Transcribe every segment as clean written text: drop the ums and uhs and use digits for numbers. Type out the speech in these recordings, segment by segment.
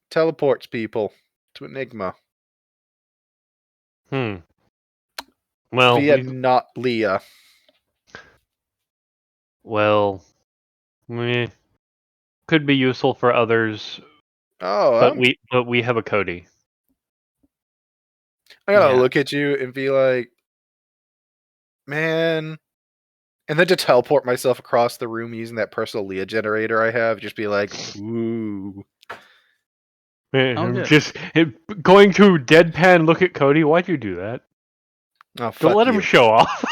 teleports people to Enigma. Well, via not Leah. Well, could be useful for others. Oh, but we have a Cody. I gotta look at you and be like, man. And then to teleport myself across the room using that personal Leah generator I have, just be like, ooh. I'm just going to deadpan look at Cody. Why'd you do that? Oh, don't let him show off.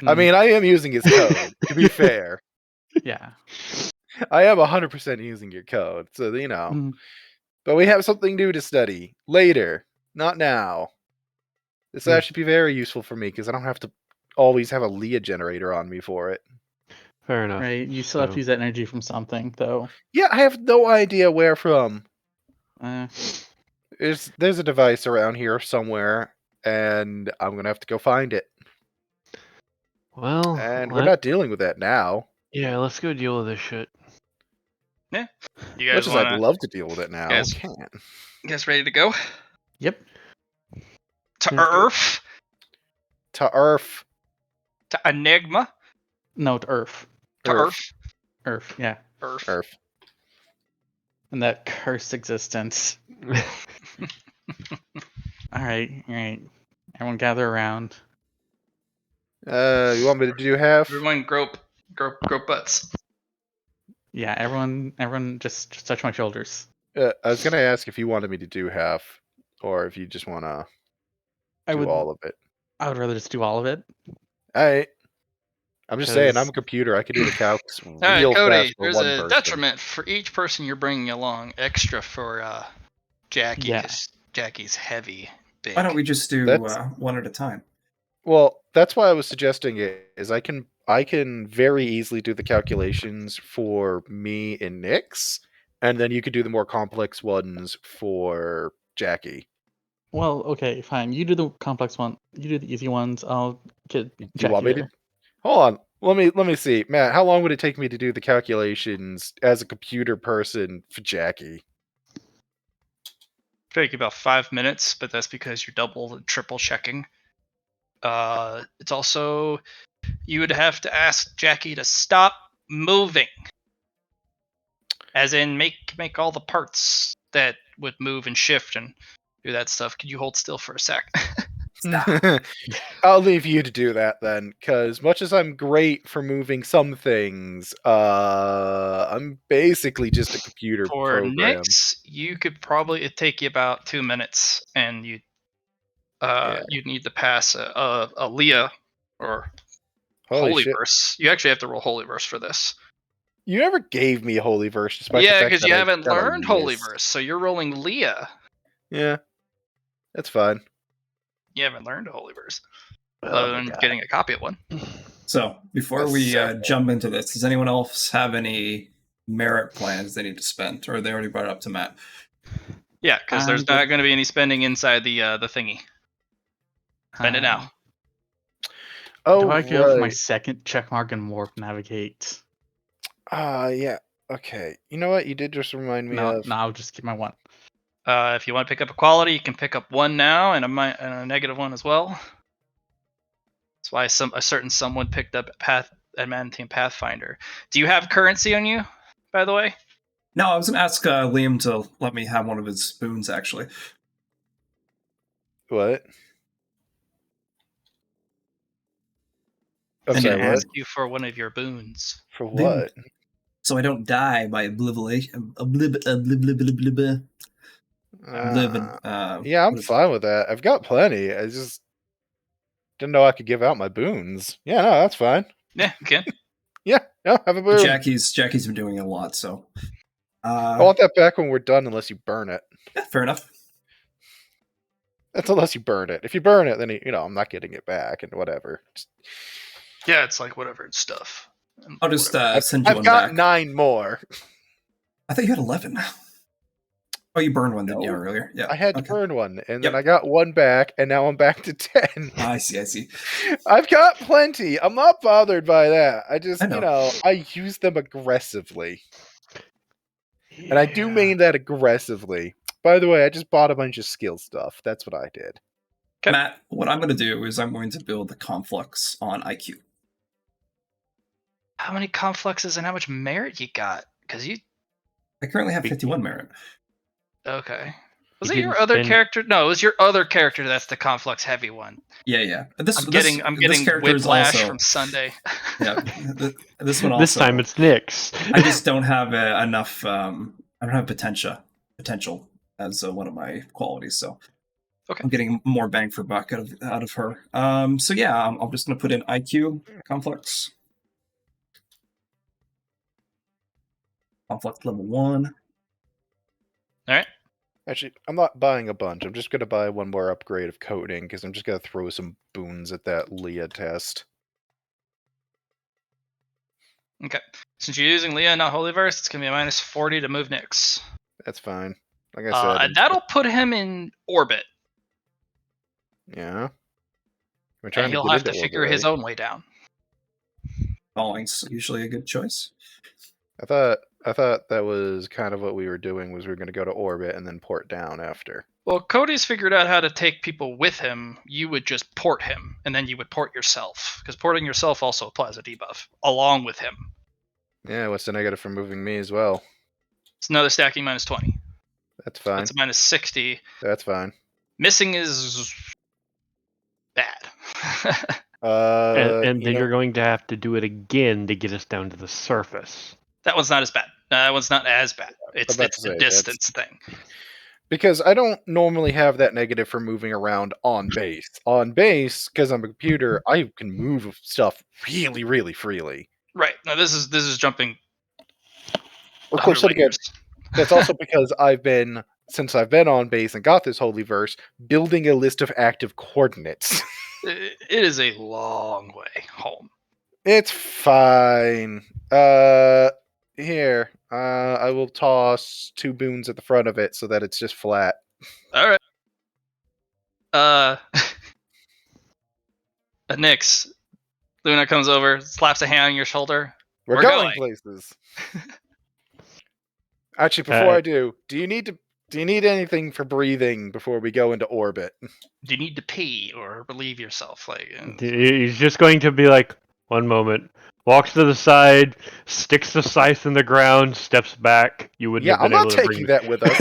I mean, I am using his code, to be fair. Yeah. I am 100% using your code, so, But we have something new to study. Later. Not now. This will actually be very useful for me, because I don't have to always have a Leah generator on me for it. Fair enough. Right, you still have to use that energy from something, though. Yeah, I have no idea where from. There's a device around here somewhere, and I'm going to have to go find it. Well, and we're not dealing with that now. Yeah, let's go deal with this shit. Yeah. You guys Much as I'd love to deal with it now, I can't. You guys ready to go? Yep. To Earth? To Earth. To Enigma? No, to Earth. To Earth? Earth, yeah. Earth. And that cursed existence. Alright. Everyone gather around. You want me to do half? Everyone grope butts. Yeah, everyone just touch my shoulders. I was gonna ask if you wanted me to do half, or if you just wanna do all of it. I would rather just do all of it. Alright. I'm just saying, I'm a computer. I can do the calcs real Alright, Cody, fast for there's one a person. detriment for each person you're bringing along, extra for Jackie, because Jackie's heavy. Big. Why don't we just do one at a time? Well, that's why I was suggesting it. Is I can very easily do the calculations for me and Nix, and then you could do the more complex ones for Jackie. Well, okay, fine. You do the complex one. You do the easy ones. I'll get Jackie. You want me to? Hold on. Let me see, Matt. How long would it take me to do the calculations as a computer person for Jackie? Take you about 5 minutes, but that's because you're double and triple checking. It's also, you would have to ask Jackie to stop moving, as in make all the parts that would move and shift and do that stuff. Could you hold still for a sec? I'll leave you to do that then, because much as I'm great for moving some things, I'm basically just a computer program. For Nix, you could it'd take you about 2 minutes, and you'd need to pass a Leah or Holyverse. You actually have to roll Holyverse for this. You never gave me a Holyverse, despite yeah, because you haven't learned Holyverse, so you're rolling Leah. Yeah, that's fine. You haven't learned Holyverse, other than getting a copy of one. So, before we jump into this, does anyone else have any merit plans they need to spend, or they already brought it up to Matt? Yeah, because there's not going to be any spending inside the thingy. Spend it now. Do I give my second checkmark and warp navigate? Yeah. Okay. You know what? You did just remind me of... No, I'll just keep my one. If you want to pick up a quality, you can pick up one now and a negative one as well. That's why a certain someone picked up Adamantium Pathfinder. Do you have currency on you, by the way? No, I was going to ask Liam to let me have one of his spoons, actually. What? I'm going to ask you for one of your boons. For what? So I don't die by oblivion. Yeah, I'm fine with that. I've got plenty. I just didn't know I could give out my boons. Yeah, no, that's fine. Yeah, you can. Yeah, no, have a boon. Jackie's been doing it a lot, so... I want that back when we're done, unless you burn it. Yeah, fair enough. That's unless you burn it. If you burn it, then, I'm not getting it back and whatever. Yeah, it's like whatever stuff. I'll just send you one back. I've got back. 9 more. I thought you had 11. Oh, you burned one, didn't you, earlier? Yeah. I had to burn one, and then I got one back, and now I'm back to 10. I see. I've got plenty. I'm not bothered by that. I just, I use them aggressively. And I do mean that aggressively. By the way, I just bought a bunch of skill stuff. That's what I did. Okay. Matt, what I'm going to do is I'm going to build the conflux on IQ. How many confluxes and how much merit you got? Because you... I currently have 51 merit. Okay. Was You it your didn't other spend- character? No, it was your other character that's the conflux heavy one. Yeah. I'm getting this character is whiplash also, from Sunday. yeah, this one also. This time it's Nyx. I just don't have enough. I don't have potential as one of my qualities, so Okay. I'm getting more bang for buck out of her. So yeah, I'm just gonna put in IQ conflux level 1. All right. Actually, I'm not buying a bunch. I'm just going to buy one more upgrade of coding because I'm just going to throw some boons at that Leah test. Okay. Since you're using Leah, not Holyverse, it's going to be a minus 40 to move Nyx. That's fine. Like I said. And that'll put him in orbit. Yeah. We're trying And to he'll get have into to orbit, figure his right? own way down. Falling's usually a good choice. I thought that was kind of what we were doing, was we were going to go to orbit and then port down after. Well, Cody's figured out how to take people with him. You would just port him, and then you would port yourself. Because porting yourself also applies a debuff, along with him. Yeah, what's the negative for moving me as well? It's another stacking minus 20. That's fine. That's a minus 60. That's fine. Missing is bad. And then you're going to have to do it again to get us down to the surface. That one's not as bad. That one's not as bad. It's about to the say, distance thing. Because I don't normally have that negative for moving around on base. On base, because I'm a computer, I can move stuff really, really freely. Right. Now this is jumping. Of course, 100 then again, layers. that's also because since I've been on base and got this holy verse, building a list of active coordinates. It is a long way home. It's fine. Here, I will toss 2 boons at the front of it so that it's just flat. All right. Nyx, Luna comes over, slaps a hand on your shoulder. We're We're going going. places. Actually, before I do you need anything for breathing before we go into orbit? Do you need to pee or relieve yourself? He's just going to be like, one moment, walks to the side, sticks the scythe in the ground, steps back. You wouldn't have I'm been not able to taking that with us.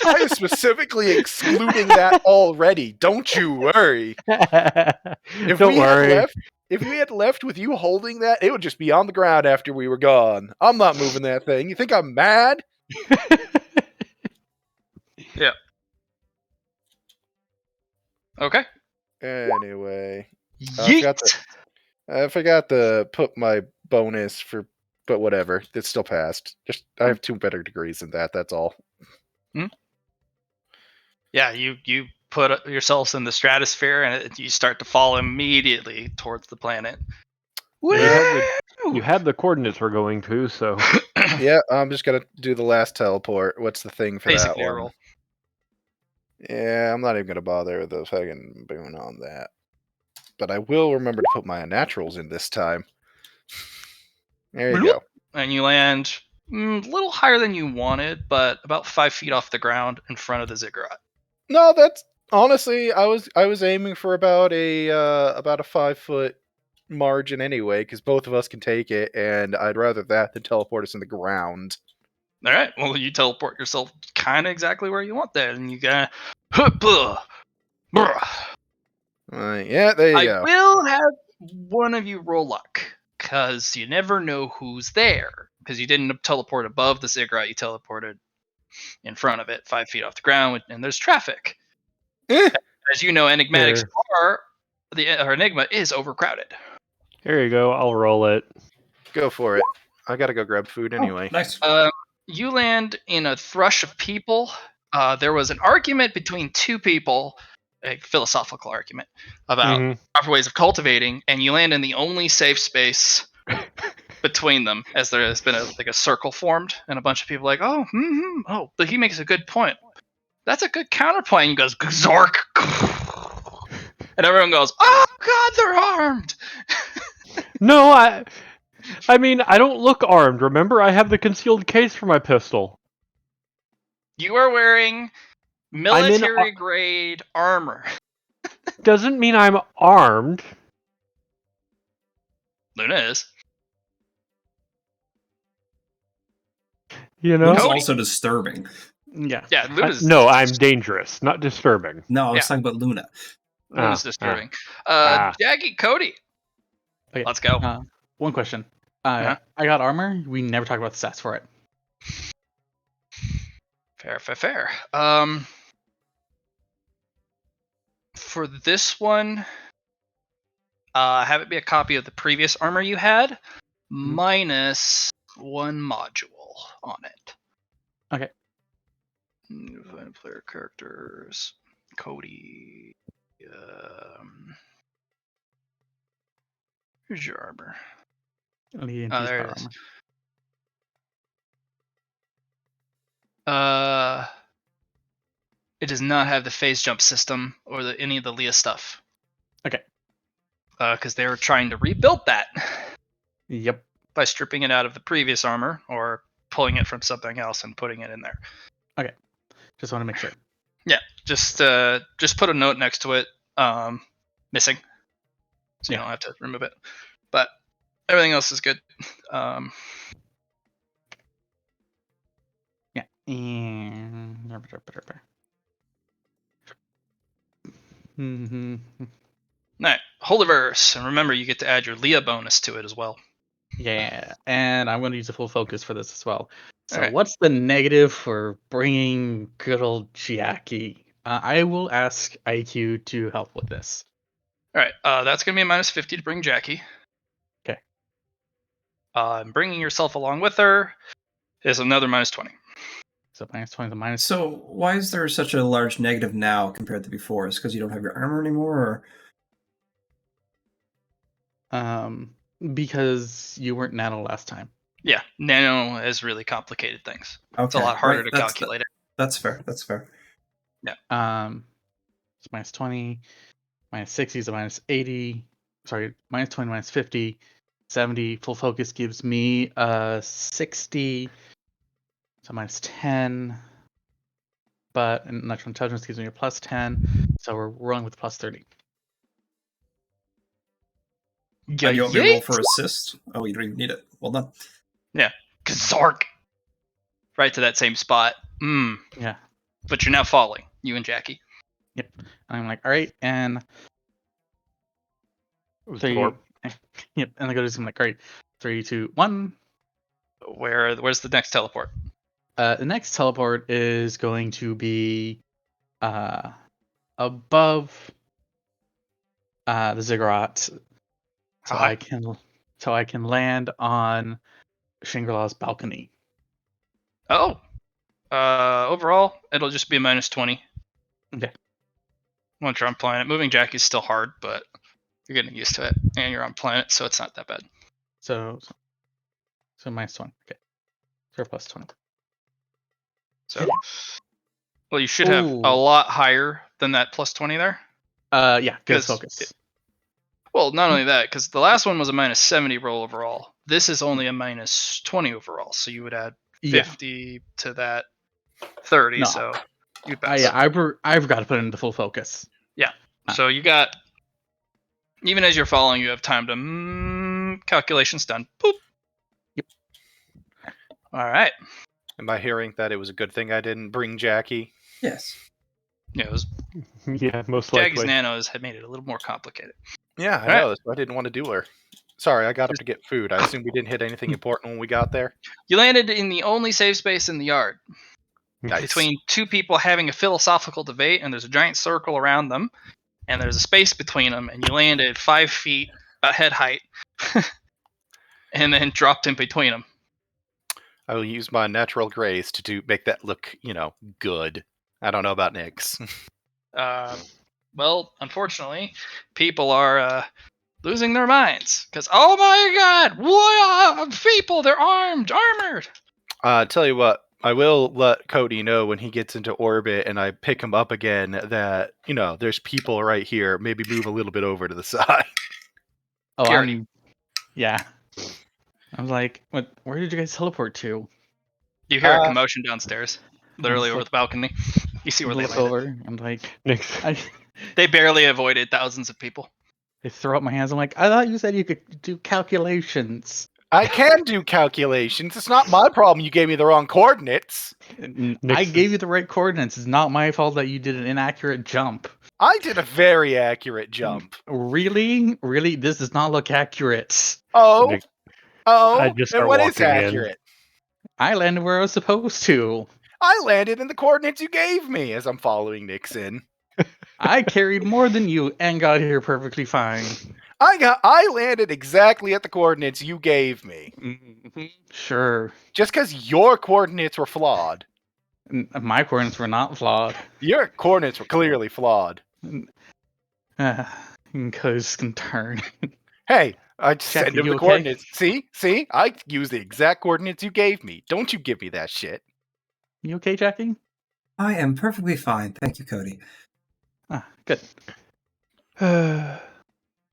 I was specifically excluding that already. Don't you worry. Don't worry. If we had left with you holding that, it would just be on the ground after we were gone. I'm not moving that thing. You think I'm mad? Yeah. Okay. Anyway, Yeet. I forgot to put my bonus for, but whatever. It still passed. Just I have 2 better degrees than that. That's all. Yeah, you put yourselves in the stratosphere and you start to fall immediately towards the planet. You had the coordinates we're going to, so. Yeah, I'm just gonna do the last teleport. What's the thing for Basically that a one? roll. Yeah, I'm not even gonna bother with the fucking boon on that. But I will remember to put my unnaturals in this time. There you go. And you land a little higher than you wanted, but about 5 feet off the ground in front of the ziggurat. No, that's honestly, I was aiming for about a 5-foot margin anyway, because both of us can take it, and I'd rather that than teleport us in the ground. All right. Well, you teleport yourself kind of exactly where you want there, and you gotta. Yeah, there you go. I will have one of you roll luck, because you never know who's there. Because you didn't teleport above the ziggurat, you teleported in front of it, 5 feet off the ground, and there's traffic. As you know, enigmatics are Enigma is overcrowded. Here you go. I'll roll it. Go for it. I gotta go grab food anyway. Nice. You land in a thrush of people. There was an argument between 2 people, a philosophical argument about proper ways of cultivating, and you land in the only safe space between them, as there has been a circle formed, and a bunch of people are like, oh, but he makes a good point. That's a good counterpoint. And he goes, Zork. And everyone goes, oh god, they're armed. No, I mean, I don't look armed. Remember, I have the concealed case for my pistol. You are wearing I'm in military grade armor. Doesn't mean I'm armed. Luna is. You know? Luna's Cody. also disturbing. Yeah. Yeah, Luna's No, I'm dangerous, not disturbing. No, I was Yeah. talking about Luna. Luna's disturbing. ah. Jackie, Cody. Okay. Let's go. One question. Uh-huh. I got armor. We never talked about the stats for it. Fair. For this one, have it be a copy of the previous armor you had, minus 1 module on it. Okay. Find player characters. Cody. Here's your armor. There it is. It does not have the phase jump system or any of the Leah stuff. Okay. Because they were trying to rebuild that. Yep. By stripping it out of the previous armor or pulling it from something else and putting it in there. Okay. Just want to make sure. Yeah, just put a note next to it, missing, so you don't have to remove it. But everything else is good. Yeah. Mm-hmm. Alright, Holyverse, and remember you get to add your Leah bonus to it as well. Yeah, and I'm going to use a full focus for this as well. So Alright. what's the negative for bringing good old Jackie? I will ask IQ to help with this. Alright, that's going to be a minus 50 to bring Jackie. Okay. Bringing yourself along with her is another minus 20. So minus 20 to minus... So why is there such a large negative now compared to before? Is it because you don't have your armor anymore? Or... because you weren't nano last time. Yeah, nano has really complicated things. Okay. It's a lot harder right. to calculate it. That's fair. That's fair. Yeah. It's minus 20, minus 60 is a minus 80. Sorry, minus 20, minus 50, 70. Full focus gives me 60. So minus 10. But natural intelligence gives me a plus 10. So we're rolling with plus 30. Do you want me to roll for assist? Oh, you don't even need it. Well done. Yeah. Kazark! Right to that same spot. Yeah. But you're now falling, you and Jackie. Yep. And I'm like, all right, and... Absorb. Yep, and I go to I'm like, all right, 3, 2, 1. Where's the next teleport? The next teleport is going to be above the ziggurat, so I can land on Shangri-La's balcony. Oh, overall it'll just be a minus 20. Okay. Once you're on planet, moving Jackie's still hard, but you're getting used to it, and you're on planet, so it's not that bad. So minus 20. Okay. So plus 20. So, well, you should have a lot higher than that plus 20 there. Yeah, good focus. Well, not only that, because the last one was a minus 70 roll overall. This is only a minus 20 overall, so you would add 50 to that 30. No. So you pass. I forgot to put it into full focus. Yeah. So you got, even as you're falling, you have time to calculations done. Boop. Yep. All right. Am I hearing that it was a good thing I didn't bring Jackie? Yes. Yeah, it was. Yeah, most likely. Jackie's nanos had made it a little more complicated. Yeah, I know. That's why I didn't want to duel her. Sorry, I got up to get food. I assume we didn't hit anything important when we got there. You landed in the only safe space in the yard. Nice. Between two people having a philosophical debate, and there's a giant circle around them, and there's a space between them, and you landed 5 feet, about head height, and then dropped in between them. I will use my natural grace to make that look, good. I don't know about Nyx. Well, unfortunately, people are losing their minds because, oh my god, what people? They're armored. Tell you what, I will let Cody know when he gets into orbit and I pick him up again that there's people right here. Maybe move a little bit over to the side. Oh, yeah. I'm like, what? Where did you guys teleport to? You hear a commotion downstairs, literally It's over like- the balcony. You see where they Look landed. over. I'm like, Next. They barely avoided thousands of people. I throw up my hands. I'm like, I thought you said you could do calculations. I can do calculations. It's not my problem you gave me the wrong coordinates. I Next. gave you the right coordinates. It's not my fault that you did an inaccurate jump. I did a very accurate jump. Really? Really? This does not look accurate. Oh, Nick, oh, I just and start what is walking in. accurate? I landed where I was supposed to. I landed in the coordinates you gave me as I'm following Nixon. I carried more than you and got here perfectly fine. I landed exactly at the coordinates you gave me. Sure. Just because your coordinates were flawed. My coordinates were not flawed. Your coordinates were clearly flawed. Because can turn. Hey, I just Jack, send are him you the okay? coordinates. See? I use the exact coordinates you gave me. Don't you give me that shit. You okay, Jackie? I am perfectly fine. Thank you, Cody. Ah, good.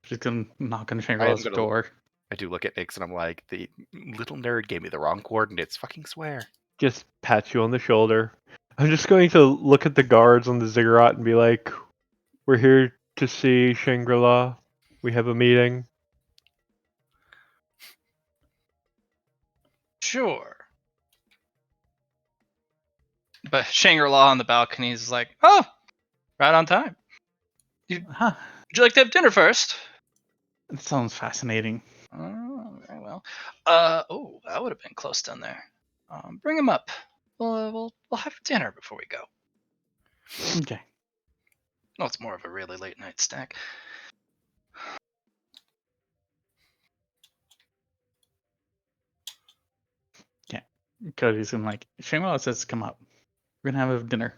Just gonna knock on I am Shangri-La's gonna- door. I do look at Nix and I'm like, the little nerd gave me the wrong coordinates. Fucking swear. Just pat you on the shoulder. I'm just going to look at the guards on the ziggurat and be like, "We're here to see Shangri-La. We have a meeting." Sure. But Shangri-La on the balcony is like, oh, right on time. Huh. Would you like to have dinner first? That sounds fascinating. Oh, very well. Oh, that would have been close down there. Bring him up. We'll have dinner before we go. Okay. No, it's more of a really late night snack. Cody's gonna like, Shangri-La says to come up. We're gonna have a dinner.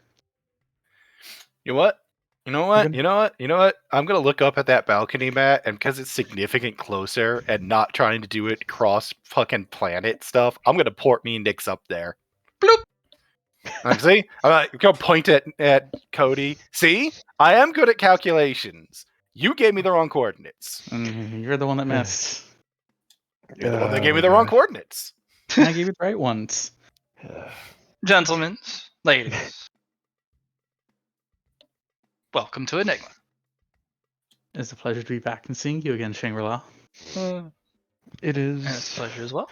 You know what? You know what? Okay. You know what? You know what? I'm gonna look up at that balcony, Matt, and because it's significant closer and not trying to do it cross fucking planet stuff, I'm gonna port me and Nix up there. Bloop. See? I'm gonna point at Cody. See? I am good at calculations. You gave me the wrong coordinates. You're the one that missed. You're the one that gave me the wrong coordinates. And I gave you the right ones. Gentlemen, ladies, welcome to Enigma. It's a pleasure to be back and seeing you again, Shangri-La. It is And it's a pleasure as well.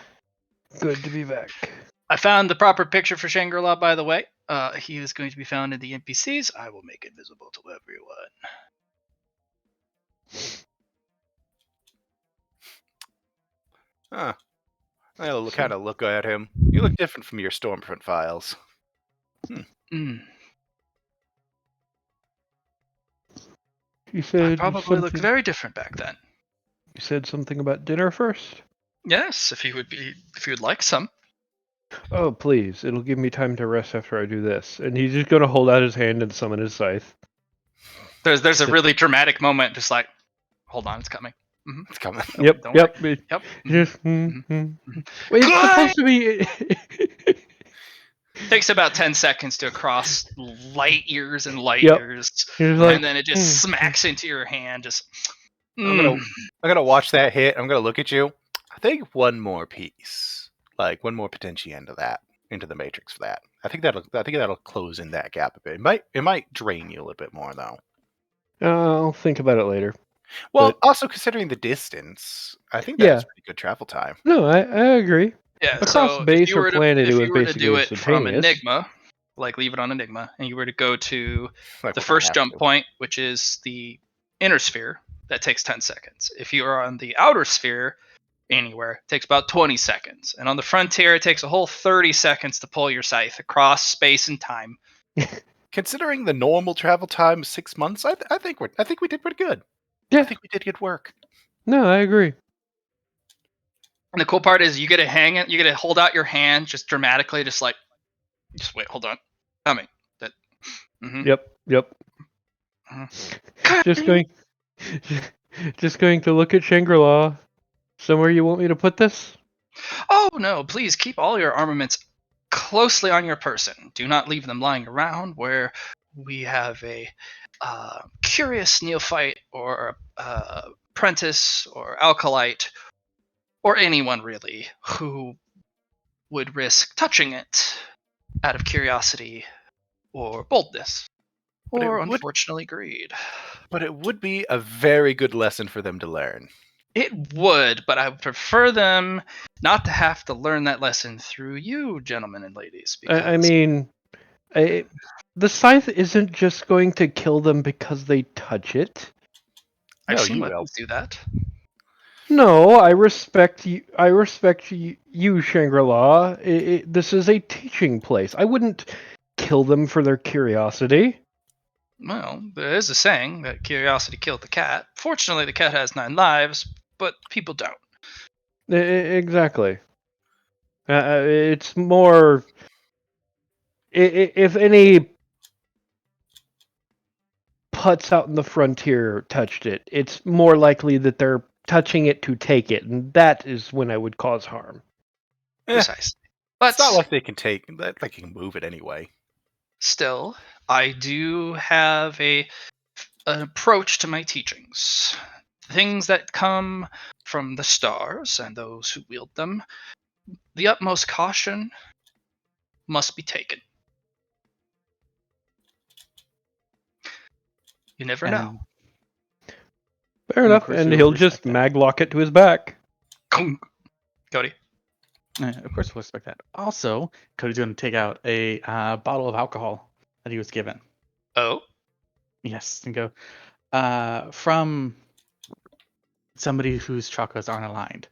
good to be back. I found the proper picture for Shangri-La, by the way. He is going to be found in the NPCs. I will make it visible to everyone. Huh. I'll kind of look at him. You look different from your Stormfront files. Mm. You I said probably looked something- very different back then. You said something about dinner first? Yes, if you would like some. Oh, please. It'll give me time to rest after I do this. And he's just going to hold out his hand and summon his scythe. There's a really dramatic moment, just like, hold on, it's coming. It's coming. Yep, don't yep. Yep. Just, Mhm. Wait, it's supposed to be... Takes about 10 seconds to cross light years and light Yep. years, He's like, and then it just smacks into your hand. Just. I'm gonna watch that hit. I'm gonna look at you. I think one more piece, like one more potential into the matrix for that. I think that'll close in that gap a bit. It might drain you a little bit more though. I'll think about it later. Well, But- also considering the distance, I think that's pretty good travel time. No, I agree. Yeah, Across so base if you or were planet, to, it if was you were to basically do it from instantaneous. Enigma, like leave it on Enigma, and you were to go to Like, the we're gonna first have jump to. point, which is the inner sphere, that takes 10 seconds. If you are on the outer sphere, anywhere, it takes about 20 seconds. And on the frontier, it takes a whole 30 seconds to pull your scythe across space and time. Considering the normal travel time is 6 months, I think we did pretty good. Yeah. I think we did good work. No, I agree. And the cool part is you get to hold out your hand just dramatically, just wait, hold on. Coming. That. Mhm. Yep. Mhm. Just going to look at Shangri-La. Somewhere you want me to put this? Oh no, please keep all your armaments closely on your person. Do not leave them lying around where we have a curious neophyte or apprentice or alkalite or anyone really, who would risk touching it out of curiosity or boldness, But or it would, unfortunately greed. but it would be a very good lesson for them to learn. It would, but I would prefer them not to have to learn that lesson through you, gentlemen and ladies. Because I mean, the scythe isn't just going to kill them because they touch it. I've No, seen you weapons do that. No, I respect you. I respect you, Shangri-La. This is a teaching place. I wouldn't kill them for their curiosity. Well, there is a saying that curiosity killed the cat. Fortunately, the cat has 9 lives, but people don't. Exactly. It's more. If any putts out in the frontier touched it, it's more likely that they're touching it to take it, and that is when I would cause harm. Precisely. But It's not like they can they can move it anyway. still, I do have an approach to my teachings. Things that come from the stars and those who wield them, the utmost caution must be taken. You never know. Fair And of enough, course and we will he'll respect just that. maglock it to his back. Cody. Of course, we'll expect that. Also, Cody's going to take out a bottle of alcohol that he was given. Oh, Yes, and go from somebody whose chakras aren't aligned.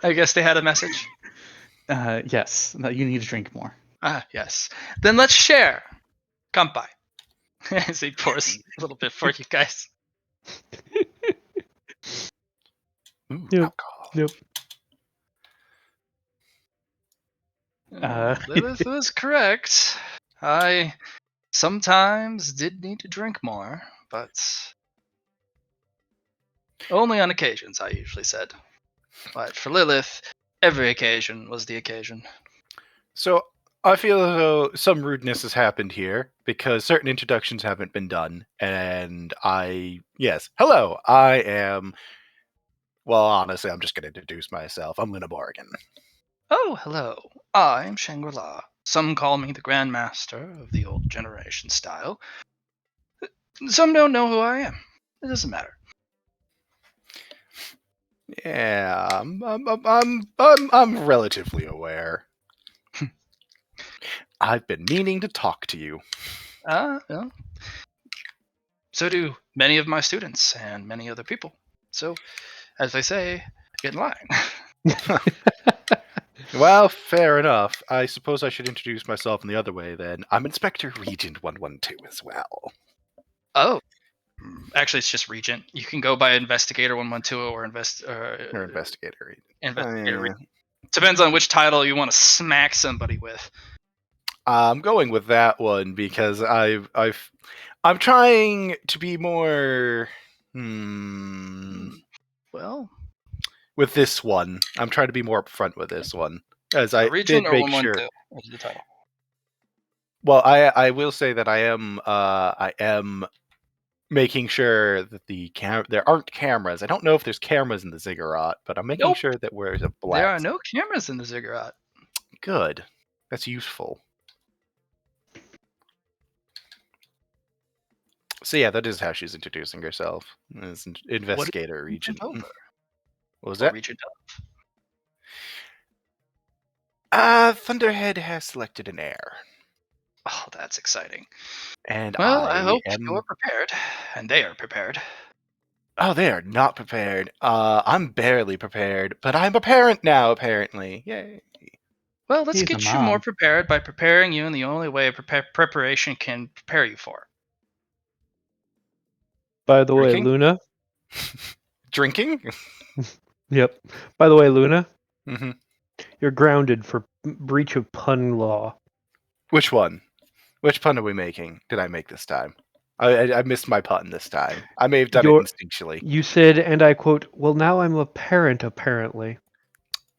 I guess they had a message. Yes, that you need to drink more. Ah, yes. Then let's share. Kampai. As he pours a little bit for you guys. Ooh, Yep. alcohol. Yep. Lilith was correct. I sometimes did need to drink more, but only on occasions, I usually said. But for Lilith, every occasion was the occasion. So I feel as though some rudeness has happened here because certain introductions haven't been done, and hello, I am. Well, honestly, I'm just going to introduce myself. I'm Luna Bargain. Oh, hello. I'm Shangri-La. Some call me the Grandmaster of the old generation style. Some don't know who I am. It doesn't matter. Yeah, I'm relatively aware. I've been meaning to talk to you. Well, so do many of my students and many other people. So, as they say, get in line. Well, fair enough. I suppose I should introduce myself in the other way then. I'm Inspector Regent 112 as well. Oh, actually, it's just Regent. You can go by Investigator 112 or Or Investigator Regent. Investigator Regent. Depends on which title you want to smack somebody with. I'm going with that one because I'm trying to be more. Well, with this one, I'm trying to be more upfront with this one, as I Regent did or make sure. 112 is the title. Well, I will say that I am making sure that there aren't cameras. I don't know if there's cameras in the ziggurat, but I'm making Nope. sure that there's a black. There are no cameras in the ziggurat. Good. That's useful. So yeah, that is how she's introducing herself as Investigator Regent. Over? What was Or that? Regent Thunderhead has selected an heir. Oh, that's exciting. And Well, I hope am... you're prepared, and they are prepared. Oh, they are not prepared. I'm barely prepared, but I'm a parent now, apparently. Yay. Well, let's He's a get you more mom. prepared by preparing you in the only way preparation can prepare you for. By the way, Drinking? Luna. Drinking? Yep. By the way, Luna, Mm-hmm. you're grounded for breach of pun law. Which one? Which pun are we making? Did I make this time? I missed my pun this time. I may have done it instinctually. You said, and I quote, "Well, now I'm a parent, apparently."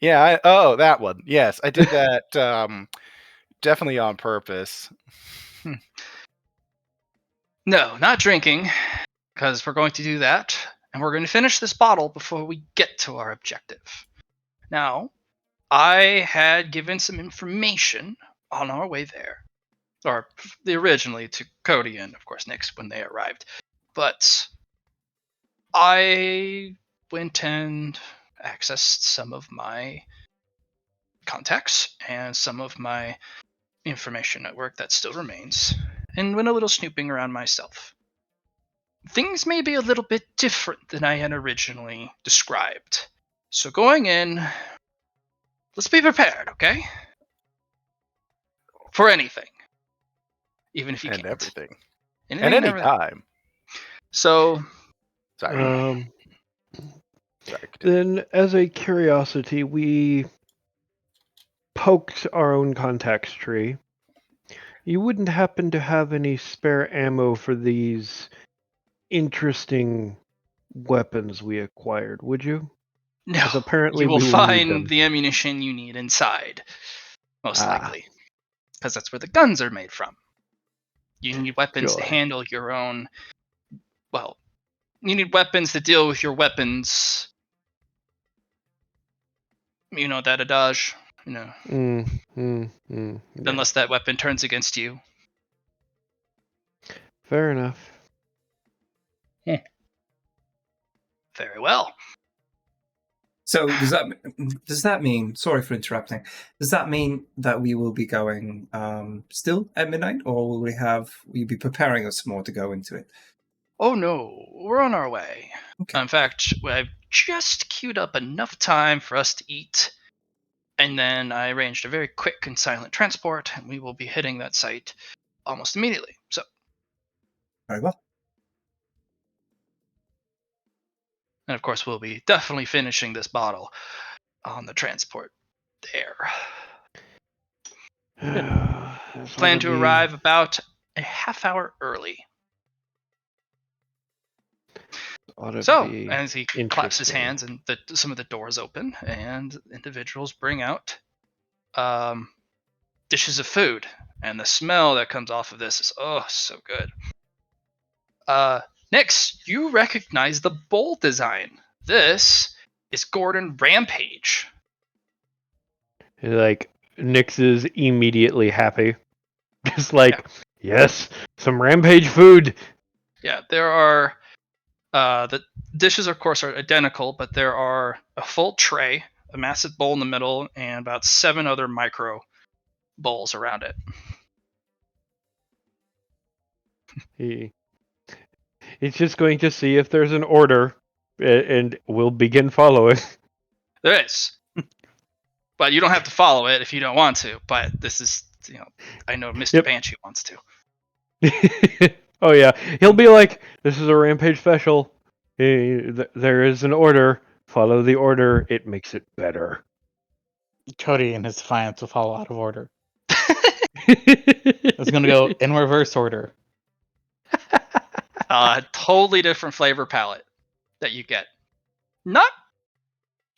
Yeah. That one. Yes, I did that. Definitely on purpose. No, not drinking, because we're going to do that, and we're going to finish this bottle before we get to our objective. Now, I had given some information on our way there, or originally to Cody and, of course, Nyx when they arrived. But I went and accessed some of my contacts and some of my information network that still remains, and went a little snooping around myself. Things may be a little bit different than I had originally described. So going in, let's be prepared, okay? For anything. Even if you and can't. everything. Anything And any everything. time. So, Sorry. Sorry, Then, as a curiosity, we poked our own contacts tree. You wouldn't happen to have any spare ammo for these interesting weapons we acquired, would you? no. Because apparently You will we will need find them. the ammunition you need inside. Most Ah. likely. Because that's where the guns are made from. You need weapons to Sure. handle your own. Well, you need weapons to deal with your weapons. You know, that adage. You know, Yeah. unless that weapon turns against you. Fair enough. Very well. So does that mean? Sorry for interrupting. Does that mean that we will be going still at midnight, or will you be preparing us more to go into it? Oh no, we're on our way. Okay. In fact, I've just queued up enough time for us to eat, and then I arranged a very quick and silent transport, and we will be hitting that site almost immediately. So, Very well. and of course, we'll be definitely finishing this bottle on the transport there. We'll plan to arrive about a half hour early. So, as he claps his hands and some of the doors open, and individuals bring out dishes of food, and the smell that comes off of this is so good. Nyx, you recognize the bowl design. This is Gordon Rampage. Like, Nyx is immediately happy. Just like, yes, some Rampage food. Yeah, there are the dishes, of course, are identical, but there are a full tray, a massive bowl in the middle, and about 7 other micro bowls around it. He's just going to see if there's an order, and we'll begin following. There is. But you don't have to follow it if you don't want to. But this is, I know Mr. Banshee wants to. Oh yeah, he'll be like, "This is a Rampage special. There is an order. Follow the order. It makes it better." Cody in his defiance will follow out of order. It's gonna go in reverse order. Totally different flavor palette that you get. Not,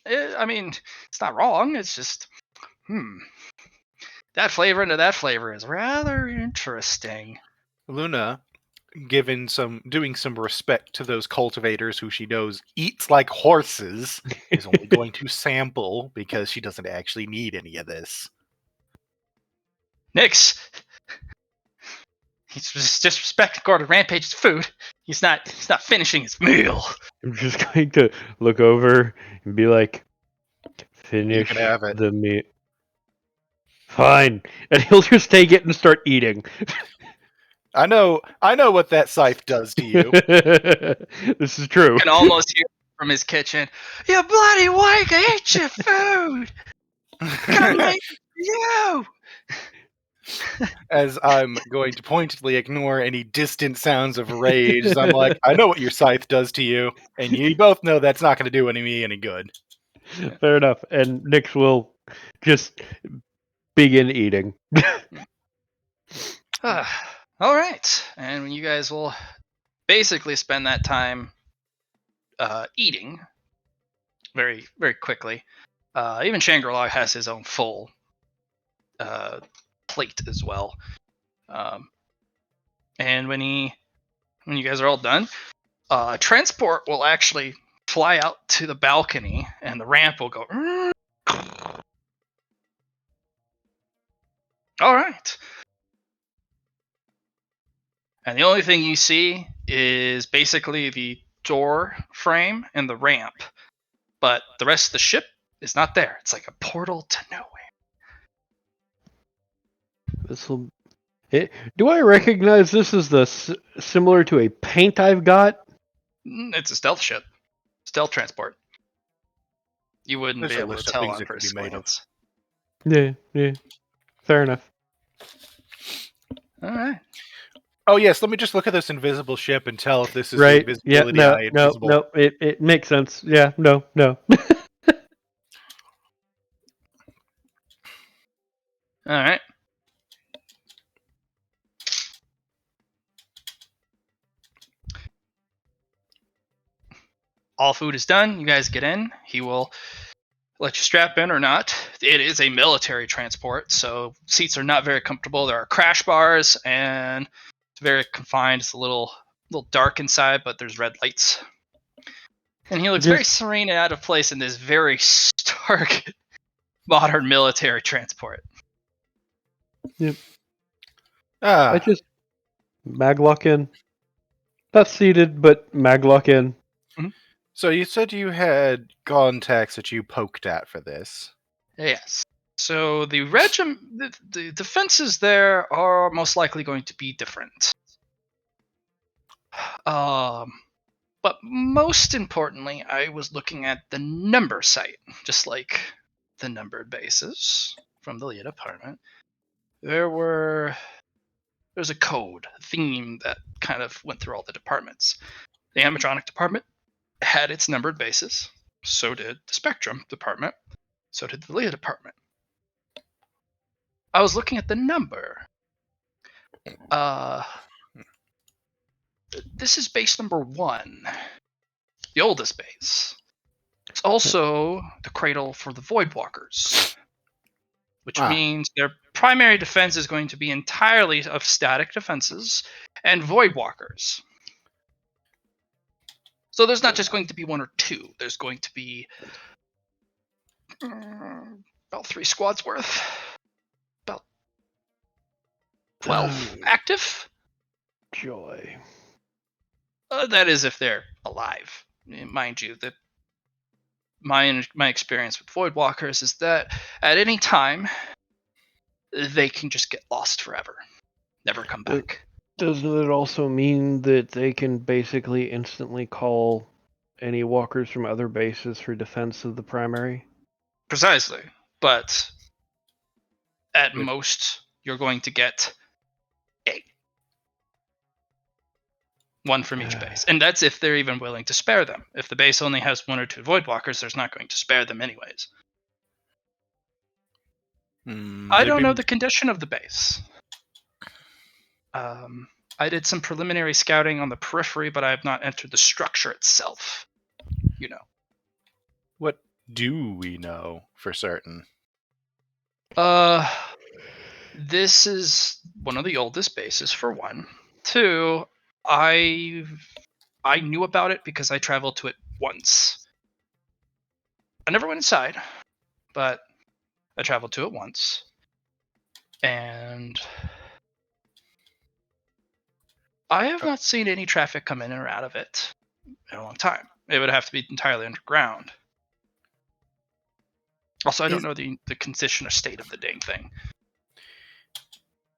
I mean, it's not wrong. It's just, that flavor into that flavor is rather interesting. Luna, doing some respect to those cultivators who she knows eats like horses, is only going to sample because she doesn't actually need any of this. Nyx, he's just disrespecting Gordon Rampage's food. He's not finishing his meal. I'm just going to look over and be like, "Finish You can have it. the meat." Fine, and he'll just take it and start eating. I know what that scythe does to you. This is true. You can almost hear from his kitchen, "You bloody wank, I ate your food! Gotta make you!" As I'm going to pointedly ignore any distant sounds of rage, I'm like, I know what your scythe does to you, and you both know that's not going to do me any good. Fair enough. And Nyx will just begin eating. All right, and when you guys will basically spend that time eating very, very quickly. Even Shangri-La has his own full plate as well. And when he when you guys are all done, transport will actually fly out to the balcony, and the ramp will go. All right. And the only thing you see is basically the door frame and the ramp. But the rest of the ship is not there. It's like a portal to nowhere. This'll. Do I recognize this as similar to a paint I've got? It's a stealth ship. Stealth transport. You wouldn't There's be a able to list of tell things on it could be first made of. glance. Yeah. Fair enough. All right. Oh yes, let me just look at this invisible ship and tell if this is Right. the Yeah. invisibility eye invisible. No. It makes sense. Yeah. No. All right. All food is done. You guys get in. He will let you strap in or not. It is a military transport, so seats are not very comfortable. There are crash bars, and it's very confined. It's a little dark inside, but there's red lights. And he looks very serene and out of place in this very stark modern military transport. Yep. Ah, I just maglock in. Not seated, but maglock in. so you said you had contacts that you poked at for this. Yes. So the the defenses there are most likely going to be different. But most importantly, I was looking at the number site, just like the numbered bases from the lead department. There's a code, a theme that kind of went through all the departments. The animatronic department had its numbered bases. So did the spectrum department. So did the Leah department. I was looking at the number. This is base number 1, the oldest base. It's also the cradle for the Voidwalkers, which means their primary defense is going to be entirely of static defenses and Voidwalkers. So there's not just going to be 1 or 2. There's going to be about 3 squads worth. About 12 active. Joy. That is if they're alive. Mind you, that my experience with Voidwalkers is that at any time they can just get lost forever, never come back. Doesn't it also mean that they can basically instantly call any walkers from other bases for defense of the primary? Precisely, but at most you're going to get 8. 1 from each base, and that's if they're even willing to spare them. If the base only has 1 or 2 Voidwalkers, there's not going to spare them anyways. I don't know the condition of the base. I did some preliminary scouting on the periphery, but I have not entered the structure itself. You know. What do we know for certain? This is one of the oldest bases, for 1. 2, I knew about it because I traveled to it once. I never went inside, but I traveled to it once. And I have not seen any traffic come in or out of it in a long time. It would have to be entirely underground. Also, I don't know the condition or state of the dang thing.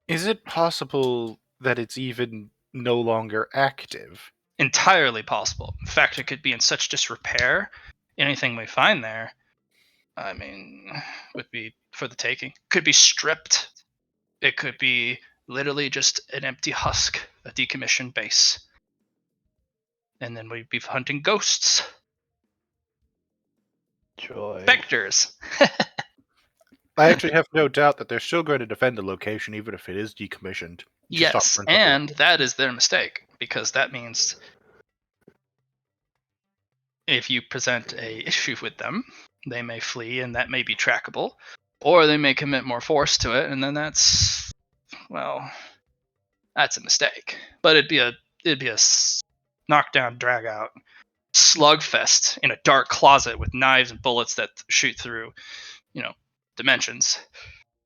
Is it possible that it's even no longer active? Entirely possible. In fact, it could be in such disrepair. Anything we find there, I mean, would be for the taking. Could be stripped. It could be literally just an empty husk, a decommissioned base. And then we'd be hunting ghosts. Joy. Specters. I actually have no doubt that they're still going to defend the location even if it is decommissioned. Yes, and that is their mistake, because that means if you present a issue with them, they may flee and that may be trackable, or they may commit more force to it, and then that's a mistake. But it'd be a it'd be a knockdown, drag out slugfest in a dark closet with knives and bullets that shoot through, dimensions.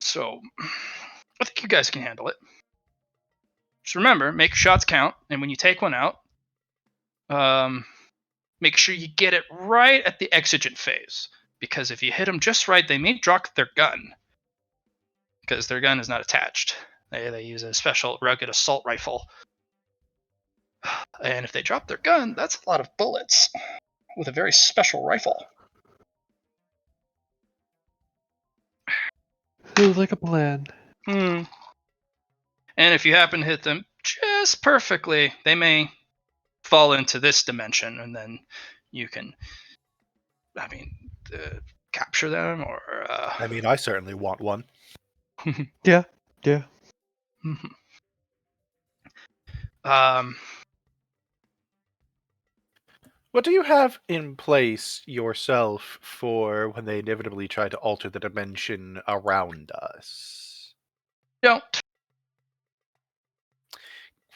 So I think you guys can handle it. Just remember, make your shots count, and when you take one out, make sure you get it right at the exigent phase. Because if you hit them just right, they may drop their gun. Because their gun is not attached. They use a special rugged assault rifle. And if they drop their gun, that's a lot of bullets with a very special rifle. Feels like a plan. And if you happen to hit them just perfectly, they may fall into this dimension, and then you can, capture them, or... I certainly want one. Yeah. What do you have in place yourself for when they inevitably try to alter the dimension around us? Don't.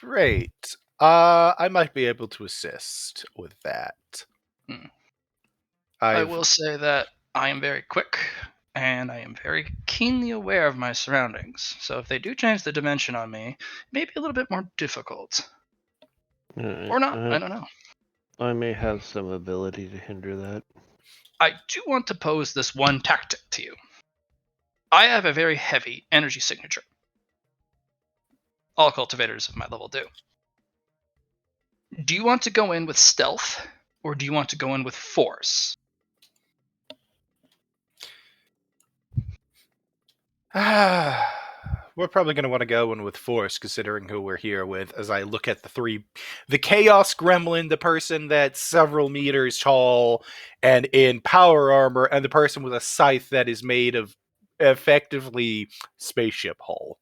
Great. I might be able to assist with that. I will say that I am very quick, and I am very keenly aware of my surroundings. So if they do change the dimension on me, it may be a little bit more difficult. Or not, I don't know. I may have some ability to hinder that. I do want to pose this one tactic to you. I have a very heavy energy signature. All cultivators of my level do. Do you want to go in with stealth, or do you want to go in with force? We're probably going to want to go in with force, considering who we're here with, as I look at the Chaos Gremlin, the person that's several meters tall and in power armor, and the person with a scythe that is made of effectively spaceship hull.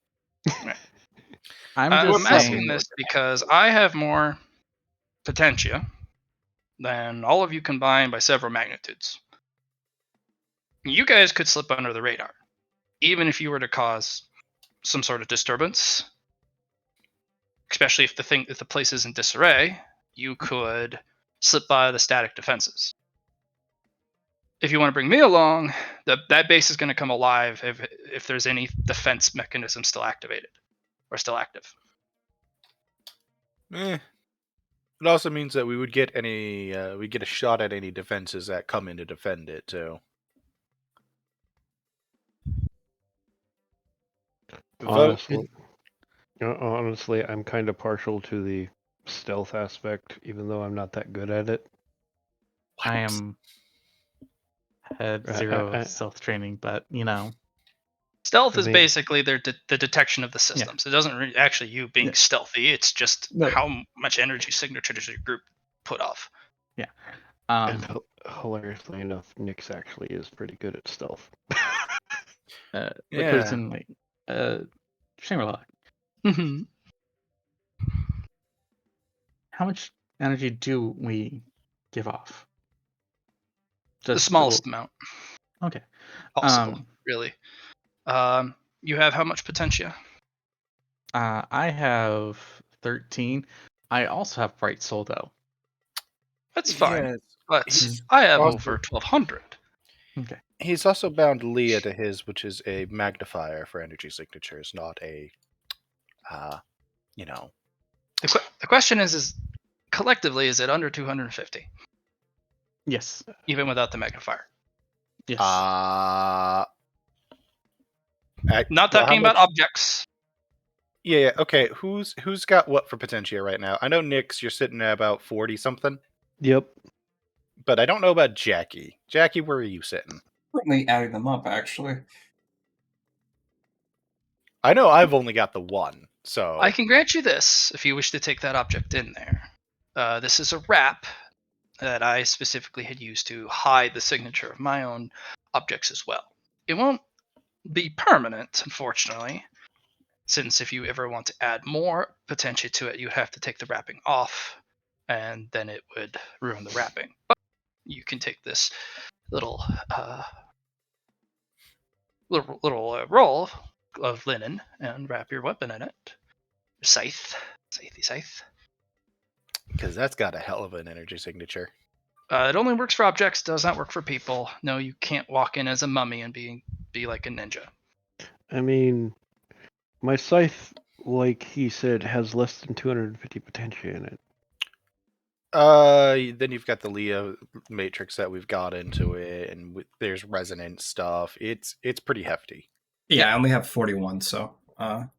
I'm asking this because I have more potentia than all of you combined by several magnitudes. You guys could slip under the radar, even if you were to cause some sort of disturbance. Especially if the place is in disarray, you could slip by the static defenses. If you want to bring me along, that base is going to come alive if there's any defense mechanism still activated or still active. It also means that we would get a shot at any defenses that come in to defend it too. Honestly, I'm kind of partial to the stealth aspect, even though I'm not that good at it. I had zero stealth training, but Stealth is basically the detection of the systems. Yeah. It doesn't actually you being stealthy. It's just how much energy signature does your group put off. Yeah. And hilariously enough, Nyx actually is pretty good at stealth. Put it in like Shangri-La. Mm-hmm. How much energy do we give off? The smallest amount. Okay. Possible, really. You have how much potentia? I have 13. I also have Bright Soul, though. That's fine. Yes. But I have over 1,200. Okay. He's also bound Leah to his, which is a magnifier for energy signatures, not a, The question is collectively, is it under 250? Yes. Even without the magnifier? Yes. Not talking about objects. Yeah, okay. Who's got what for potentia right now? I know Nyx, you're sitting at about 40 something. Yep. But I don't know about Jackie. Jackie, where are you sitting? Currently adding them up, actually. I know I've only got the one, so I can grant you this if you wish to take that object in there. This is a wrap that I specifically had used to hide the signature of my own objects as well. It won't be permanent, unfortunately, since if you ever want to add more potentia to it, you have to take the wrapping off, and then it would ruin the wrapping. But you can take this little roll of linen and wrap your weapon in it. Scythe. Because that's got a hell of an energy signature. It only works for objects, does not work for people. No, you can't walk in as a mummy and be like a ninja. I mean, my scythe, like he said, has less than 250 potential in it. Then you've got the Leo matrix that we've got into it, and there's resonant stuff. It's pretty hefty. Yeah, I only have 41, so I'm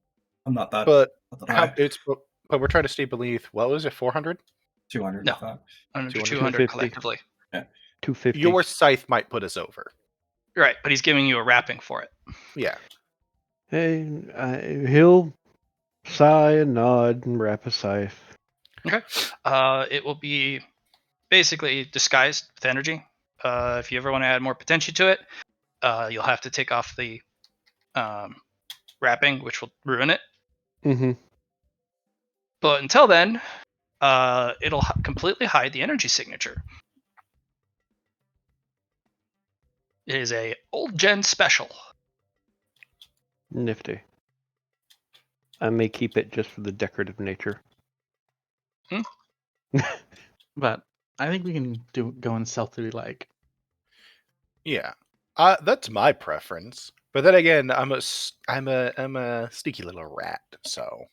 not that. But not that high. but we're trying to stay beneath. What was it? 400? 200. No. I thought. Under 200, 200 250. collectively. 250. Your scythe might put us over. Right, but he's giving you a wrapping for it. Yeah. Hey, he'll sigh and nod and wrap a scythe. Okay. It will be basically disguised with energy. If you ever want to add more potential to it, you'll have to take off the wrapping, which will ruin it. Mm-hmm. But until then, it'll completely hide the energy signature. It is a old gen special. Nifty. I may keep it just for the decorative nature. But I think we can go in stealthily like. Yeah. That's my preference. But then again, I'm a sneaky little rat, so.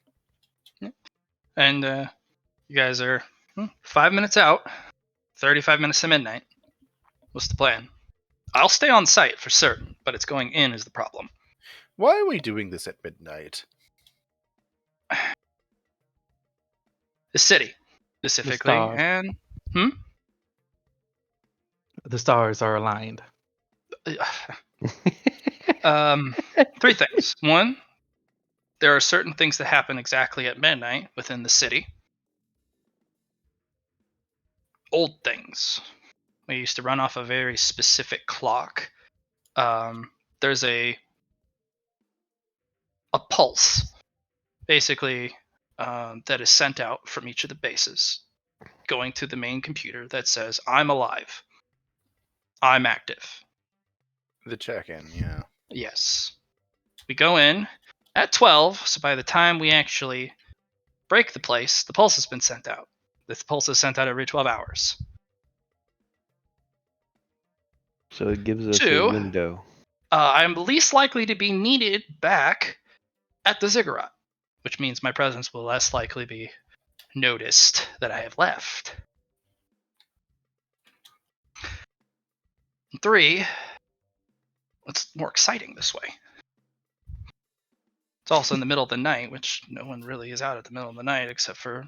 And you guys are 5 minutes out, 35 minutes to midnight. What's the plan? I'll stay on site for certain, but it's going in is the problem. Why are we doing this at midnight? The city, specifically, stars. and The stars are aligned. three things. One, there are certain things that happen exactly at midnight within the city. Old things. We used to run off a very specific clock. There's a pulse, basically, that is sent out from each of the bases, going to the main computer that says, I'm alive. I'm active. The check-in, yeah. Yes. We go in at 12, so by the time we actually break the place, the pulse has been sent out. The pulse is sent out every 12 hours. So it gives us Two, a window. I'm least likely to be needed back at the ziggurat, which means my presence will less likely be noticed that I have left. 3, it's more exciting this way. It's also in the middle of the night, which no one really is out at the middle of the night except for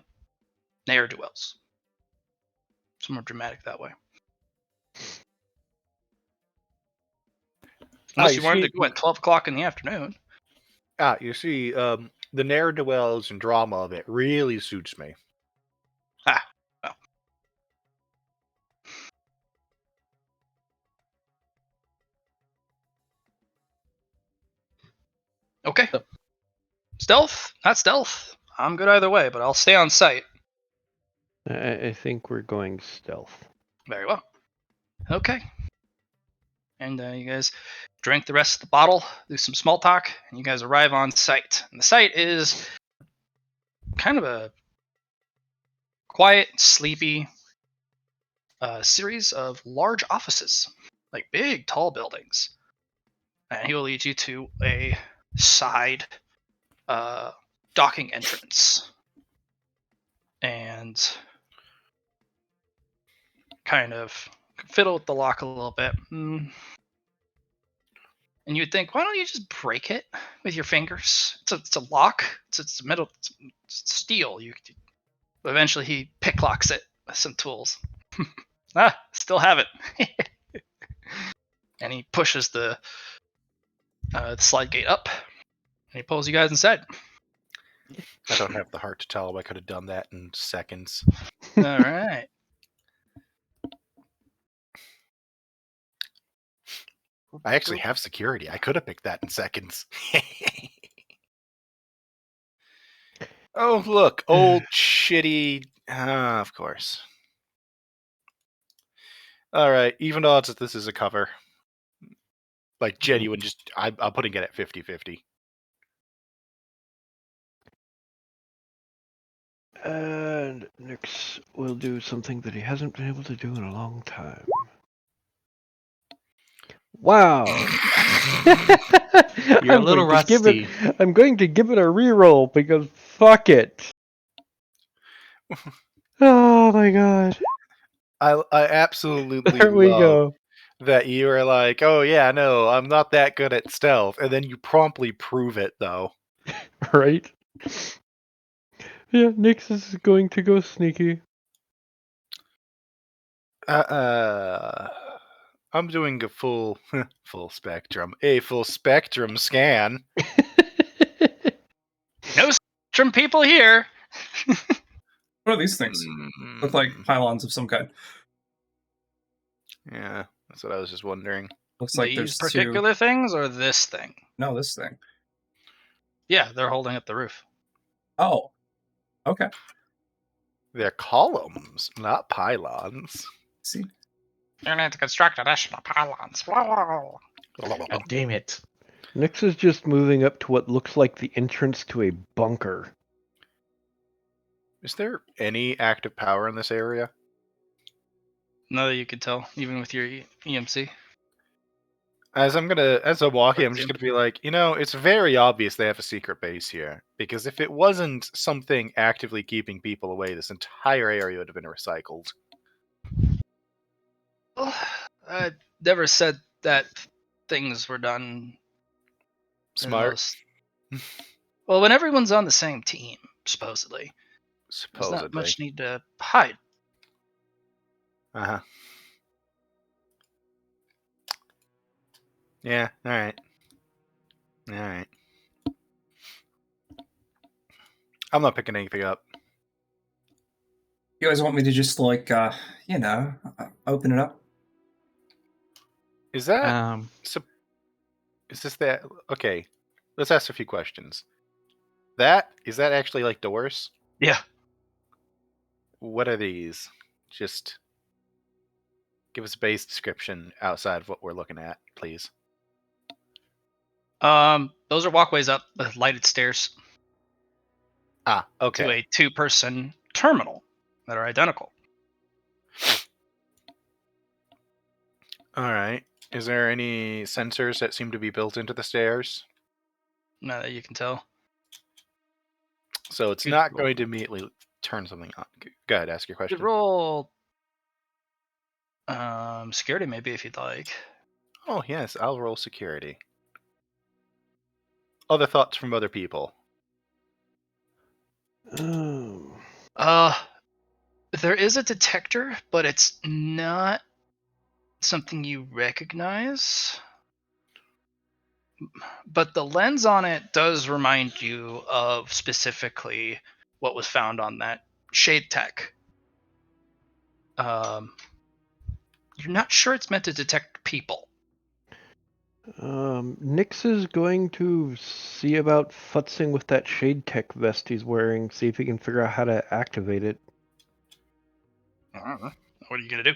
ne'er-do-wells. It's more dramatic that way. Unless you wanted to go at 12 o'clock in the afternoon. You see, the ne'er-do-wells and drama of it really suits me. Well. Okay. Stealth? Not stealth. I'm good either way, but I'll stay on site. I think we're going stealth. Very well. Okay. And you guys drink the rest of the bottle, do some small talk, and you guys arrive on site. And the site is kind of a quiet, sleepy series of large offices, like big, tall buildings. And he will lead you to a side docking entrance. And kind of fiddle with the lock a little bit. And you'd think, why don't you just break it with your fingers? It's a lock. It's metal. It's steel. Eventually he picklocks it with some tools. Still have it. And he pushes the slide gate up, and he pulls you guys inside. I don't have the heart to tell him I could have done that in seconds. All right. I actually have security. I could have picked that in seconds. Oh, look. Old, shitty... of course. Alright, even odds that this is a cover. Like, genuine, just... I'm putting it at 50-50. And Nyx will do something that he hasn't been able to do in a long time. Wow. You're a little rusty. I'm going to give it a reroll because fuck it. Oh my god. I absolutely There we love go. that you are like, oh yeah, no, I'm not that good at stealth, and then you promptly prove it though. Right? Yeah, Nyx is going to go sneaky. I'm doing a full spectrum scan. No spectrum people here. What are these things? Look like Mm, pylons of some kind. yeah, that's what I was just wondering. Looks like These there's particular things or this thing? No, this thing. Yeah, they're holding up the roof. Oh, okay. They're columns, not pylons. See, You need to construct additional pylons. God damn it. Nyx is just moving up to what looks like the entrance to a bunker. Is there any active power in this area? No, that you could tell, even with your EMC. As I'm walking, I'm just gonna be like, it's very obvious they have a secret base here. Because if it wasn't something actively keeping people away, this entire area would have been recycled. Well, I never said that things were done in Smart. most. Well, when everyone's on the same team, supposedly, there's not Supposedly. much need to hide. Uh-huh. Yeah, alright. Alright. I'm not picking anything up. you guys want me to just like, open it up? Is that... Um, is this that... Okay, let's ask a few questions. Is that actually like doors? Yeah. What are these? Just give us a base description outside of what we're looking at, please. Those are walkways up with lighted stairs Ah, to okay. a two-person terminal that are identical. Alright. Is there any sensors that seem to be built into the stairs? Now that you can tell. So it's Good not roll. going to immediately turn something on. Go ahead, ask your You could question. roll security maybe if you'd like. Oh, yes, I'll roll security. Other thoughts from other people? Oh. There is a detector, but it's not something you recognize. But the lens on it does remind you of specifically what was found on that shade tech. You're not sure it's meant to detect people. Nyx is going to see about futzing with that shade tech vest he's wearing, see if he can figure out how to activate it. I don't know. What are you gonna do?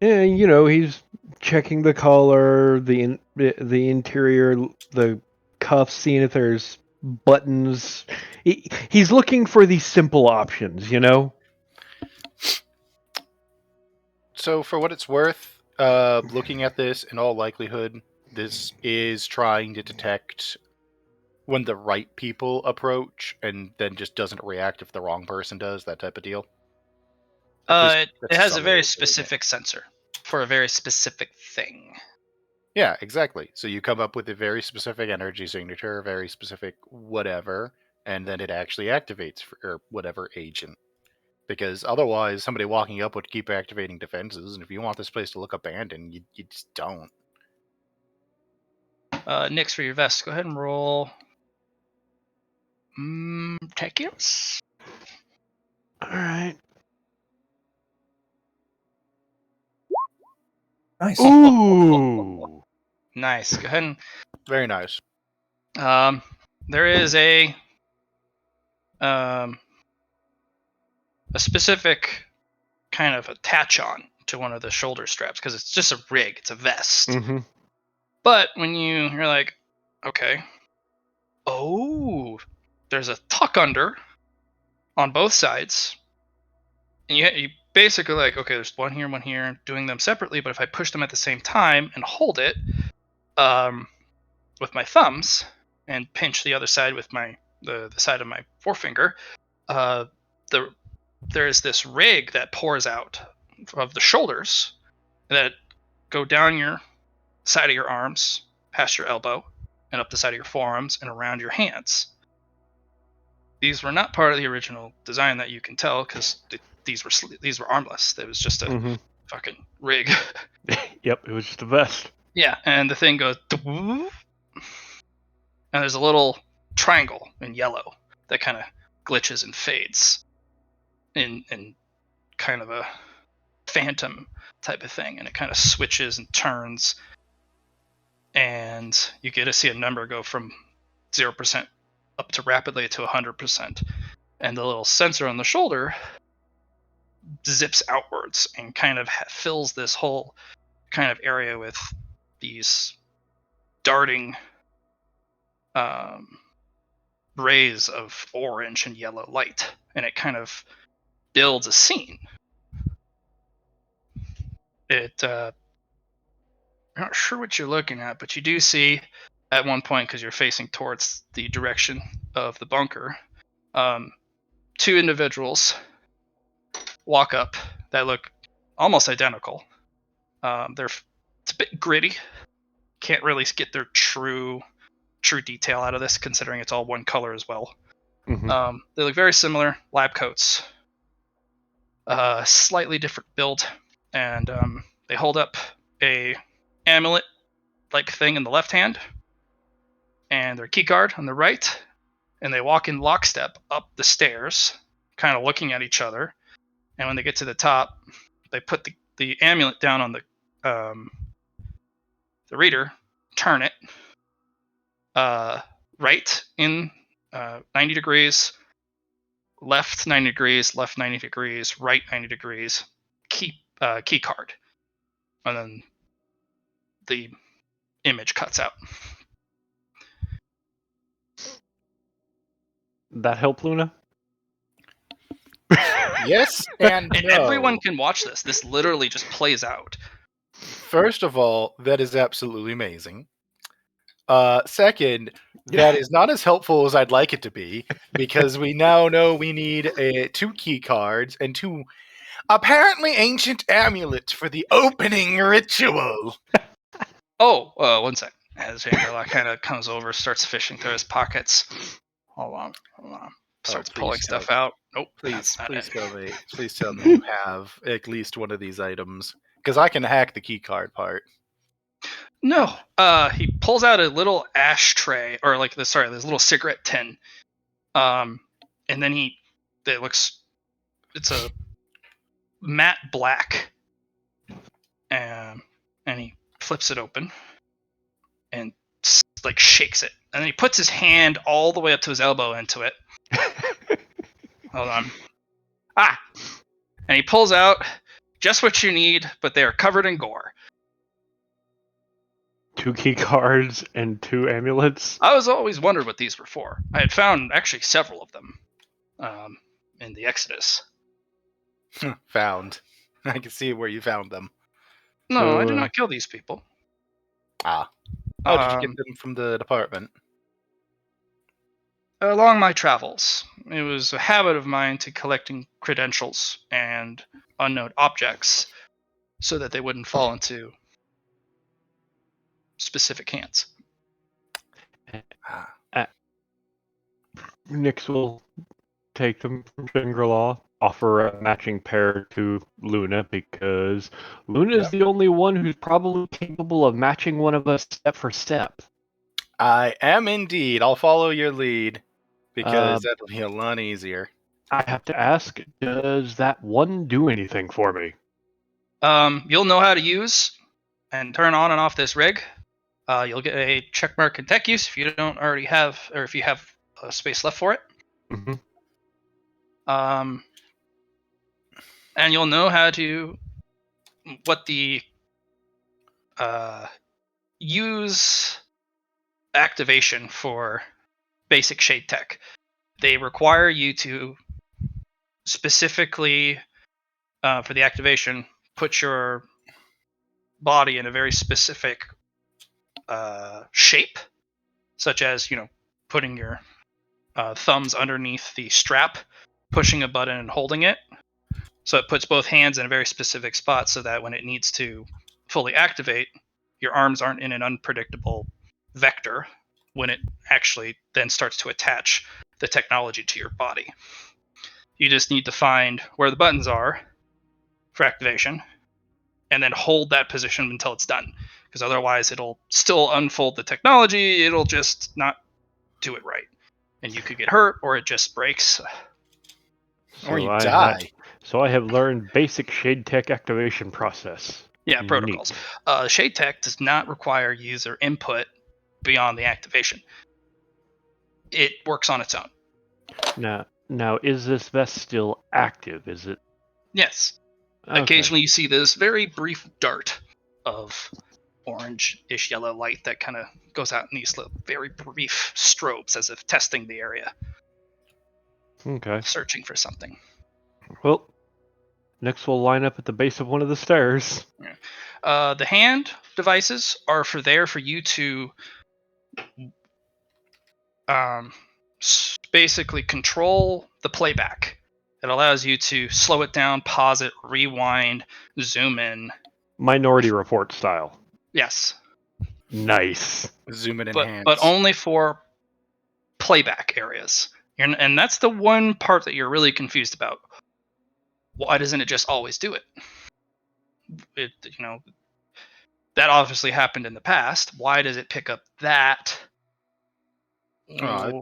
And he's checking the collar, the interior, the cuffs, seeing if there's buttons. He's looking for these simple options, So, for what it's worth, looking at this, in all likelihood, this is trying to detect when the right people approach, and then just doesn't react if the wrong person does, that type of deal. It has a very specific sensor for a very specific thing. Yeah, exactly. So you come up with a very specific energy signature, a very specific whatever, and then it actually activates for whatever agent. Because otherwise, somebody walking up would keep activating defenses, and if you want this place to look abandoned, you just don't. Nyx, for your vest, go ahead and roll. Techios? Alright. Nice. Ooh! Nice. Go ahead and Very nice. there is a specific kind of attach on to one of the shoulder straps because it's just a rig, it's a vest. Mm-hmm. But when you're like, okay, there's a tuck under on both sides, and you basically like, okay, there's one here, doing them separately. But if I push them at the same time and hold it with my thumbs and pinch the other side with the side of my forefinger, there's this rig that pours out of the shoulders that go down your side of your arms, past your elbow, and up the side of your forearms and around your hands. These were not part of the original design, that you can tell, because these were armless. It was just a fucking rig. Yep, it was just the best. Yeah, and the thing goes, and there's a little triangle in yellow that kind of glitches and fades in kind of a phantom type of thing, and it kind of switches and turns, and you get to see a number go from 0% up to rapidly to 100%, and the little sensor on the shoulder zips outwards and kind of fills this whole kind of area with these darting rays of orange and yellow light, and it kind of builds a scene. I'm not sure what you're looking at, but you do see at one point, because you're facing towards the direction of the bunker, two individuals walk up that look almost identical. It's a bit gritty. Can't really get their true detail out of this, considering it's all one color as well. They look very similar, lab coats, slightly different build, and they hold up a amulet-like thing in the left hand, and their key card on the right, and they walk in lockstep up the stairs, kind of looking at each other. And when they get to the top, they put the amulet down on the reader, turn it right in 90 degrees, left 90 degrees, left 90 degrees, right 90 degrees, key card, and then the image cuts out. That help, Luna? Yes and And no. everyone can watch this. This literally just plays out. First of all, that is absolutely amazing. Second, that is not as helpful as I'd like it to be, because we now know we need 2 key cards and 2 apparently ancient amulets for the opening ritual. Oh, one sec. As Angela kind of comes over, starts fishing through his pockets. Hold on. Starts pulling stuff out. Nope. Please tell me you have at least one of these items, because I can hack the key card part. No. He pulls out a little ashtray, or like this little cigarette tin. And then it's a matte black. And he flips it open and like shakes it. And then he puts his hand all the way up to his elbow into it. Hold on. And he pulls out just what you need, but they are covered in gore. 2 key cards and 2 amulets. I was always wondered what these were for. I had found actually several of them in the Exodus. Found. I can see where you found them. No, I did not kill these people. Oh, did you get them from the department? Along my travels, it was a habit of mine to collecting credentials and unknown objects so that they wouldn't fall into specific hands. Nyx will take them from Shangri-La, offer a matching pair to Luna, because Luna is the only one who's probably capable of matching one of us step for step. I am indeed. I'll follow your lead, because that'll be a lot easier. I have to ask, does that one do anything for me? You'll know how to use and turn on and off this rig. You'll get a checkmark in tech use if you don't already have, or if you have space left for it. Mm-hmm. And you'll know how to what the use activation for basic shade tech. They require you to specifically for the activation, put your body in a very specific shape, such as putting your thumbs underneath the strap, pushing a button and holding it. So it puts both hands in a very specific spot so that when it needs to fully activate, your arms aren't in an unpredictable vector when it actually then starts to attach the technology to your body. You just need to find where the buttons are for activation and then hold that position until it's done. Because otherwise it'll still unfold the technology, it'll just not do it right. And you could get hurt or it just breaks. Or you I die. So I have learned basic shade tech activation process. Yeah, Neat. protocols. Shade Tech does not require user input beyond the activation. It works on its own. Now, is this vest still active? Is it? Yes. Okay. Occasionally you see this very brief dart of orange-ish yellow light that kind of goes out in these very brief strobes as if testing the area, Okay. searching for something. Well, next we'll line up at the base of one of the stairs. The hand devices are for you to basically control the playback. It allows you to slow it down, pause it, rewind, zoom in. Minority Report style. Yes. Nice. Zoom and But enhance. only for playback areas. And that's the one part that you're really confused about. Why doesn't it just always do it? That obviously happened in the past. Why does it pick up that? I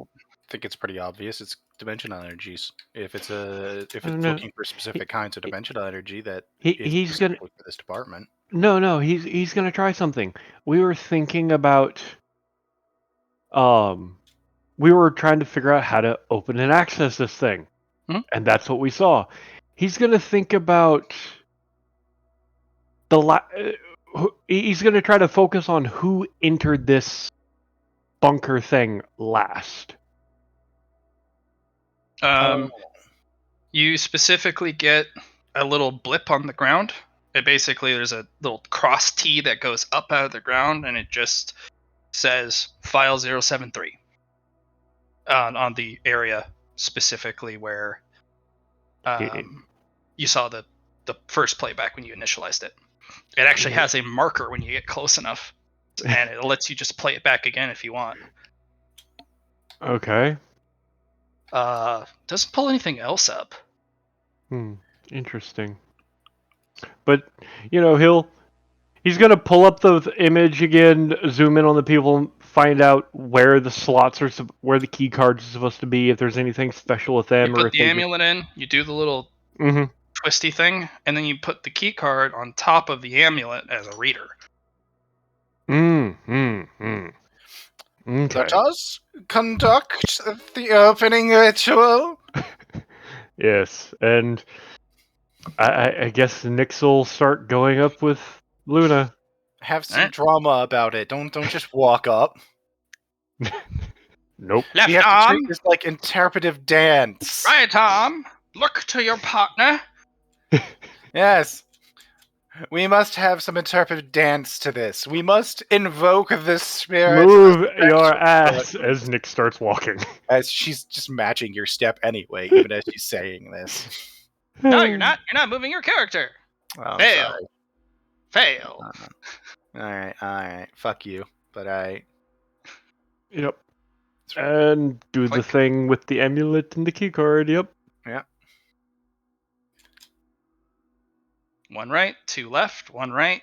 think it's pretty obvious. It's dimensional energies. If it's No. looking for specific kinds of dimensional energy that He's gonna specifically for this department. No, he's gonna try something. We were thinking about we were trying to figure out how to open and access this thing. Mhm. And that's what we saw. He's gonna think about he's gonna try to focus on who entered this bunker thing last. You specifically get a little blip on the ground. There's a little cross T that goes up out of the ground, and it just says file 073 on the area specifically where you saw the first playback when you initialized it. It actually has a marker when you get close enough, and it lets you just play it back again if you want. Okay. Doesn't pull anything else up. Interesting. But he's gonna pull up the image again, zoom in on the people, find out where the slots are, where the key cards are supposed to be, if there's anything special with them, You put the amulet in, you do the little twisty thing, and then you put the key card on top of the amulet as a reader. Okay. Let us conduct the opening ritual. Yes, and I guess Nyx will start going up with Luna. Have some drama about it. Don't just walk up. Nope. Left We have to arm, treat this like interpretive dance. right arm. Look to your partner. Yes. We must have some interpretive dance to this. We must invoke the spirit. Move your ass as Nyx starts walking. As she's just matching your step anyway, even as she's saying this. No, you're not. You're not moving your character. Oh, Fail. sorry. Fail. Alright. Fuck you. But I. Yep. And do the thing with the amulet and the key card. Yep. Yeah. One right, two left, one right.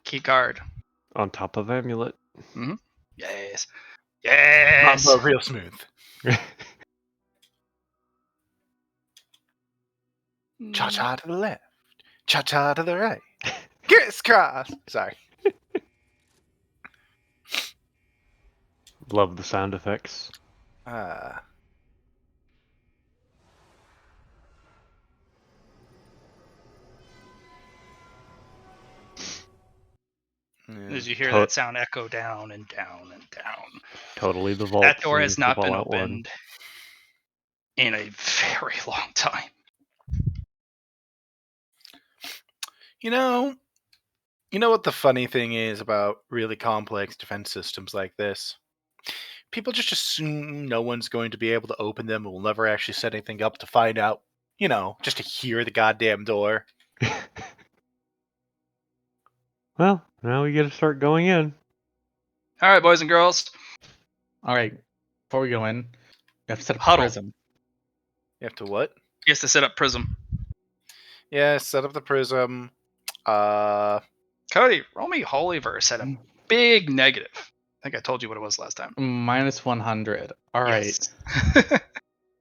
Key card. On top of amulet. Mm-hmm. Yes. Yes. Mambo real smooth. Cha-cha to the left. Cha-cha to the right. Crisscross. Sorry. Love the sound effects. As you hear that sound echo down and down and down. Totally the vault. That door has not been opened in a very long time. You know what the funny thing is about really complex defense systems like this? People just assume no one's going to be able to open them and will never actually set anything up to find out, just to hear the goddamn door. Well, now we got to start going in. All right, boys and girls. All right. Before we go in, we have to set up a Huddle. prism. You have to what? He has to set up Prism. Yeah, set up the prism. Cody, roll me Holyverse at a big negative. I think I told you what it was last time. Minus 100. All right. Yes.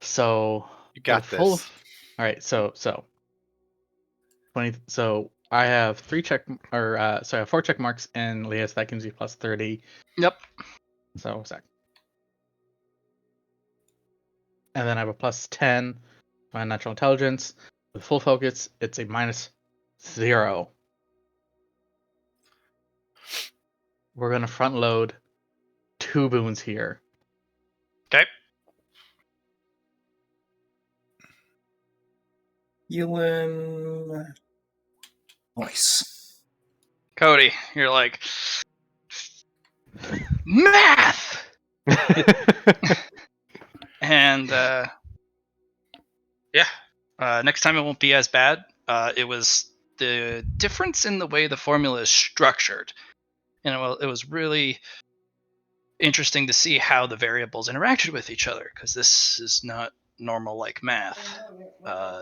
So You got full. this. All right. So 20. So I have 4 check marks in Leas. That gives you plus 30. Yep. So sec. And then I have a plus 10 my natural intelligence. With full focus, it's a minus 0. We're gonna front load 2 boons here. Okay. Ewan. Nice. Cody, you're like, math! And next time it won't be as bad. It was the difference in the way the formula is structured. And it was really interesting to see how the variables interacted with each other, because this is not normal like math.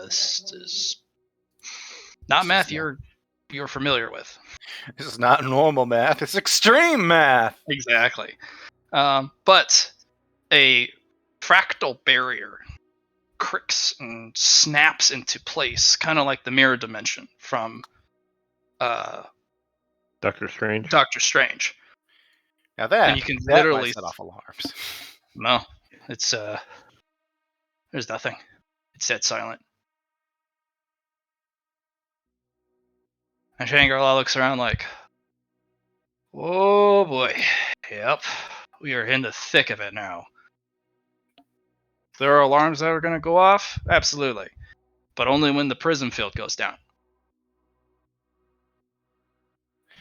This is not math you're familiar with. This is not normal math. It's extreme math. Exactly. But a fractal barrier cricks and snaps into place, kind of like the mirror dimension from Doctor Strange. Doctor Strange. Now that And you can that literally might set off alarms. No, it's there's nothing. It's dead silent. And Shangri-La looks around like, oh boy, yep, we are in the thick of it now. There are alarms that are going to go off? Absolutely. But only when the prism field goes down.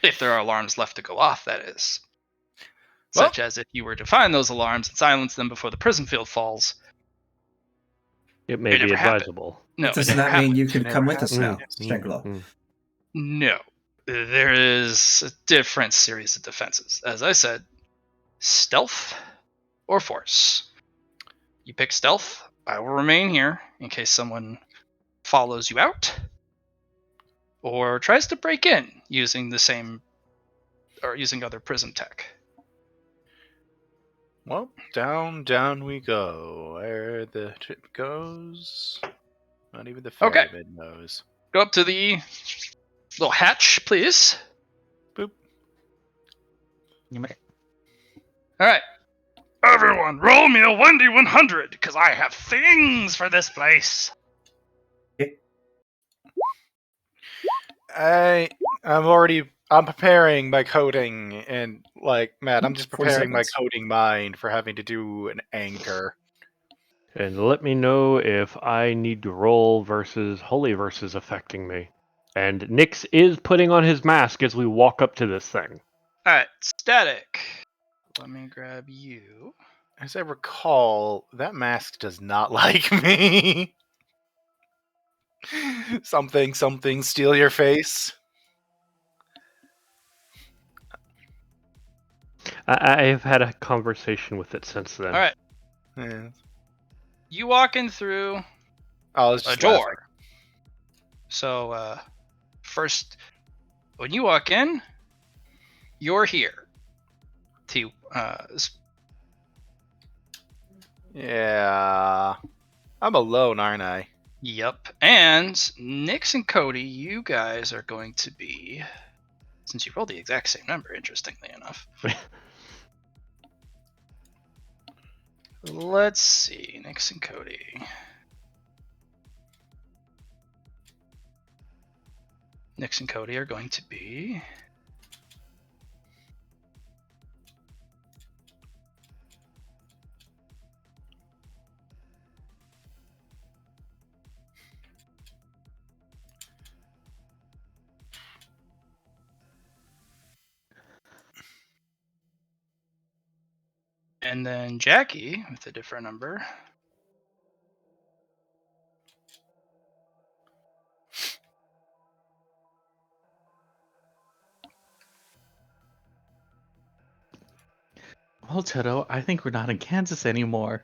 If there are alarms left to go off, that is. Well, Such as if you were to find those alarms and silence them before the prism field falls. It may It be never happened. advisable. No, it Doesn't never that mean happened. you could Never come with us now, happened. Shangri-La? No. There is a different series of defenses. As I said, stealth or force. You pick stealth, I will remain here in case someone follows you out or tries to break in using the same or using other prism tech. Well, down we go. Where the trip goes, not even the Okay. ferryman knows. Go up to the little hatch, please. Boop. All right. Everyone, roll me a 1d100 because I have things for this place. I'm preparing my coding, and Matt, I'm just 40 preparing my seconds. coding mind for having to do an anchor. And let me know if I need to roll versus holy versus affecting me. And Nyx is putting on his mask as we walk up to this thing. All right, static. Let me grab you. As I recall, that mask does not like me. something, steal your face. I have had a conversation with it since then. All right, Yeah. you walking through Oh, it's a just door. laughing. So, first, when you walk in, you're here. Yeah. I'm alone, aren't I? Yep. And Nyx and Cody, you guys are going to be, since you rolled the exact same number, interestingly enough. Let's see, Nyx and Cody. Nyx and Cody are going to be And then Jackie with a different number. Well, Toto, I think we're not in Kansas anymore.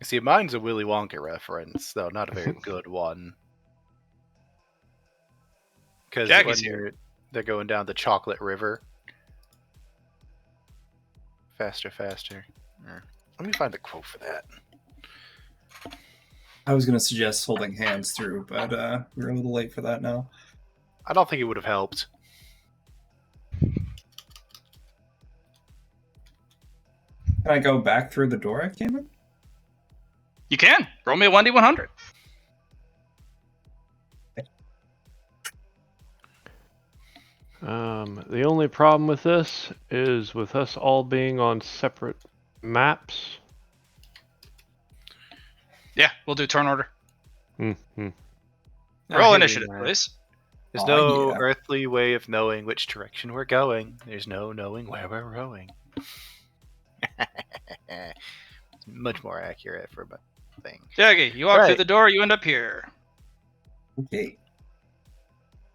See, mine's a Willy Wonka reference, though not a very good one. Because Jackie's when they're going down the chocolate river. Faster, faster. Let me find the quote for that. I was going to suggest holding hands through, but we're a little late for that now. I don't think it would have helped. Can I go back through the door I came in? You can. Roll me a 1d100. The only problem with this is with us all being on separate maps. Yeah, we'll do turn order. Mm-hmm. Roll initiative, please. There's Aw, no yeah. earthly way of knowing which direction we're going. There's no knowing where we're rowing. It's much more accurate for my thing. Jackie, you walk through Right. the door, you end up here. Okay.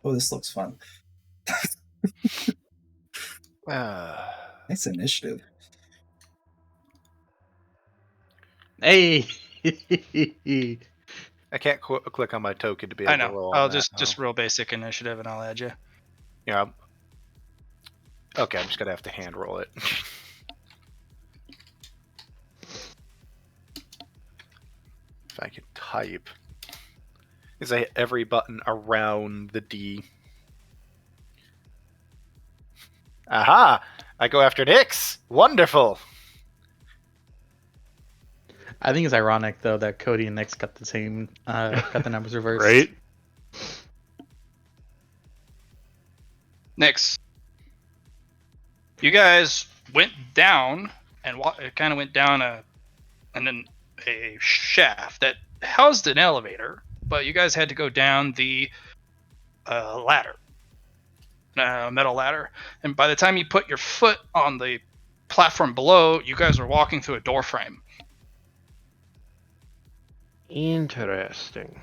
Oh, this looks fun. Nice initiative. Hey. I can't click on my token to be I able to know. roll. I'll on that, just roll basic initiative and I'll add you. Yeah. Okay, I'm just gonna have to hand roll it. If I can type, because I hit every button around the D. Aha! I go after Nix. Wonderful. I think it's ironic though that Cody and Nick's got the same got the numbers reversed. Right? Next, you guys went down and it kind of went down a shaft that housed an elevator, but you guys had to go down the ladder, metal ladder. And by the time you put your foot on the platform below, you guys were walking through a door frame. Interesting.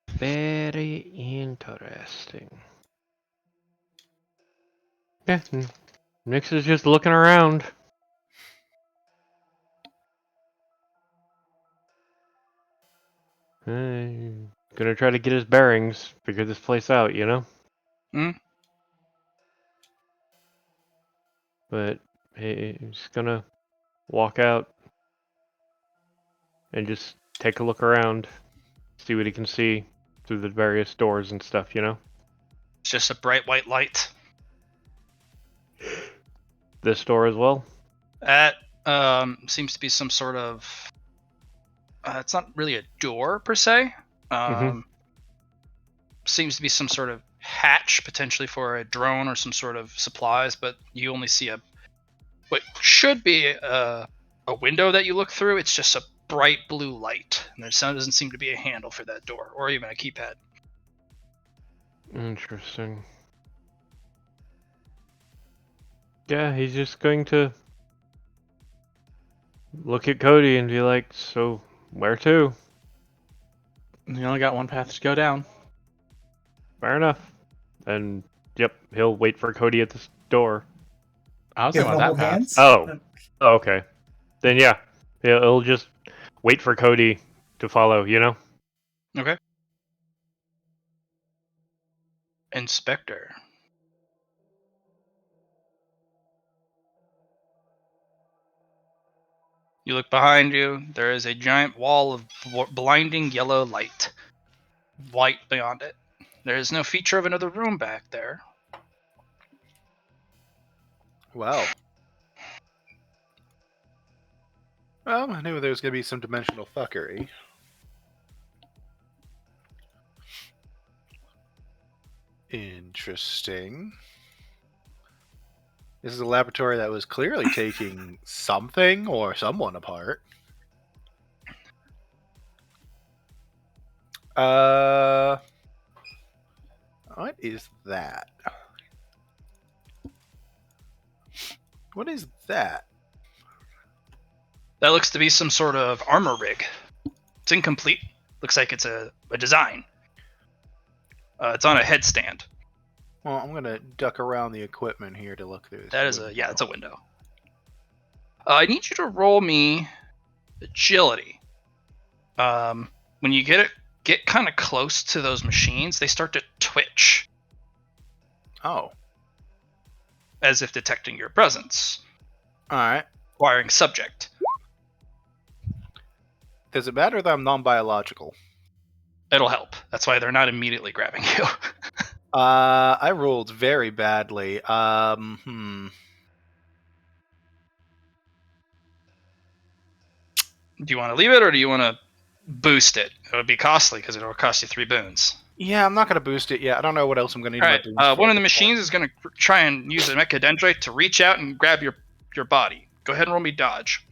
Very interesting. Yeah, Nix is just looking around. Gonna try to get his bearings, figure this place out, you know? Hmm? But he's gonna walk out and just take a look around, see what he can see through the various doors and stuff, you know? It's just a bright white light. This door as well? That seems to be some sort of. It's not really a door per se. Seems to be some sort of hatch potentially for a drone or some sort of supplies, but you only see what should be a window that you look through. It's just a bright blue light, and there doesn't seem to be a handle for that door or even a keypad. Interesting. Yeah, he's just going to look at Cody and be like, so, where to? You only got one path to go down. Fair enough. And, yep, he'll wait for Cody at this door. I was You going want to that hold path. hands? Oh. Oh, okay. Then, yeah, he'll just wait for Cody to follow, you know? Okay. Inspector. You look behind you. There is a giant wall of blinding yellow light. White beyond it. There is no feature of another room back there. Well, I knew there was gonna be some dimensional fuckery. Interesting. This is a laboratory that was clearly taking something or someone apart. is that? What is that? That looks to be some sort of armor rig. It's incomplete. Looks like it's a design. It's on a headstand. Well, I'm gonna duck around the equipment here to look through this. That is window. it's a window. I need you to roll me agility. When you get kind of close to those machines, they start to twitch Oh, as if detecting your presence. all right. Acquiring subject. Does it matter that I'm non-biological? It'll help. That's why they're not immediately grabbing you. I rolled very badly. Do you want to leave it or do you want to boost it? It would be costly because it'll cost you 3 boons. Yeah, I'm not gonna boost it yet. I don't know what else I'm gonna need. All my right. boons for. One of the machines is going to try and use a mechadendrite to reach out and grab your body. Go ahead and roll me dodge.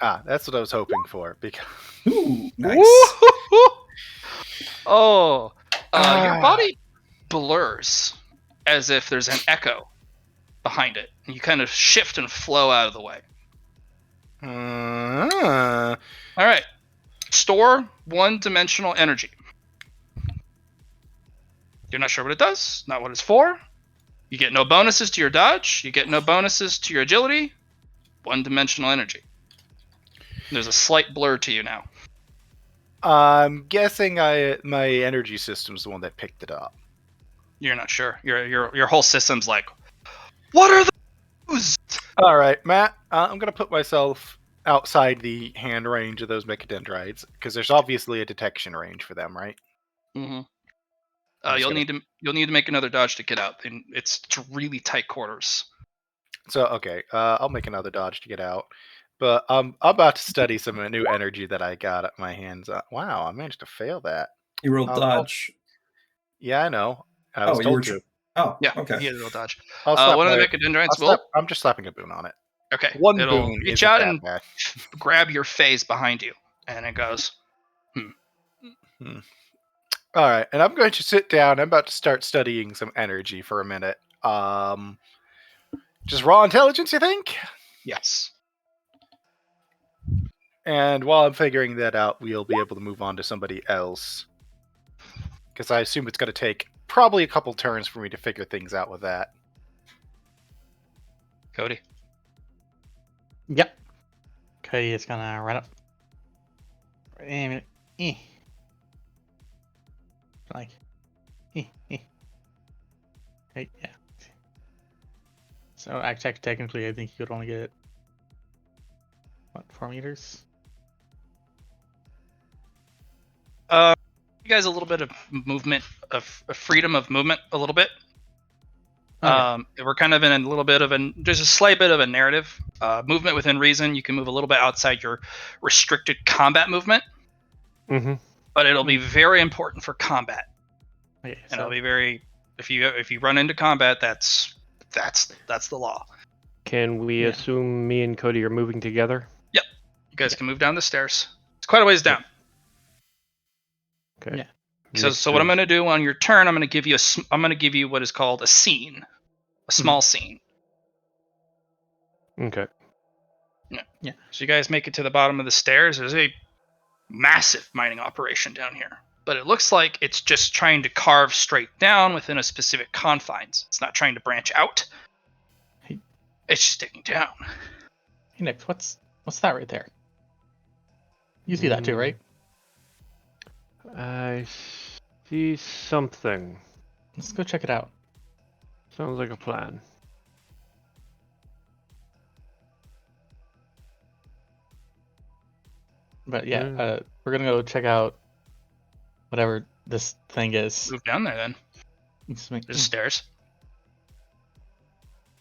That's what I was hoping for. Because Ooh, nice. Oh, your body blurs as if there's an echo behind it. And you kind of shift and flow out of the way. All right. Store 1-dimensional energy. You're not sure what it does, not what it's for. You get no bonuses to your dodge. You get no bonuses to your agility. 1-dimensional energy. There's a slight blur to you now. I'm guessing my energy system's the one that picked it up. You're not sure. Your whole system's like, what are those? All right, Matt. I'm gonna put myself outside the hand range of those mechadendrites because there's obviously a detection range for them, right? Mm-hmm. I'm just You'll need to make another dodge to get out. And it's really tight quarters. So okay, I'll make another dodge to get out. But I'm about to study some new energy that I got at my hands. Wow, I managed to fail that. You rolled dodge. Yeah, I know. I was you told were. to. Yeah, okay. he had a little dodge. I'll slap One of the my- mechadendrites I'll will. slap- I'm just slapping a boon on it. Okay. One It'll boon reach isn't out that and bad. grab your face behind you, and it goes. All right, and I'm going to sit down. I'm about to start studying some energy for a minute. Just raw intelligence, you think? Yes. And while I'm figuring that out, we'll be able to move on to somebody else. Because I assume it's going to take probably a couple turns for me to figure things out with that. Cody. Yep. Cody is gonna run up. And like, hey, yeah. So technically, I think you could only get 4 meters. You guys a little bit of movement, of freedom of movement, a little bit. Okay. We're kind of in a little bit of there's a slight bit of a narrative. Movement within reason. You can move a little bit outside your restricted combat movement, Mm-hmm. but it'll be very important for combat. Okay, And it'll be very if you run into combat, that's the law. Can we assume me and Cody are moving together? Yep. You guys can move down the stairs. It's quite a ways down. Okay. Yeah. So what I'm going to do on your turn, I'm going to give you what is called a scene, a small scene. Okay. Yeah. So you guys make it to the bottom of the stairs. There's a massive mining operation down here, but it looks like it's just trying to carve straight down within a specific confines. It's not trying to branch out. It's just digging down. Hey Nick, what's that right there? You see that too, right? I see something. Let's go check it out. Sounds like a plan. But yeah, we're gonna go check out whatever this thing is. Move down there then. There's There's stairs.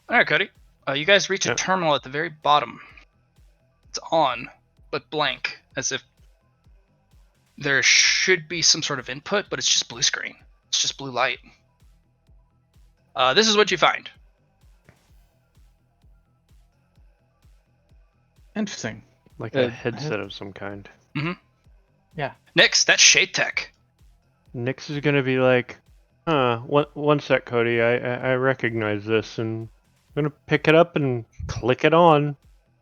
All right, Cody. You guys reach a terminal at the very bottom. It's on, but blank, as if there should be some sort of input, but it's just blue screen. It's just blue light. This is what you find. Interesting. Like a headset of some kind. Mm-hmm. Yeah. Next, that's Shade Tech. Nyx is gonna be like, One sec, Cody. I recognize this, and I'm gonna pick it up and click it on.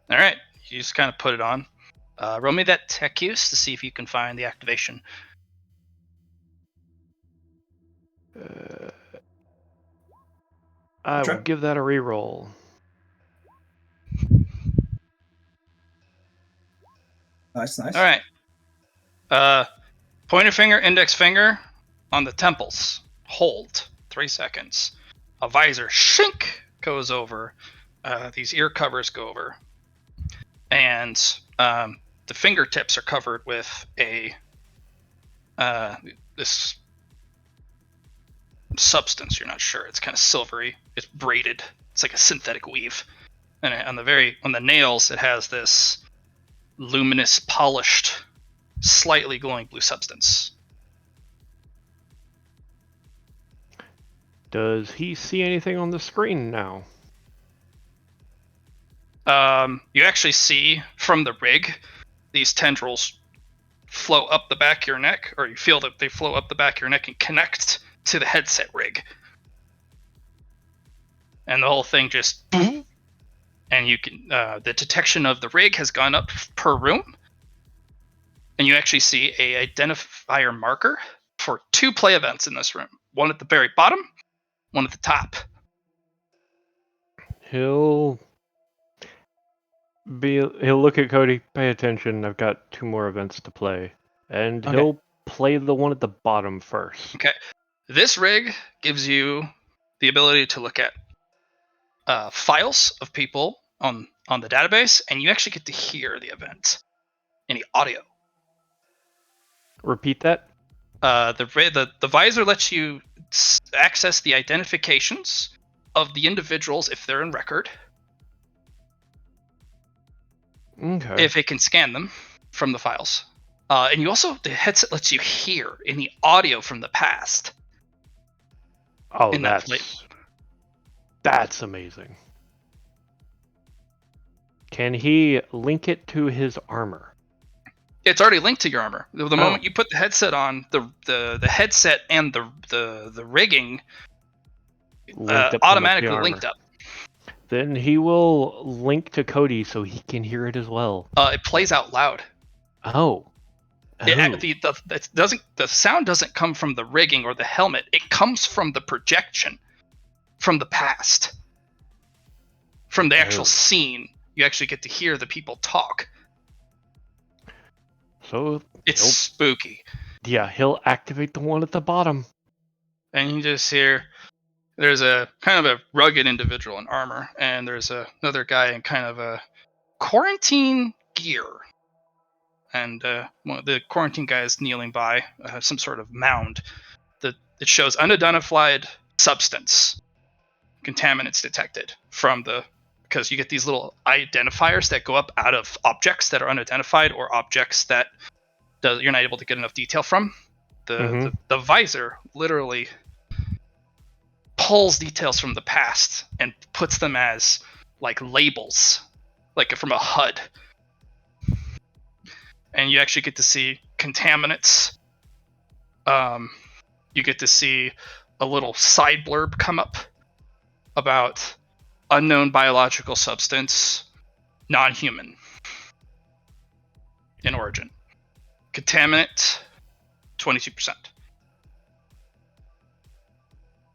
All right, you just kind of put it on. Roll me that tech use to see if you can find the activation. I will Sure. give that a reroll. Nice. All right. Pointer finger, index finger on the temples. Hold 3 seconds. A visor shink goes over. These ear covers go over, and the fingertips are covered with this substance. You're not sure. It's kind of silvery. It's braided. It's like a synthetic weave. And on the nails, it has this luminous, polished, slightly glowing blue substance. Does he see anything on the screen now? You actually see from the rig these tendrils flow up the back of your neck, or you feel that they flow up the back of your neck and connect to the headset rig. And the whole thing just boom, and you can the detection of the rig has gone up per room, and you actually see a identifier marker for 2 play events in this room. One at the very bottom, one at the top. He'll look at Cody, pay attention, I've got 2 more events to play. And Okay. he'll play the one at the bottom first. Okay. This rig gives you the ability to look at files of people on the database, and you actually get to hear the event in the audio. Repeat that? The visor lets you access the identifications of the individuals if they're in record. Okay. If it can scan them from the files. And you also, the headset lets you hear in the audio from the past. Oh, in that plate. That's amazing. Can he link it to his armor? It's already linked to your armor. The moment you put the headset on, the headset and the rigging automatically linked up. Then he will link to Cody so he can hear it as well. It plays out loud. Oh. The sound doesn't come from the rigging or the helmet. It comes from the projection, from the past, from the actual scene. You actually get to hear the people talk. So it's spooky. Yeah, he'll activate the one at the bottom. And you just hear there's a kind of a rugged individual in armor, and there's another guy in kind of a quarantine gear. And one of the quarantine guy is kneeling by some sort of mound. It shows unidentified substance, contaminants detected from because you get these little identifiers that go up out of objects that are unidentified or objects that you're not able to get enough detail from. The visor literally pulls details from the past and puts them as like labels, like from a HUD. And you actually get to see contaminants. You get to see a little side blurb come up about unknown biological substance, non-human in origin. Contaminant, 22%.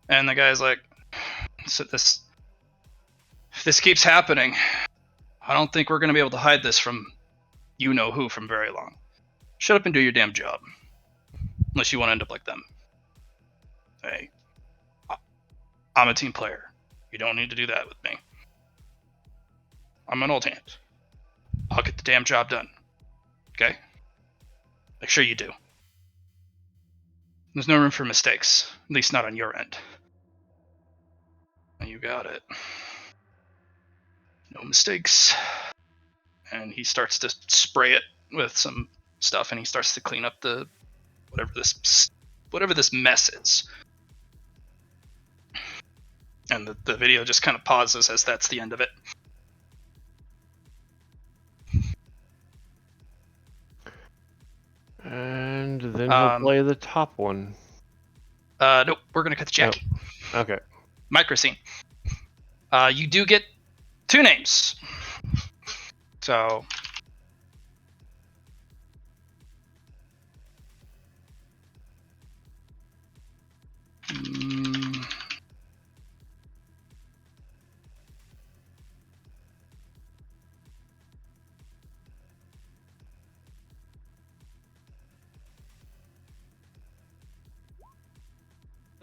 And the guy's like, so if this keeps happening, I don't think we're going to be able to hide this from you-know-who from very long. Shut up and do your damn job. Unless you want to end up like them. Hey, I'm a team player. You don't need to do that with me. I'm an old hand. I'll get the damn job done. Okay? Make sure you do. There's no room for mistakes. At least not on your end. And you got it. No mistakes. And he starts to spray it with some stuff, and he starts to clean up the whatever this mess is. And the video just kind of pauses as that's the end of it. And then he'll play the top one. Nope. We're gonna cut to Jackie. Okay. Micro scene. You do get 2 names. So.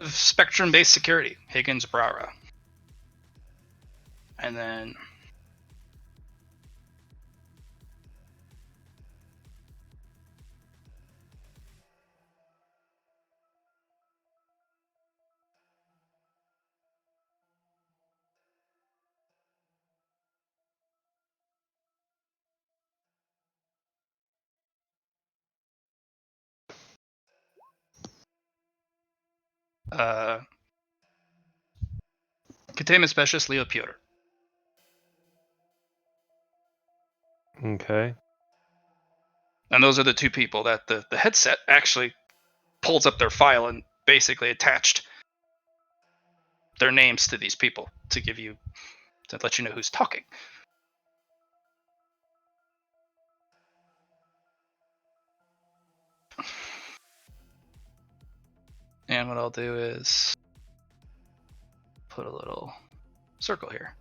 Spectrum-based security, Higgins Brara. And then containment specialist Leo Piotr. Okay. And those are the 2 people that the headset actually pulls up their file and basically attached their names to these people to let you know who's talking. And what I'll do is put a little circle here.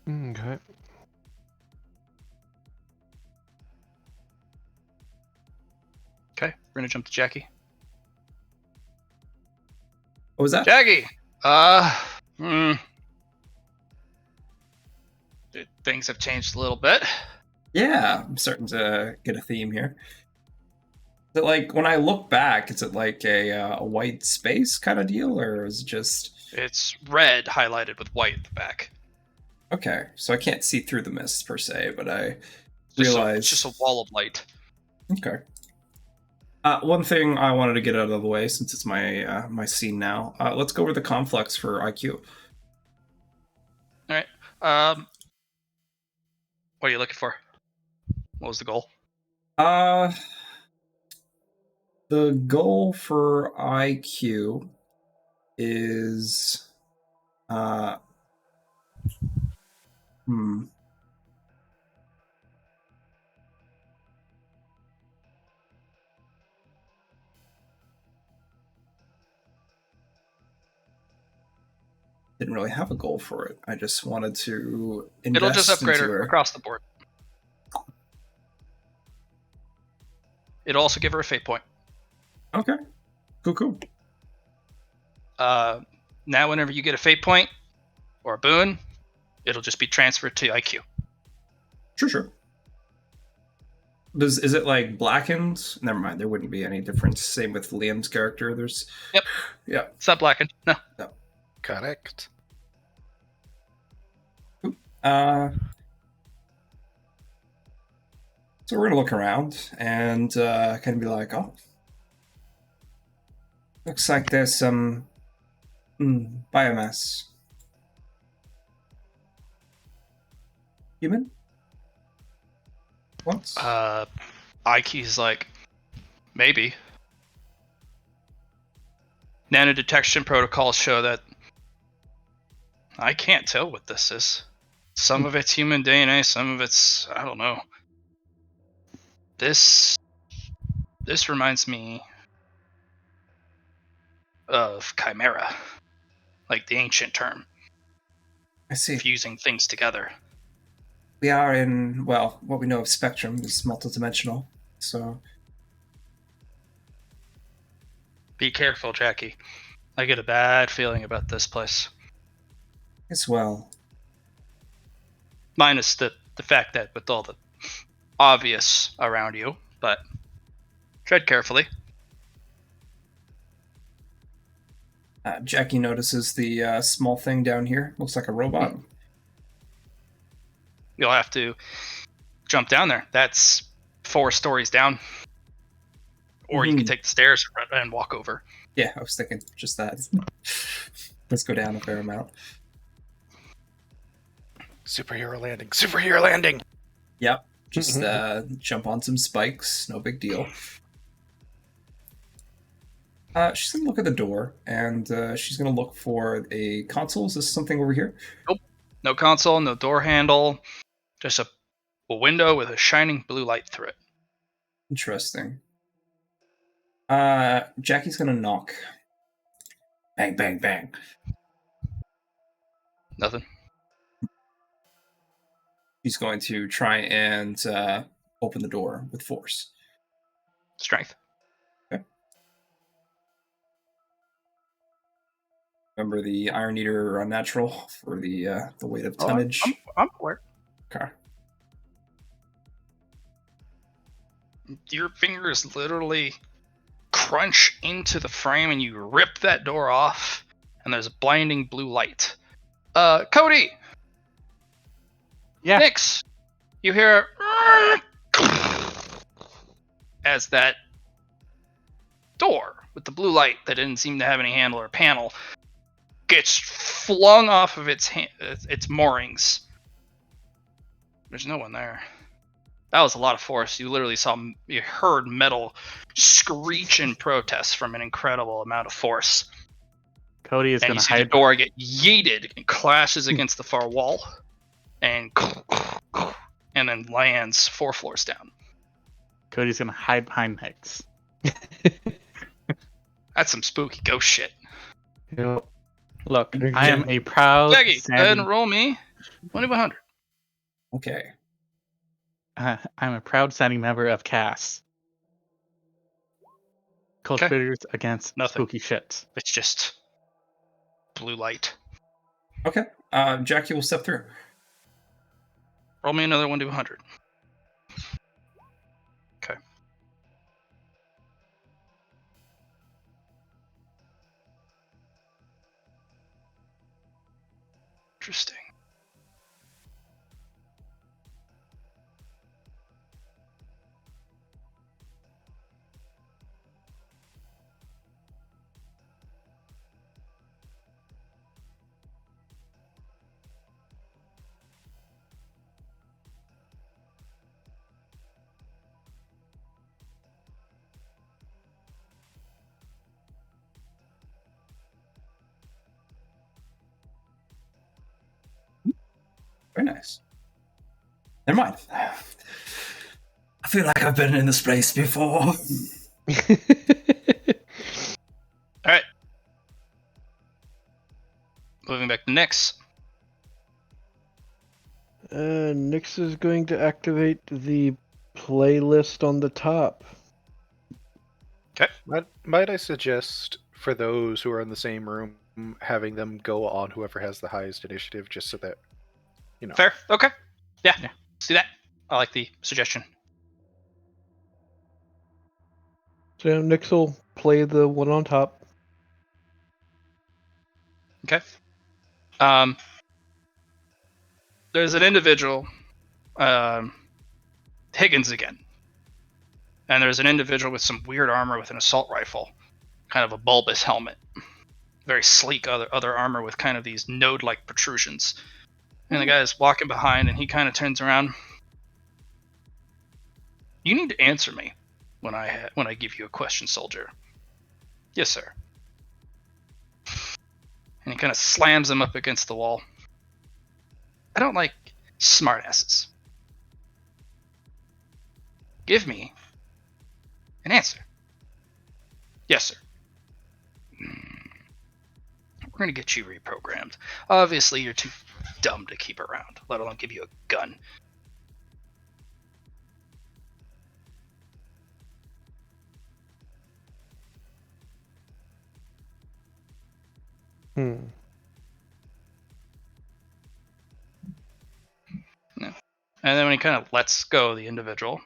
Okay. Okay, we're gonna jump to Jackie. What was that? Jackie, things have changed a little bit. Yeah, I'm starting to get a theme here. Is it like when I look back? Is it like a white space kind of deal, or is it just? It's red highlighted with white at the back. Okay, so I can't see through the mist per se, but I It's just a wall of light. Okay. One thing I wanted to get out of the way, since it's my my scene now. Let's go over the conflicts for IQ. All right. What are you looking for? What was the goal? The goal for IQ is didn't really have a goal for it. I just wanted to invest. It'll just upgrade into her across the board. It'll also give her a fate point. Okay. Cool. Now whenever you get a fate point or a boon, it'll just be transferred to IQ. Sure. Is it like blackened? Never mind, there wouldn't be any difference. Same with Liam's character. There's Yep. Yeah. It's not blackened. No. Correct. So we're gonna look around and kind of be like, oh, looks like there's some biomass. Human? What? IQ's like, maybe. Nanodetection protocols show that I can't tell what this is. Some of it's human DNA, some of it's, I don't know. This reminds me of chimera, like the ancient term. I see. Fusing things together. We are in, well, what we know of spectrum is multidimensional, so... Be careful, Jackie. I get a bad feeling about this place. As well. Minus the fact that with all the obvious around you, but tread carefully. Jackie notices the small thing down here. Looks like a robot. You'll have to jump down there. That's 4 stories down. Or you can take the stairs and walk over. Yeah, I was thinking just that. Let's go down a fair amount. Superhero landing. Superhero landing. Yep. Just jump on some spikes. No big deal. She's going to look at the door, and she's going to look for a console. Is this something over here? Nope. No console, no door handle. Just a window with a shining blue light through it. Interesting. Jackie's going to knock. Bang, bang, bang. Nothing. She's going to try and open the door with force. Strength. Okay. Remember the Iron Eater unnatural for the weight of tonnage? I'm aware. Okay. Your fingers literally crunch into the frame and you rip that door off, and there's a blinding blue light. Cody! Yeah. Nix! You hear as that door with the blue light that didn't seem to have any handle or panel gets flung off of its moorings. There's no one there. That was a lot of force. You literally you heard metal screech in protest from an incredible amount of force. Cody is And going you to see hide. the door get yeeted and clashes against the far wall, and then lands 4 floors down. Cody's going to hide behind Nix. That's some spooky ghost shit. Yep. Look, I am a proud. Jackie, go ahead and roll me 2100. Okay. I'm a proud standing member of CAS. Conspirators against Nothing. spooky shit. It's just blue light. Okay. Jackie will step through. Roll me another 1 to 100. Okay. Interesting. Very nice. Never mind. I feel like I've been in this place before. All right. Moving back to Nyx. Nyx is going to activate the playlist on the top. Okay. Might I suggest for those who are in the same room having them go on whoever has the highest initiative, just so that Fair. Okay. Yeah. See that? I like the suggestion. So Nyx will play the one on top. Okay. There's an individual, Higgins again, and there's an individual with some weird armor with an assault rifle, kind of a bulbous helmet, very sleek other armor with kind of these node-like protrusions. And the guy is walking behind, and he kind of turns around. You need to answer me when I give you a question, soldier. Yes, sir. And he kind of slams him up against the wall. I don't like smartasses. Give me an answer. Yes, sir. We're going to get you reprogrammed. Obviously, you're too dumb to keep around, let alone give you a gun. Hmm. No. And then when he kind of lets go the individual,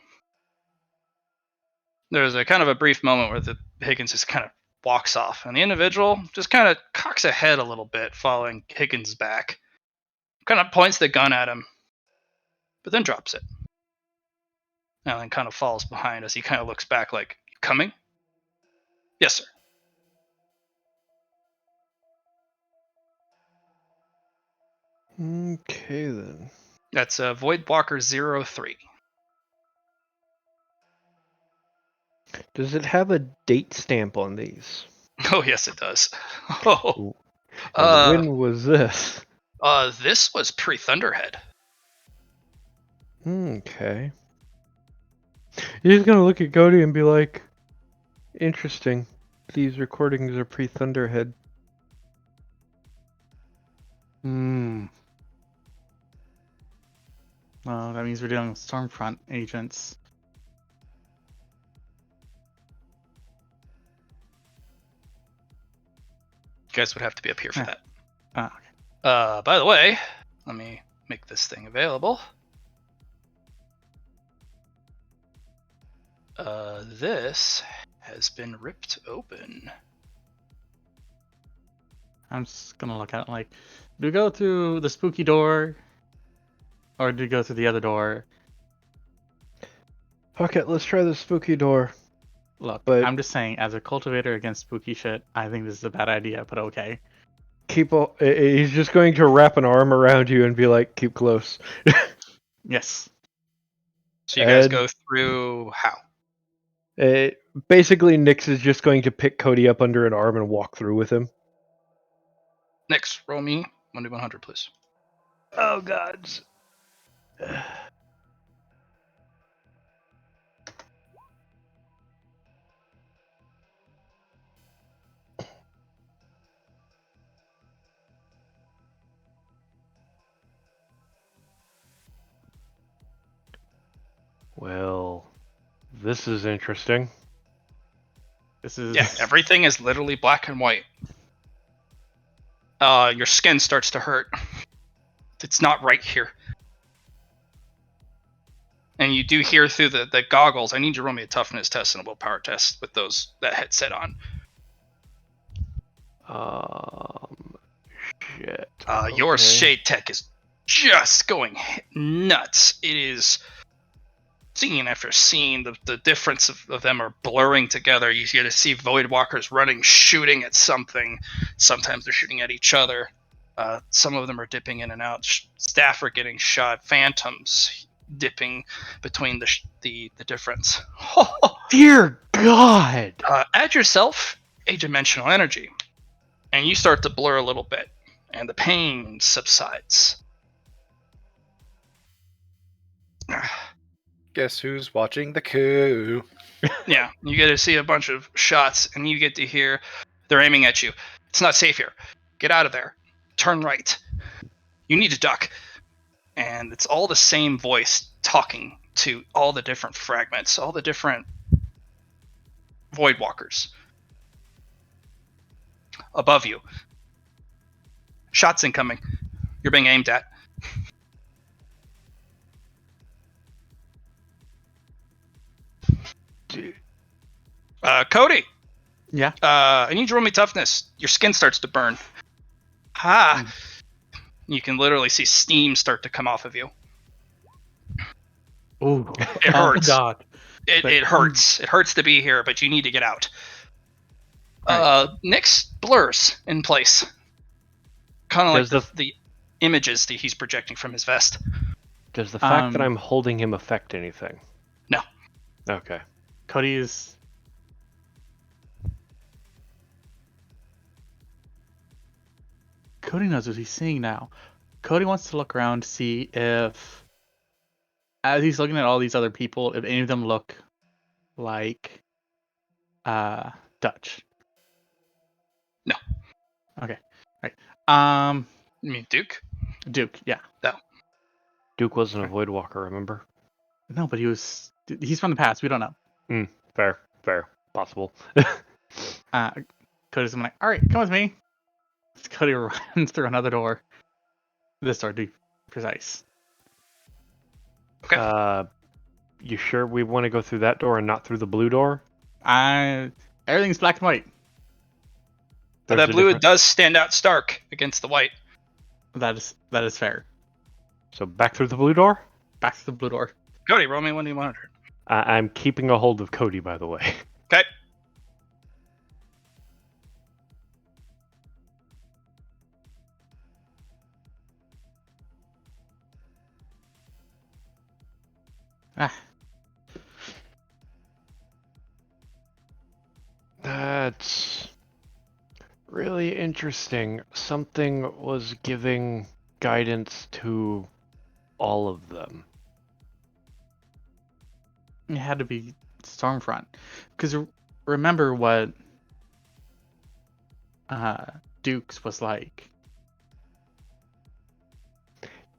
there's a kind of a brief moment where the Higgins just kind of walks off, and the individual just kind of cocks ahead a little bit, following Higgins' back. Kind of points the gun at him, but then drops it. And then kind of falls behind as he kind of looks back like, coming? Yes, sir. Okay then. That's Voidwalker 03. Does it have a date stamp on these? Oh yes, it does. Oh, And when was this? this was pre-Thunderhead. Okay. He's gonna look at Cody and be like, interesting. These recordings are pre-Thunderhead. Well, that means we're dealing with Stormfront agents. You guys would have to be up here for that. Okay. By the way, let me make this thing available. This has been ripped open. I'm just gonna look at it like, do we go through the spooky door, or do we go through the other door? Okay, let's try the spooky door. Look, But I'm just saying, as a cultivator against spooky shit, I think this is a bad idea, but okay. He's just going to wrap an arm around you and be like, keep close. Yes. So you guys go through how? Basically, Nyx is just going to pick Cody up under an arm and walk through with him. Next, roll me 1d100, please. Oh, God. Well, this is interesting. This is everything is literally black and white. Your skin starts to hurt. It's not right here. And you do hear through the goggles. I need you to roll me a toughness test and a willpower test with that headset on. Shit. Your shade tech is just going nuts. It is scene after scene. The difference of them are blurring together. You get to see Voidwalkers running, shooting at something. Sometimes they're shooting at each other. Some of them are dipping in and out. Staff are getting shot. Phantoms dipping between the difference. Dear God! Add yourself a dimensional energy, and you start to blur a little bit, and the pain subsides. Guess who's watching the coup? Yeah, you get to see a bunch of shots, and you get to hear they're aiming at you. It's not safe here. Get out of there. Turn right. You need to duck. And it's all the same voice talking to all the different fragments, all the different Voidwalkers. Above you. Shots incoming. You're being aimed at. Cody. Yeah. I need you to roll me toughness. Your skin starts to burn. You can literally see steam start to come off of you. Ooh. It hurts. Oh, God. It hurts. It hurts to be here, but you need to get out. Right. Nyx blurs in place. Kind of like Does the images that he's projecting from his vest. Does the fact that I'm holding him affect anything? No. Okay. Cody knows what he's seeing now. Cody wants to look around to see if, as he's looking at all these other people, if any of them look like Dutch. No. Okay. Right. You mean Duke? Duke, yeah. No. Duke wasn't a Voidwalker, remember? No, but he's from the past. We don't know. Fair. Possible. Cody's like, all right, come with me. Cody runs through another door. This door, to be precise. Okay. You sure we want to go through that door and not through the blue door? Everything's black and white. That blue does stand out stark against the white. That is fair. So back through the blue door? Back to the blue door. Cody, roll me 1d100. I'm keeping a hold of Cody, by the way. Okay. Ah, That's really interesting. Something was giving guidance to all of them. it had to be Stormfront. Because remember what Dukes was like.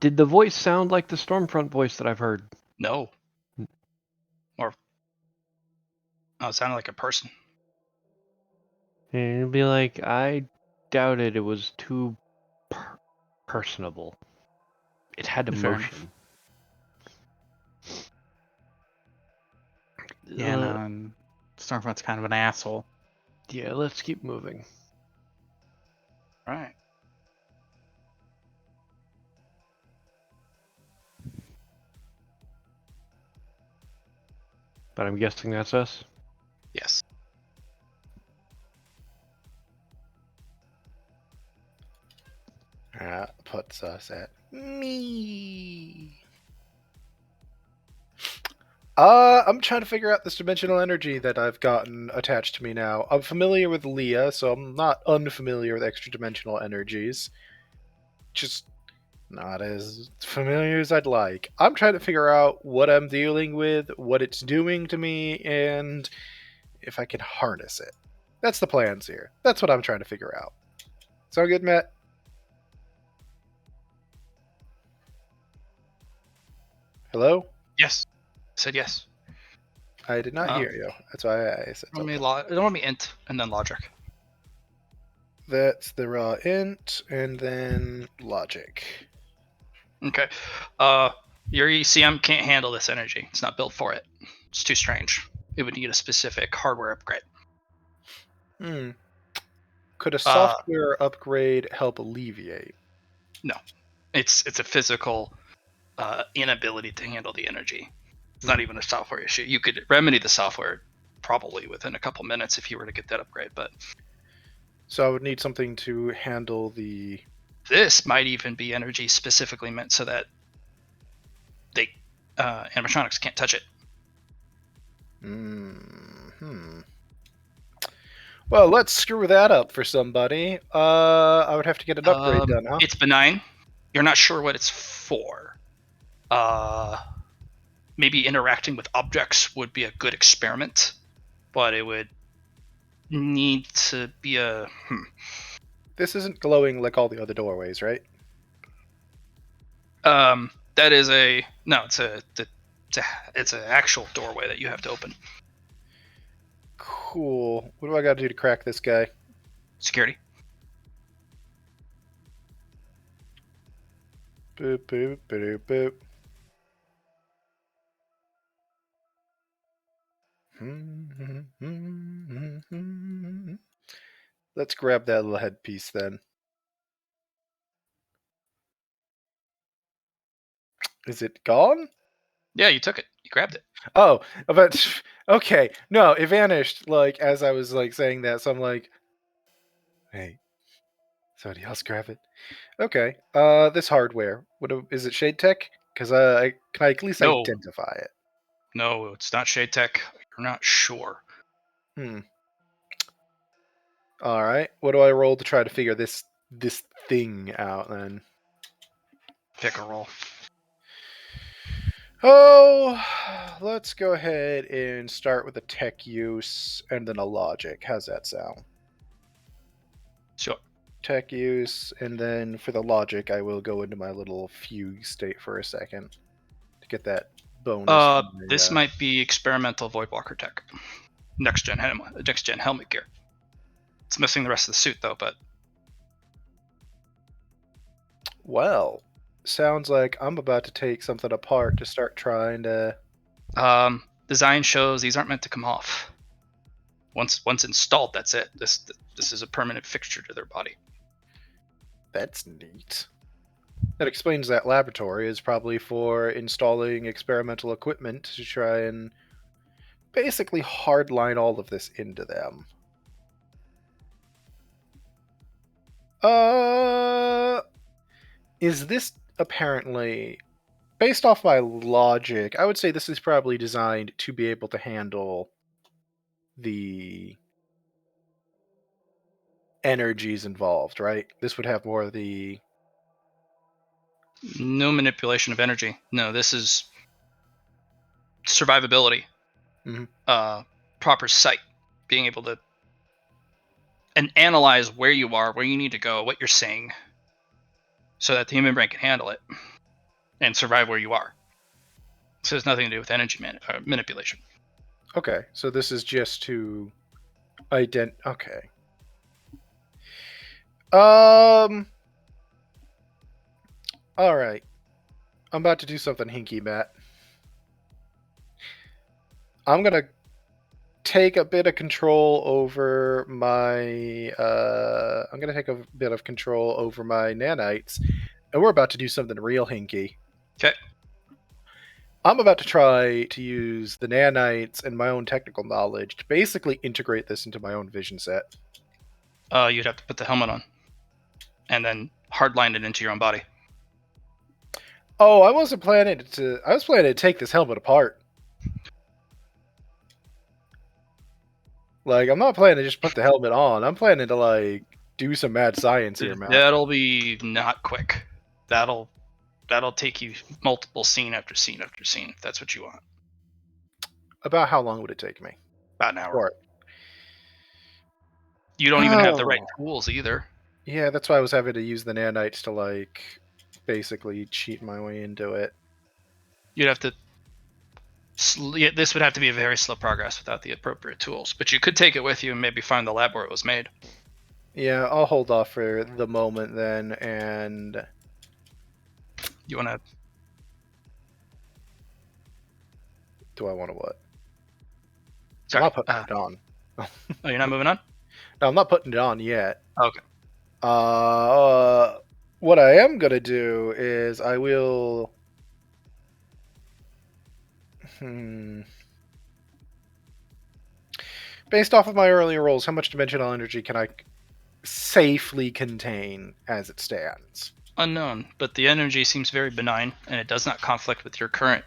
Did the voice sound like the Stormfront voice that I've heard? No. Or oh, it sounded like a person. And it'd be like, I doubted it was too personable. It had Fair emotion. Yeah, no, and Stormfront's kind of an asshole. Yeah, let's keep moving. Right. But I'm guessing that's us. Yes. That puts us at me. I'm trying to figure out this dimensional energy that I've gotten attached to me now. I'm familiar with Leah, so I'm not unfamiliar with extra dimensional energies. Just not as familiar as I'd like. I'm trying to figure out what I'm dealing with, what it's doing to me, and if I can harness it. That's the plans here. That's what I'm trying to figure out. Sound good, Matt? Hello? Yes. I said yes. I did not hear you. That's why I said Let me something. let me int and then logic. That's the raw int, and then logic. Okay. Your ECM can't handle this energy. It's not built for it. It's too strange. It would need a specific hardware upgrade. Could a software upgrade help alleviate? No, it's a physical inability to handle the energy. It's not even a software issue. You could remedy the software probably within a couple minutes if you were to get that upgrade, but So I would need something to handle the. this might even be energy specifically meant so that they animatronics can't touch it. Well, let's screw that up for somebody. I would have to get an upgrade done, huh? It's benign. You're not sure what it's for. Maybe interacting with objects would be a good experiment, but it would need to be a. This isn't glowing like all the other doorways, right? That is a no. It's an actual doorway that you have to open. Cool. What do I got to do to crack this guy? Security. Boop boop boop boop. Let's grab that little headpiece then. Is it gone? Yeah, you took it. You grabbed it. Oh, but okay. No, it vanished like as I was like saying that. So I'm like, hey, somebody else grab it. Okay. This hardware. Is it Shade Tech? Because I can at least No. identify it. No, it's not Shade Tech. You're not sure. All right. What do I roll to try to figure this thing out then? Pick a roll. Oh, let's go ahead and start with a tech use and then a logic. How's that sound? Sure. Tech use, and then for the logic, I will go into my little fugue state for a second to get that bonus. This might be experimental Voidwalker tech. Next gen helmet gear. It's missing the rest of the suit though, but Well, sounds like I'm about to take something apart to start trying to. design shows these aren't meant to come off. Once installed, that's it. This is a permanent fixture to their body. That's neat. That explains that laboratory is probably for installing experimental equipment to try and basically hardline all of this into them. Is this apparently based off my logic, I would say this is probably designed to be able to handle the energies involved, right? This would have more of the... No manipulation of energy. No, this is survivability. Mhm. Proper sight. Being able to and analyze where you are, where you need to go, what you're seeing, so that the human brain can handle it and survive where you are. So it's nothing to do with energy manipulation. Okay, so this is just to okay. All right. I'm about to do something hinky, Matt. I'm gonna take a bit of control over my. I'm gonna take a bit of control over my nanites, and we're about to do something real hinky. Okay. I'm about to try to use the nanites and my own technical knowledge to basically integrate this into my own vision set. You'd have to put the helmet on, and then hardline it into your own body. Oh, I wasn't planning to. I was planning to take this helmet apart. Like, I'm not planning to just put the helmet on. I'm planning to, like, do some mad science here, man. That'll be not quick. That'll take you multiple scene after scene after scene, if that's what you want. About how long would it take me? About an hour. For it? You don't even have the right tools either. Yeah, that's why I was having to use the nanites to, like, basically cheat my way into it. You'd have to... This would have to be a very slow progress without the appropriate tools. But you could take it with you and maybe find the lab where it was made. Yeah, I'll hold off for the moment then, and... You want to... Do I want to what? Sorry. I'm not putting it on. Oh, you're not moving on? No, I'm not putting it on yet. Okay. What I am going to do is I will... Based off of my earlier rolls, how much dimensional energy can I safely contain as it stands? Unknown, but the energy seems very benign, and it does not conflict with your current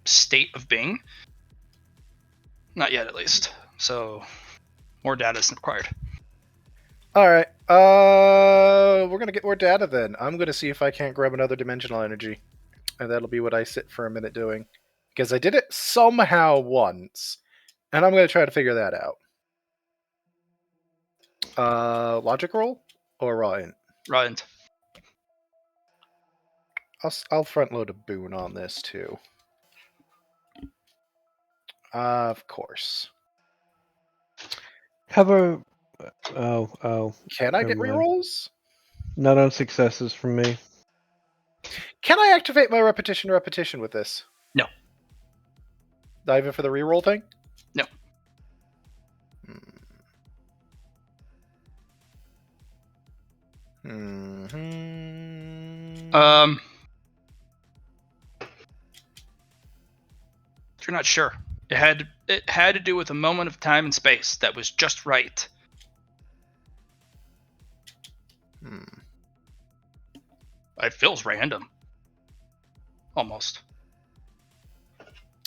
state of being. Not yet, at least. So, more data is required. All right. We're gonna get more data then. I'm gonna see if I can't grab another dimensional energy, and that'll be what I sit for a minute doing, because I did it somehow once, and I'm gonna try to figure that out. Logic roll or raw int? Raw int. I'll front load a boon on this too. Of course. Have a oh. Can I get Never mind. rerolls? Not on successes from me. Can I activate my repetition with this? No. Not even for the reroll thing? No. You're not sure. It had to do with a moment of time and space that was just right. It feels random. Almost.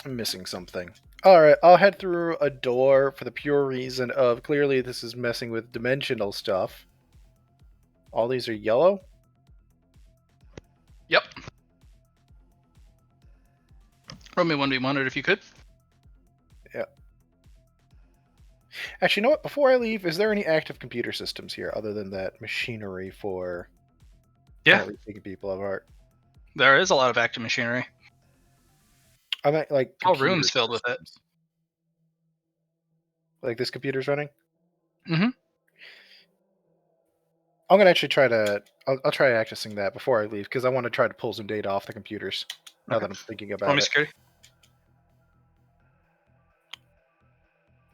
I'm missing something. Alright, I'll head through a door for the pure reason of clearly this is messing with dimensional stuff. All these are yellow? Yep. Roll me 1v1 if you could. Yeah. Actually, you know what? Before I leave, is there any active computer systems here other than that machinery for taking people apart? There is a lot of active machinery. I meant like all rooms filled with it. Like this computer's running? Mm-hmm. I'm gonna actually try to. I'll try accessing that before I leave because I want to try to pull some data off the computers. Now that I'm thinking about it. Security.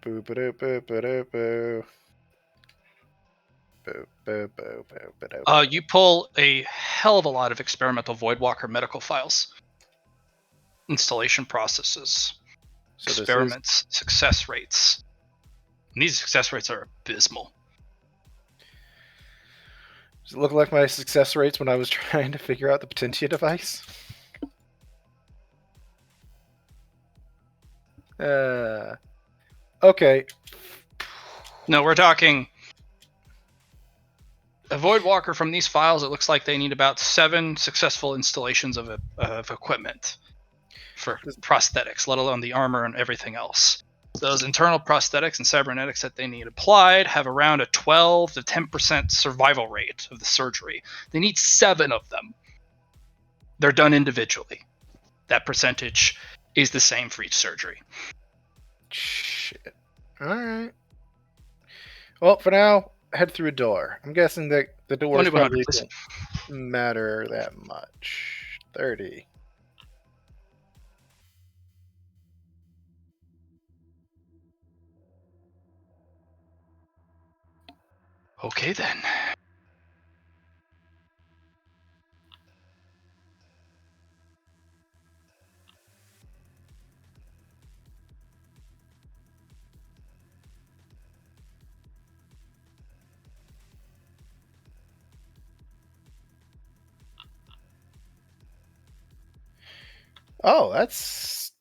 Boo boo boo boo boo. You pull a hell of a lot of experimental Voidwalker medical files, installation processes, so experiments, success rates. And these success rates are abysmal. Does it look like my success rates when I was trying to figure out the Potentia device? Okay. No, we're talking a Void Walker from these files. It looks like they need about 7 successful installations of equipment for prosthetics, let alone the armor and everything else. Those internal prosthetics and cybernetics that they need applied have around a 12 to 10% survival rate of the surgery. They need 7 of them. They're done individually. That percentage is the same for each surgery. Shit. Alright. Well, for now, head through a door. I'm guessing that the doors 2100, probably please. don't matter that much. 30. Okay then. Oh, that's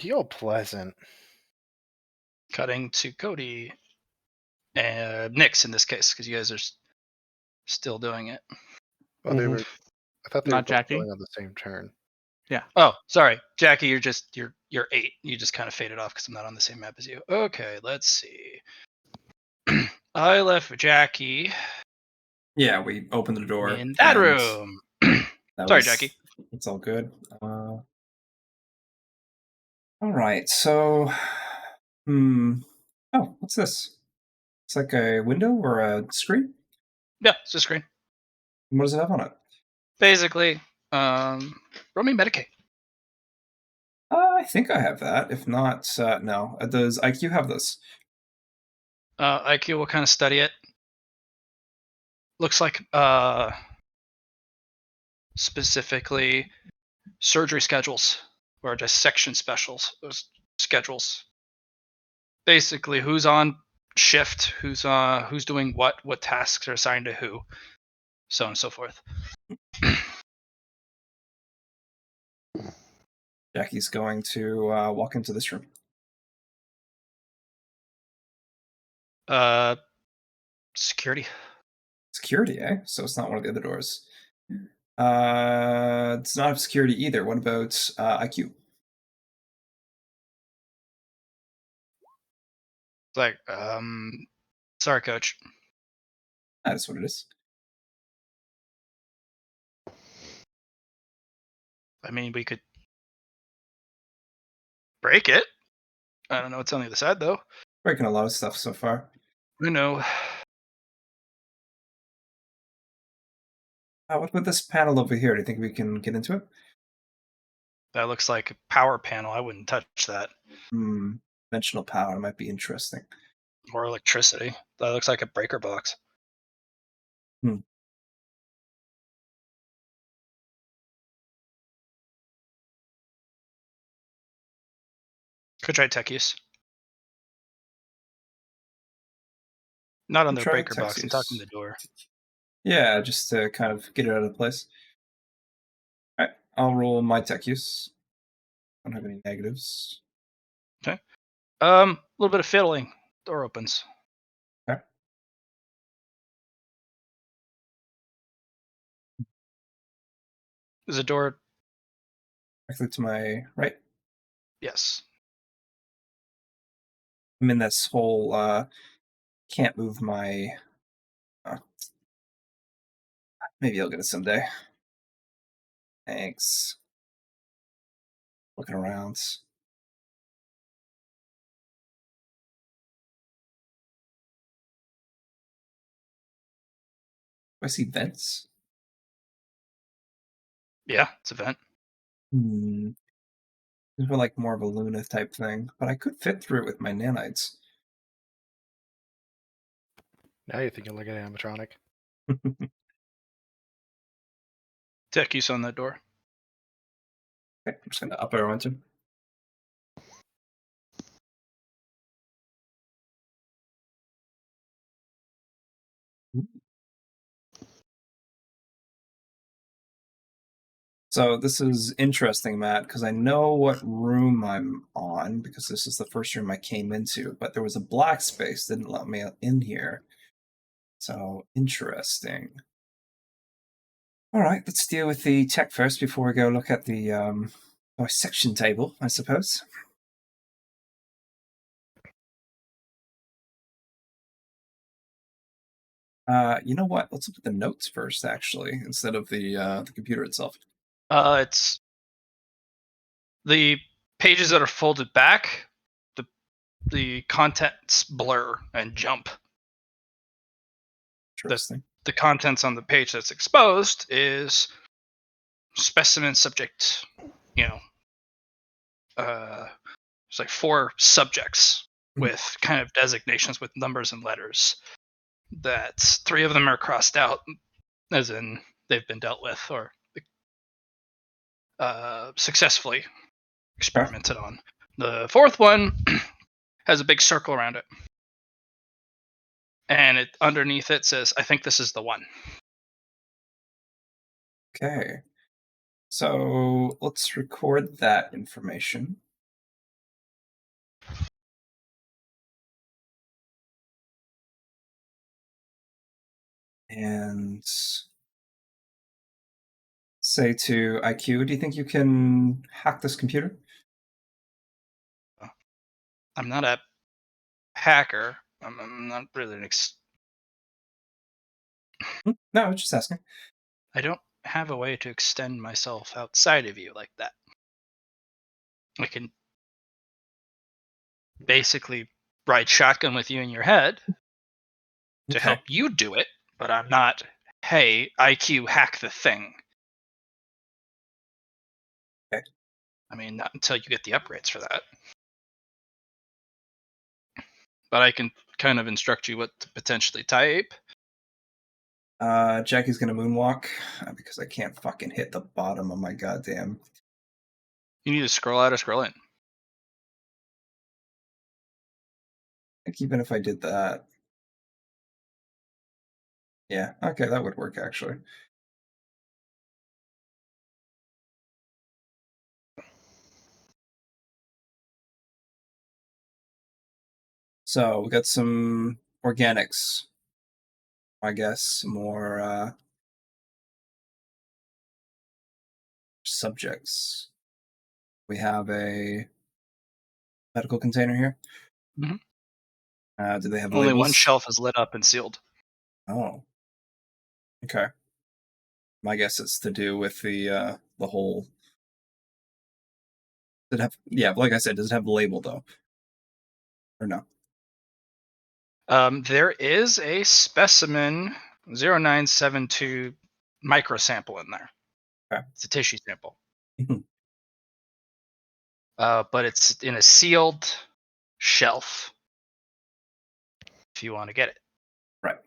real pleasant. Cutting to Cody. Nyx in this case, because you guys are still doing it. Well, they were. I thought they were Not both Jackie. going on the same turn. Oh, sorry, Jackie. You're 8. You just kind of faded off because I'm not on the same map as you. Okay, let's see. I left Jackie Yeah, we opened the door in that and room. that Sorry, was, Jackie. It's all good. All right, so, oh, what's this? It's like a window or a screen. Yeah, it's a screen. What does it have on it? Basically, roll me Medicaid. I think I have that. If not, no. Does IQ have this? IQ will kind of study it. Looks like specifically surgery schedules or dissection specials schedules. Basically, who's on shift, who's doing what tasks are assigned to who, so on and so forth. Jackie's going to walk into this room. Security. Security, eh? So it's not one of the other doors. It's not security either. What about IQ? It's like, sorry, coach. That's what it is. I mean, we could break it. I don't know what's on the other side, though. Breaking a lot of stuff so far. I know. What about this panel over here? Do you think we can get into it? That looks like a power panel. I wouldn't touch that. Dimensional power might be interesting. Or electricity. That looks like a breaker box. Could try tech use. Not on the Try breaker tech box. I'm use. talking the door. Yeah, just to kind of get it out of place. All right, I'll roll my tech use. I don't have any negatives. Okay. A little bit of fiddling. Door opens. Okay. There's a door. Directly to my right. Yes. I'm in this whole can't move my. Maybe I'll get it someday. Thanks. Looking around. Do I see vents? Yeah, it's a vent. This is like more of a Luna type thing, but I could fit through it with my nanites. Now you're thinking like an animatronic. Tech use on that door. Okay, I'm just gonna up our momentum. So this is interesting, Matt, because I know what room I'm on, because this is the first room I came into, but there was a black space, didn't let me in here. So, interesting. Alright, let's deal with the tech first before we go look at the dissection table, I suppose. You know what? Let's look at the notes first, actually, instead of the computer itself. It's the pages that are folded back. The contents blur and jump. Interesting. The contents on the page that's exposed is specimen subject. There's like 4 subjects with kind of designations with numbers and letters. That 3 of them are crossed out, as in they've been dealt with or successfully experimented on. The 4th one has a big circle around it, and underneath it says, "I think this is the one." Okay. So let's record that information. And say to IQ, do you think you can hack this computer? I'm not a hacker. I'm not really No, I was just asking. I don't have a way to extend myself outside of you like that. I can basically ride shotgun with you in your head to Okay. help you do it, but I'm not, hey, IQ, hack the thing. Okay. I mean, not until you get the upgrades for that. But I can kind of instruct you what to potentially type. Jackie's gonna moonwalk because I can't fucking hit the bottom of my goddamn. You need to scroll out or scroll in. Like, even if I did that. Yeah, okay, that would work actually. So we got some organics. I guess more subjects. We have a medical container here. Mhm. Do they have Only labels? one shelf is lit up and sealed. Oh, okay. My guess it's to do with the whole. Does it have? Yeah, like I said, does it have the label though, or no? There is a specimen 0972 microsample in there. Okay. It's a tissue sample. But it's in a sealed shelf if you want to get it. Right.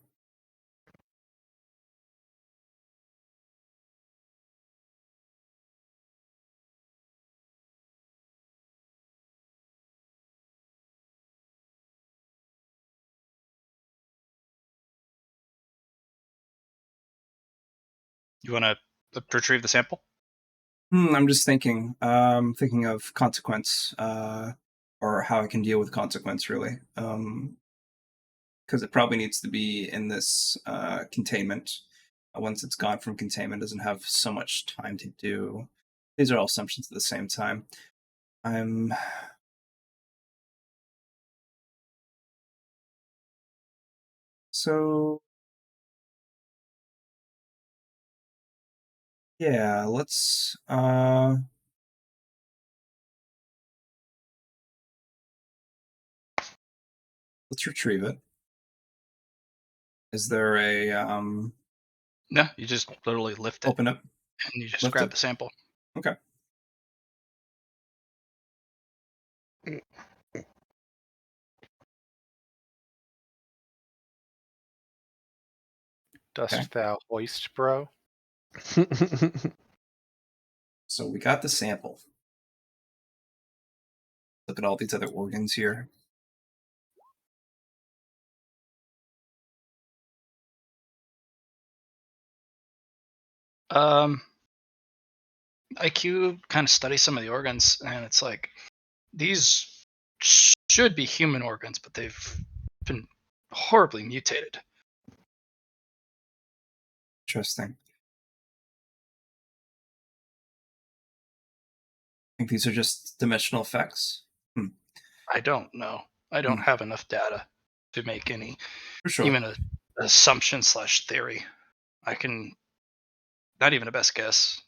You want to retrieve the sample? I'm just thinking. Thinking of consequence, or how I can deal with consequence, really. Because it probably needs to be in this containment. Once it's gone from containment, it doesn't have so much time to do. These are all assumptions at the same time. I'm. So. Yeah, let's retrieve it. Is there a No, you just literally lift it open up? and you just Lift grab it? the sample. Okay. Dost Okay. thou hoist, bro? So we got the sample. Look at all these other organs here. Um, IQ kind of studies some of the organs, and it's like these should be human organs, but they've been horribly mutated. Interesting. I think these are just dimensional effects. I don't know. I don't have enough data to make any, For sure. even a assumption / theory. I can, not even a best guess.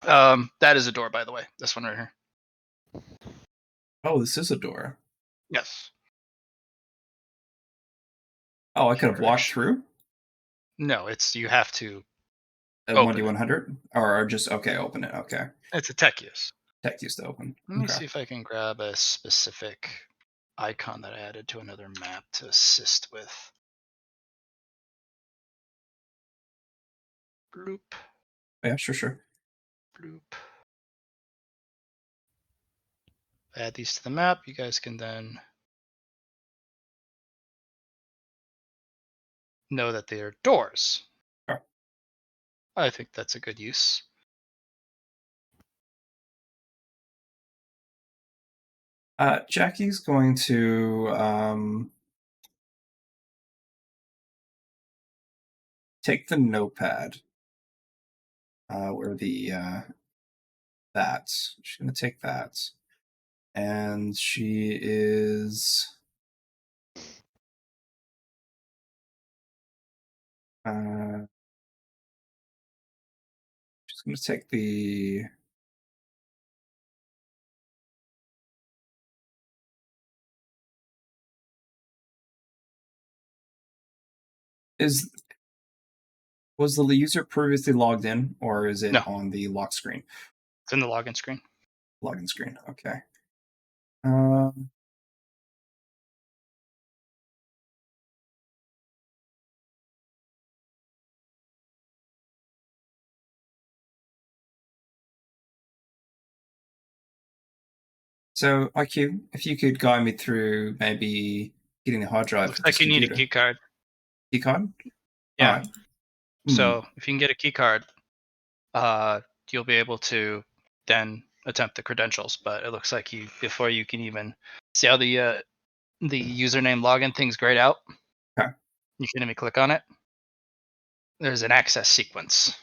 That is a door, by the way. This one right here. Oh, this is a door. Yes. Oh, I could have walked through? No, it's you have to. A Open 1D100? Or just, okay, open it. Okay. It's a tech use. Tech used to open. Let me Okay. see if I can grab a specific icon that I added to another map to assist with. Bloop, Yeah, sure. bloop. Add these to the map. You guys can then know that they are doors. Sure. I think that's a good use. Jackie's going to take the notepad. Where the that. She's going to take that. And she is she's going to take the was the user previously logged in, or is it No. on the lock screen? It's in the login screen. Login screen. Okay. So, IQ, if you could guide me through maybe getting the hard drive. Looks like you need a key card. Key card? Yeah. Right. So if you can get a key card, you'll be able to then attempt the credentials. But it looks like before you can even see how the username login thing's grayed out. Okay. You can let me click on it. There's an access sequence.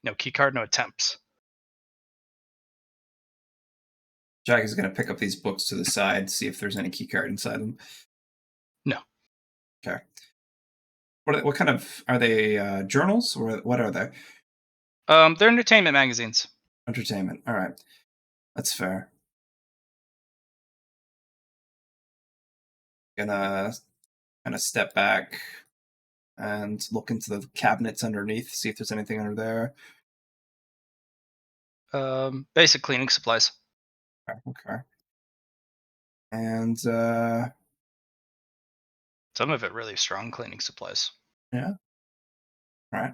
No key card, no attempts. Jackie's going to pick up these books to the side, see if there's any key card inside them. No. Okay. What kind of are they? Journals, or what are they? They're entertainment magazines. Entertainment. All right, that's fair. Gonna kind of step back and look into the cabinets underneath, see if there's anything under there. Basic cleaning supplies. Okay. And some of it really strong cleaning supplies. yeah. All right.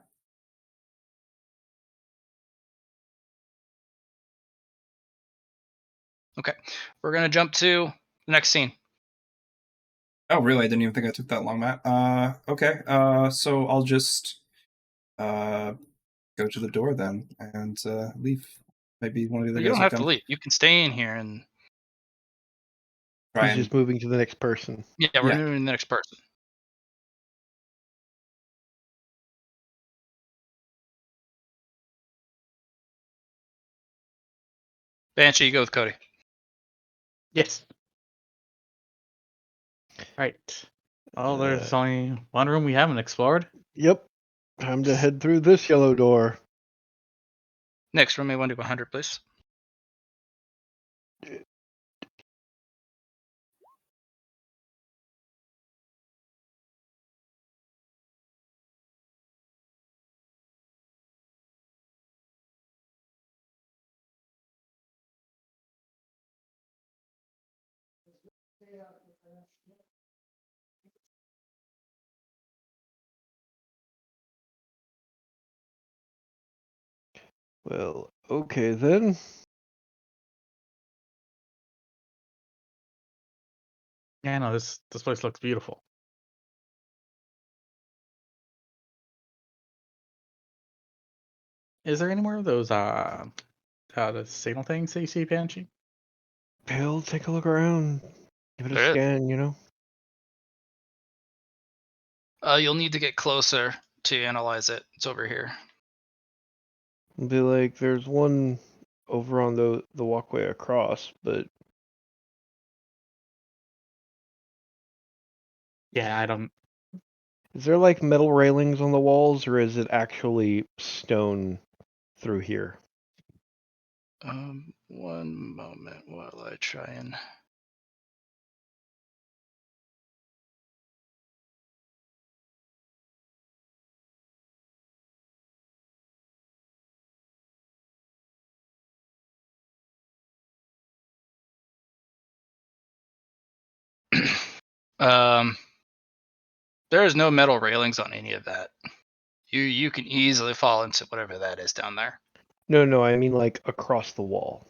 Okay, we're gonna jump to the next scene. Oh, really? I didn't even think I took that long, Matt. Okay. So I'll just go to the door then and leave. Maybe one of the other You guys don't will have come. to leave. You can stay in here and. He's just moving to the next person. Yeah, we're moving to the next person. Banshee, you go with Cody. Yes. Right. Oh, there's only one room we haven't explored. Yep. Time to head through this yellow door. Next room, may 1D100, please. Well, okay then. Yeah, no, this place looks beautiful. Is there any more of those the signal things that you see, Banshee? Bill, take a look around. Give it a There is. scan, you know? You'll need to get closer to analyze it. It's over here. Be like, there's one over on the walkway across, but Yeah, I don't. is there like metal railings on the walls, or is it actually stone through here? One moment while I try and. um, there is no metal railings on any of that. You can easily fall into whatever that is down there. No, I mean like across the wall.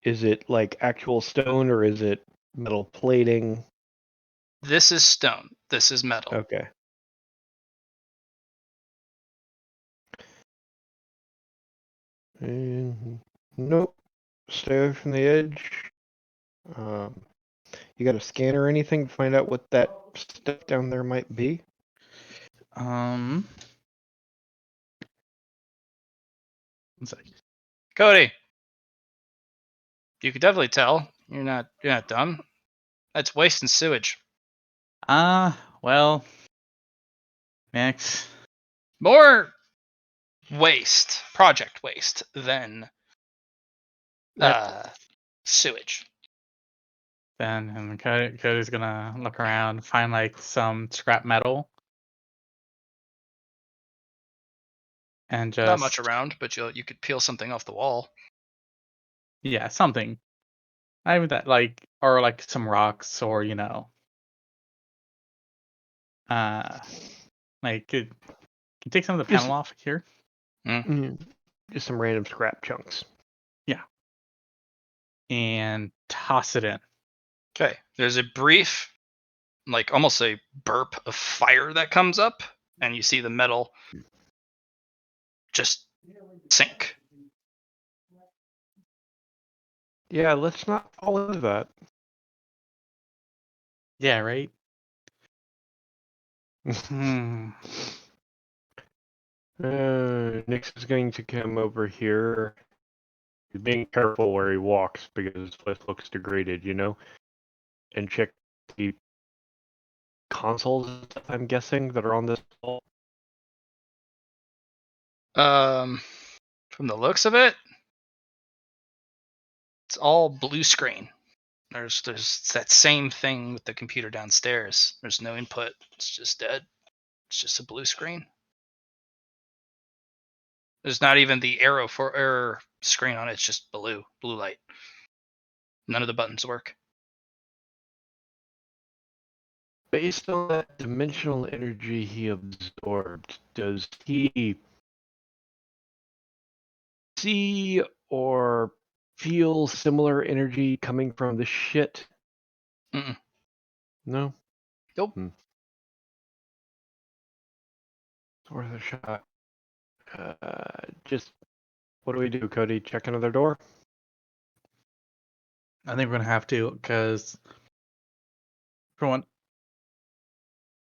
Is it like actual stone, or is it metal plating? This is stone. This is metal. Okay. Nope. Stay away from the edge. You got a scanner or anything to find out what that stuff down there might be? One sec. Cody, you could definitely tell. You're not dumb. That's waste and sewage. Well, Max. More waste, project waste, than sewage. Then and Cody's gonna look around, find like some scrap metal, and just Not much around, but you could peel something off the wall. Yeah, something. I mean that like or like some rocks or like could you take some of the Just- panel off here? Just some random scrap chunks. Yeah. And toss it in. Okay. There's a brief, like almost a burp of fire that comes up, and you see the metal just sink. Yeah, let's not fall into that. Yeah, right? Hmm. Nix is going to come over here. He's being careful where he walks because his place looks degraded, you know? And check the consoles and stuff, I'm guessing, that are on this wall. From the looks of it, it's all blue screen. There's that same thing with the computer downstairs. There's no input. It's just dead. It's just a blue screen. There's not even the arrow for error screen on it. It's just blue light. None of the buttons work. Based on that dimensional energy he absorbed, does he see or feel similar energy coming from the shit? Mm-mm. No? Nope. It's worth a shot. Just, what do we do, Cody? Check another door? I think we're gonna have to, because for one.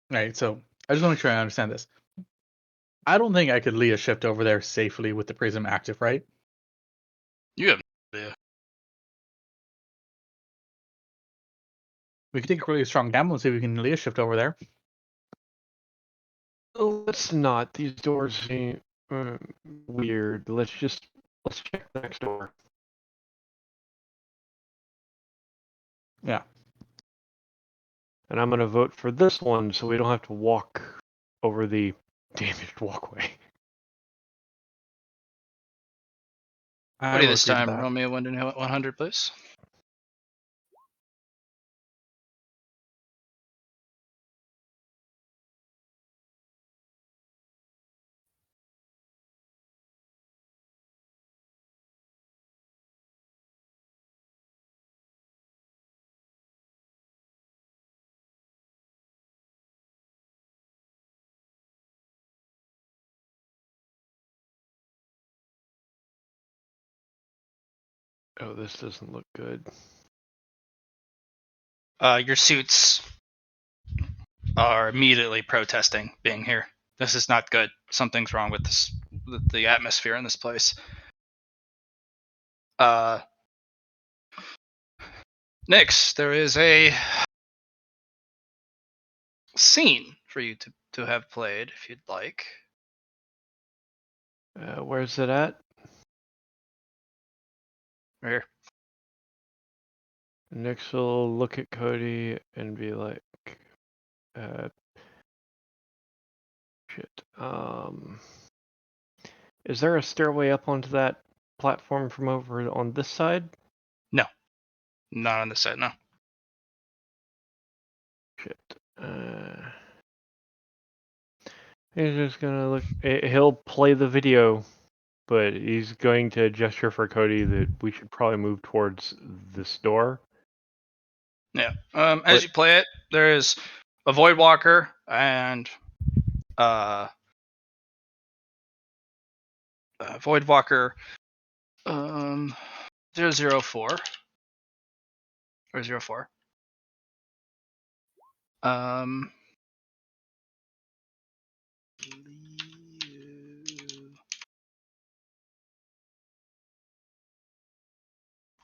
Right, so I just want to make sure I understand this. I don't think I could lead a shift over there safely with the prism active, right? You have no idea. We could take a really strong gamble and see if we can lead a shift over there. Let's not. These doors seem weird. Let's check the next door. Yeah. And I'm gonna vote for this one so we don't have to walk over the damaged walkway. What do you this agree to time? that. Roll me a 100, please. Oh, this doesn't look good. Your suits are immediately protesting being here. This is not good. Something's wrong with this, the atmosphere in this place. Nix, there is a scene for you to have played if you'd like. Where's it at? Here. Nix will look at Cody and be like, shit. Is there a stairway up onto that platform from over on this side? No. Not on this side, no. Shit. He's just gonna look. He'll play the video, but he's going to gesture for Cody that we should probably move towards this door. Yeah. As you play it, there is a Void Walker and Void Walker 004 or 04. I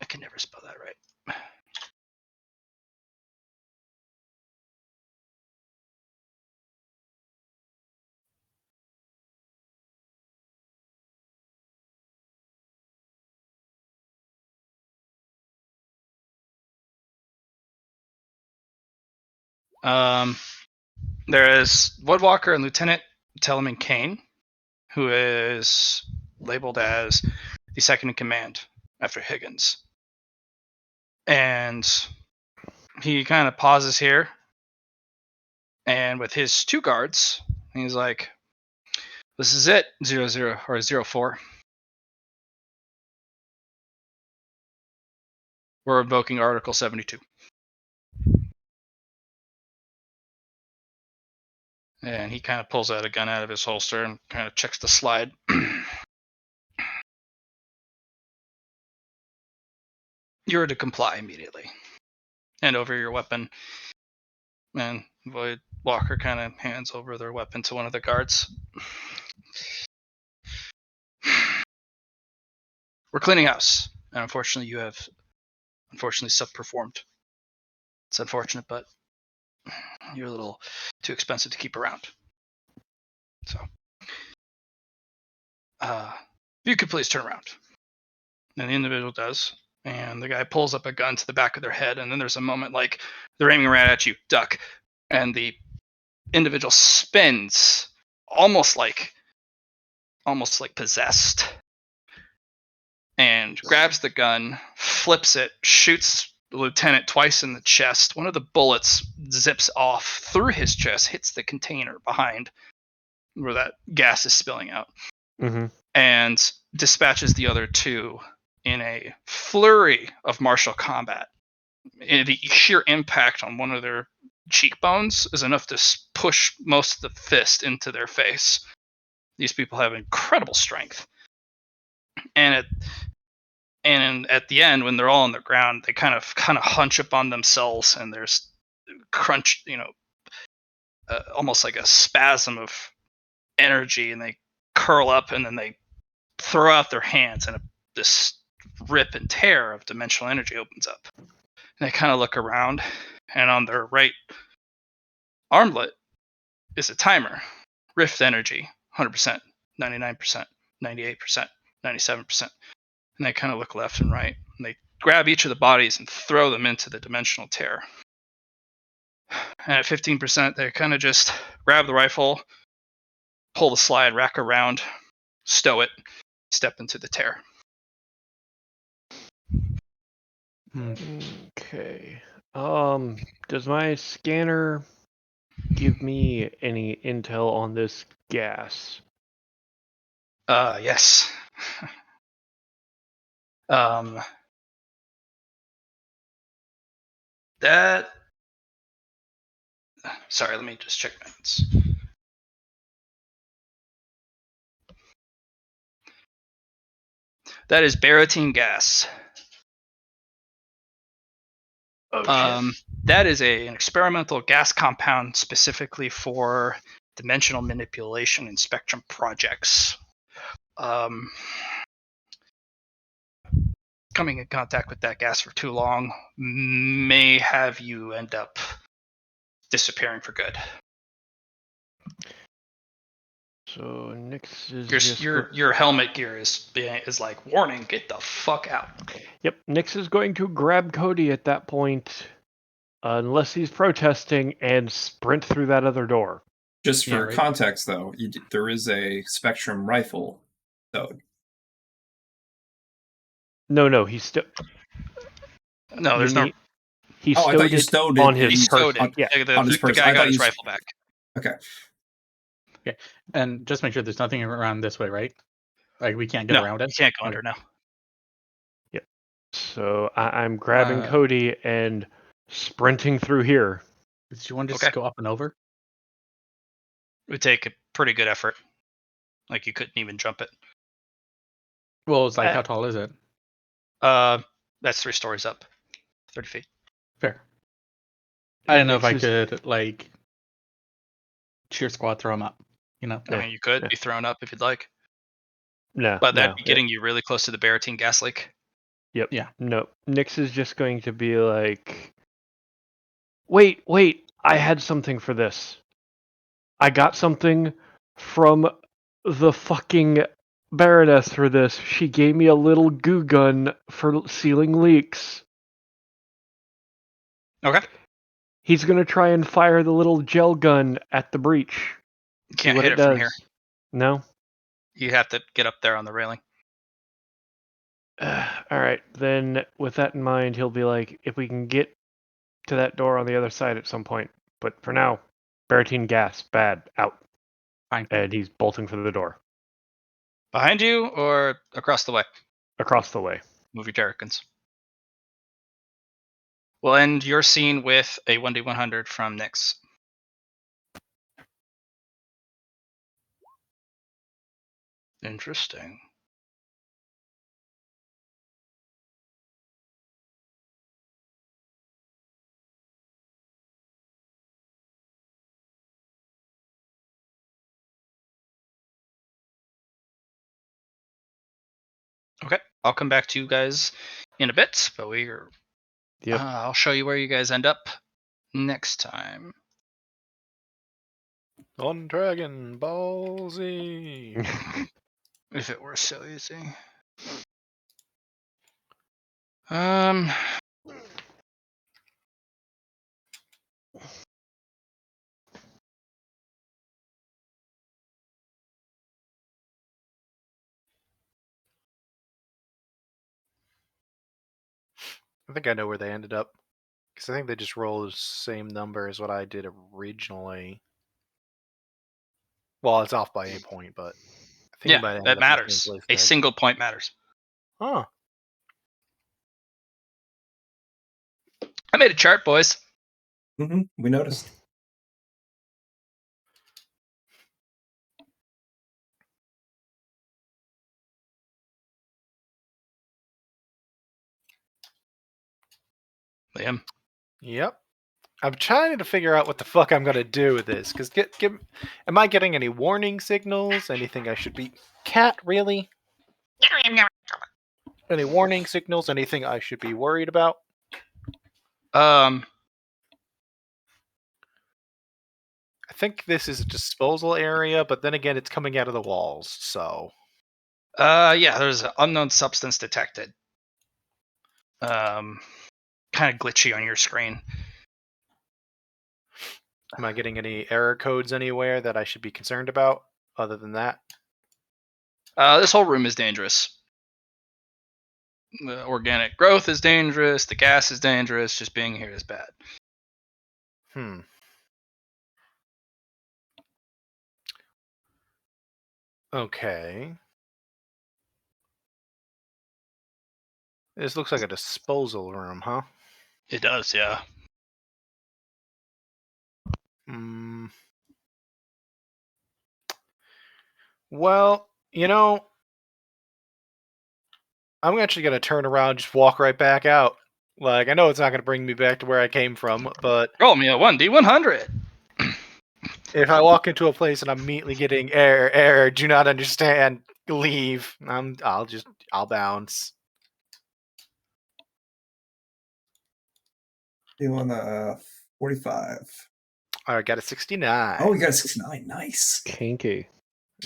can never spell that right. There is Woodwalker and Lieutenant Telemann Kane, who is labeled as the second in command after Higgins. And he kind of pauses here, and with his two guards, he's like, "This is it, 00 or 04. We're invoking Article 72." And he kind of pulls out a gun out of his holster and kind of checks the slide. You're to comply immediately. Hand over your weapon. And Void Walker kind of hands over their weapon to one of the guards. We're cleaning house. And unfortunately, you have subperformed. It's unfortunate, but you're a little too expensive to keep around. So, if you could please turn around. And the individual does. And the guy pulls up a gun to the back of their head. And then there's a moment like they're aiming right at you, duck. And the individual spins almost like possessed and grabs the gun, flips it, shoots the lieutenant twice in the chest. One of the bullets zips off through his chest, hits the container behind where that gas is spilling out, and dispatches the other two in a flurry of martial combat. And the sheer impact on one of their cheekbones is enough to push most of the fist into their face. These people have incredible strength. And at the end, when they're all on the ground, they kind of hunch up on themselves, and there's crunch, almost like a spasm of energy, and they curl up, and then they throw out their hands, and this rip and tear of dimensional energy opens up. And they kind of look around, and on their right armlet is a timer. Rift energy, 100%, 99%, 98%, 97%. And they kind of look left and right, and they grab each of the bodies and throw them into the dimensional tear. And at 15%, they kind of just grab the rifle, pull the slide, rack around, stow it, step into the tear. Okay. Does my scanner give me any intel on this gas? Yes. That. Sorry, let me just check my notes. That is baratine gas. Oh, shit. That is an experimental gas compound specifically for dimensional manipulation and spectrum projects. Coming in contact with that gas for too long may have you end up disappearing for good. So Nyx is Your helmet gear is like, warning, get the fuck out. Yep, Nyx is going to grab Cody at that point, unless he's protesting, and sprint through that other door. Just for Yeah, right. context, though, there is a Spectrum rifle stowed. No, he's still. No, there's no. He Oh, I thought stowed you it stowed on it. He his stowed person. it. Yeah, on his The person. guy I got thought his you- rifle back. Okay. And just make sure there's nothing around this way, right? Like we can't get No, around you it. can't go Okay. under now. so I'm grabbing Uh, Cody and sprinting through here. Do you want to just Okay. go up and over? It would take a pretty good effort. Like you couldn't even jump it. Well, it's like how tall is it? That's 3 stories up, 30 feet. Fair. I don't know if Nyx I is- could like cheer squad throw him up. You know. I mean, you could be thrown up if you'd like, No, but that'd no. be getting you really close to the Baratine gas leak. Yep. Yeah. No. Nyx is just going to be like, wait, I had something for this. I got something from the fucking Baroness for this. She gave me a little goo gun for sealing leaks. Okay. He's gonna try and fire the little gel gun at the breach. You See can't what hit it it from does. here. No? You have to get up there on the railing. Alright, then with that in mind, he'll be like, if we can get to that door on the other side at some point. But for now, Baratine gas, bad, out. Fine. And he's bolting for the door. Behind you or across the way? Across the way. Move your Jerrikans. We'll end your scene with a 1d100 from Nyx. Interesting. Okay, I'll come back to you guys in a bit, but I'll show you where you guys end up next time. On Dragon Ball Z. If it were so easy. Um. I think I know where they ended up. Because I think they just rolled the same number as what I did originally. Well, it's off by a point, but I think Yeah, it might end that up in the same matters. place A they- single point matters. Huh. I made a chart, boys. We noticed. Liam. Yep. I'm trying to figure out what the fuck I'm gonna do with this. Because am I getting any warning signals? Anything I should be... Cat, really? Any warning signals? Anything I should be worried about? I think this is a disposal area, but then again, it's coming out of the walls, so... Yeah, there's an unknown substance detected. Kind of glitchy on your screen. Am I getting any error codes anywhere that I should be concerned about, other than that? This whole room is dangerous. The organic growth is dangerous. The gas is dangerous. Just being here is bad. Okay. This looks like a disposal room, huh? It does, yeah. Well, I'm actually going to turn around, just walk right back out. Like, I know it's not going to bring me back to where I came from, but Roll me a 1d100. if I walk into a place and I'm immediately getting error, do not understand, leave, I'll bounce. You want a 45. All right, got a 69. Oh, you got a 69. Nice. Kinky.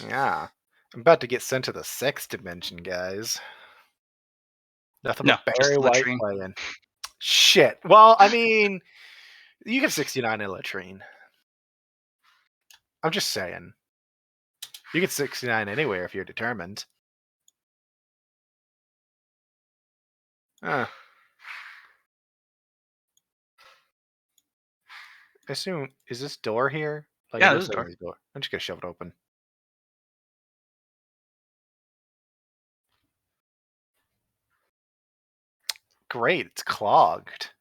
Yeah. I'm about to get sent to the sex dimension, guys. Nothing No, but just Barry the White latrine. playing. Shit. Well, I mean, you get 69 in latrine. I'm just saying. You get 69 anywhere if you're determined. I assume, is this door here? Like, Yeah, it this looks is like door. there's a door. I'm just gonna shove it open. Great, it's clogged.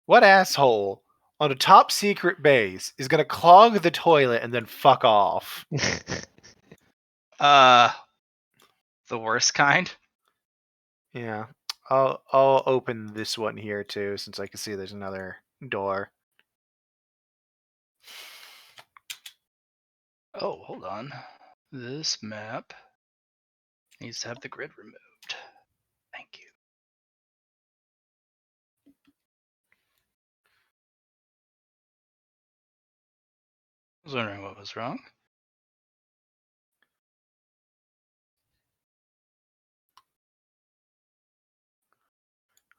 What asshole on a top secret base is gonna clog the toilet and then fuck off? The worst kind. Yeah. I'll open this one here too, since I can see there's another door. Oh, hold on. This map needs to have the grid removed. Thank you. I was wondering what was wrong.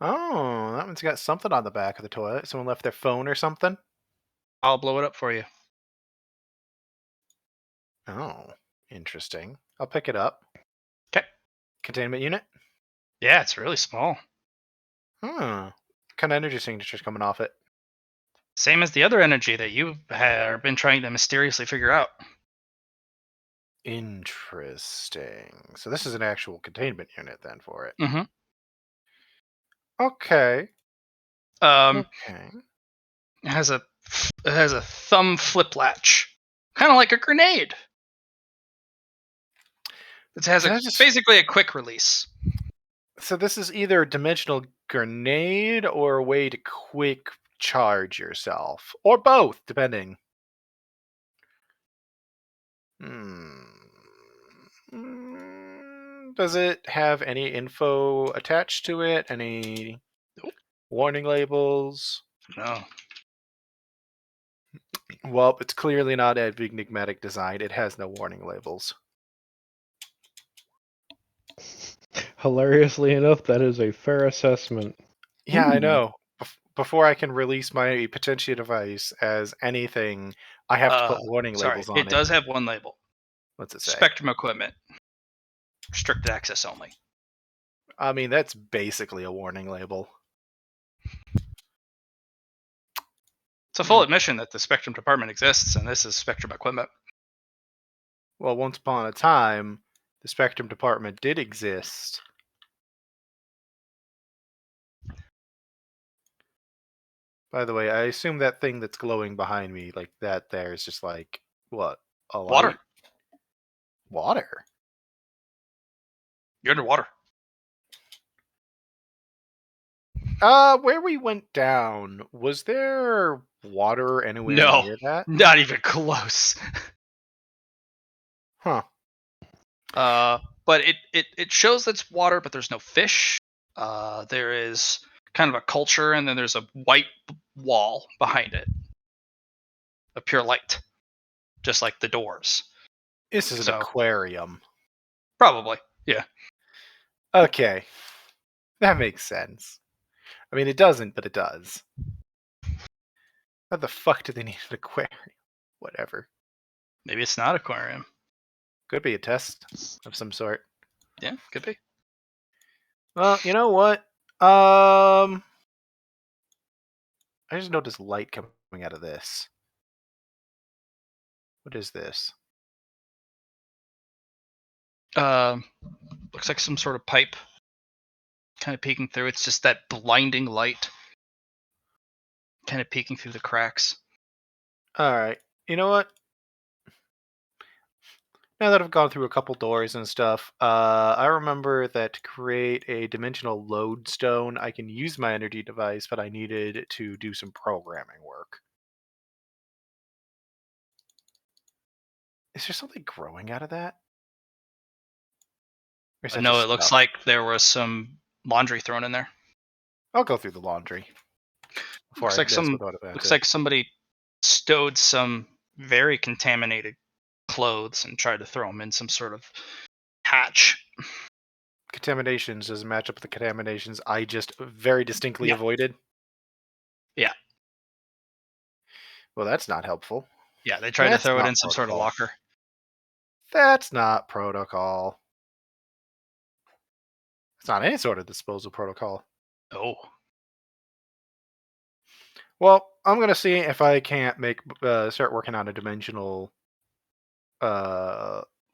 Oh, that one's got something on the back of the toilet. Someone left their phone or something? I'll blow it up for you. Oh, interesting. I'll pick it up. 'Kay. Containment unit? Yeah, it's really small. What kind of energy signature's coming off it? Same as the other energy that you have been trying to mysteriously figure out. Interesting. So this is an actual containment unit then for it. Mm-hmm. Okay. Okay. It has a thumb flip latch, kind of like a grenade. It has basically a quick release. So this is either a dimensional grenade or a way to quick charge yourself, or both, depending. Does it have any info attached to it? Any warning labels? No. Well, it's clearly not a enigmatic design. It has no warning labels. Hilariously enough, that is a fair assessment. Yeah, I know. Before I can release my potential device as anything, I have to put warning labels on it. It does have one label. What's it say? Spectrum equipment. Restricted access only. I mean, that's basically a warning label. It's a full admission that the Spectrum department exists, and this is Spectrum equipment. Well, once upon a time, the Spectrum department did exist. By the way, I assume that thing that's glowing behind me, like that there, is just like, what? A light? Water. Water? You're underwater. Where we went down, was there water anywhere near that? Not even close. Huh. But it shows that's water, but there's no fish. There is kind of a culture, and then there's a white wall behind it. A pure light. Just like the doors. This is an aquarium. Probably, yeah. Okay. That makes sense. I mean, it doesn't, but it does. How the fuck do they need an aquarium? Whatever. Maybe it's not aquarium. Could be a test of some sort. Yeah, could be. Well, you know what? I just noticed light coming out of this. What is this? Looks like some sort of pipe kind of peeking through. It's just that blinding light kind of peeking through the cracks. Alright. You know what? now that I've gone through a couple doors and stuff, I remember that to create a dimensional lodestone, I can use my energy device, but I needed to do some programming work. Is there something growing out of that? Or is that No, just it looks stuff? like there was some laundry thrown in there. I'll go through the laundry before Looks I like some. go about Looks it. like somebody stowed some very contaminated clothes and tried to throw them in some sort of hatch. Contaminations doesn't match up with the contaminations I just very distinctly Yeah. avoided. Yeah. Well, that's not helpful. Yeah, they tried to That's throw it not in some sort of protocol. locker. That's not protocol. It's not any sort of disposal protocol. Oh. Well, I'm gonna see if I can't start working on a dimensional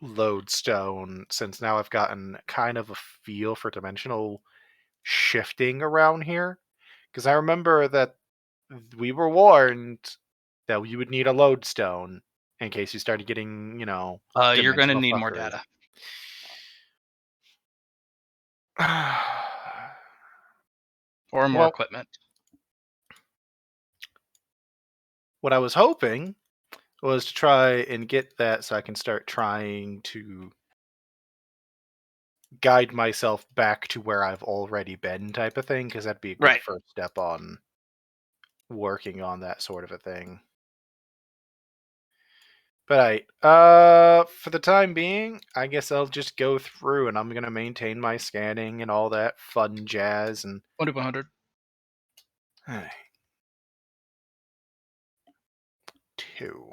lodestone, since now I've gotten kind of a feel for dimensional shifting around here. Because I remember that we were warned that you would need a lodestone in case you started getting, You're going to dimensional need more fuckery. data or more Well, equipment. what I was hoping was to try and get that so I can start trying to guide myself back to where I've already been, type of thing, because that'd be a good Right. first step on working on that sort of a thing. But for the time being, I guess I'll just go through and I'm gonna maintain my scanning and all that fun jazz and 100. 2.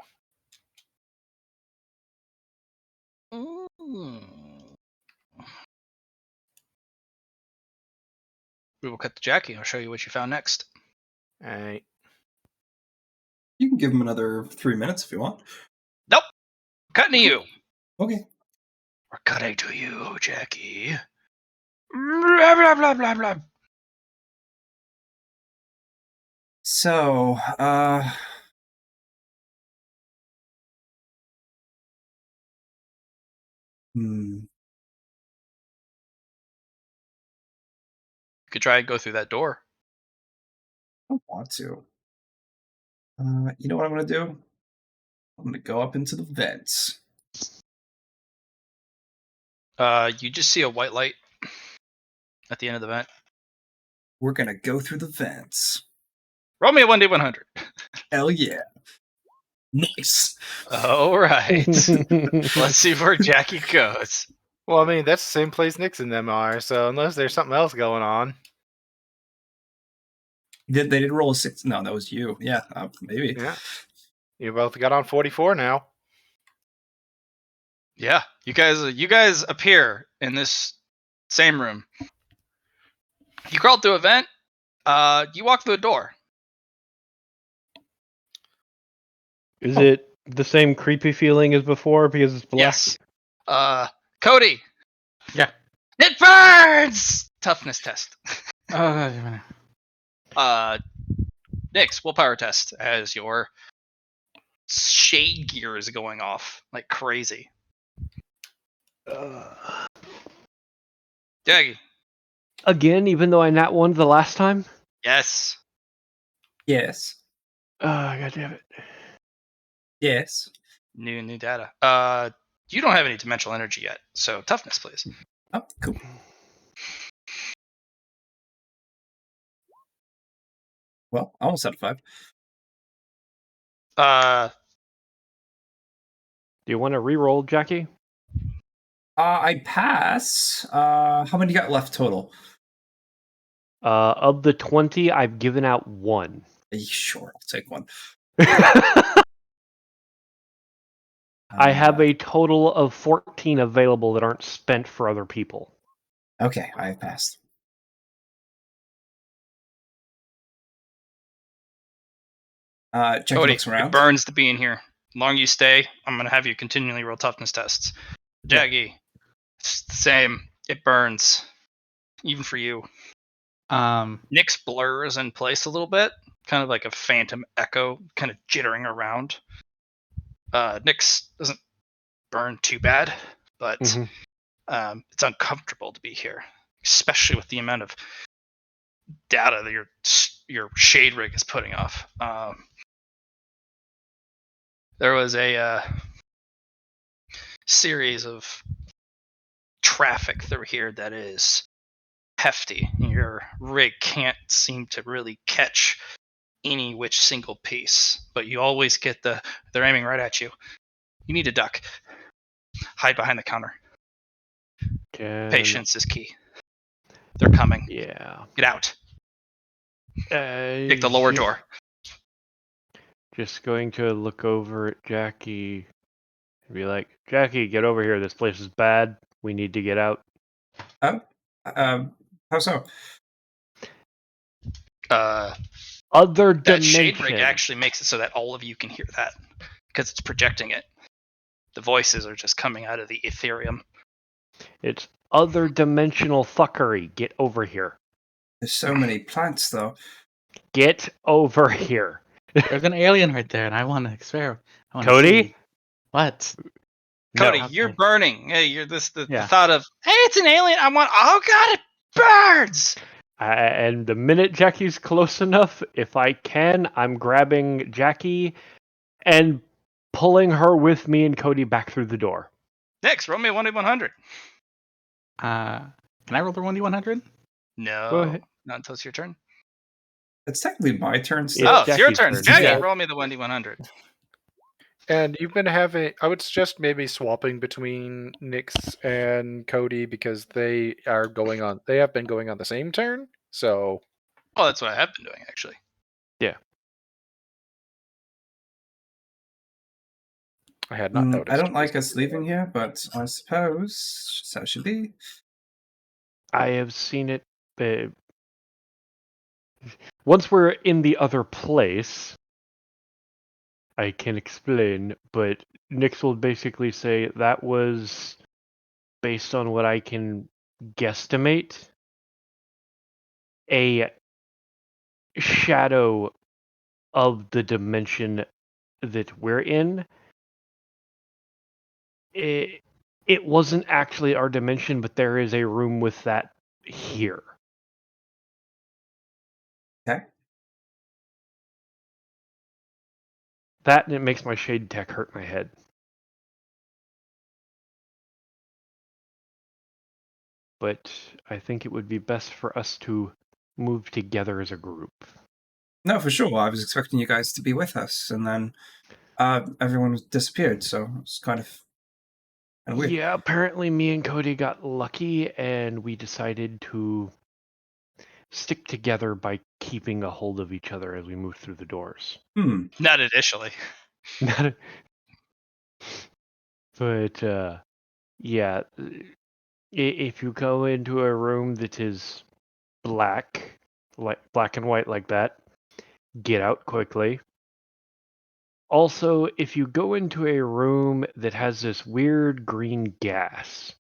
We will cut to Jackie. I'll show you what you found next. Alright. You can give him another 3 minutes if you want. Nope. Cutting to you. Okay. We're cutting to you, Jackie. Blah, blah, blah, blah, blah. So, You could try and go through that door. I don't want to. You know what I'm going to do? I'm going to go up into the vents. You just see a white light at the end of the vent. We're going to go through the vents. Roll me a 1d100. Hell yeah. Nice. All right. Let's see where Jackie goes. Well, I mean, that's the same place Nix and them are, so unless there's something else going on. They did roll a 6. No, that was you. Yeah, maybe. Yeah. You both got on 44 now. Yeah, you guys appear in this same room. You crawled through a vent. You walk through a door. Is it the same creepy feeling as before because it's black? Yes. Cody. Yeah. It burns. Toughness test. Nyx, willpower test as your shade gear is going off like crazy. Jackie. Again, even though I nat one the last time? Yes. Yes. God damn it. Yes. New data. You don't have any dimensional energy yet, so toughness, please. Oh, cool. Well, I almost had a 5. Do you want to re-roll, Jackie? I pass. How many you got left total? Of the 20, I've given out 1. Sure, I'll take 1. I have a total of 14 available that aren't spent for other people. Okay, I have passed. Jackie Cody, looks around. it burns to be in here. The longer you stay, I'm gonna have you continually roll toughness tests. Jackie, it's the same. It burns, even for you. Nyx blurs in place a little bit, kind of like a phantom echo, kind of jittering around. Nyx doesn't burn too bad, but Mhm. it's uncomfortable to be here, especially with the amount of data that your shade rig is putting off. There was a series of traffic through here that is hefty. Your rig can't seem to really catch any which single piece, but you always get they're aiming right at you. You need to duck. Hide behind the counter. Patience is key. They're coming. Yeah. Get out. Take the lower door. Just going to look over at Jackie and be like, Jackie, get over here. This place is bad. We need to get out. Oh, how so? Other That shade rig dimension. actually makes it so that all of you can hear that because it's projecting it. The voices are just coming out of the Ethereum. It's other dimensional fuckery. Get over here. There's so many plants, though. Get over here. There's an alien right there, and I want to experiment. Cody? See. What? Cody, No. you're burning. Hey, you're the Yeah. thought of, hey, it's an alien. Oh god, it burns. And the minute Jackie's close enough, if I can, I'm grabbing Jackie and pulling her with me and Cody back through the door. Next, roll me a 1d100. Can I roll the 1d100? No, Go ahead. not until it's your turn. It's technically my turn still. It's It's your Jackie's turn. turn. Jackie, Yeah. roll me the 1d100. And you've been having, I would suggest maybe swapping between Nyx and Cody because they have been going on the same turn. So Oh, that's what I have been doing, actually. I had not noticed. I don't like us leaving here, but I suppose so should be. I have seen it. Once we're in the other place, I can explain, but Nyx will basically say that was based on what I can guesstimate a shadow of the dimension that we're in. It wasn't actually our dimension, but there is a room with that here. Okay. That and it makes my shade tech hurt my head. But I think it would be best for us to move together as a group. No, for sure. I was expecting you guys to be with us, and then everyone disappeared, so it's kind of weird. Yeah, apparently me and Cody got lucky and we decided to stick together by keeping a hold of each other as we moved through the doors. Not initially. But yeah, if you go into a room that is black, like black and white like that, get out quickly. Also, if you go into a room that has this weird green gas,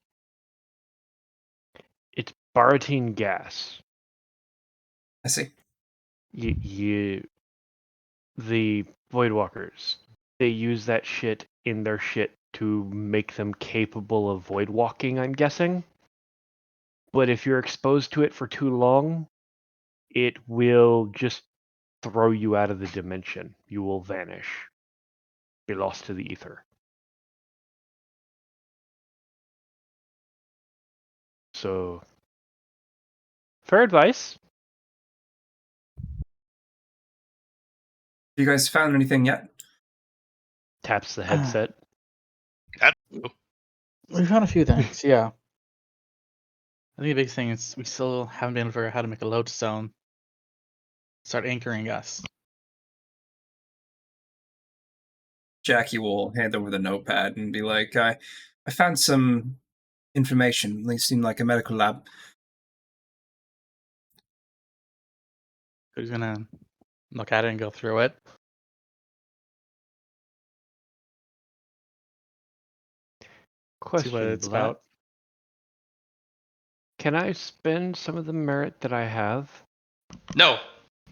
it's baratine gas. I see. The Voidwalkers, they use that shit in their shit to make them capable of void walking, I'm guessing. But if you're exposed to it for too long, it will just throw you out of the dimension. You will vanish. Be lost to the ether. So, fair advice. You guys found anything yet? Taps the headset. We found a few things, yeah. I think the biggest thing is we still haven't been able to figure out how to make a lodestone start anchoring us. Jackie will hand over the notepad and be like, I found some information. They seem like a medical lab. Who's gonna look at it and go through it? Question, See what it's Blatt. about. Can I spend some of the merit that I have? No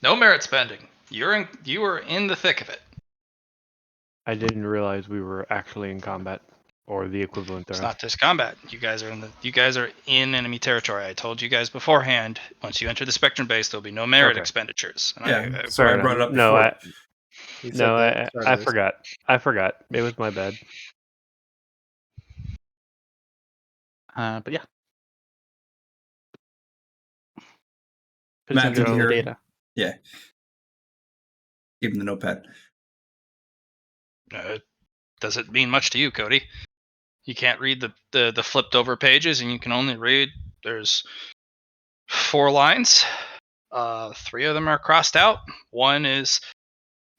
merit spending. You were in the thick of it. I didn't realize we were actually in combat. or the equivalent It's thereof. not just combat. You guys are in enemy territory. I told you guys beforehand. Once you enter the Spectrum base, there'll be no merit Okay. expenditures. And Yeah, I sorry, I Fair brought it enough. up before. He said No, that at the start I of this. forgot. I forgot. It was my bad. But yeah. Matt, did you the hear? data. Yeah. Give him the notepad. Does it mean much to you, Cody? You can't read the flipped over pages, and you can only read. There's 4 lines. 3 of them are crossed out. One is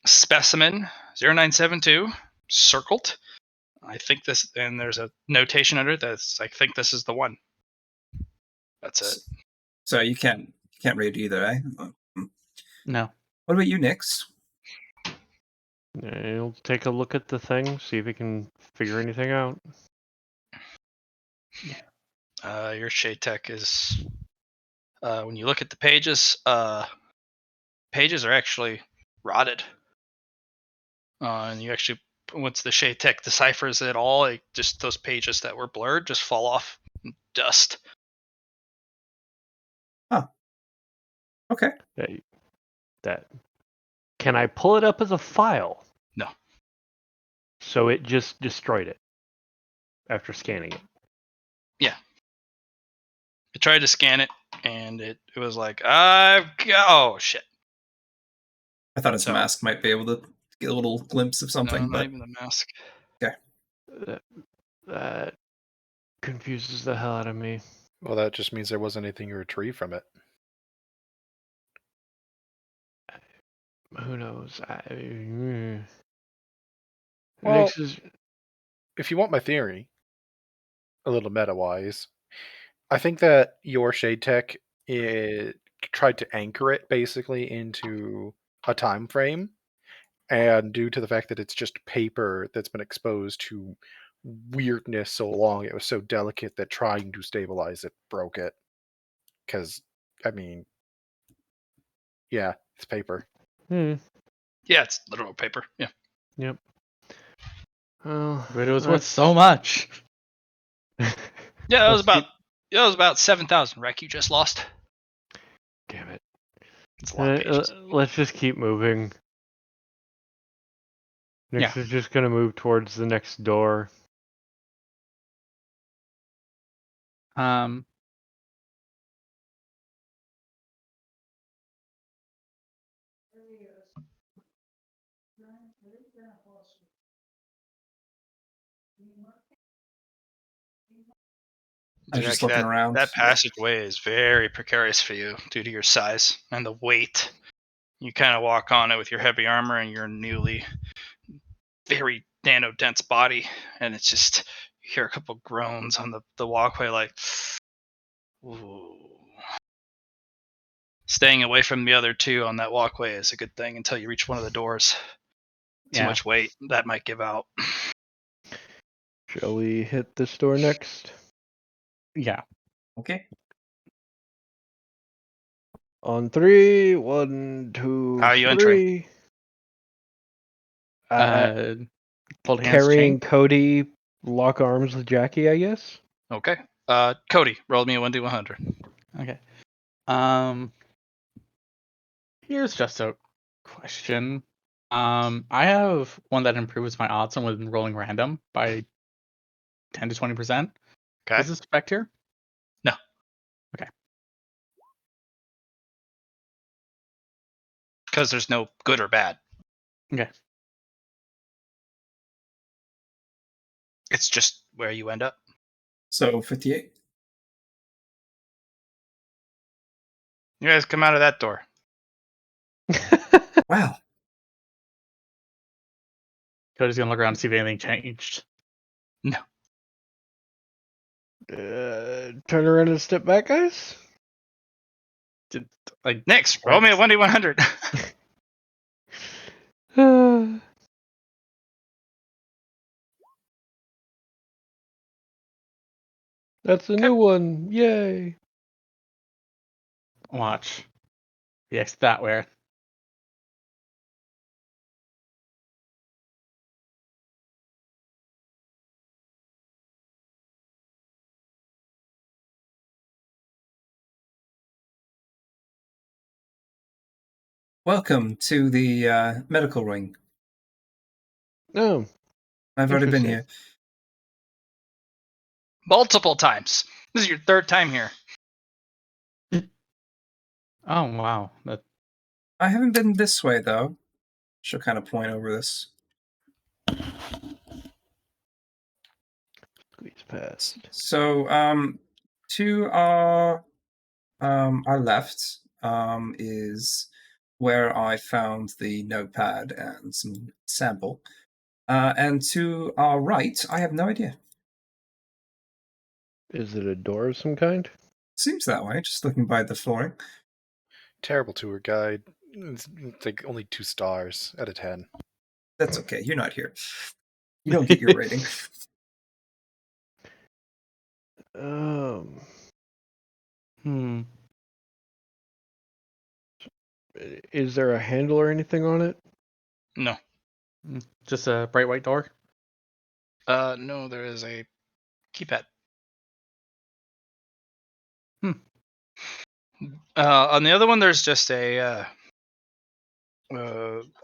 specimen 0972 circled. I think this, and there's a notation under it I think this is the one. That's it. So you can't read either, eh? No. What about you, Nix? He'll take a look at the thing, see if he can figure anything out. Your shade tech is when you look at the pages, pages are actually rotted. And you actually, once the shade tech deciphers it all, just those pages that were blurred just fall off in dust. Okay. That. Can I pull it up as a file? No. So it just destroyed it after scanning it. Yeah. I tried to scan it, and it was like, oh shit. I thought his mask might be able to get a little glimpse of something, No, not but even the mask. That confuses the hell out of me. Well, that just means there wasn't anything to retrieve from it. Who knows? Well, if you want my theory, a little meta-wise, I think that your shade tech tried to anchor it basically into a time frame, and due to the fact that it's just paper that's been exposed to weirdness so long, it was so delicate that trying to stabilize it broke it. Because, I mean, yeah, it's paper. Yeah, it's literal paper. Yeah. Yep. Well, But it was worth so much. Yeah, it was about 7,000, Rec. You just lost. Damn it. It's a lot of pages. Let's just keep moving. Nix is just gonna move towards the next door. I'm just looking around. That passageway is very precarious for you due to your size and the weight. You kind of walk on it with your heavy armor and your newly very nano dense body, and it's just, you hear a couple groans on the walkway, like, ooh. Staying away from the other 2 on that walkway is a good thing until you reach one of the doors. Too much weight, that might give out. Shall we hit this door next? Yeah. Okay. On 3, 1, 2, How are you 3. Hold hands, Carrying chain. Cody, lock arms with Jackie, I guess. Okay. Cody, roll me a 1d100. Okay. Here's just a question. I have one that improves my odds on when rolling random by 10 to 20%. Okay. Does this affect here? No. Okay. Because there's no good or bad. Okay. It's just where you end up. So 58. You guys come out of that door. Wow. Cody's gonna look around and see if anything changed. No. Turn around and step back, guys. Next, roll me a 1d100. That's a new one. Yay. Watch. Yes, that way. welcome to the medical ring. Oh, I've already been Interesting. here. Multiple times. This is your third time here. Oh wow. That I haven't been this way though. She'll kind of point over this. squeeze past. So, to our left is where I found the notepad and some sample. And to our right, I have no idea. Is it a door of some kind? Seems that way, just looking by the flooring. Terrible tour guide. It's like only 2 stars out of 10. That's okay, you're not here. You don't get your rating. hmm. Is there a handle or anything on it? No. Just a bright white door. No, there is a keypad. On the other one, there's just a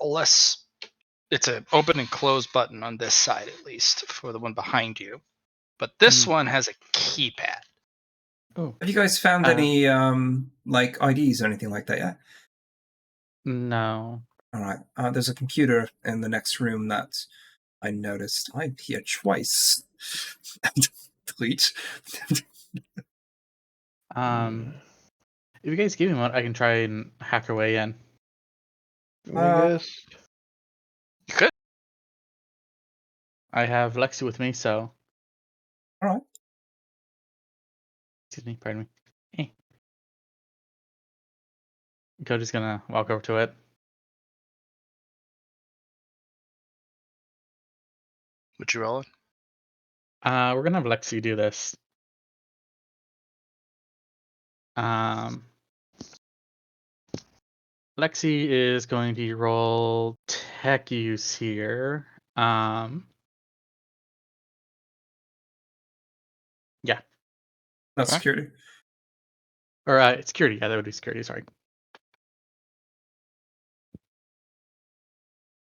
less. It's an open and close button on this side, at least for the one behind you. But this one has a keypad. Oh Have you guys found any like IDs or anything like that yet? no. All right. There's a computer in the next room that I noticed. I'm here twice. Delete. If you guys give me one, I can try and hack our way in. I guess. You could. I have Lexi with me, so. All right. Excuse me, pardon me. Hey. Cody's gonna walk over to it. What you rolling? We're gonna have Lexi do this. Lexi is going to roll tech use here. Yeah. That's Okay. security. Or security. Yeah, that would be security. Sorry.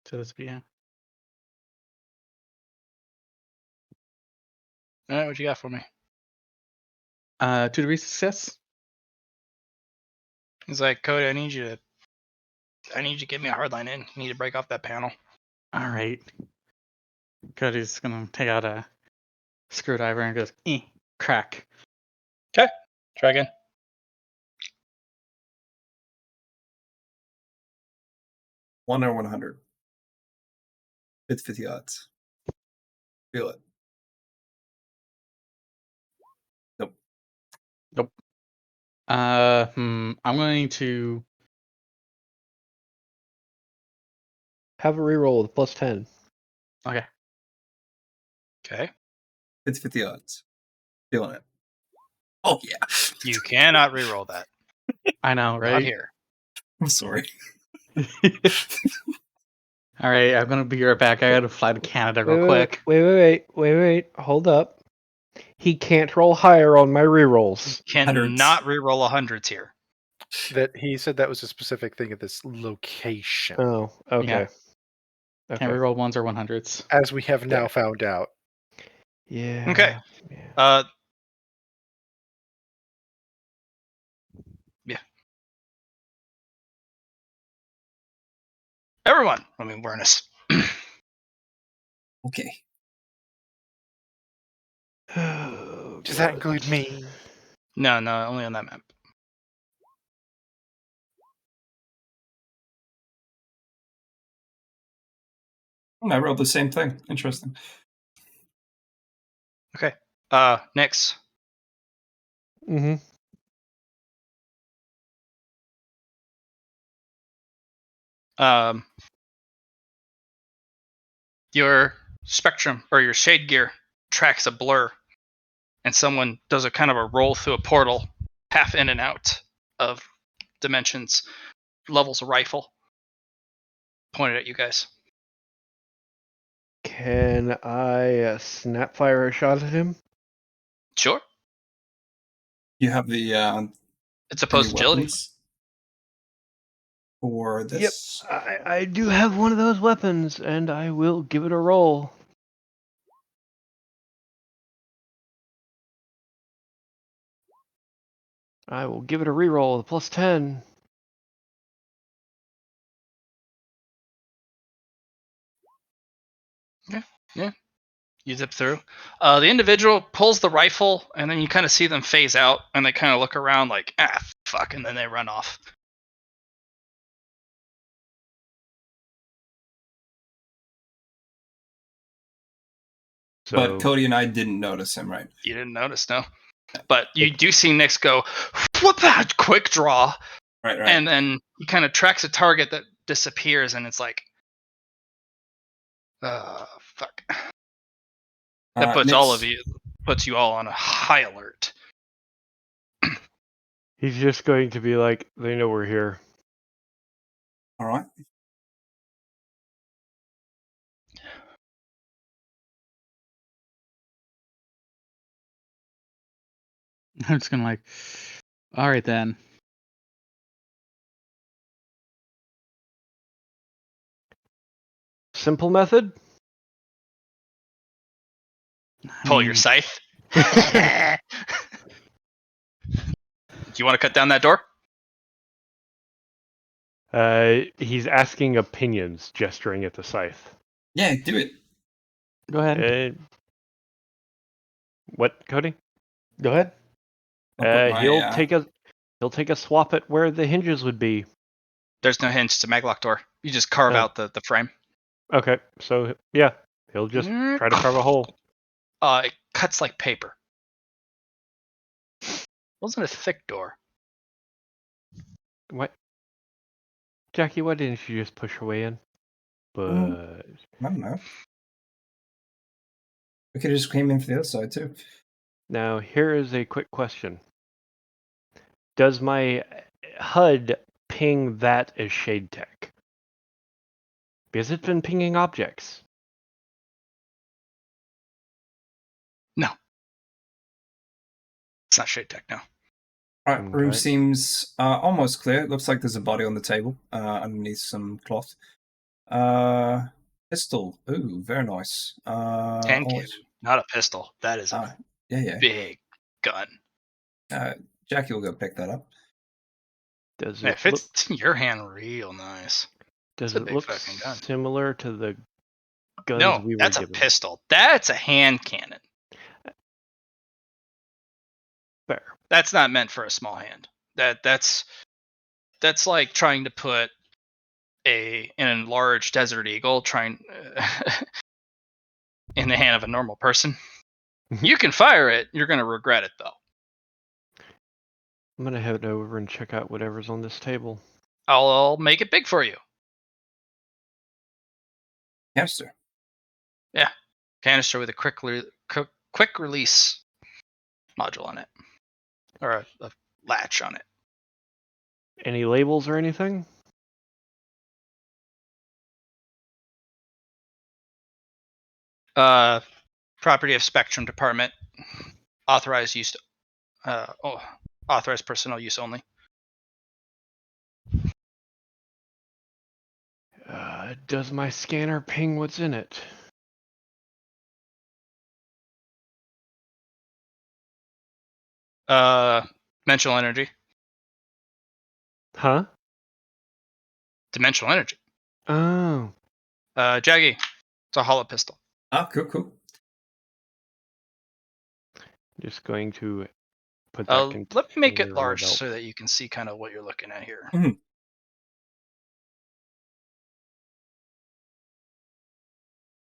So this would be, yeah. All right, what you got for me? 2 degrees success. He's like, Cody, I need you to get me a hardline in. You need to break off that panel. All right. Cody's gonna take out a screwdriver and goes, crack. Okay, try again. One or 100. It's 50 odds. Feel it. Nope. Nope. I'm going to Have a reroll with plus 10. Okay. Okay. It's 50 odds. Feeling it. Oh, yeah. You cannot re-roll that. I know, right? Not here. I'm sorry. All right, I'm gonna be right back. I gotta fly to Canada real quick. Wait. Hold up. He can't roll higher on my rerolls. Cannot re-roll 100s here. That he said that was a specific thing at this location, Oh, okay. Yeah. Okay. Can't reroll 1s or 100s. as we have now found out. Yeah. Okay. Yeah. Yeah. Everyone, I mean, awareness. Okay. Oh, Does that God. include me? No, only on that map. I rolled the same thing. Interesting. Okay. Next. Mm-hmm. Your spectrum or your shade gear tracks a blur, and someone does a kind of a roll through a portal, half in and out of dimensions, levels a rifle, pointed at you guys. Can I snap fire a shot at him? Sure. You have the It's opposed any agility. weapons? for this? Yep, I do have one of those weapons, and I will give it a roll. I will give it a reroll with plus 10. Yeah. You zip through. The individual pulls the rifle, and then you kind of see them phase out, and they kind of look around like, fuck, and then they run off. So, But Cody and I didn't notice him, right? You didn't notice, no? But you do see Nyx go, what that? Quick draw. Right. And then he kind of tracks a target that disappears, and it's like, fuck. That puts you all on a high alert. he's just going to be like, they know we're here. All right. I'm just gonna like, all right then. Simple method? Pull your scythe. Do you want to cut down that door? He's asking opinions, gesturing at the scythe. Yeah, do it. Go ahead. What, Cody? Go ahead. I'll put my, He'll take a swap at where the hinges would be. There's no hinge. It's a maglock door. You just carve out the frame. Okay, so yeah, he'll just try to carve a hole. It cuts like paper. Wasn't a thick door. What? Jackie, why didn't you just push her way in? But I don't know. We could have just came in for the other side too. now here is a quick question. Does my HUD ping that as shade tech? Because it's been pinging objects. No. It's not shade tech, no. All right, room Okay. seems almost clear. It looks like there's a body on the table underneath some cloth. Pistol. Ooh, very nice. Hand cannon, not a pistol. That is a big gun. Jackie will go pick that up. Does It fits in your hand real nice. Does It's a it big look fucking gun. similar to the guns No, we were that's a given? pistol. That's a hand cannon. Fair. That's not meant for a small hand. That's like trying to put an enlarged Desert Eagle in the hand of a normal person. You can fire it. You're gonna regret it though. I'm gonna head over and check out whatever's on this table. I'll make it big for you. Canister. Yeah, canister with a quick release module on it, or a latch on it. Any labels or anything? Property of Spectrum Department. Authorized use. Authorized personnel use only. Does my scanner ping what's in it? Dimensional energy. Huh? Dimensional energy. Oh. Jaggy. It's a hollow pistol. Ah, cool. Just going to put that Let me make it container on the large belt. so that you can see kind of what you're looking at here. Mm-hmm.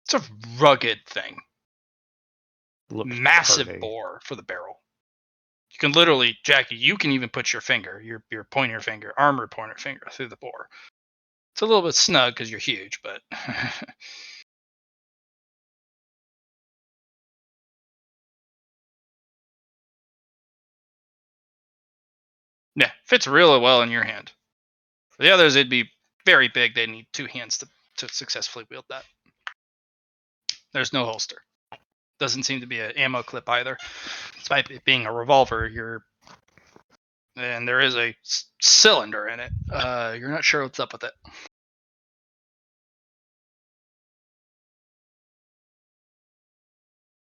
It's a rugged thing. Looks Massive curvy. bore for the barrel. You can literally, Jackie, you can even put your finger, your pointer finger, armor pointer finger through the bore. It's a little bit snug because you're huge, but yeah, fits really well in your hand. For the others, it'd be very big. They'd need two hands to successfully wield that. There's no holster. Doesn't seem to be an ammo clip either. Despite it being a revolver, you're and there is a cylinder in it. You're not sure what's up with it.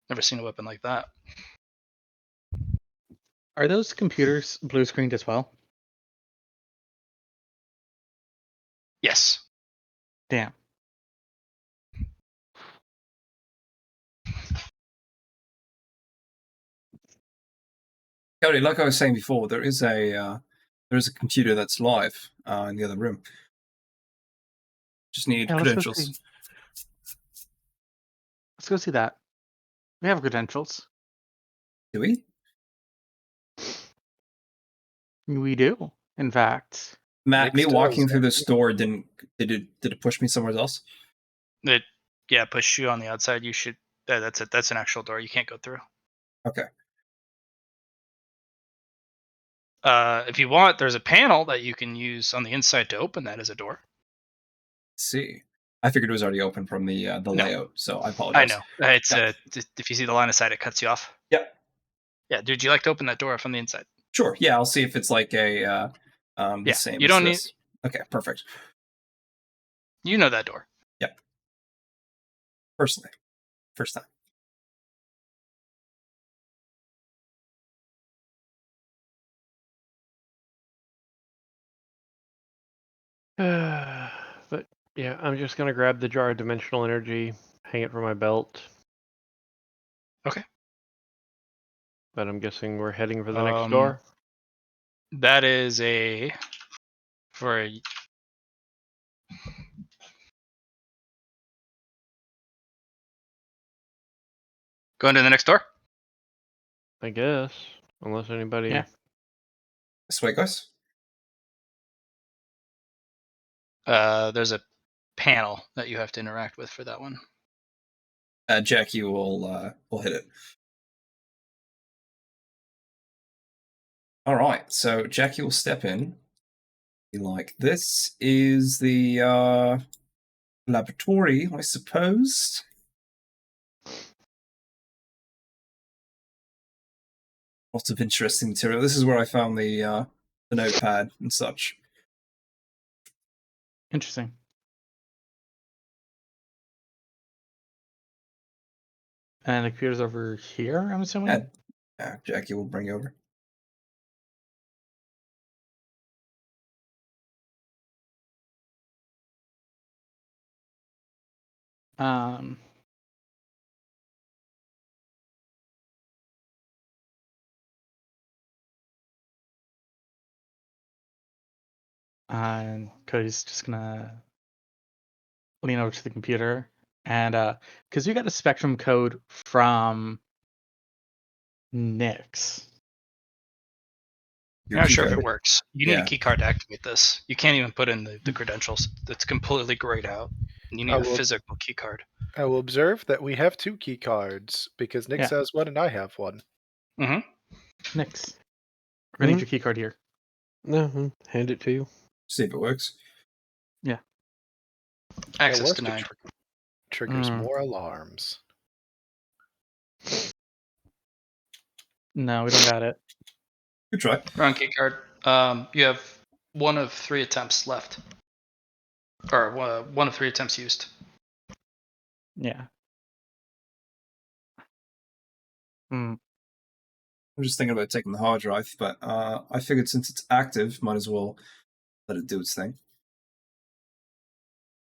Never seen a weapon like that. Are those computers blue screened as well? Yes. Damn. Cody, like I was saying before, there is a computer that's live in the other room. Just need Yeah, credentials. Let's go see that. We have credentials. Do we? We do, in fact. Matt, Nick me walking does, through this door did it push me somewhere else? It push you on the outside. You should. That's it. That's an actual door. You can't go through. Okay. If you want, there's a panel that you can use on the inside to open that as a door. See, I figured it was already open from the layout, so I apologize. I know. It's if you see the line of sight, it cuts you off. Yep. Yeah, dude, you like to open that door from the inside? Sure. Yeah, I'll see if it's like a the same. You as don't this. Okay, perfect. You know that door. Yep. Personally, first time. But yeah, I'm just gonna grab the jar of dimensional energy, hang it from my belt. Okay. But I'm guessing we're heading for the next door. That is going to the next door. I guess, unless anybody. Yeah. This way, guys. There's a panel that you have to interact with for that one. Jackie will hit it. All right, so Jackie will step in. Be like, this is the laboratory, I suppose. Lots of interesting material. This is where I found the notepad and such. Interesting. And the computer's over here, I'm assuming? Yeah, Jackie will bring you over. And Cody's just gonna lean over to the computer and because you got a spectrum code from Nyx. You're not sure if keycard. it works. You need a key card to activate this. You can't even put in the credentials. It's completely grayed out. You need a physical key card. I will observe that we have 2 key cards because Nick has one and I have one. Mm-hmm. Nyx, we're gonna need your key card here. No, hand it to you. See if it works. Yeah. Access denied. Triggers more alarms. No, we don't got it. Good try. Wrong key card. You have 1 of 3 attempts left, or 1 of 3 attempts used. Yeah. I'm just thinking about taking the hard drive, but I figured since it's active, might as well let it do its thing.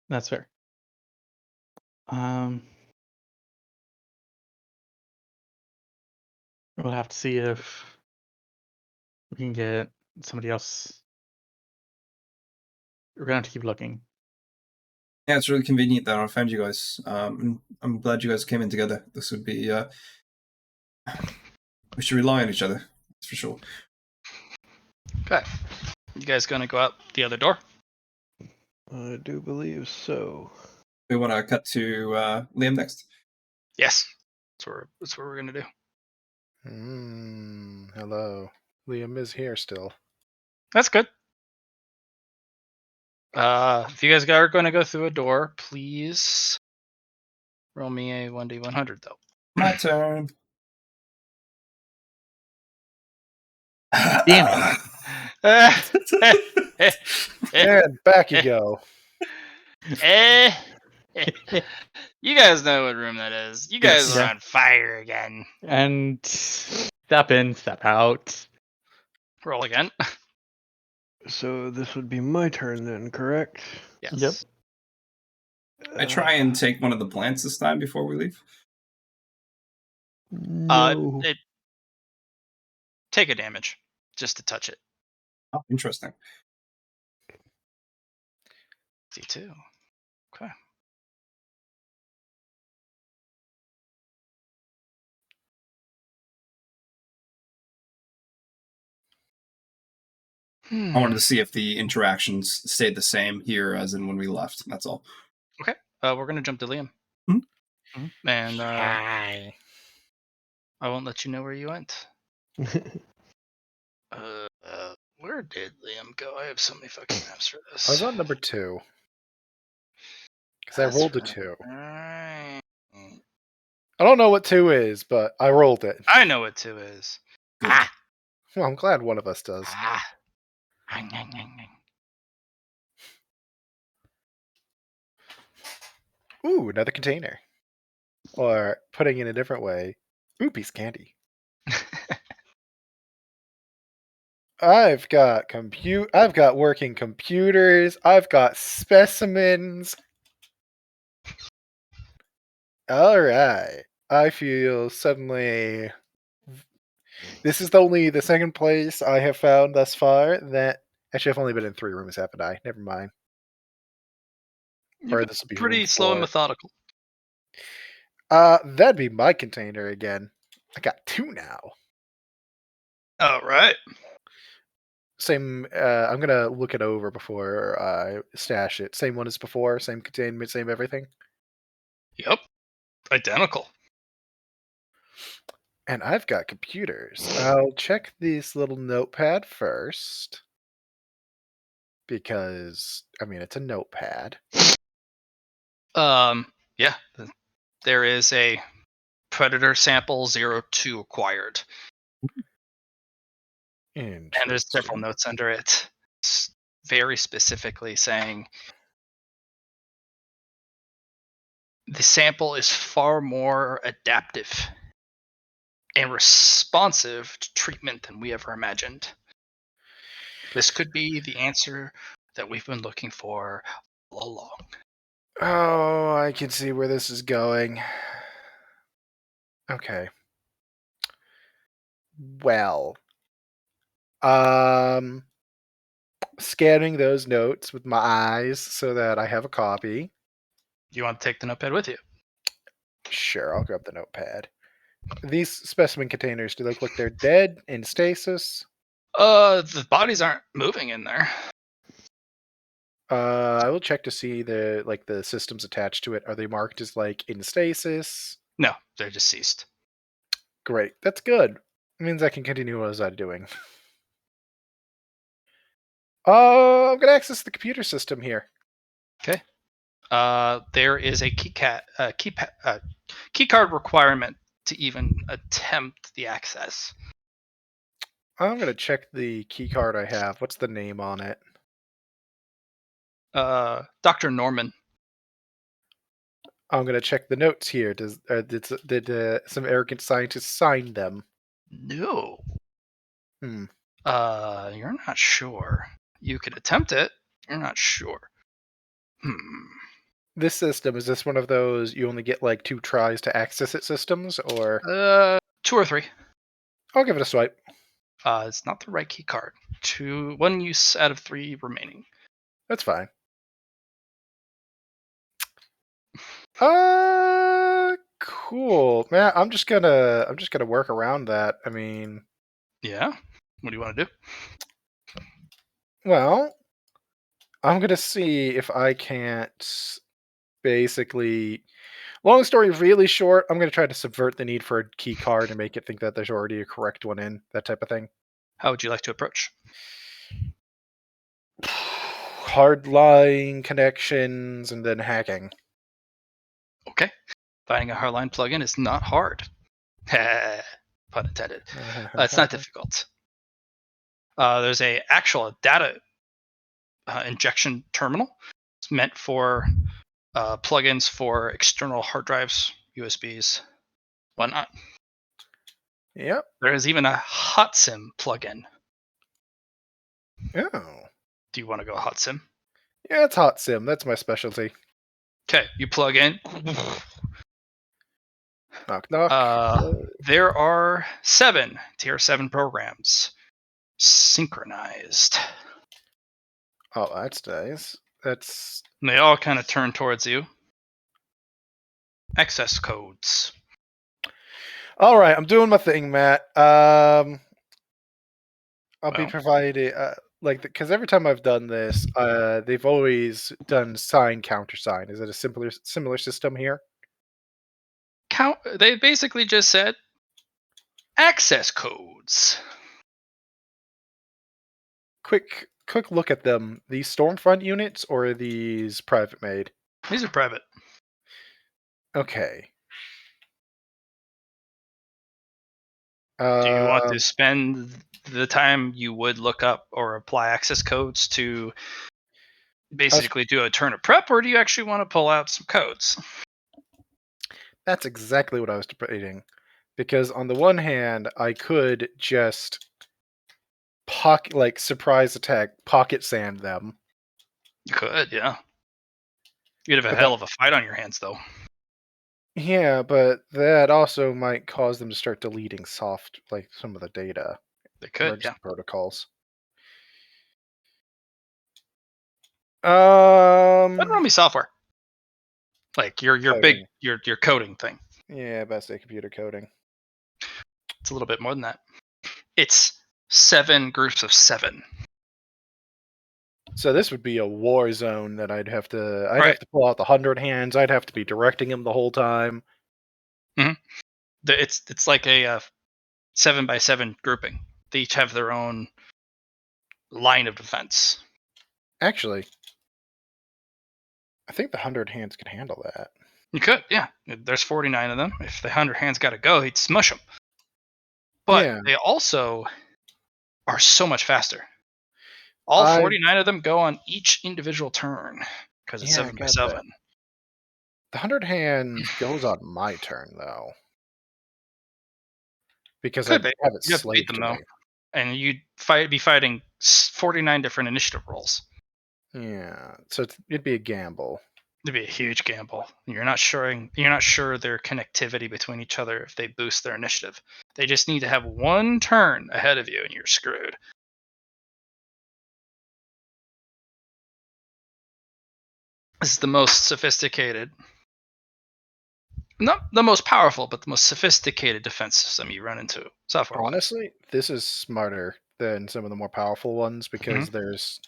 That's fair. We'll have to see if we can get somebody else. We're gonna have to keep looking. Yeah, it's really convenient that I found you guys. And I'm glad you guys came in together. This would be we should rely on each other, that's for sure. Okay. You guys gonna go out the other door? I do believe so. We want to cut to Liam next. Yes. That's what we're gonna do. Hello. Liam is here still. That's good. If you guys are going to go through a door, please roll me a 1d100 though. My turn. Damn it. And back you go. You guys know what room that is. You guys Yes. are on fire again. And step in, step out. Roll again. So this would be my turn then, correct? Yes. Yep. I try and take one of the plants this time before we leave. No. Take a damage just to touch it. Oh, interesting. D2. Okay. I wanted to see if the interactions stayed the same here as in when we left. That's all. Okay. We're gonna jump to Liam. Mhm. And Hi. I won't let you know where you went. Where did Liam go? I have so many fucking maps for this. I was on number 2. Because I rolled a 2. Right. I don't know what 2 is, but I rolled it. I know what 2 is. Good. Well, I'm glad one of us does. Ooh, another container. Or putting it a different way, ooh, piece of candy. I've got working computers. I've got specimens. All right. I feel suddenly this is only the second place I have found thus far that actually I've only been in 3 rooms, haven't I? Never mind. You've Or been this will be pretty room slow and 4. methodical. That'd be my container again. I got 2 now. All right. Same. I'm gonna look it over before I stash it. Same one as before. Same containment. Same everything. Yep. Identical. And I've got computers. I'll check this little notepad first because I mean it's a notepad. Yeah. There is a Predator sample 02 acquired. And there's several Interesting. notes under it, very specifically saying the sample is far more adaptive and responsive to treatment than we ever imagined. This could be the answer that we've been looking for all along. Oh, I can see where this is going. Okay. Well, scanning those notes with my eyes so that I have a copy. Do you want to take the notepad with you? Sure, I'll grab the notepad. These specimen containers, do they look like they're dead in stasis? The bodies aren't moving in there. I will check to see the systems attached to it. Are they marked as like in stasis? No, they're deceased. Great, that's good. It means I can continue what I was doing. I'm gonna access the computer system here. Okay. There is a key card requirement to even attempt the access. I'm gonna check the key card I have. What's the name on it? Dr. Norman. I'm gonna check the notes here. Did some arrogant scientist sign them? No. Hmm. You're not sure. You could attempt it. You're not sure. This system, is this one of those you only get like 2 tries to access it systems, or 2 or 3. I'll give it a swipe. It's not the right key card. 1 use out of 3 remaining. That's fine. Cool. Man, I'm just gonna work around that. I mean, Yeah. What do you want to do? well, I'm gonna see if I can't basically. Long story really short, I'm gonna try to subvert the need for a key card and make it think that there's already a correct one in that type of thing. How would you like to approach? Hardline connections and then hacking. Okay. Finding a hardline plugin is not hard. Pun intended. It's not difficult. There's a actual data injection terminal. It's meant for plugins for external hard drives, USBs, whatnot. Yep. There is even a hot sim plugin. Oh. Do you want to go hot sim? Yeah, it's hot sim. That's my specialty. Okay, you plug in. Knock knock. There are 7 tier 7 programs synchronized. Oh, that's nice. That's And they all kind of turn towards you. Access codes. all right. I'm doing my thing, Matt. I'll be Well. providing because every time I've done this, they've always done sign countersign. Is it a similar system here? They basically just said access codes. Quick look at them. These Stormfront units or are these private made? These are private. Okay. Do you want to spend the time you would look up or apply access codes to basically do a turn of prep, or do you actually want to pull out some codes? That's exactly what I was debating. Because on the one hand, I could just surprise attack, pocket sand them. You could, yeah. You'd have a But hell of a fight on your hands, though. Yeah, but that also might cause them to start deleting some of the data. They could, Emergency yeah. protocols. But run me software. Like your big Coding. your coding thing. Yeah, best say computer coding. It's a little bit more than that. It's 7 groups of 7. So this would be a war zone that I'd have to Right. have to pull out the 100 hands. I'd have to be directing them the whole time. It's like a 7x7 grouping. They each have their own line of defense. Actually, I think the 100 hands can handle that. You could, yeah. There's 49 of them. If the 100 hands got to go, he'd smush them. But Yeah. they also are so much faster. All 49 of them go on each individual turn because it's 7x7. The 100 hands goes on my turn though, because I have it You have to beat slaved them to though, me. and you'd be fighting 49 different initiative rolls. Yeah, so it'd be a gamble. It'd be a huge gamble. You're not sure their connectivity between each other if they boost their initiative. They just need to have one turn ahead of you, and you're screwed. This is the most sophisticated, not the most powerful, but the most sophisticated defense system you run into software-wise. Honestly, this is smarter than some of the more powerful ones because there's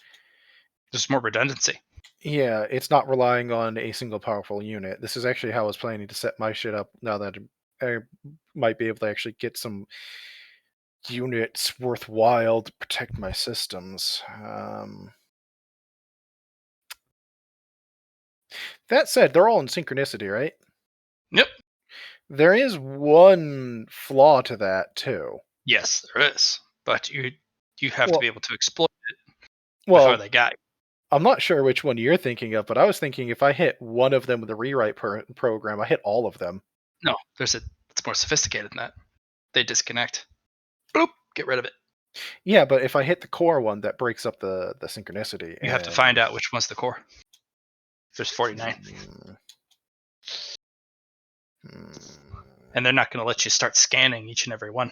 more redundancy. Yeah, it's not relying on a single powerful unit. This is actually how I was planning to set my shit up now that I might be able to actually get some units worthwhile to protect my systems. That said, they're all in synchronicity, right? Yep. There is one flaw to that too. Yes, there is, but you have to be able to exploit it Well, before they got you. I'm not sure which one you're thinking of, but I was thinking if I hit one of them with a rewrite program, I hit all of them. No, it's more sophisticated than that. They disconnect. Boop, get rid of it. Yeah, but if I hit the core one, that breaks up the synchronicity. You have to find out which one's the core. There's 49. And they're not going to let you start scanning each and every one.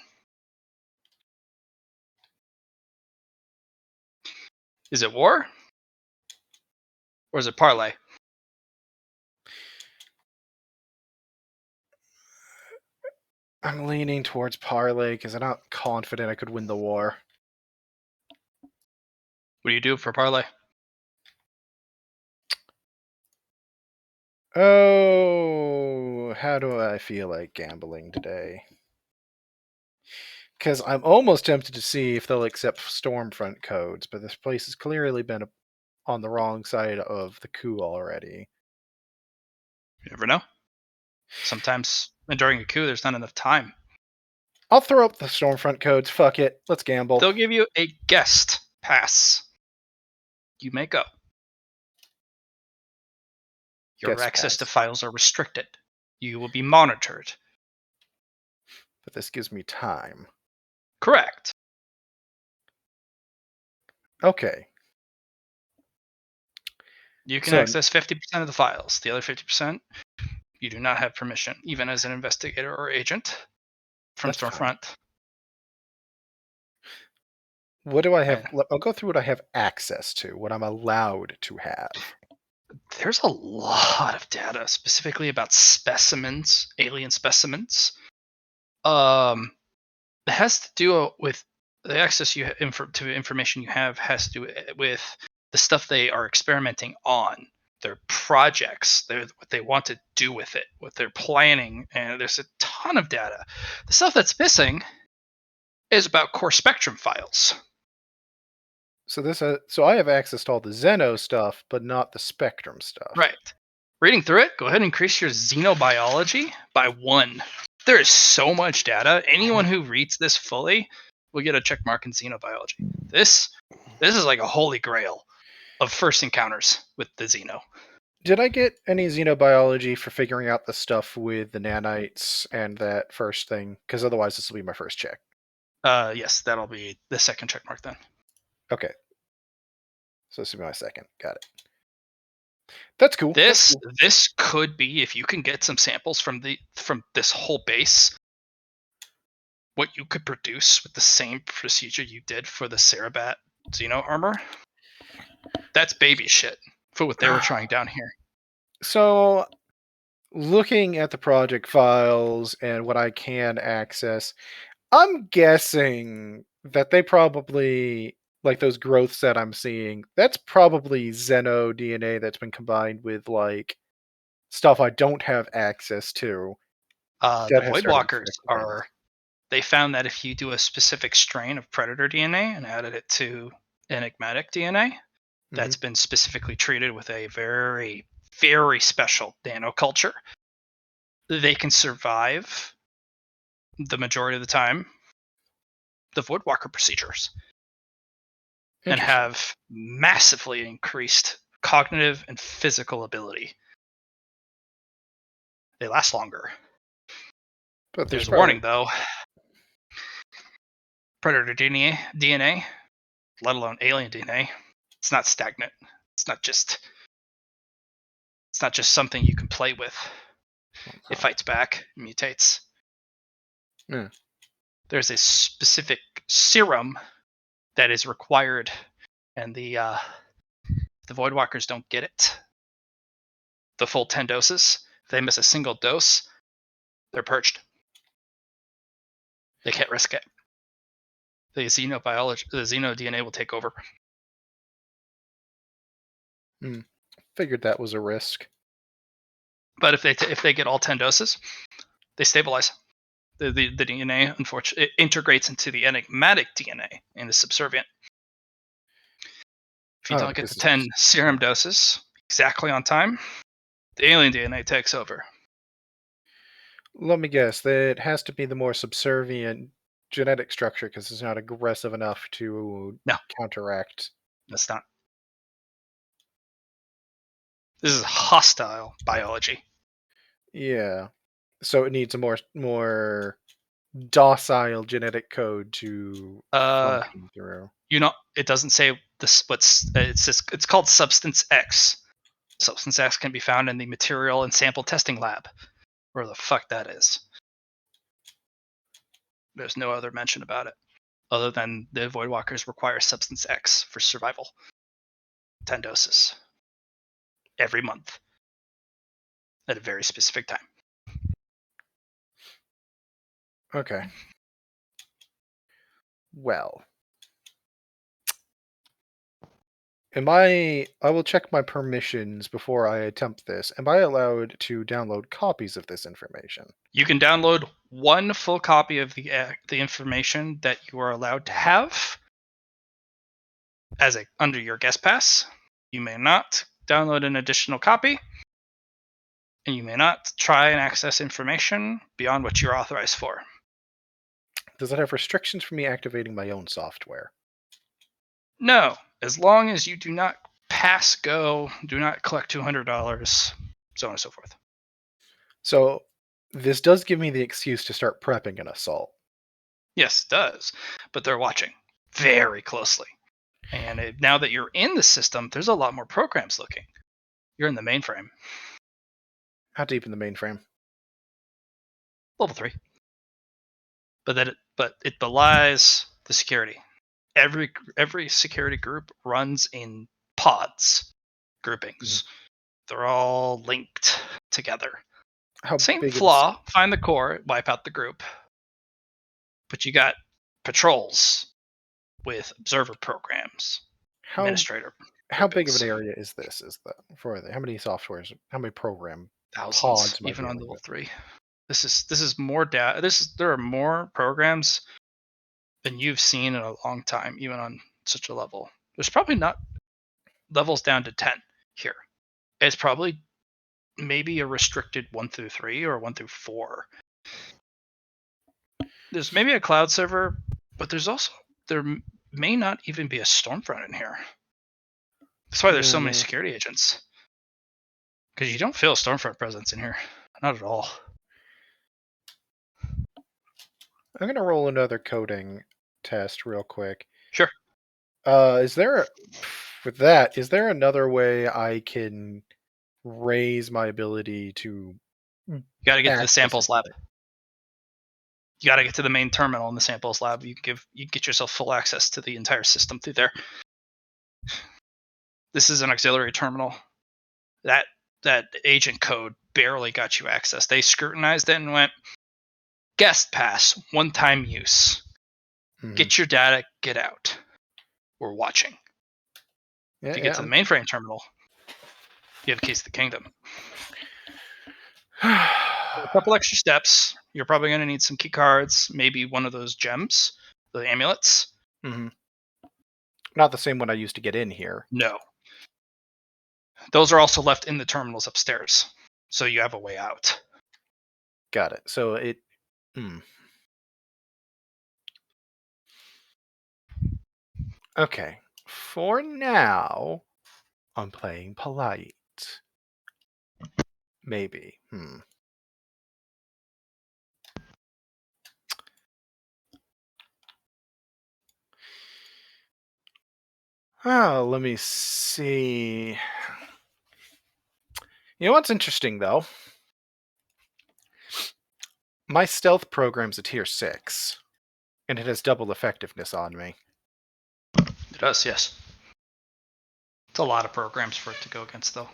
Is it war? Or is it parlay? I'm leaning towards parlay because I'm not confident I could win the war. What do you do for parlay? Oh, how do I feel like gambling today? Because I'm almost tempted to see if they'll accept Stormfront codes, but this place has clearly been on the wrong side of the coup already. You never know. Sometimes during a coup, there's not enough time. I'll throw up the Stormfront codes. Fuck it. Let's gamble. They'll give you a guest pass. You may go. Your Guest access to pass. files are restricted. You will be monitored. But this gives me time. Correct. Okay. You can So- access 50% of the files. The other 50%, you do not have permission, even as an investigator or agent from That's fine. Stormfront. What do I have? Yeah. I'll go through what I have access to, what I'm allowed to have. There's a lot of data specifically about specimens, alien specimens. It has to do with the access you to information you have has to do with the stuff they are experimenting on, their projects, what they want to do with it, what they're planning, and there's a ton of data. The stuff that's missing is about core spectrum files. So I have access to all the Xeno stuff, but not the Spectrum stuff. Right. Reading through it, go ahead and increase your xenobiology by 1. There is so much data. Anyone who reads this fully will get a check mark in xenobiology. This is like a holy grail of first encounters with the Xeno. Did I get any xenobiology for figuring out the stuff with the nanites and that first thing? Because otherwise, this will be my first check. Yes, that'll be the second check mark then. Okay. So this will be my second. Got it. That's cool. This could be, if you can get some samples from this whole base, what you could produce with the same procedure you did for the Cerebat Xeno armor. That's baby shit for what they were trying down here. So, looking at the project files and what I can access, I'm guessing that they probably, like those growths that I'm seeing, that's probably Xeno DNA that's been combined with like stuff I don't have access to. The That has started Voidwalkers affecting things. they found that if you do a specific strain of Predator DNA and added it to enigmatic DNA, that's been specifically treated with a very, very special nanoculture, they can survive the majority of the time the Voidwalker procedures and Interesting. have massively increased cognitive and physical ability. They last longer. But There's a warning though. Predator DNA, let alone alien DNA, it's not stagnant. It's not just something you can play with. It fights back, mutates. Yeah. There's a specific serum that is required, and the Voidwalkers don't get it. The full 10 doses. If they miss a single dose, they're purged. They can't risk it. The Xeno DNA will take over. Figured that was a risk. But if they get all 10 doses, they stabilize. The DNA, unfortunately, it integrates into the enigmatic DNA and is subservient. If you don't get the 10 serum doses exactly on time, the alien DNA takes over. Let me guess. That has to be the more subservient genetic structure because it's not aggressive enough to counteract. That's not. This is hostile biology. Yeah. So it needs a more docile genetic code to function through. It doesn't say this. It's called Substance X. Substance X can be found in the material and sample testing lab. Where the fuck that is? There's no other mention about it, other than the Voidwalkers require Substance X for survival. 10 doses every month at a very specific time. Okay. Well. I will check my permissions before I attempt this. Am I allowed to download copies of this information? You can download one full copy of the information that you are allowed to have under your guest pass. You may not download an additional copy, and you may not try and access information beyond what you're authorized for. Does it have restrictions for me activating my own software? No, as long as you do not pass go, do not collect $200, so on and so forth. So this does give me the excuse to start prepping an assault. Yes, it does, but they're watching very closely. And now that you're in the system, there's a lot more programs looking. You're in the mainframe, How deep in the mainframe? level 3. But it belies the security. Every security group runs in pods, groupings. They're all linked together. How Same big of flaw, find the core, wipe out the group. But you got patrols with observer programs, administrator how big of groupings. an area is this? Is that for how many softwares? How many program Thousands, pods am I even on dealing level with? 3. This is more data. There are more programs than you've seen in a long time, even on such a level. There's probably not levels down to 10 here. It's probably maybe a restricted 1 through 3 or 1 through 4. There's maybe a cloud server, but there may not even be a Stormfront in here. That's why there's so many security agents. Because you don't feel a Stormfront presence in here. Not at all. I'm gonna roll another coding test real quick. Sure. Is there is there another way I can raise my ability to You got to get to the access samples lab. anything? You got to get to the main terminal in the samples lab. You get yourself full access to the entire system through there. This is an auxiliary terminal. That agent code barely got you access. They scrutinized it and went, guest pass, one-time use. Get your data, get out. We're watching. If you get to the mainframe terminal, you have keys to the kingdom. A couple extra steps. You're probably going to need some key cards, maybe one of those gems, the amulets. Not the same one I used to get in here. No. Those are also left in the terminals upstairs, so you have a way out. Got it. So it. Okay. For now, I'm playing polite. Maybe. Oh, let me see. You know what's interesting, though? My stealth program's a tier 6, and it has double effectiveness on me. It does, yes. It's a lot of programs for it to go against, though.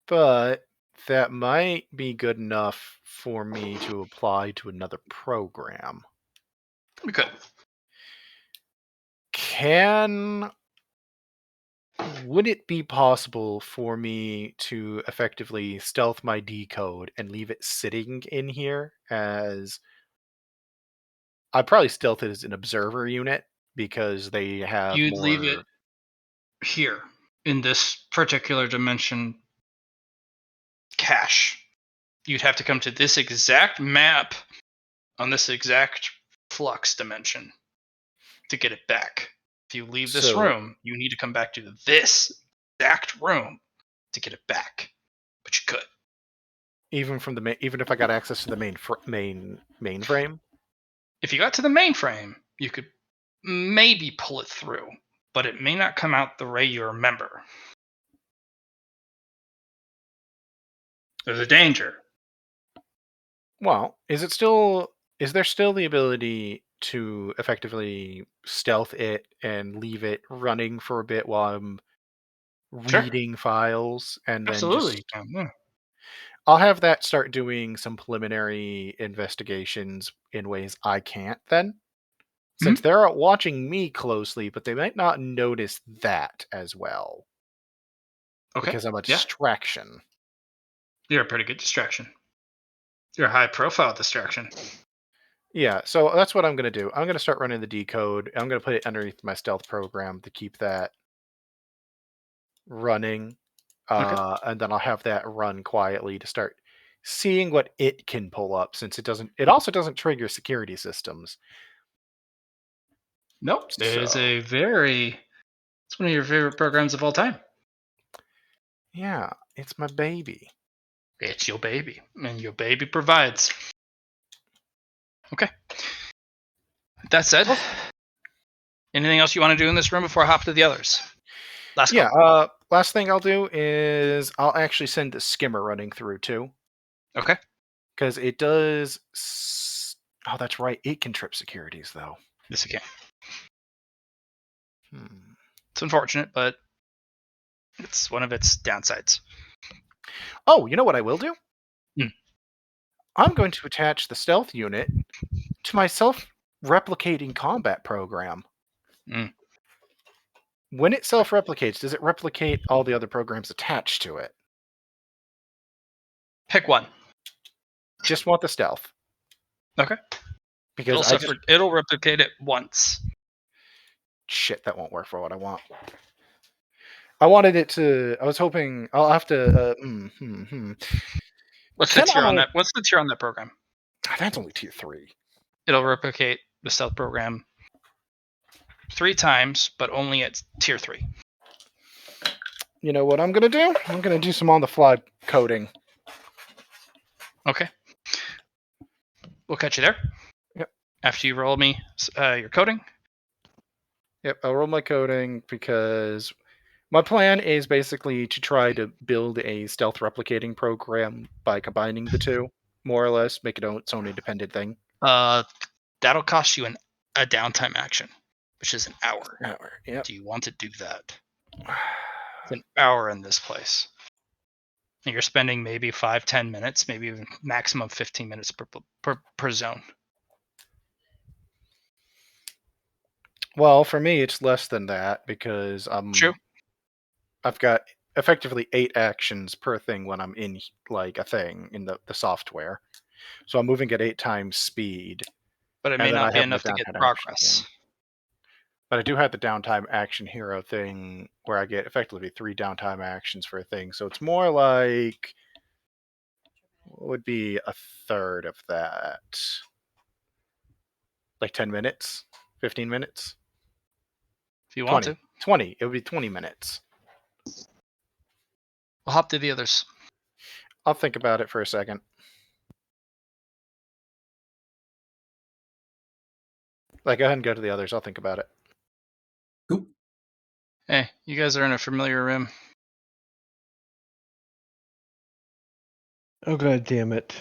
But that might be good enough for me to apply to another program. We could. Would it be possible for me to effectively stealth my decode and leave it sitting in here as... I'd probably stealth it as an observer unit because they have You'd more... leave it here in this particular dimension cache. You'd have to come to this exact map on this exact flux dimension to get it back. If you leave this room, you need to come back to this exact room to get it back. But you could. Even if I got access to the mainframe? If you got to the mainframe, you could maybe pull it through, but it may not come out the way you remember. There's a danger. Well, is there still the ability to effectively stealth it and leave it running for a bit while I'm reading files and then Absolutely. I'll have that start doing some preliminary investigations in ways I can't then. Since they're watching me closely, but they might not notice that as well. Okay. Because I'm a distraction. You're a pretty good distraction. You're a high-profile distraction. Yeah, so that's what I'm going to do. I'm going to start running the decode. I'm going to put it underneath my stealth program to keep that running, Okay. and then I'll have that run quietly to start seeing what it can pull up, since it doesn't. It also doesn't trigger security systems. Nope. It is So it's one of your favorite programs of all time. yeah, it's my baby. It's your baby, and your baby provides. Okay. That said, anything else you want to do in this room before I hop to the others? Last Yeah. call. Last thing I'll do is I'll actually send the skimmer running through too, Okay. because it does. Oh, that's right. It can trip securities though. This again. Hmm. It's unfortunate, but it's one of its downsides. Oh, you know what I will do? Hmm. I'm going to attach the stealth unit to my self-replicating combat program. Mm. When it self-replicates, does it replicate all the other programs attached to it? Pick one. Just want the stealth. Okay. Because It'll replicate it once. Shit, that won't work for what I want. I wanted it to. I was hoping. I'll have to. What's Can the tier on I? that? What's the tier on that program? That's only tier 3. It'll replicate the stealth program 3 times, but only at tier 3. You know what I'm gonna do? I'm gonna do some on-the-fly coding. Okay. We'll catch you there. Yep. After you roll me your coding. Yep, I'll roll my coding because my plan is basically to try to build a stealth replicating program by combining the two, more or less, make it its own independent thing. That'll cost you a downtime action, which is an hour. Yep. Do you want to do that? It's an hour in this place. And you're spending maybe 5-10 minutes, maybe even maximum 15 minutes per zone. Well, for me, it's less than that because True. I've got effectively 8 actions per thing when I'm in like a thing in the software. So I'm moving at 8 times speed. But it may And then not I be have my enough to get downtime action progress. thing. But I do have the downtime action hero thing where I get effectively 3 downtime actions for a thing. So it's more like what would be a third of that? Like 10 minutes? 15 minutes? If you want 20. to. 20. It would be 20 minutes. We'll hop to the others. I'll think about it for a second. Like, go ahead and go to the others. I'll think about it. Cool. Hey, you guys are in a familiar room. Oh god damn it.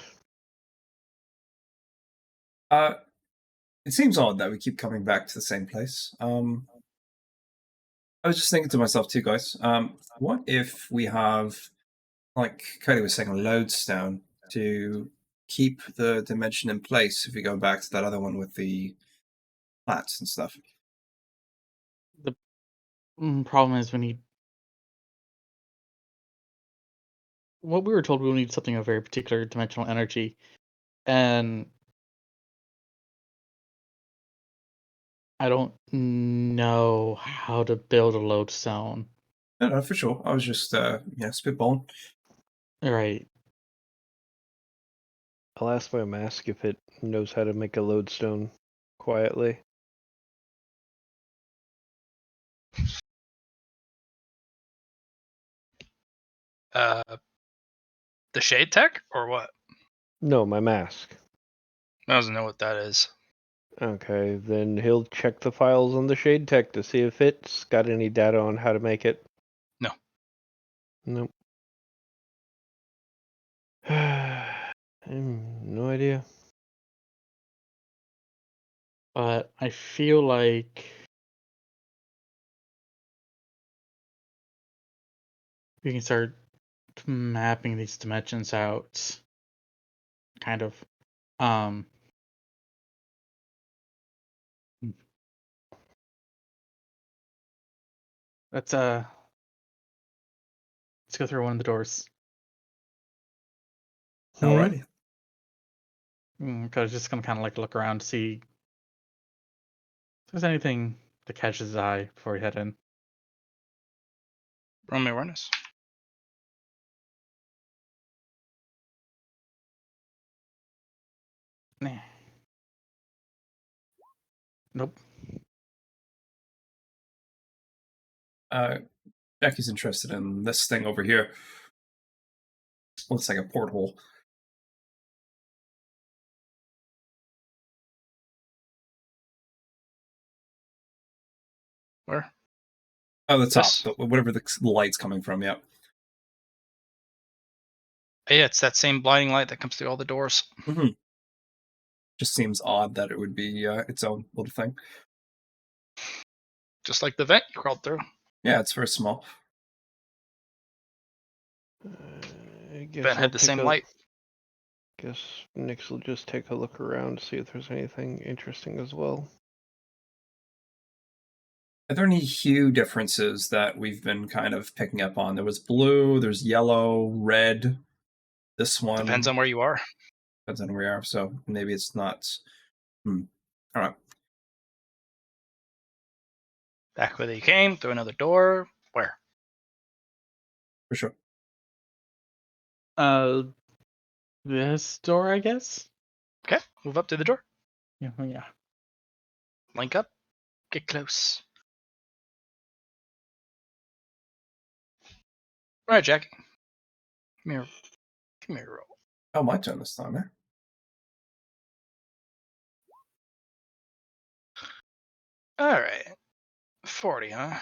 It seems odd that we keep coming back to the same place. I was just thinking to myself too, guys. What if we have, like Cody was saying, a lodestone to keep the dimension in place if we go back to that other one with the plants and stuff? The problem is we need. What we were told, we need something of very particular dimensional energy, and I don't know how to build a lodestone. No, for sure. I was just, spitballing. Right. I'll ask my mask if it knows how to make a lodestone quietly. The shade tech or what? No, my mask. I don't know what that is. Okay, then he'll check the files on the Shade Tech to see if it's got any data on how to make it. No. Nope. No idea. But I feel like we can start mapping these dimensions out. Kind of. Let's go through one of the doors. Alrighty. Cause just gonna kind of like look around to see if there's anything that catches his eye before we head in. Roll me awareness. Nah. Nope. Jackie's interested in this thing over here. Looks like a porthole. Where? Oh, the top. This? Whatever the light's coming from, yeah. Yeah, it's that same blinding light that comes through all the doors. Mm-hmm. Just seems odd that it would be its own little thing. Just like the vent you crawled through. Yeah, it's very small. I guess Vent I'll had the take same a- light. Guess Nix will just take a look around, see if there's anything interesting as well. Are there any hue differences that we've been kind of picking up on? There was blue, there's yellow, red. This one Depends on where you are. depends on where we are, so maybe it's not. All right. Back where you came, through another door. Where? For sure. This door, I guess. Okay, move up to the door. Yeah. Yeah. Link up. Get close. All right, Jack. Come here, roll. Oh, my turn this time, eh? All right. 40, huh?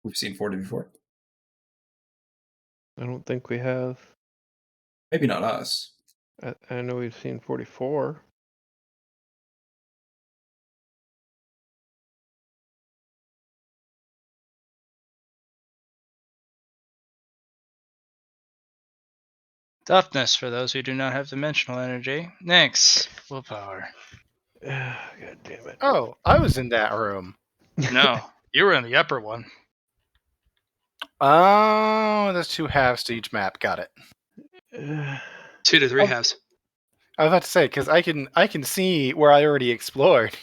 We've seen 40 before. I don't think we have. Maybe not us. I know we've seen 44. Toughness for those who do not have dimensional energy. Next, willpower. God damn it. Oh, I was in that room. No, you were in the upper one. Oh, there's 2 halves to each map. Got it. 2 to 3 halves. I was about to say because I can see where I already explored.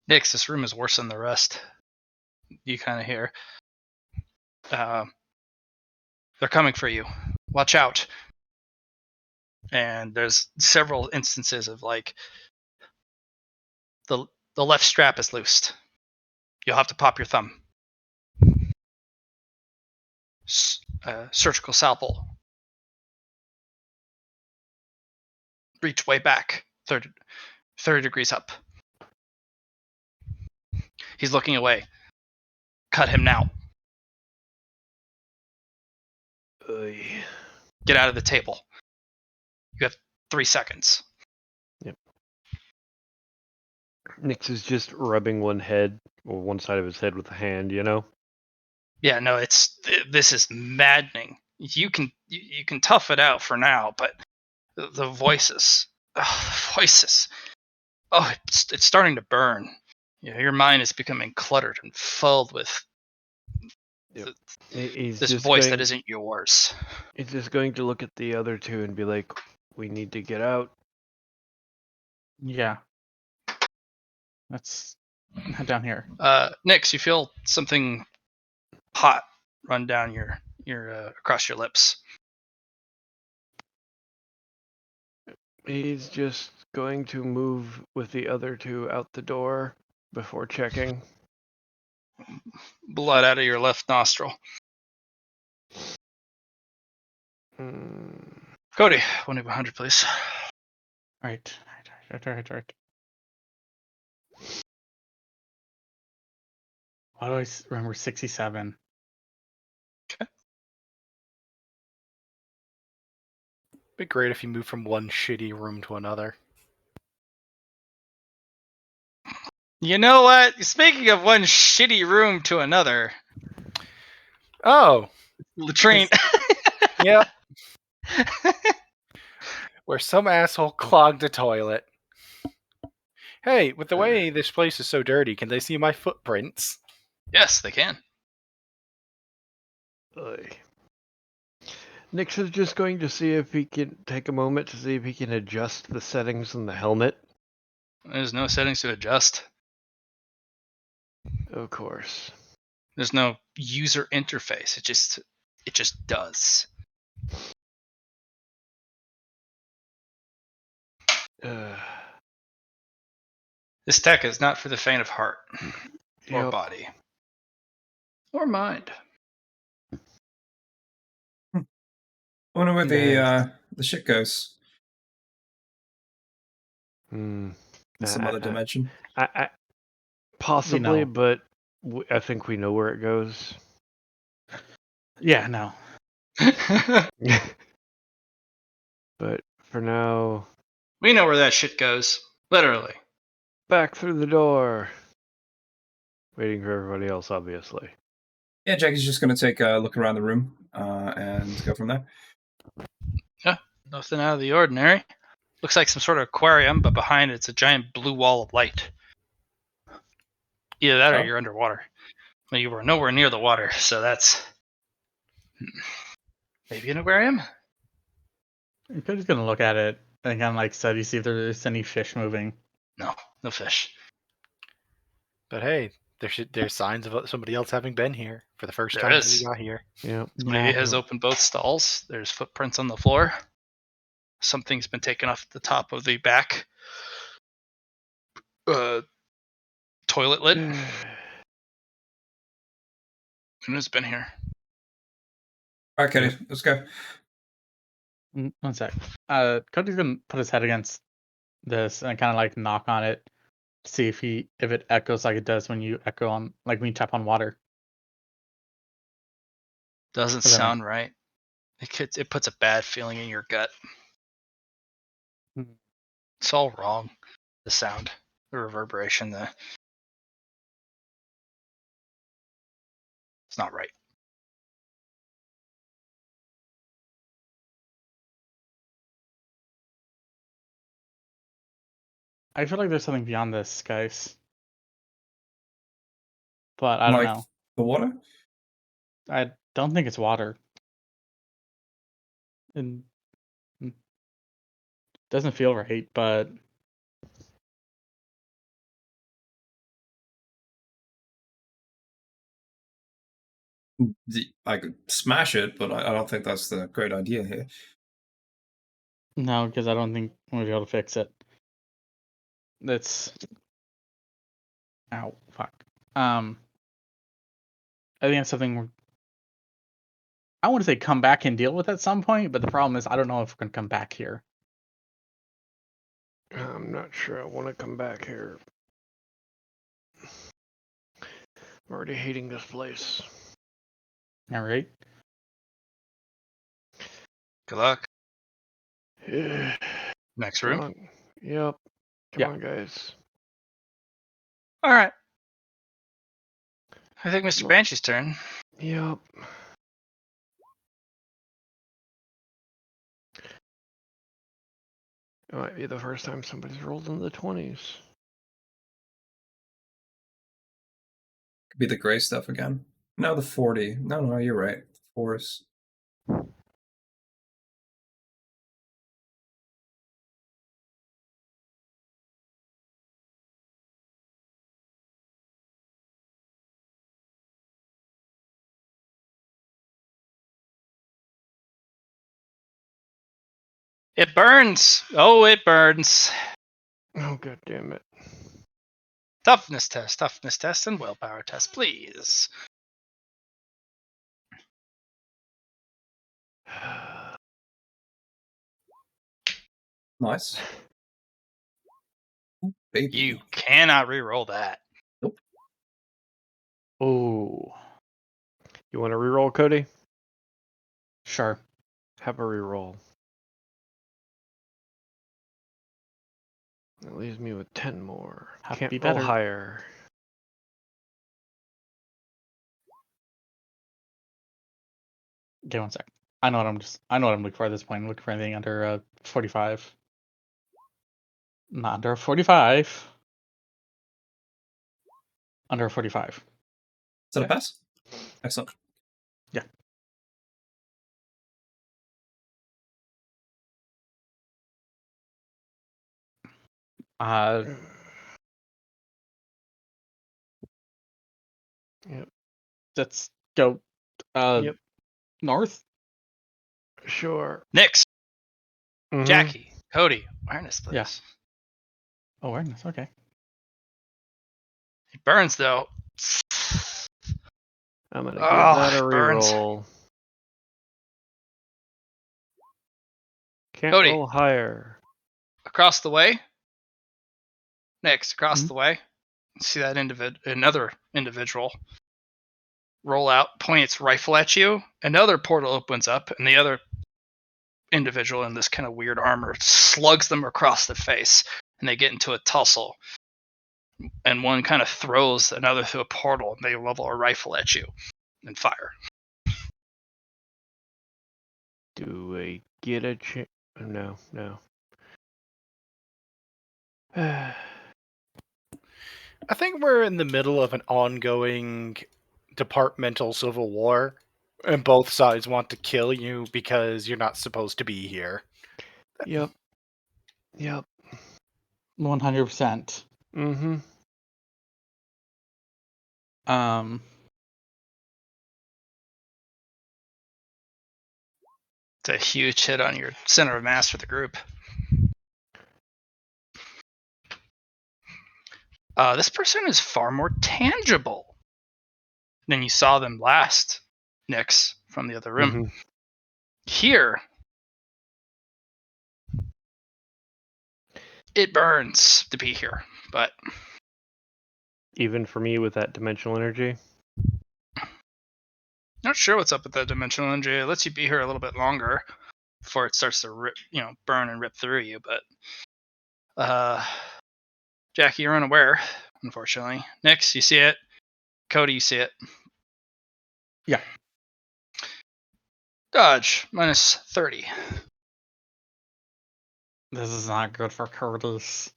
Nix, this room is worse than the rest. You kind of hear. They're coming for you. Watch out. And there's several instances of like the left strap is loosed. You'll have to pop your thumb. Surgical scalpel. Reach way back. 30 degrees up. He's looking away. Cut him now. Get out of the table. You have 3 seconds. Nix is just rubbing one side of his head with a hand, you know? Yeah, no, this is maddening. You can tough it out for now, but the voices, it's starting to burn. Your mind is becoming cluttered and filled with this voice that isn't yours. He's just going to look at the other two and be like, we need to get out. Yeah. Let's head down here. Nix, you feel something hot run down your across your lips. He's just going to move with the other two out the door before checking. Blood out of your left nostril. Cody, 1 to 100, please. All right. Why do I remember 67? Okay. Be great if you move from one shitty room to another. You know what? Speaking of one shitty room to another. Oh, latrine. Yep. Where some asshole clogged a toilet. Hey, with the way this place is so dirty, can they see my footprints? Yes, they can. Nix is just going to see if he can take a moment to see if he can adjust the settings in the helmet There's no settings to adjust. Of course. There's no user interface. It just does. This tech is not for the faint of heart or Yep. body or mind. I wonder where Nice. the shit goes. Hmm. In some other dimension. I possibly, know. but I think we know where it goes. Yeah, no. But for now, We know where that shit goes. Literally. back through the door. Waiting for everybody else, obviously. Yeah, Jackie's just going to take a look around the room and go from there. Yeah, nothing out of the ordinary. Looks like some sort of aquarium, but behind it's a giant blue wall of light. Either that or you're underwater. Well, you were nowhere near the water, so that's maybe an aquarium? Cody's gonna look at it and kind of like study, see if there's any fish moving. No fish. But hey, there's signs of somebody else having been here for the first There time is. that we got here. Yep. Somebody has opened both stalls. There's footprints on the floor. Something's been taken off the top of the back toilet lid. Who's been here? All right, Katie, let's go. 1 sec. Cody's gonna put his head against this and kind of like knock on it, see if it echoes like it does when you when you tap on water. Doesn't Okay. sound right. It puts a bad feeling in your gut. Hmm. It's all wrong. The sound, the reverberation, it's not right. I feel like there's something beyond this, guys. But I don't Like know. the water? I don't think it's water. And doesn't feel right, but I could smash it, but I don't think that's the great idea here. no, because I don't think we'll be able to fix it. That's ow, fuck. I think it's something I want to say come back and deal with at some point, but the problem is I don't know if we're gonna come back here. I'm not sure I want to come back here. I'm already hating this place. All right. Good luck. Yeah. Next Come room. on. Yep. Come Yeah. on, guys. All right. I think Mr. Banshee's turn. Yep. It might be the first time somebody's rolled in the 20s. Could be the gray stuff again. No, the 40. No, you're right. Force. It burns. Oh, it burns. Oh, god damn it. Toughness test, and willpower test, please. Nice. Ooh, baby. You cannot re-roll that. Nope. Oh, You want to reroll, Cody? sure. Have a reroll. That leaves me with 10 more. Have to Can't be roll better. higher. Okay, 1 sec. I know what I'm looking for at this point. I'm looking for anything under 45. Not under 45. Under 45. Is that a pass? Excellent. Yeah. let's go Yep. north. Sure. Nyx, Mhm. Jackie, Cody, awareness, please. Yeah. Awareness, okay. It burns though. I'm gonna give Oh, that a it burns. reroll. Can't Cody. roll higher. Across the way. Nyx, across Mhm. the way. See that another individual roll out, point its rifle at you. Another portal opens up, and the other individual in this kind of weird armor slugs them across the face, and they get into a tussle. And one kind of throws another through a portal, and they level a rifle at you and fire. Do I get a chance? No. I think we're in the middle of an ongoing departmental civil war, and both sides want to kill you because you're not supposed to be here. Yep. 100%. Mm-hmm. It's a huge hit on your center of mass for the group. This person is far more tangible than you saw them last, Nyx, from the other room. Mm-hmm. Here, it burns to be here, but Even for me with that dimensional energy. not sure what's up with that dimensional energy. It lets you be here a little bit longer before it starts to rip, burn and rip through you. But Jackie, you're unaware, unfortunately. Nyx, you see it. Cody, you see it. Yeah. Dodge minus 30. This is not good for Curtis.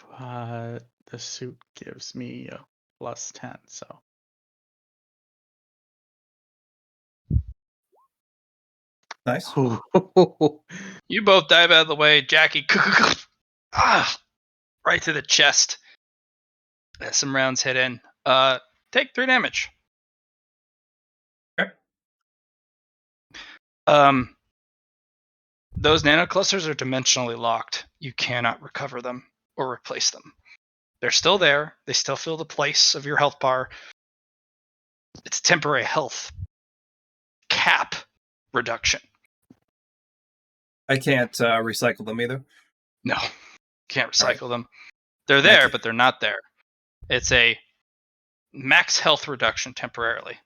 But the suit gives me a plus 10, so. Nice. You both dive out of the way. Jackie, right to the chest. Some rounds hit in. Take 3 damage. Okay. Those nanoclusters are dimensionally locked. You cannot recover them or replace them. They're still there. They still fill the place of your health bar. It's temporary health cap reduction. I can't recycle them either. No, can't recycle Right. them. They're there, Okay. but they're not there. It's a max health reduction temporarily. Is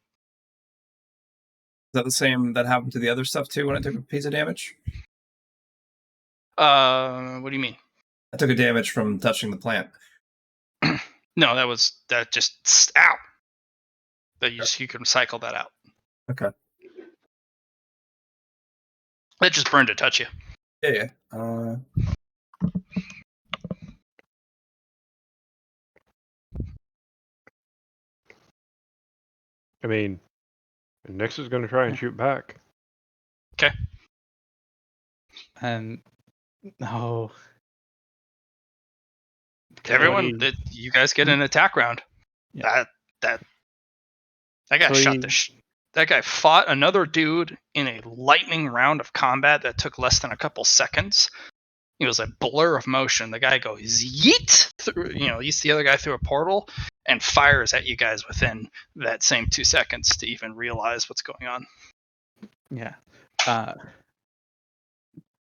that the same that happened to the other stuff too when I took a piece of damage? What do you mean? I took a damage from touching the plant. No, that just ow. But you can recycle that out. Okay. That just burned to touch you. Yeah. I mean, Nyx is going to try and shoot back. Okay. And no. Everyone, Cody. you guys get an attack round. Yeah. That guy Cody. that guy fought another dude in a lightning round of combat that took less than a couple seconds. It was a blur of motion. The guy goes yeet through, yeets the other guy through a portal and fires at you guys within that same 2 seconds to even realize what's going on. Yeah.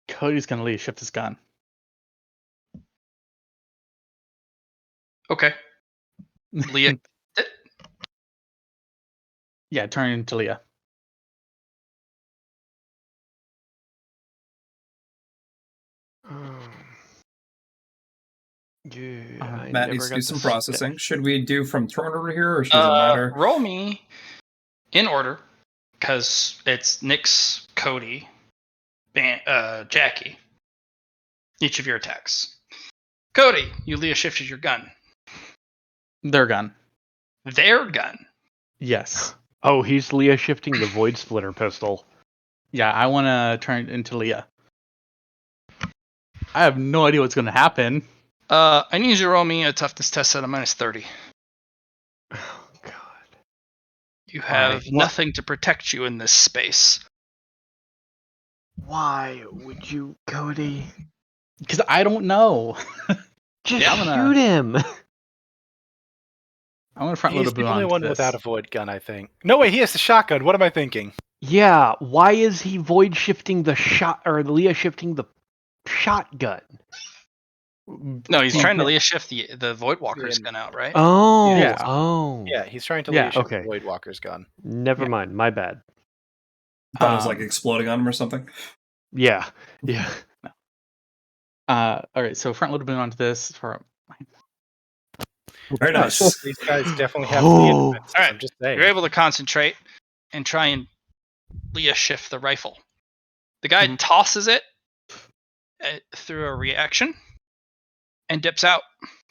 Cody's gonna leave, shift his gun. Okay. Leah. Yeah, turn into Leah. Yeah, I Matt never needs to got do the some step. processing. Should we do from turn order here, or does it matter? Roll me in order because it's Nyx, Cody, Jackie. Each of your attacks. Cody, you Leah shifted your gun. Their gun. Their gun. Yes. Oh, he's Leah shifting the Void Splitter pistol. Yeah, I want to turn it into Leah. I have no idea what's going to happen. I need you to roll me a toughness test at a -30. Oh God. You have Alright, nothing to protect you in this space. Why would you, Cody? Because I don't know. Just Yeah, I'm gonna- shoot him. I'm going to front load He's a the boon only onto one this. without a void gun, I think. No, wait, he has the shotgun. What am I thinking? Yeah, why is he void shifting the shot, or Leah shifting the shotgun? No, he's trying to Leah shift the Void Walker's gun out, right? Oh, Yeah. oh. Yeah, he's trying to Yeah, Leah shift okay. the Void Walker's gun. Never Yeah. mind, my bad. Thought it was like exploding on him or something. Yeah, yeah. All right, so front load a boon onto this for. Very nice. These guys definitely have Oh. defenses, All right, I'm just saying. You're able to concentrate and try and Leah shift the rifle. The guy Mhm. tosses it through a reaction and dips out.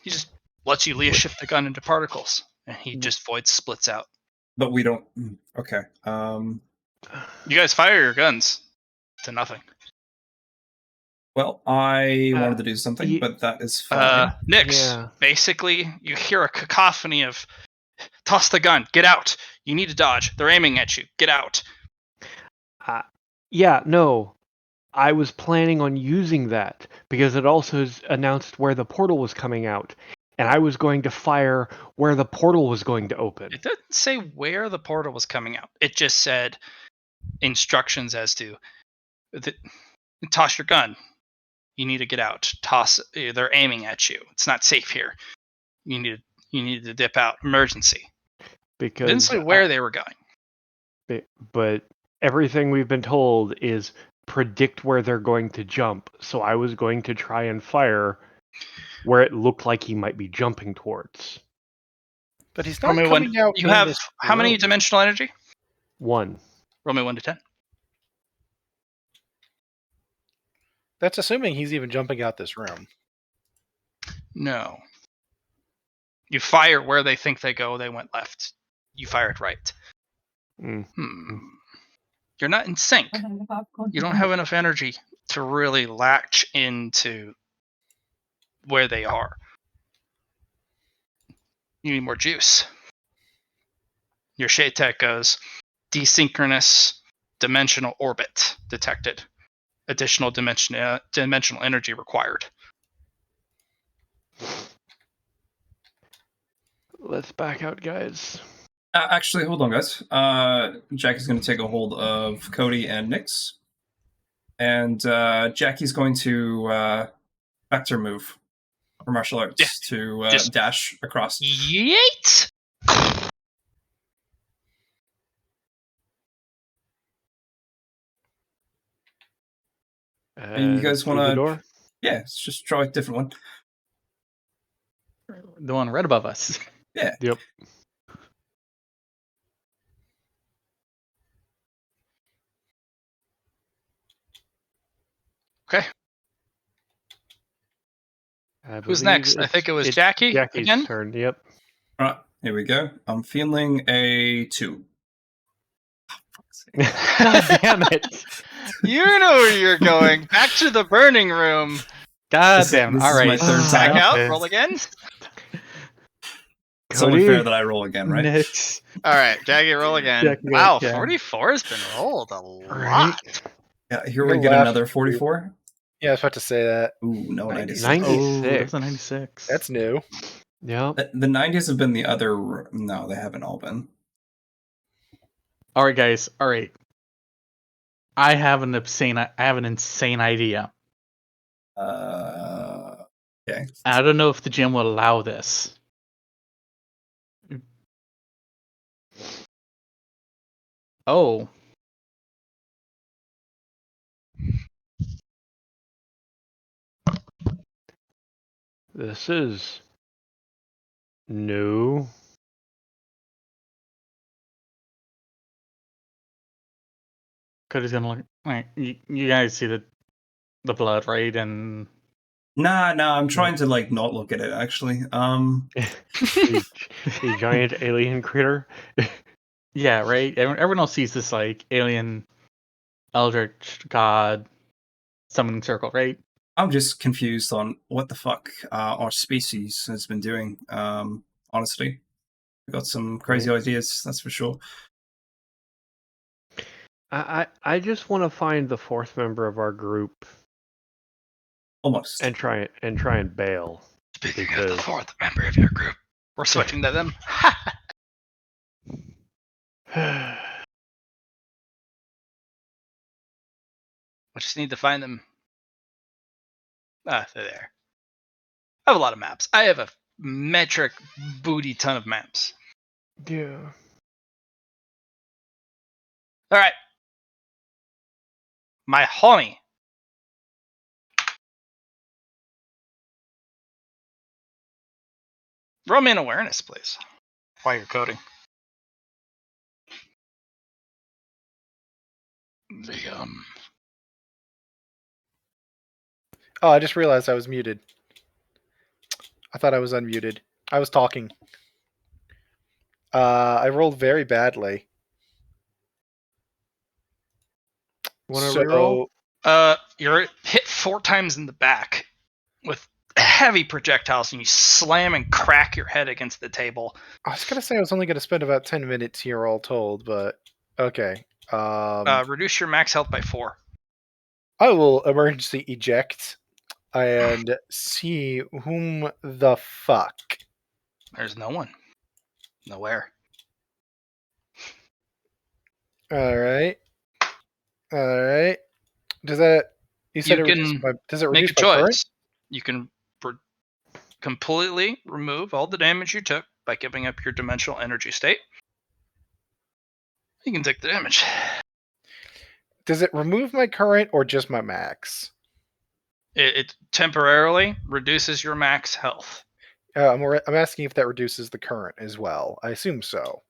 He just lets you Leah shift the gun into particles, and he just void splits out. But we don't. Okay. You guys fire your guns to nothing. Well, I wanted to do something, ye- but that is fine. Nix, Yeah. basically, you hear a cacophony of toss the gun, get out. You need to dodge. They're aiming at you. Get out. Yeah, no. I was planning on using that because it also announced where the portal was coming out, and I was going to fire where the portal was going to open. It didn't say where the portal was coming out. It just said instructions as to toss your gun. You need to get out. Toss. They're aiming at you. It's not safe here. You need to dip out. Emergency. Because Didn't say where they were going. but everything we've been told is predict where they're going to jump. So I was going to try and fire where it looked like he might be jumping towards. But he's Roll not me coming one. out You in have this how many room. dimensional energy? 1. Roll me 1 to 10. That's assuming he's even jumping out this room. No. You fire where they think they go. They went left. You fired right. You're not in sync. You don't have enough energy to really latch into where they are. You need more juice. Your Shade Tech goes desynchronous dimensional orbit detected. Additional dimensional energy required. Let's back out, guys. Actually, hold on, guys. Jackie's going to take a hold of Cody and Nix. And Jackie's going to vector move for martial arts to Just dash across. Yeet! And you guys through want the to? door? Yeah, let's just try a different one. The one right above us. Yeah. Yep. Okay. Who's next? I think it was Jackie Jackie's again? turn. Yep. All right, here we go. I'm feeling a 2. God damn it! You know where you're going. Back to the burning room. God This damn. is All my right. third Back time. out. Roll again. It's only fair that I roll again, right? Nix. All right, Jackie, roll again. Jackie, Wow, yeah. 44 has been rolled a lot. Right. Yeah, here You're we get left. another 44. Yeah, I was about to say that. Ooh, no 96. 96. Oh, that's a 96. That's new. Yep. The 90s have been the other. No, they haven't all been. All right, guys. All right. I have an insane idea. Okay. I don't know if the gym will allow this. Oh. This is new. Cody's gonna look like you guys see the blood, right? And Nah, I'm trying to like not look at it actually. A giant alien critter. Yeah, right. Everyone else sees this like alien, eldritch god summoning circle, right? I'm just confused on what the fuck our species has been doing. Honestly, we got some crazy ideas, that's for sure. I just want to find the fourth member of our group Almost. and try and bail. Speaking of the fourth member of your group, we're switching to them. We just need to find them. Ah, they're there. I have a lot of maps. I have a metric booty ton of maps. Yeah. All right. My homie. Roll me an awareness, please, while you're coding. Oh, I just realized I was muted. I thought I was unmuted. I was talking. I rolled very badly. Want to reroll? You're hit 4 times in the back with heavy projectiles, and you slam and crack your head against the table. I was gonna say I was only gonna spend about 10 minutes here all told, but okay. Reduce your max health by 4. I will emergency eject and see whom the fuck. There's no one. Nowhere. Alright. Alright. Does that... You said You it reduces can my... Does it make reduce a my choice. current? You can completely remove all the damage you took by giving up your dimensional energy state. You can take the damage. Does it remove my current or just my max? It temporarily reduces your max health. I'm asking if that reduces the current as well. I assume so.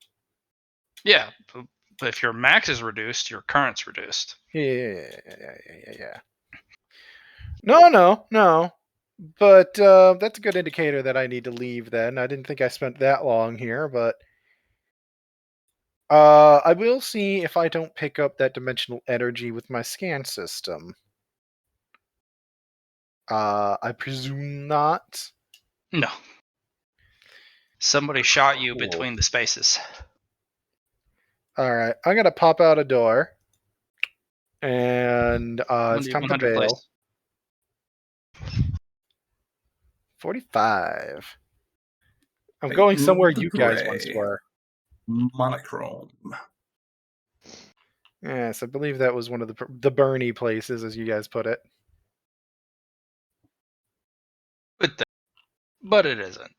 Yeah, but if your max is reduced, your current's reduced. Yeah. No. But that's a good indicator that I need to leave then. I didn't think I spent that long here, but... I will see if I don't pick up that dimensional energy with my scan system. I presume not. No. Somebody shot you Cool. between the spaces. Alright, I'm gonna pop out a door. And it's time to 100 bail. place. 45. I'm going somewhere you guys once Gray. were. Monochrome. Yes, I believe that was one of the Bernie places, as you guys put it. But it isn't.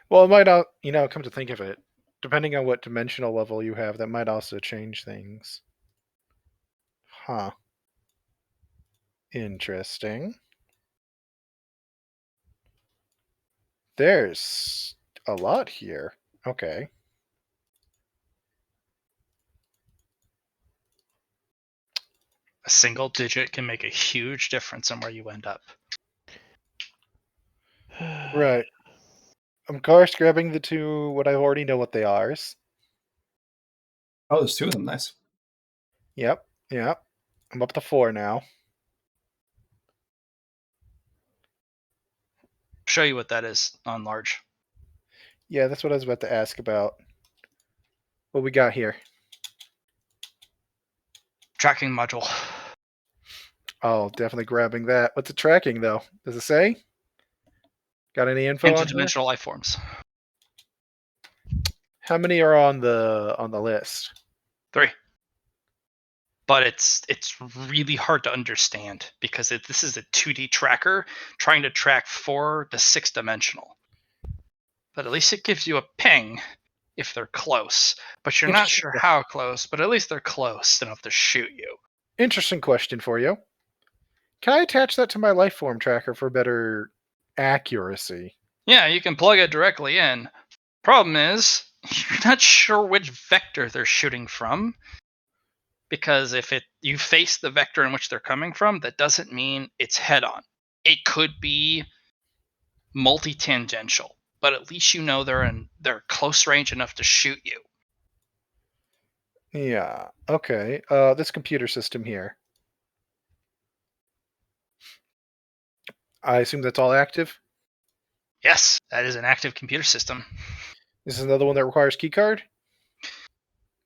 Well, it might not, come to think of it, depending on what dimensional level you have, that might also change things. Huh. Interesting. There's a lot here. Okay. A single digit can make a huge difference in where you end up. Right. I'm course grabbing the two, what I already know what they are. Oh, there's 2 of them. Nice. Yep. I'm up to 4 now. Show you what that is on large. Yeah, that's what I was about to ask about. What we got here? Tracking module. Oh, definitely grabbing that. What's it tracking, though? Does it say? Got any info on here? Interdimensional life forms. How many are on the list? 3. But it's really hard to understand because this is a 2D tracker trying to track 4 to 6 dimensional. But at least it gives you a ping if they're close. But you're not sure how close, but at least they're close enough to shoot you. Interesting question for you. Can I attach that to my life form tracker for better accuracy? Yeah, you can plug it directly in. Problem is, you're not sure which vector they're shooting from. Because if you face the vector in which they're coming from, that doesn't mean it's head on. It could be multi-tangential. but at least you know they're close range enough to shoot you. Yeah. Okay. This computer system here. I assume that's all active. Yes, that is an active computer system. This is another one that requires keycard.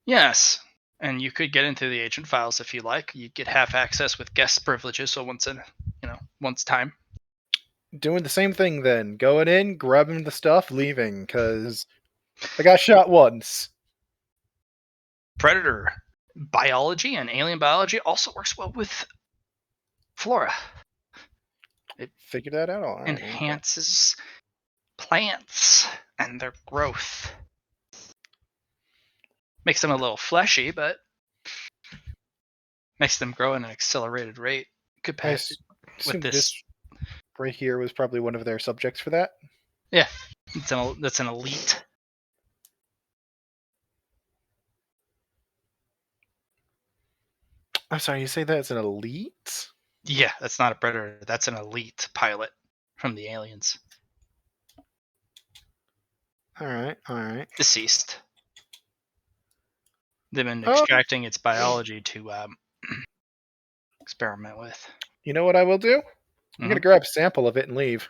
Yes, and you could get into the agent files if you like. You get half access with guest privileges, so once time. Doing the same thing then. Going in, grabbing the stuff, leaving, because I got shot once. Predator biology and alien biology also works well with flora. Figured that out. All right. Enhances plants and their growth. Makes them a little fleshy, but makes them grow at an accelerated rate. Could I pass assume with this. this right here was probably one of their subjects for that. Yeah, that's an elite. I'm sorry, you say that it's an elite? Yeah, that's not a predator. That's an elite pilot from the aliens. All right. Deceased. They've been Oh. extracting its biology to experiment with. You know what I will do? I'm gonna grab a sample of it and leave.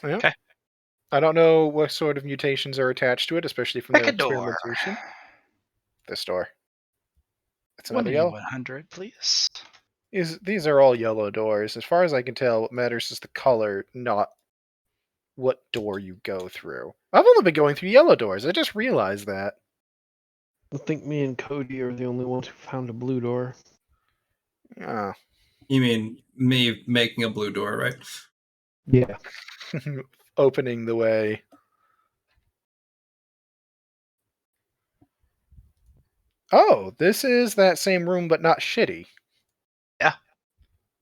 Yeah. Okay. I don't know what sort of mutations are attached to it, especially from their Pick a door. experimentation. This door. It's another 100, please. These are all yellow doors. As far as I can tell, what matters is the color, not what door you go through. I've only been going through yellow doors. I just realized that. I think me and Cody are the only ones who found a blue door. Ah. You mean me making a blue door, right? Yeah. Opening the way. Oh, this is that same room, but not shitty. Yeah.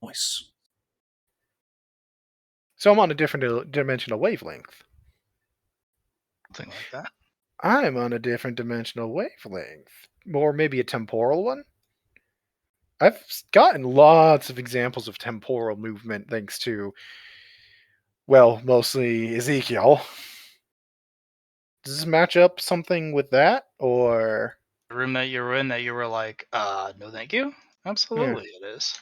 Nice. So I'm on a different dimensional wavelength. Something like that. I'm on a different dimensional wavelength. Or maybe a temporal one? I've gotten lots of examples of temporal movement thanks to, well, mostly Ezekiel. Does this match up something with that, or The room that you were in that you were like, no thank you? Absolutely it is.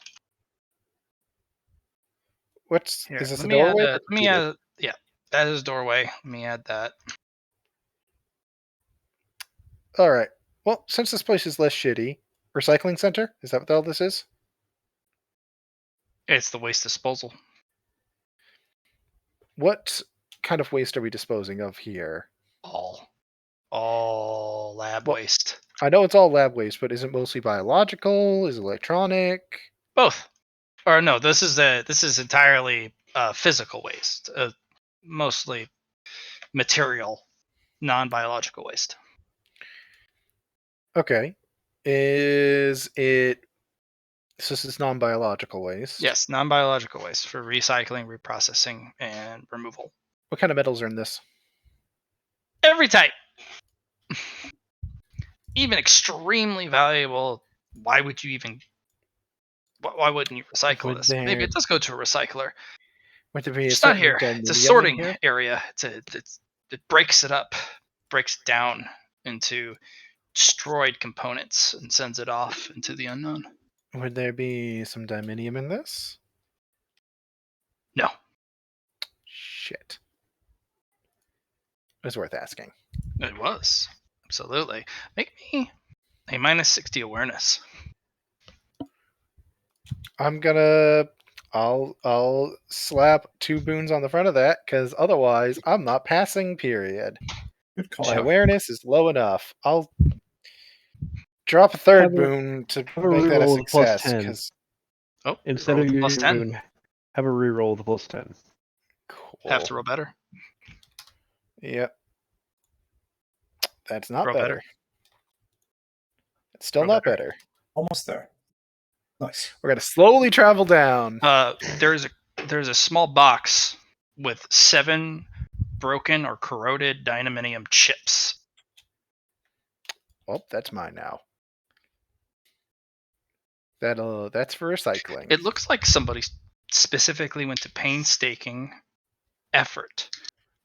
is this let a me add doorway? let me add yeah, that is doorway. Let me add that. Alright. Well, since this place is less shitty, recycling center? Is that what all this is? It's the waste disposal. What kind of waste are we disposing of here? All lab waste. I know it's all lab waste, but is it mostly biological? Is it electronic? Both. Or no, this is entirely physical waste. Mostly material, non-biological waste. Okay. Is it... So this is non-biological waste? Yes, non-biological waste for recycling, reprocessing, and removal. What kind of metals are in this? Every type. Even extremely valuable. Why would you even... Why wouldn't you recycle this? Maybe it does go to a recycler. Would there be It's not here. It's a sorting area. It breaks it up, breaks it down into destroyed components and sends it off into the unknown. Would there be some diminium in this? No. Shit. It was worth asking. It was. Absolutely. Make me a minus 60 awareness. I'll slap 2 boons on the front of that, because otherwise I'm not passing, period. Good call. My awareness is low enough. I'll drop a third boon to make that a success. Because instead of using a boon, have a reroll with a plus 10. Cool. Have to roll better. Yep. That's not roll better. It's still not better. Almost there. Nice. We're gonna slowly travel down. There's a small box with 7 broken or corroded dynaminium chips. Oh, that's mine now. That's for recycling. It looks like somebody specifically went to painstaking effort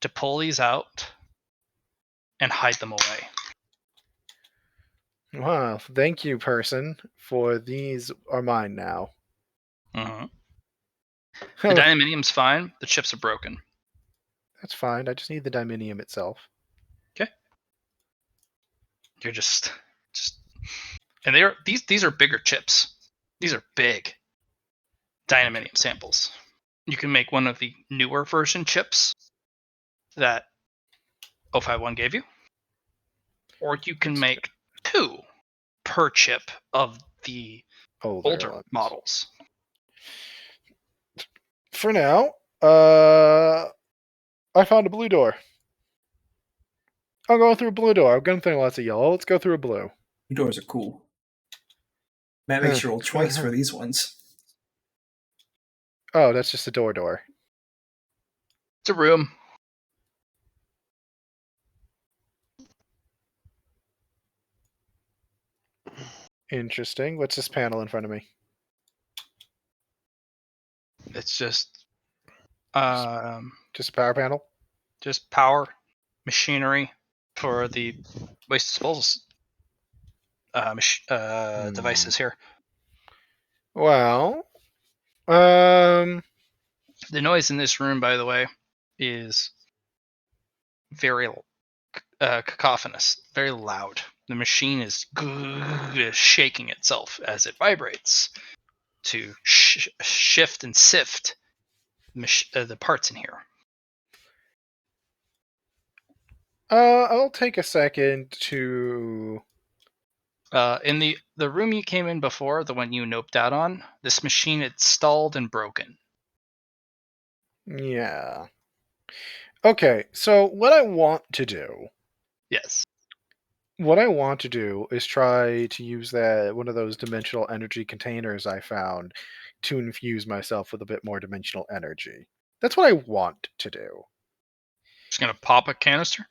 to pull these out and hide them away. Wow, thank you, person, for these are mine now. Mm-hmm. The dynaminium's fine. The chips are broken. That's fine. I just need the diminium itself. Okay. You're just, and these are bigger chips. These are big dynaminium samples. You can make one of the newer version chips that 051 gave you, or you can make 2 per chip of the older ones. models. For now, I found a blue door. I'm going through a blue door. I'm going through lots of yellow. Let's go through a blue. Doors are cool. That makes your old choice for these ones. Oh, that's just a door. It's a room. Interesting. What's this panel in front of me? It's just Just a power panel? just power, machinery for the waste disposal devices here. Well, The noise in this room, by the way, is very cacophonous, very loud. The machine is shaking itself as it vibrates to shift and sift the parts in here. I'll take a second to... In the room you came in before, the one you noped out on, this machine had stalled and broken. Yeah. Okay, so what I want to do... Yes. What I want to do is try to use one of those dimensional energy containers I found to infuse myself with a bit more dimensional energy. That's what I want to do. Just gonna pop a canister?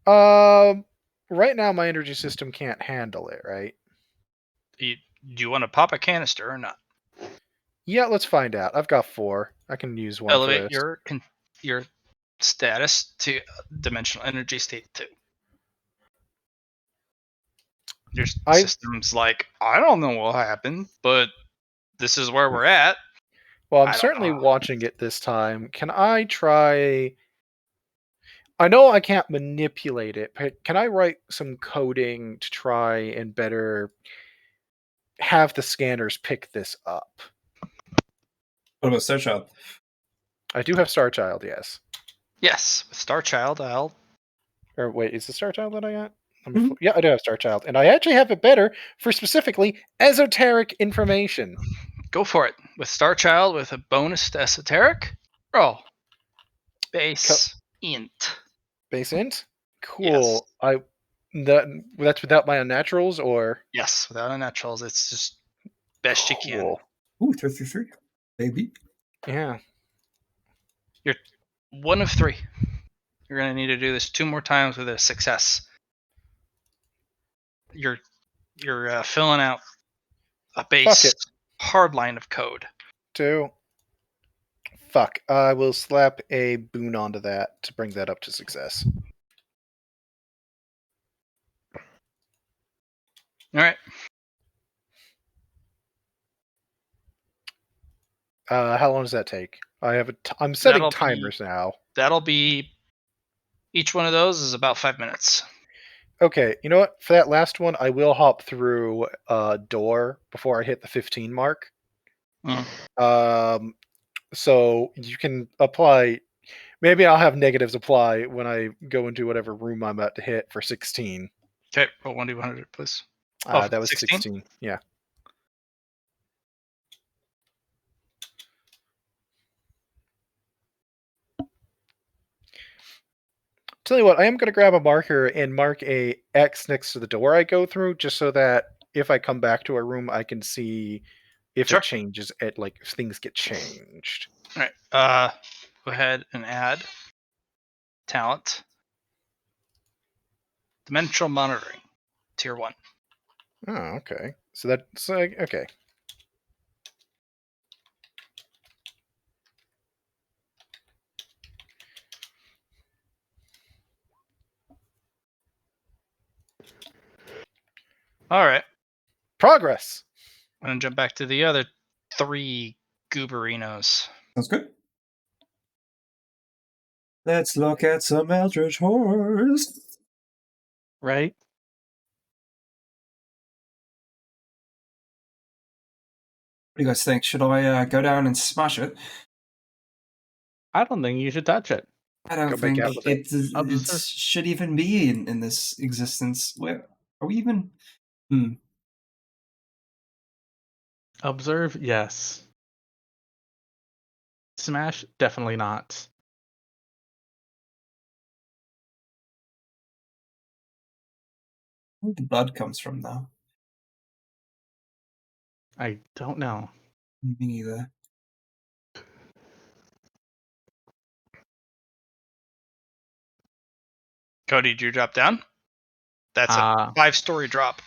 Right now my energy system can't handle it, right? Do you want to pop a canister or not? Yeah, let's find out. I've got 4. I can use one Elevate for this. your status to dimensional energy state 2. Your system's like, I don't know what happened, but this is where we're at. Well, I'm certainly watching it this time. Can I try... I know I can't manipulate it, but can I write some coding to try and better have the scanners pick this up? What about Star Child? I do have Star Child, yes. Yes, with Star Child, Or wait, is the Star Child that I got? Yeah, I do have Star Child. And I actually have it better for specifically esoteric information. Go for it. With Star Child, with a bonus to esoteric, roll. Base int. Base int? Cool. Yes. That's without my unnaturals, or? Yes, without unnaturals. It's just best you can. Ooh, 333. Baby. Yeah. You're 1 of 3. You're going to need to do this 2 more times with a success. You're filling out a base hard line of code. 2. Fuck. I will slap a boon onto that to bring that up to success. All right. How long does that take? I'm setting timers now. That'll be... Each one of those is about 5 minutes. Okay, you know what? For that last one, I will hop through a door before I hit the 15 mark. So you can apply... Maybe I'll have negatives apply when I go into whatever room I'm about to hit for 16. Okay, roll 1d100, please. That was 16? Yeah. Tell you what, I am going to grab a marker and mark a X next to the door I go through, just so that if I come back to a room, I can see if it changes, if things get changed. All right. Go ahead and add talent. Dimensional monitoring, tier 1. Oh, okay. So that's like okay. All right. Progress. I'm gonna jump back to the other 3 Gooberinos. Sounds good. Let's look at some Eldritch Horrors. Right? What do you guys think? Should I go down and smash it? I don't think you should touch it. I don't Go make think out with it. it should even be in this existence. Where are we even? Observe, yes. Smash, definitely not. Where the blood comes from now? I don't know. Me neither. Cody, did you drop down? That's a Uh, 5-story drop.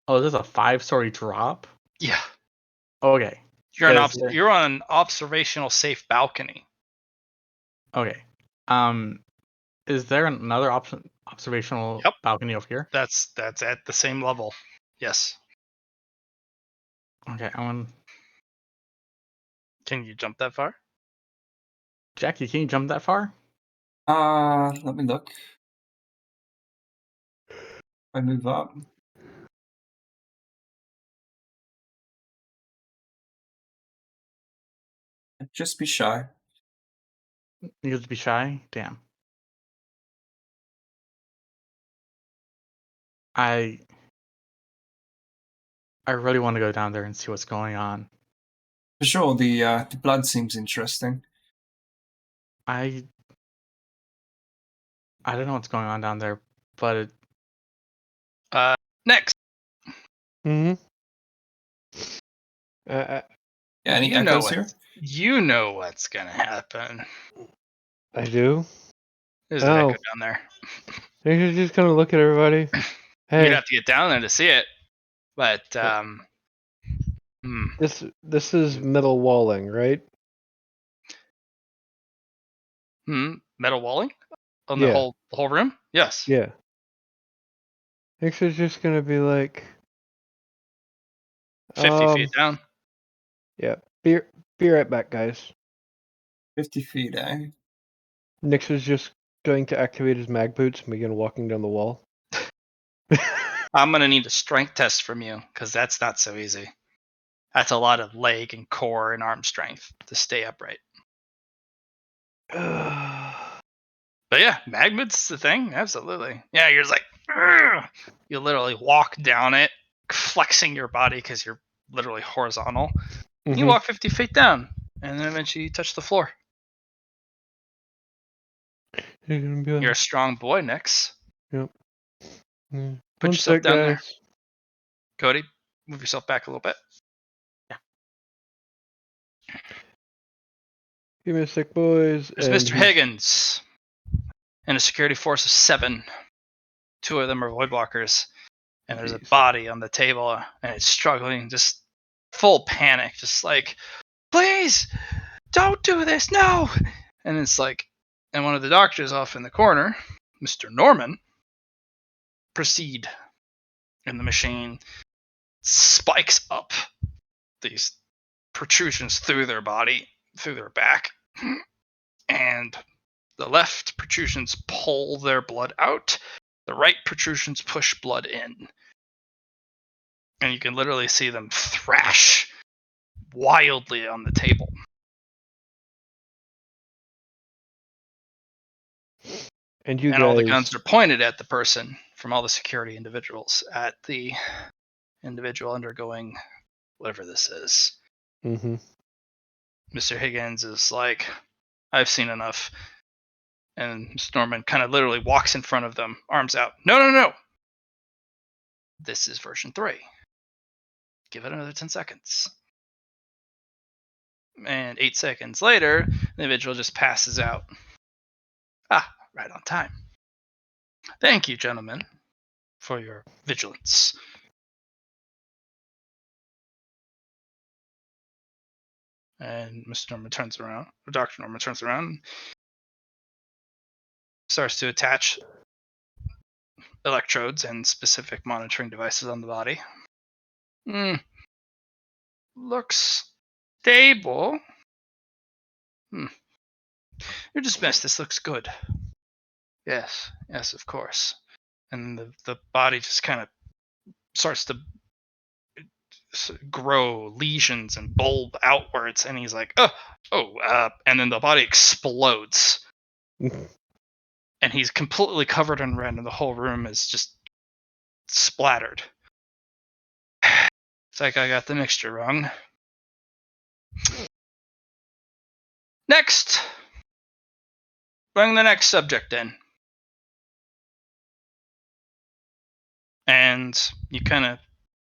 Oh, this is a 5-story drop? Yeah. Okay. You're on an observational safe balcony. Okay. Is there another observational Yep. balcony over here? That's at the same level. Yes. Okay, Can you jump that far? Jackie, can you jump that far? Let me look. I move up. Just be shy. You have to be shy? Damn. I really want to go down there and see what's going on. For sure, the blood seems interesting. I don't know what's going on down there, but Next. Mm-hmm. Yeah, any You know echoes here? You know what's gonna happen. I do. There's an echo down there. You should just kind of look at everybody. Hey, You'd have to get down there to see it. But this is metal walling, right? metal walling on Yeah. the whole room? Yes. Yeah. It's just gonna be like 50 feet down. Yeah. Be right back, guys. 50 feet, eh? Nix is just going to activate his mag boots and begin walking down the wall. I'm gonna need a strength test from you because that's not so easy. That's a lot of leg and core and arm strength to stay upright. But yeah, magma's the thing. Absolutely. Yeah, you're just like, "Ugh." You literally walk down it, flexing your body because you're literally horizontal. You walk 50 feet down, and then eventually you touch the floor. You're a strong boy, Nix. Yep. Put yourself down there. Guys. Cody, move yourself back a little bit. Yeah. Give me a sec, boys. There's Mr. Higgins and a security force of 7. 2 of them are void blockers. And there's a body on the table, and it's struggling, just full panic, just like, please, don't do this, no! And it's like, and one of the doctors off in the corner, Mr. Norman, proceed. And the machine spikes up these protrusions through their body, through their back, and the left protrusions pull their blood out, the right protrusions push blood in. And you can literally see them thrash wildly on the table. And you and guys... all the guns are pointed at the person from all the security individuals, at the individual undergoing whatever this is. Mm-hmm. Mr. Higgins is like, I've seen enough. And Mr. Norman kind of literally walks in front of them, arms out. No. This is version 3. Give it another 10 seconds. And 8 seconds later, the individual just passes out. Right on time. Thank you, gentlemen, for your vigilance. And Mr. Norman turns around, or Dr. Norman turns around, starts to attach electrodes and specific monitoring devices on the body. Looks stable. You're dismissed. This looks good. Yes, of course. And the body just kind of starts to grow lesions and bulb outwards, and he's like, and then the body explodes. And he's completely covered in red, and the whole room is just splattered. It's like I got the mixture wrong. Next! Bring the next subject in. And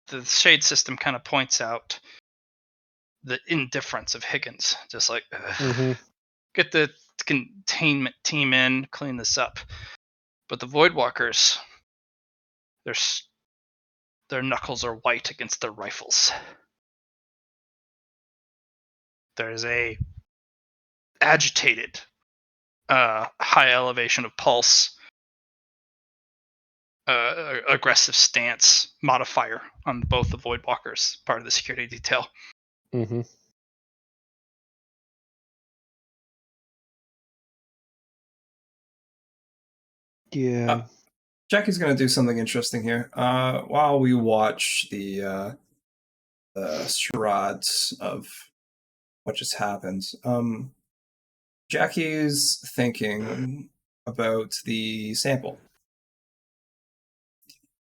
the shade system kind of points out the indifference of Higgins. Just like, get the containment team in, clean this up. But the Voidwalkers, their knuckles are white against their rifles. There's a agitated, high elevation of pulse, aggressive stance modifier on both the Voidwalkers, part of the security detail. Yeah. Jackie's going to do something interesting here. While we watch the charades of what just happened, Jackie's thinking about the sample.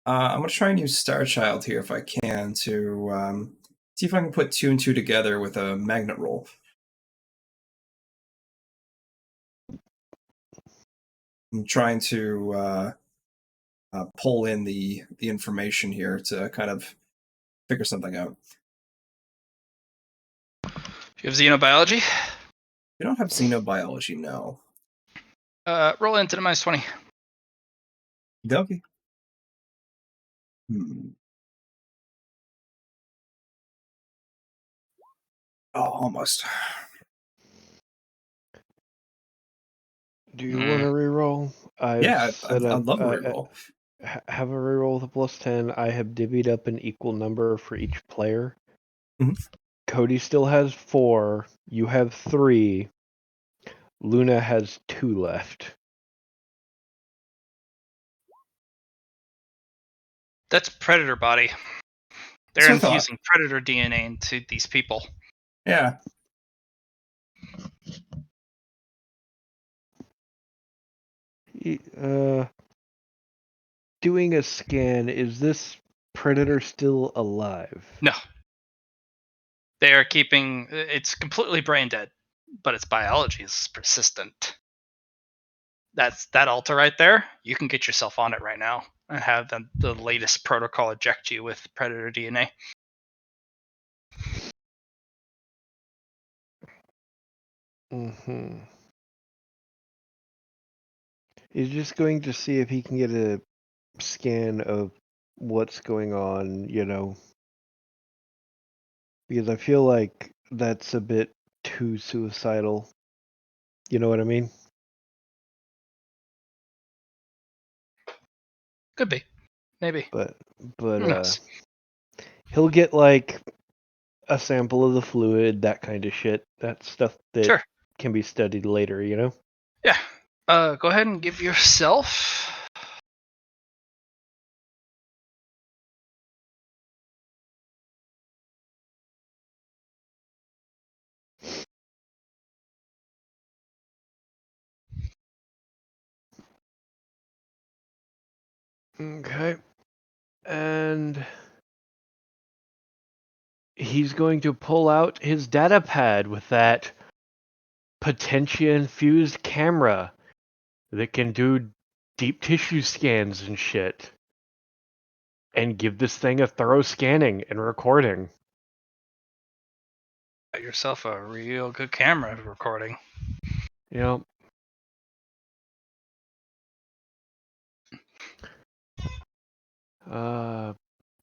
I'm going to try and use Star Child here if I can to see if I can put 2 and 2 together with a magnet roll. I'm trying to pull in the information here to kind of figure something out. You have xenobiology? You don't have xenobiology, no. Roll into the -20. Okay. Oh, almost. Do you want to reroll? I'd love a reroll. Have a reroll with a +10. I have divvied up an equal number for each player. Cody still has 4. You have 3. Luna has 2 left. That's Predator body. They're infusing Predator DNA into these people. Yeah. Doing a scan, is this Predator still alive? No. They are keeping... It's completely brain dead, but its biology is persistent. That altar right there, you can get yourself on it right now and have the latest protocol eject you with Predator DNA. He's just going to see if he can get a scan of what's going on, because I feel like that's a bit too suicidal. You know what I mean? Could be. Maybe. But Who knows? he'll get like a sample of the fluid, that kind of shit. That stuff that can be studied later, Yeah. Go ahead and give yourself... Okay. And he's going to pull out his data pad with that Potentia-infused camera that can do deep tissue scans and shit. And give this thing a thorough scanning and recording. Got yourself a real good camera recording. Yep.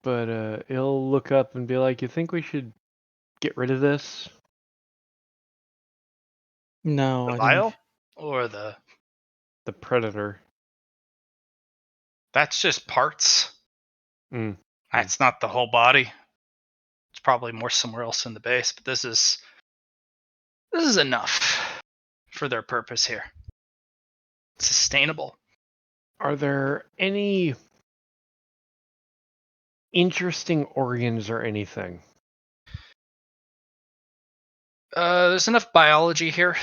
But he'll look up and be like, "You think we should get rid of this?" No, The I vial think or the. The Predator. That's just parts. Mm. That's not the whole body. It's probably more somewhere else in the base, but this is enough for their purpose here. Sustainable. Are there any interesting organs or anything? There's enough biology here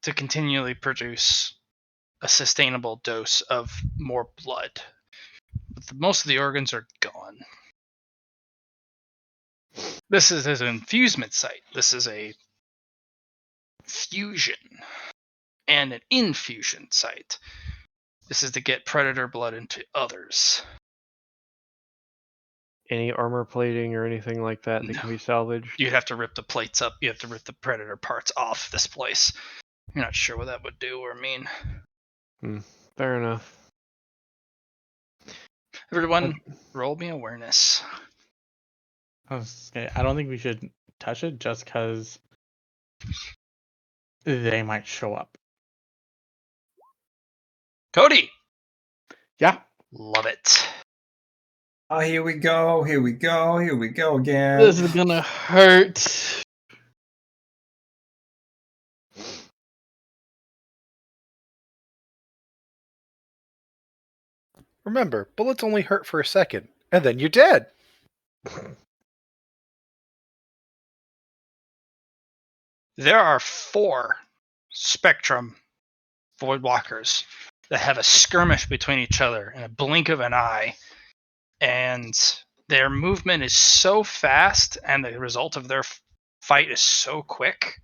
to continually produce a sustainable dose of more blood. But most of the organs are gone. This is an infusement site. This is a fusion and an infusion site. This is to get predator blood into others. Any armor plating or anything like that No. can be salvaged? You'd have to rip the plates up. You have to rip the predator parts off this place. You're not sure what that would do or mean. Fair enough. Everyone, roll me awareness. I don't think we should touch it just because they might show up. Cody! Yeah. Love it. Oh, here we go. Here we go. Here we go again. This is gonna hurt. Remember, bullets only hurt for a second, and then you're dead. There are 4 Spectrum Voidwalkers that have a skirmish between each other in a blink of an eye, and their movement is so fast, and the result of their fight is so quick.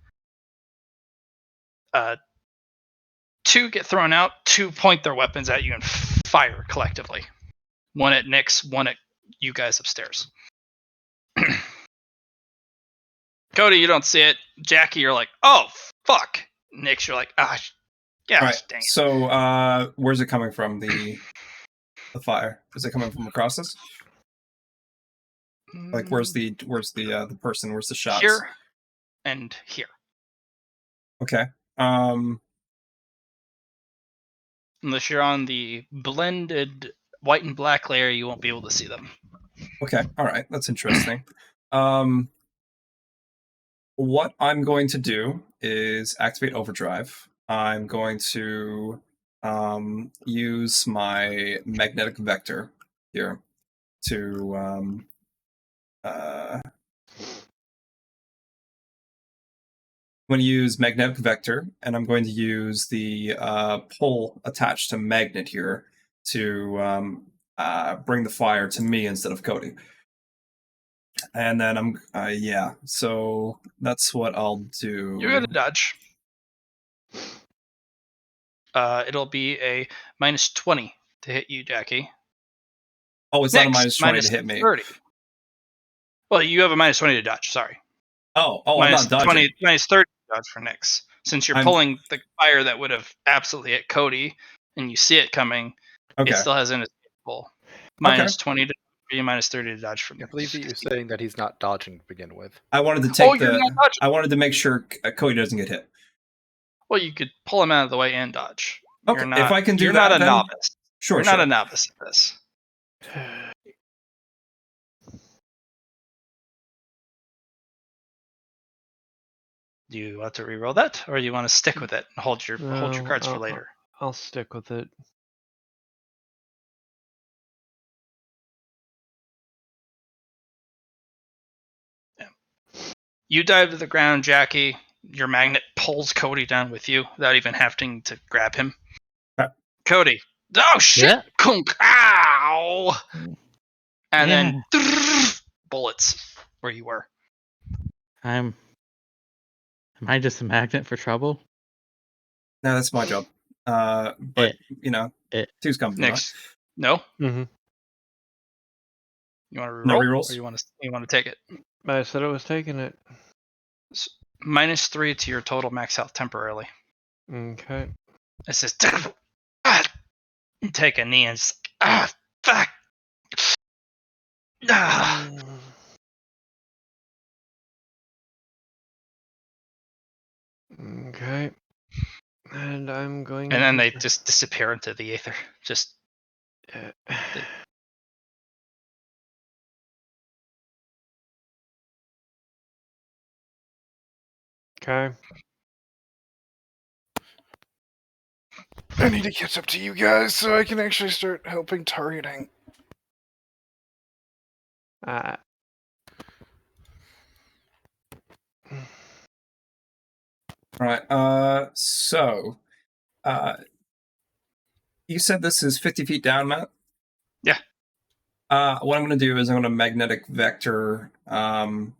2 get thrown out, 2 point their weapons at you and fire collectively. 1 at Nyx, 1 at you guys upstairs. Cody, you don't see it. Jackie, you're like, oh, fuck. Nyx, you're like, ah, yeah, Right. dang it. So, where's it coming from? The fire? Is it coming from across us? Like, where's the person? Where's the shots? Here and here. Okay. Unless you're on the blended white and black layer, you won't be able to see them. Okay. All right. That's interesting. What I'm going to do is activate overdrive. I'm going to use my magnetic vector here to I'm going to use magnetic vector, and I'm going to use the pole attached to magnet here to bring the fire to me instead of Cody. And then yeah, so that's what I'll do. You're going to dodge. It'll be a -20 to hit you, Jackie. Oh, it's Next, not a -20 to hit me. -30. Well, you have a -20 to dodge, sorry. Oh, I'm not dodging. -30 to dodge for Nyx. Since you're pulling the fire that would have absolutely hit Cody, and you see it coming, Okay. it still has an escapable. -20 to -30 to dodge for Nyx. I believe you're saying that he's not dodging to begin with. I wanted to take you're not dodging. I wanted to make sure Cody doesn't get hit. Well, you could pull him out of the way and dodge. Okay, You're not, if I can do you're that, not a then novice. Sure, You're not a novice at this. Do you want to reroll that, or do you want to stick with it and hold your cards for later? I'll stick with it. Yeah. You dive to the ground, Jackie. Your magnet pulls Cody down with you without even having to grab him. Cody. Oh shit! Yeah. Kunk! Ow! And Yeah. then bullets where you were. Am I just a magnet for trouble? No, that's my job. But two's come from Next. No? Mm-hmm. You want to reroll? No rerolls? Or you want to take it? I said I was taking it. -3 to your total max health temporarily. Okay. It says, take a knee and just, fuck. Okay. And I'm going. And then they just disappear into the aether. Just Okay. I need to catch up to you guys so I can actually start helping targeting. Right. So, you said this is 50 feet down, Matt? Yeah. What I'm going to do is I'm going to magnetic vector down.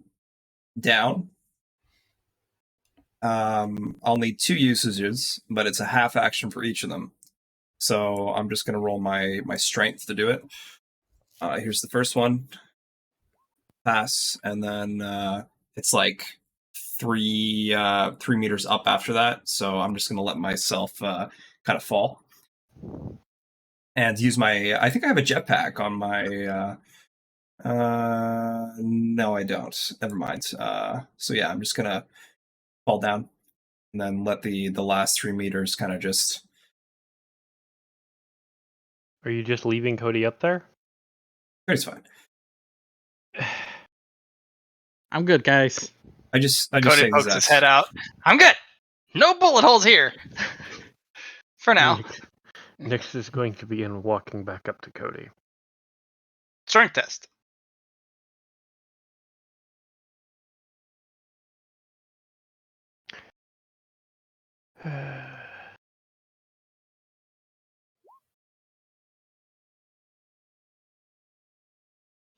I'll need 2 usages, but it's a half action for each of them. So I'm just going to roll my strength to do it. Here's the first one. Pass, and then it's like 3 meters up after that. So I'm just going to let myself kind of fall. And use my... I think I have a jetpack on my... no, I don't. Never mind. So yeah, I'm just going to fall down. And then let the last 3 meters kind of just... Are you just leaving Cody up there? It's fine. I'm good, guys. I just Cody say pokes his Zest. head out. I'm good. No bullet holes here. For now. Nix is going to begin walking back up to Cody. Strength test.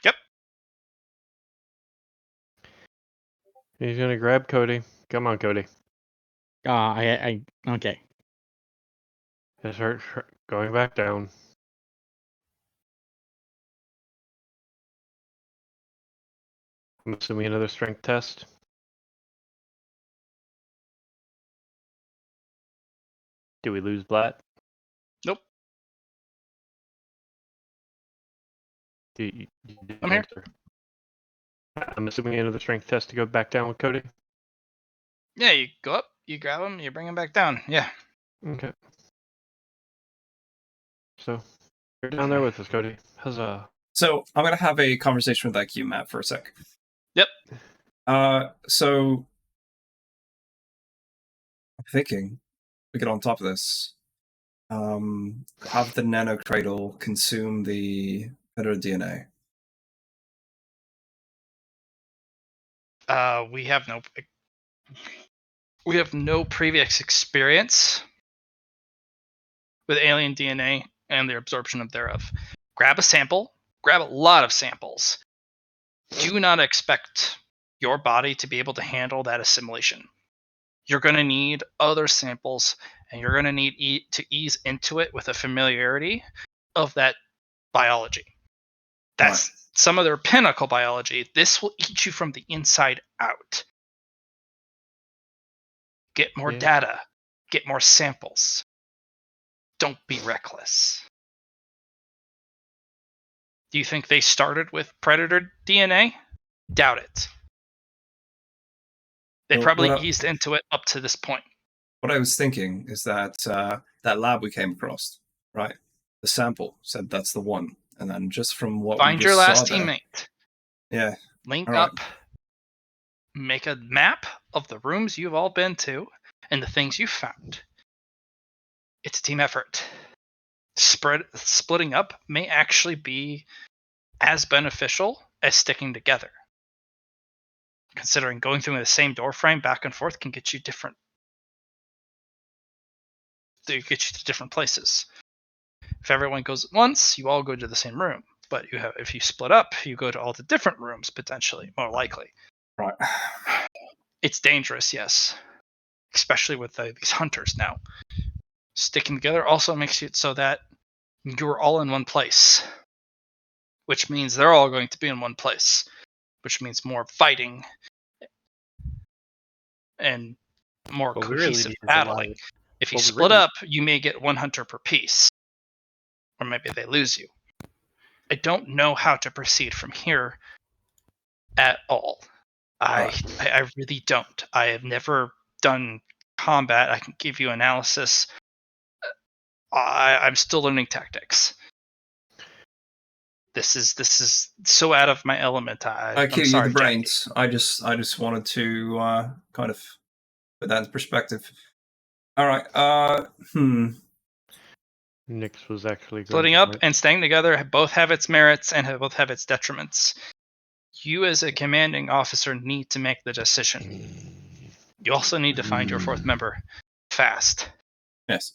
Yep. He's gonna grab Cody. Come on, Cody. Okay. Just start going back down. I'm assuming another strength test. Do we lose Blatt? Nope. You didn't I'm here. answer. I'm assuming another strength test to go back down with Cody. Yeah, you go up, you grab him, you bring him back down. Yeah. Okay. So you're down there with us, Cody. Huzzah! So I'm gonna have a conversation with IQ Matt for a sec. Yep. So I'm thinking we get on top of this. Have the nano cradle consume the better DNA. We have no previous experience with alien DNA and the absorption of thereof. Grab a sample, grab a lot of samples. Do not expect your body to be able to handle that assimilation. You're going to need other samples, and you're going to need to ease into it with a familiarity of that biology. That's some of their pinnacle biology. This will eat you from the inside out. Get more data. Get more samples. Don't be reckless. Do you think they started with predator DNA? Doubt it. They probably eased into it up to this point. What I was thinking is that that lab we came across, right? The sample said that's the one, and then just from what Find we your just last saw there, teammate. yeah, Link all right. up. Make a map of the rooms you've all been to and the things you found. It's a team effort. Splitting up may actually be as beneficial as sticking together. Considering going through the same door frame back and forth can get you different. They get you to different places. If everyone goes at once, you all go to the same room. But if you split up, you go to all the different rooms potentially, more likely. Right. It's dangerous, yes, especially with these hunters now. Sticking together also makes it so that you're all in one place, which means they're all going to be in one place, which means more fighting and more cohesive battling. If you split up, you may get one hunter per piece, or maybe they lose you. I don't know how to proceed from here at all. I really don't. I have never done combat. I can give you analysis. I'm still learning tactics. This is so out of my element. I I'm give you sorry, the brains. I just wanted to kind of put that in perspective. All right. Nyx was actually going Splitting to up point. and staying together both have its merits and both have its detriments. You, as a commanding officer, need to make the decision. You also need to find your fourth member fast. Yes.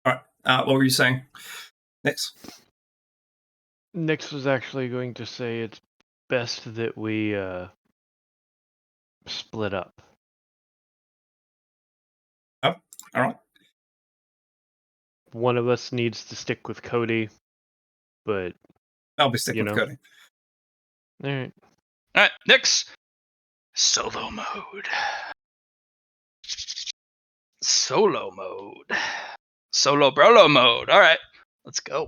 All right. What were you saying? Next. Nyx was actually going to say it's best that we split up. Oh, all right. One of us needs to stick with Cody, but I'll be sticking You with know. Cody. all right. All right, next. Solo mode. Solo mode. Solo brolo mode. All right, let's go.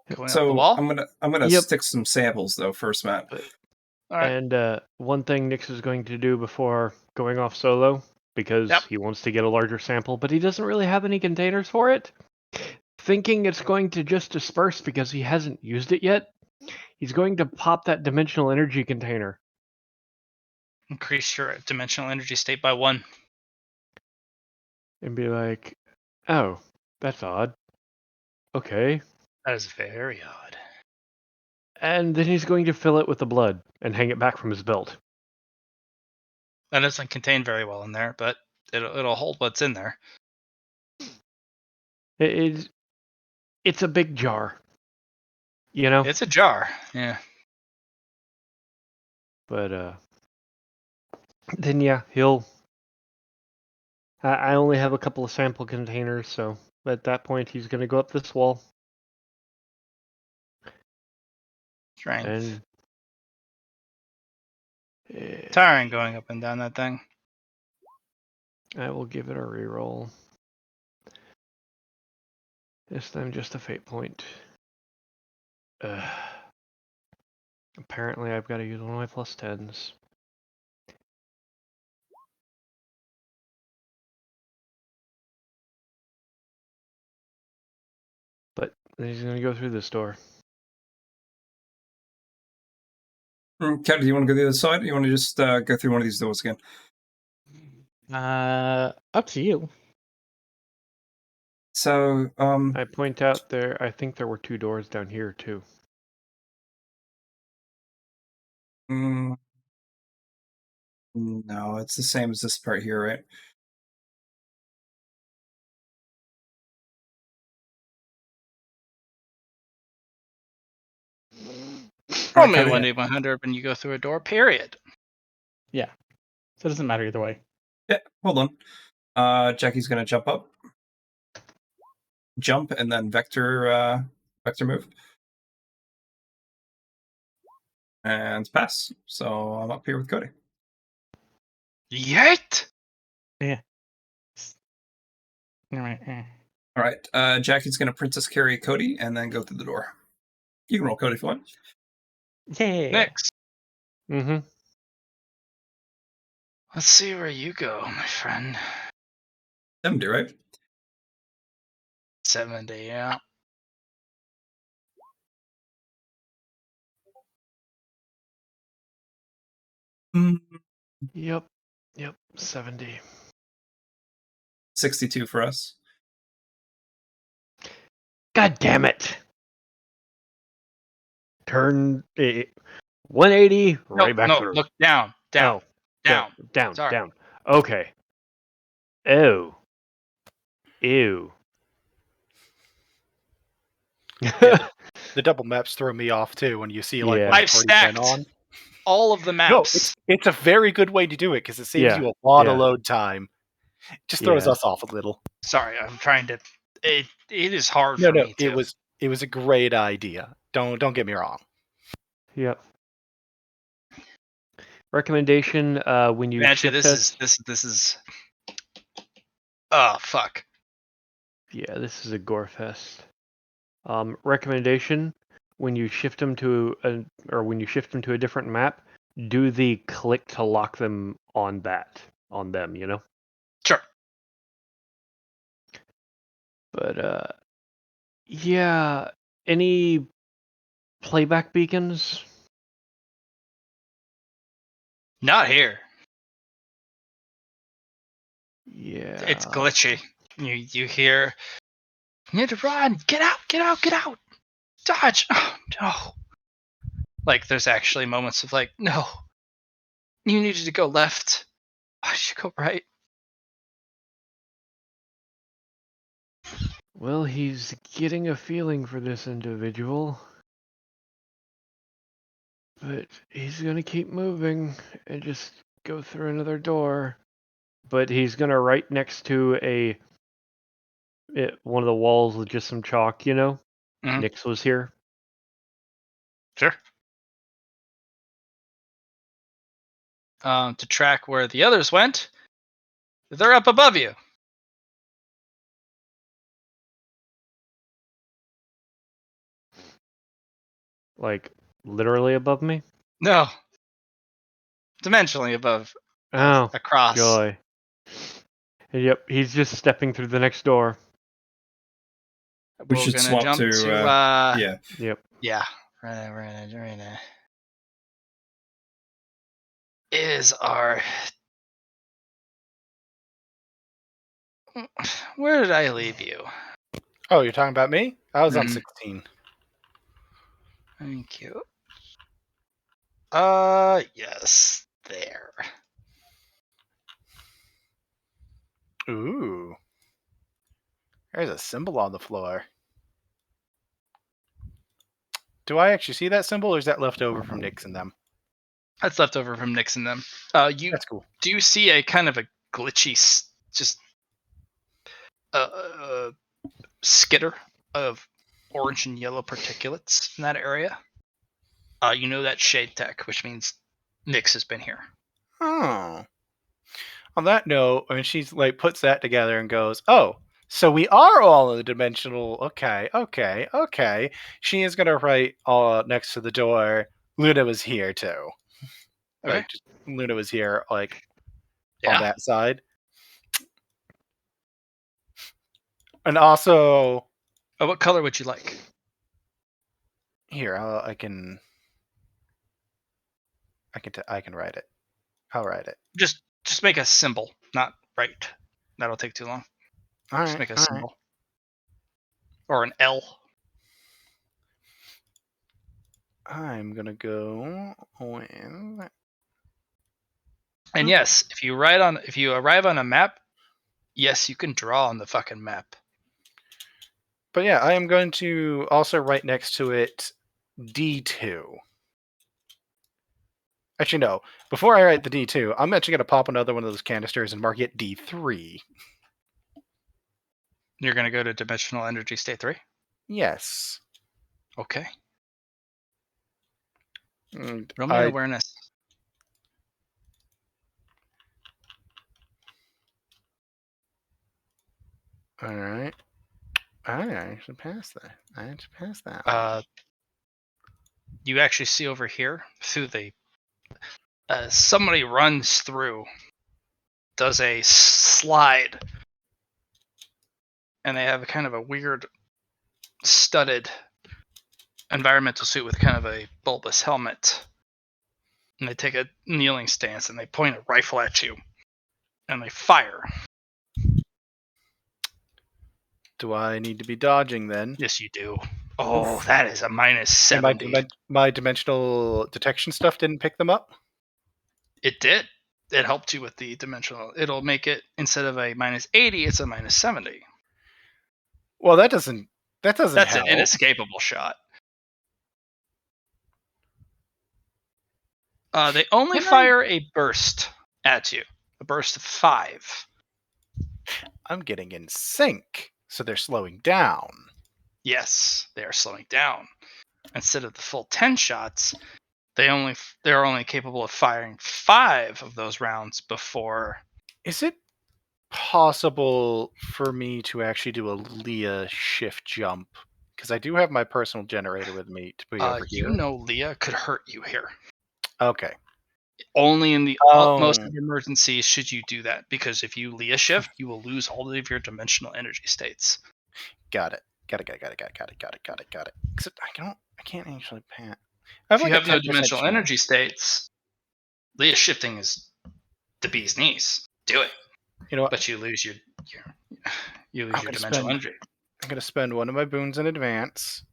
Going up the So wall. I'm gonna Yep. stick some samples though first, Matt. All right. And one thing Nyx is going to do before going off solo, because Yep. he wants to get a larger sample, but he doesn't really have any containers for it, thinking it's going to just disperse because he hasn't used it yet, he's going to pop that dimensional energy container. Increase your dimensional energy state by 1. And be like, oh, that's odd. Okay. That is very odd. And then he's going to fill it with the blood and hang it back from his belt. That doesn't contain very well in there, but it'll hold what's in there. It's a big jar. You know? It's a jar. Yeah. But then yeah, he'll. I only have a couple of sample containers, so at that point he's going to go up this wall Strength. and Tiring going up and down that thing. I will give it a reroll. This time just a fate point. Apparently I've got to use one of my plus 10s. But then he's going to go through this door. Kat, do you want to go the other side? Or you want to just go through one of these doors again? Up to you. So, I point out there, I think there were 2 doors down here too. no, it's the same as this part here, right? Only Cody. 1d100 when you go through a door, period. Yeah. So it doesn't matter either way. Yeah, hold on. Jackie's gonna jump up, jump, and then vector move, and pass. So I'm up here with Cody. Yet? Yeah. All right. All right. Jackie's gonna princess carry Cody, and then go through the door. You can roll Cody if you want. Yeah. Next. Mm-hmm. Let's see where you go, my friend. 70, right? 70, yeah. Yep, 70. 62 for us. God damn it! Turn 180 right back no, through. look down, down, Oh, down. Sorry. down. Okay. Ew. The double maps throw me off too when you see like Yeah. when I've it's already been stacked on. all of the No, maps. it's a very good way to do it because it saves Yeah, you a lot yeah. of load time. Just throws Yeah. us off a little. Sorry, I'm trying to. It is hard No, for me it too. was a great idea. Don't get me wrong. Yep. Recommendation: when you Actually, shift this is. Oh fuck. Yeah, this is a gore fest. Recommendation: when you shift them to a different map, do the click to lock them on them, you know? Sure. But yeah, any playback beacons? Not here. Yeah. It's glitchy. You hear, you need to run. Get out, get out, get out. Dodge. Oh, no. Like, there's actually moments of like, no. You needed to go left. Why did you go right? Well, he's getting a feeling for this individual. But he's gonna keep moving and just go through another door. But he's gonna right next to one of the walls with just some chalk, you know? Mhm. Nyx was here. Sure. To track where the others went, they're up above you. Like, literally above me? No. Dimensionally above. Oh, Across. joy. And yep, he's just stepping through the next door. We We're should gonna swap jump to. Yeah. Yep. Yeah. We're gonna is our. Where did I leave you? Oh, you're talking about me? I was on Mhm. 16. Thank you. Yes. There. Ooh. There's a symbol on the floor. Do I actually see that symbol, or is that left over from Nyx and them? That's left over from Nyx and them. You That's cool. do see a kind of a glitchy, just skitter of orange and yellow particulates in that area. You know that shade tech, which means Nyx has been here. Oh. On that note, when she's like puts that together and goes, "Oh, so we are all in the dimensional." Okay. She is gonna write next to the door. Luna was here too. Okay. Like Luna was here, like Yeah. on that side, and also What color would you like? here I can write it. I'll write it. Just make a symbol, not write. That'll take too long. All Just right. make a All symbol. Or an L. right. I'm gonna go with. And yes, if you arrive on a map, yes, you can draw on the fucking map. But yeah, I am going to also write next to it D2. Actually, no. Before I write the D2, I'm actually going to pop another one of those canisters and mark it D3. You're gonna go to dimensional energy state 3? Yes. Okay. And Roll me an awareness. All right. I actually passed that. You actually see over here through the somebody runs through, does a slide, and they have a kind of a weird studded environmental suit with kind of a bulbous helmet, and they take a kneeling stance and they point a rifle at you and they fire. Do I need to be dodging then? Yes, you do. Oh, that is a minus And 70. my dimensional detection stuff didn't pick them up? It did. It helped you with the dimensional. It'll make it, instead of a minus 80, it's a minus 70. Well, that doesn't That's help. an inescapable shot. They only fire a burst at you. A burst of 5. I'm getting in sync, so they're slowing down. Yes, they are slowing down. Instead of the full 10 shots, they're only capable of firing 5 of those rounds before. Is it possible for me to actually do a Leah shift jump? Because I do have my personal generator with me to be over here. You know Leah could hurt you here. Okay. Only in the utmost Oh. of emergencies should you do that, because if you Leah shift, you will lose all of your dimensional energy states. Got it. Got it. Except I can't actually pan. I have If you like a have no 10% dimensional energy chance. states, Leah shifting is the bee's knees. Do it, You know what? but you lose your I'm gonna dimensional spend. energy. I'm gonna spend one of my boons in advance,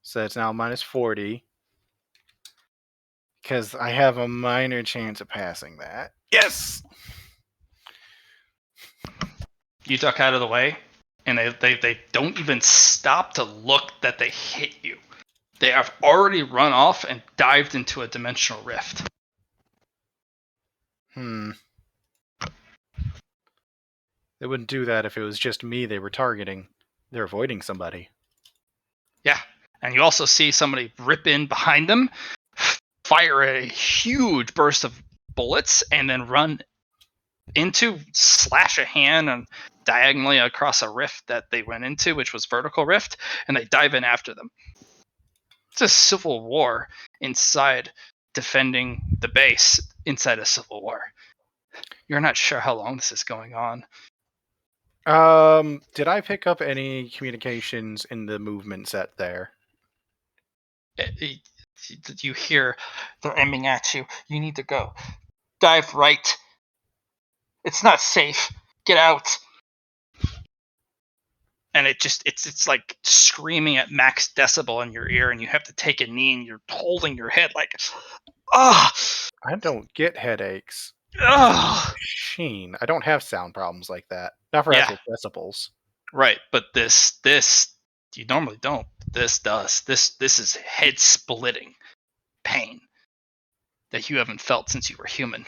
so it's now minus 40. Because I have a minor chance of passing that. Yes. You duck out of the way, and they don't even stop to look that they hit you. They have already run off and dived into a dimensional rift. They wouldn't do that if it was just me they were targeting. They're avoiding somebody. Yeah, and you also see somebody rip in behind them, fire a huge burst of bullets, and then run into, slash a hand and diagonally across a rift that they went into, which was vertical rift, and they dive in after them. It's a civil war inside, defending the base inside a civil war. You're not sure how long this is going on. Did I pick up any communications in the movement set there? You hear they're aiming at you. You need to go. Dive right. It's not safe. Get out. And it's like screaming at max decibel in your ear, and you have to take a knee, and you're holding your head like, ah, I don't get headaches. ah. Sheen. I don't have sound problems like that. Not for Yeah. actual decibels. Right, but this you normally don't. This does. This is head splitting pain that you haven't felt since you were human.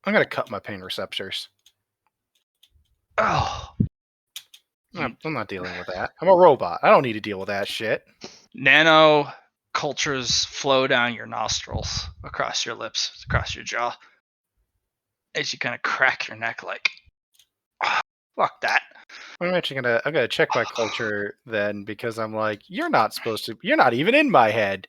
I'm gonna cut my pain receptors. Oh. I'm not dealing with that. I'm a robot. I don't need to deal with that shit. Nano cultures flow down your nostrils, across your lips, across your jaw, as you kind of crack your neck like, oh, fuck that. I'm gonna check my culture then, because I'm like, you're not even in my head.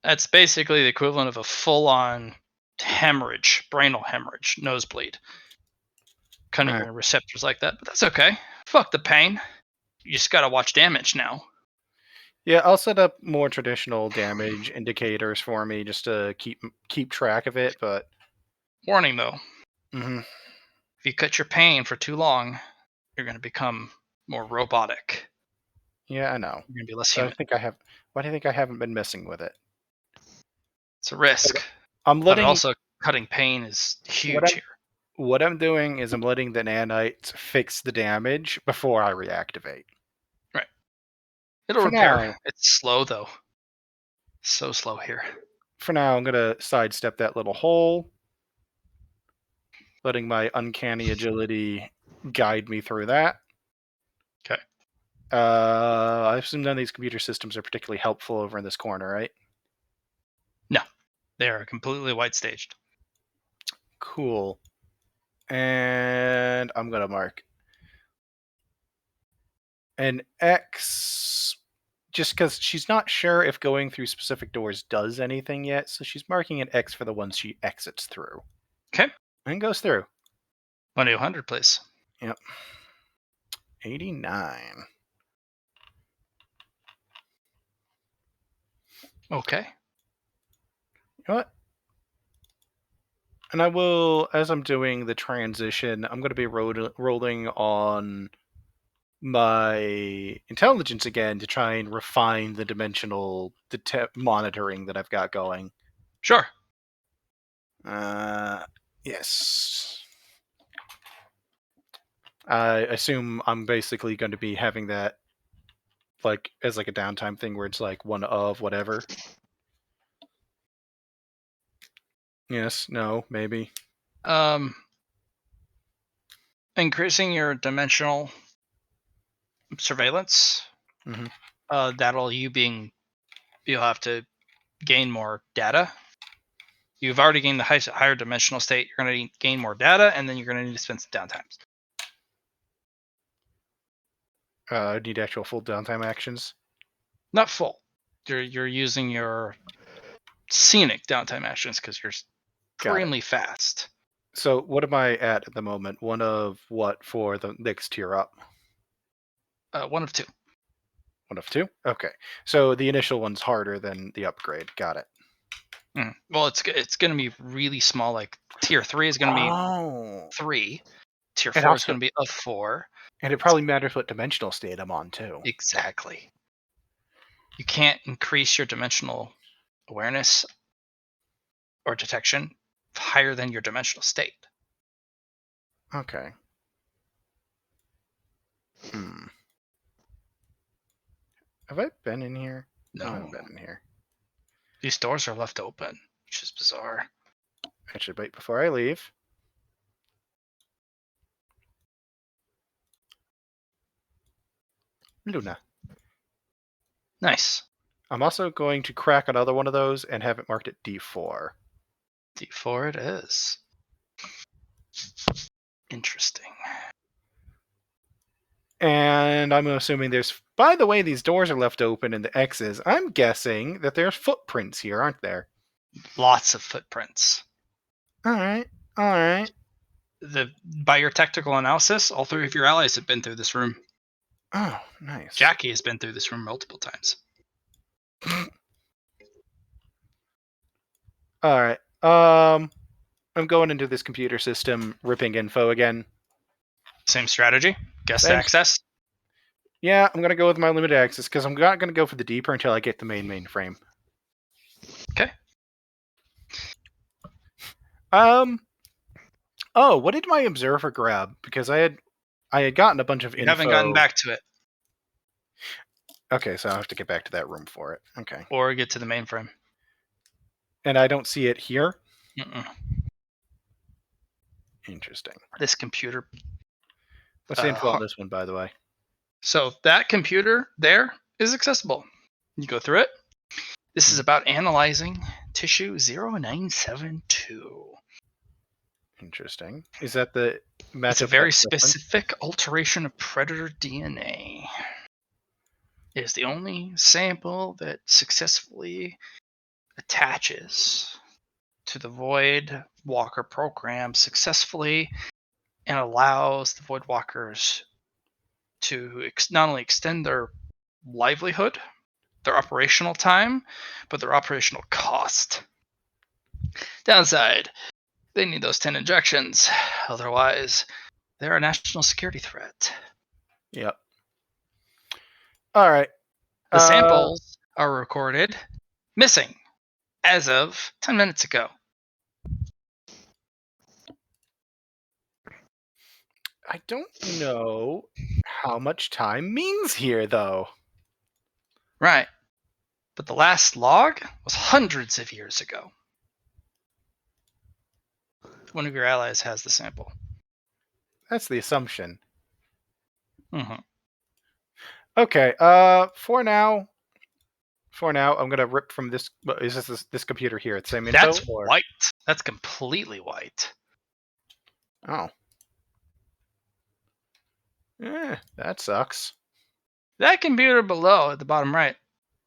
That's basically the equivalent of a full-on hemorrhage, brainal hemorrhage, nosebleed. Cutting your receptors like that, but that's okay. Fuck the pain. You just gotta watch damage now. Yeah, I'll set up more traditional damage indicators for me just to keep track of it. But Warning though, if you cut your pain for too long, you're gonna become more robotic. Yeah, I know. You're gonna be less human. Why do you think I haven't been messing with it? It's a risk. But also cutting pain is huge here. What I'm doing is I'm letting the nanites fix the damage before I reactivate. Right. It'll repair. It's slow though. So slow here. For now, I'm gonna sidestep that little hole, letting my uncanny agility guide me through that. Okay. I assume none of these computer systems are particularly helpful over in this corner, right? No. They are completely white staged. Cool. And I'm gonna mark an X just because she's not sure if going through specific doors does anything yet, so she's marking an X for the ones she exits through. Okay. And goes through. 1-800, please. Yep. 89. Okay. You know what? And I will, as I'm doing the transition, I'm going to be rolling on my intelligence again to try and refine the dimensional monitoring that I've got going. Sure. Yes. I assume I'm basically going to be having that like as like a downtime thing where it's like one of whatever. Yes, no, maybe. Increasing your dimensional surveillance. That'll you'll have to gain more data. You've already gained the higher dimensional state. You're going to gain more data, and then you're going to need to spend some downtimes. I need actual full downtime actions. Not full. You're using your scenic downtime actions because extremely fast. So what am I at the moment? One of what for the next tier up? 1 of 2. 1 of 2? Okay. So the initial one's harder than the upgrade. Got it. Well, it's going to be really small. Like tier 3 is going to Oh. be 3. Tier And 4 is also- going to be a 4. And it probably matters what dimensional state I'm on, too. Exactly. You can't increase your dimensional awareness or detection higher than your dimensional state. Okay. Have I been in here? I No. haven't been in here. These doors are left open, which is bizarre. I should wait before I leave. Luna. Nice. I'm also going to crack another one of those and have it marked at D4. D4 it is. Interesting. And I'm assuming there's... By the way, these doors are left open in the X's. I'm guessing that there's footprints here, aren't there? Lots of footprints. Alright. Alright. By your technical analysis, all 3 of your allies have been through this room. Oh, nice. Jackie has been through this room multiple times. Alright. I'm going into this computer system, ripping info again. Same strategy. Guest Thanks. access. Yeah, I'm gonna go with my limited access because I'm not gonna go for the deeper until I get the mainframe. Okay. Oh, what did my observer grab? Because I had gotten a bunch of You info. haven't gotten back to it. Okay, so I'll have to get back to that room for it. Okay. Or get to the mainframe. And I don't see it here? Mm-mm. Interesting. This computer. What's the info on this one, by the way? So that computer there is accessible. You go through it. This is about analyzing tissue 0972. Interesting. Is that the matchup? It's a very specific alteration of predator DNA. It is the only sample that successfully attaches to the Void Walker program successfully and allows the Void Walkers to not only extend their livelihood, their operational time, but their operational cost. Downside, they need those 10 injections. Otherwise, they're a national security threat. Yep. All right. The samples are recorded missing as of 10 minutes ago. I don't know how much time means here, though. Right. But the last log was hundreds of years ago. One of your allies has the sample. That's the assumption. Mm-hmm. Okay. For now, I'm gonna rip from this. Is this computer here? It's same info. That's white. That's completely white. Oh. That sucks. That computer below at the bottom right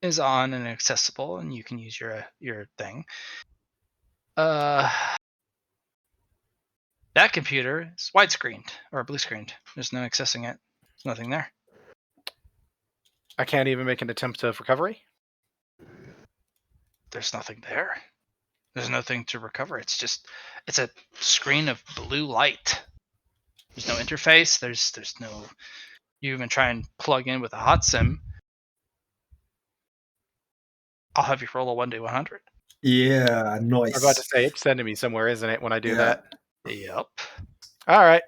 is on and accessible, and you can use your thing. That computer is widescreened or blue screened. There's no accessing it. There's nothing there. I can't even make an attempt of recovery. There's nothing there. There's nothing to recover. It's a screen of blue light. There's no interface. There's no. You even try and plug in with a hot sim. I'll have you roll a 1d100. Yeah, nice. I'm about to say it's sending me somewhere, isn't it? When I do that. Yep. All right.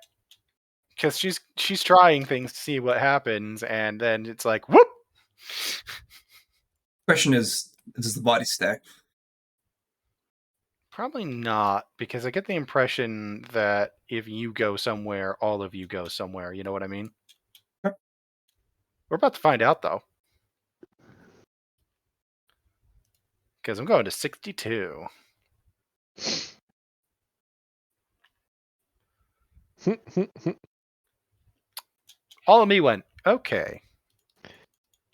Because she's trying things to see what happens, and then it's like whoop. Question is, does the body stack? Probably not, because I get the impression that if you go somewhere, all of you go somewhere. You know what I mean? Yep. We're about to find out, though. Because I'm going to 62. All of me went, okay.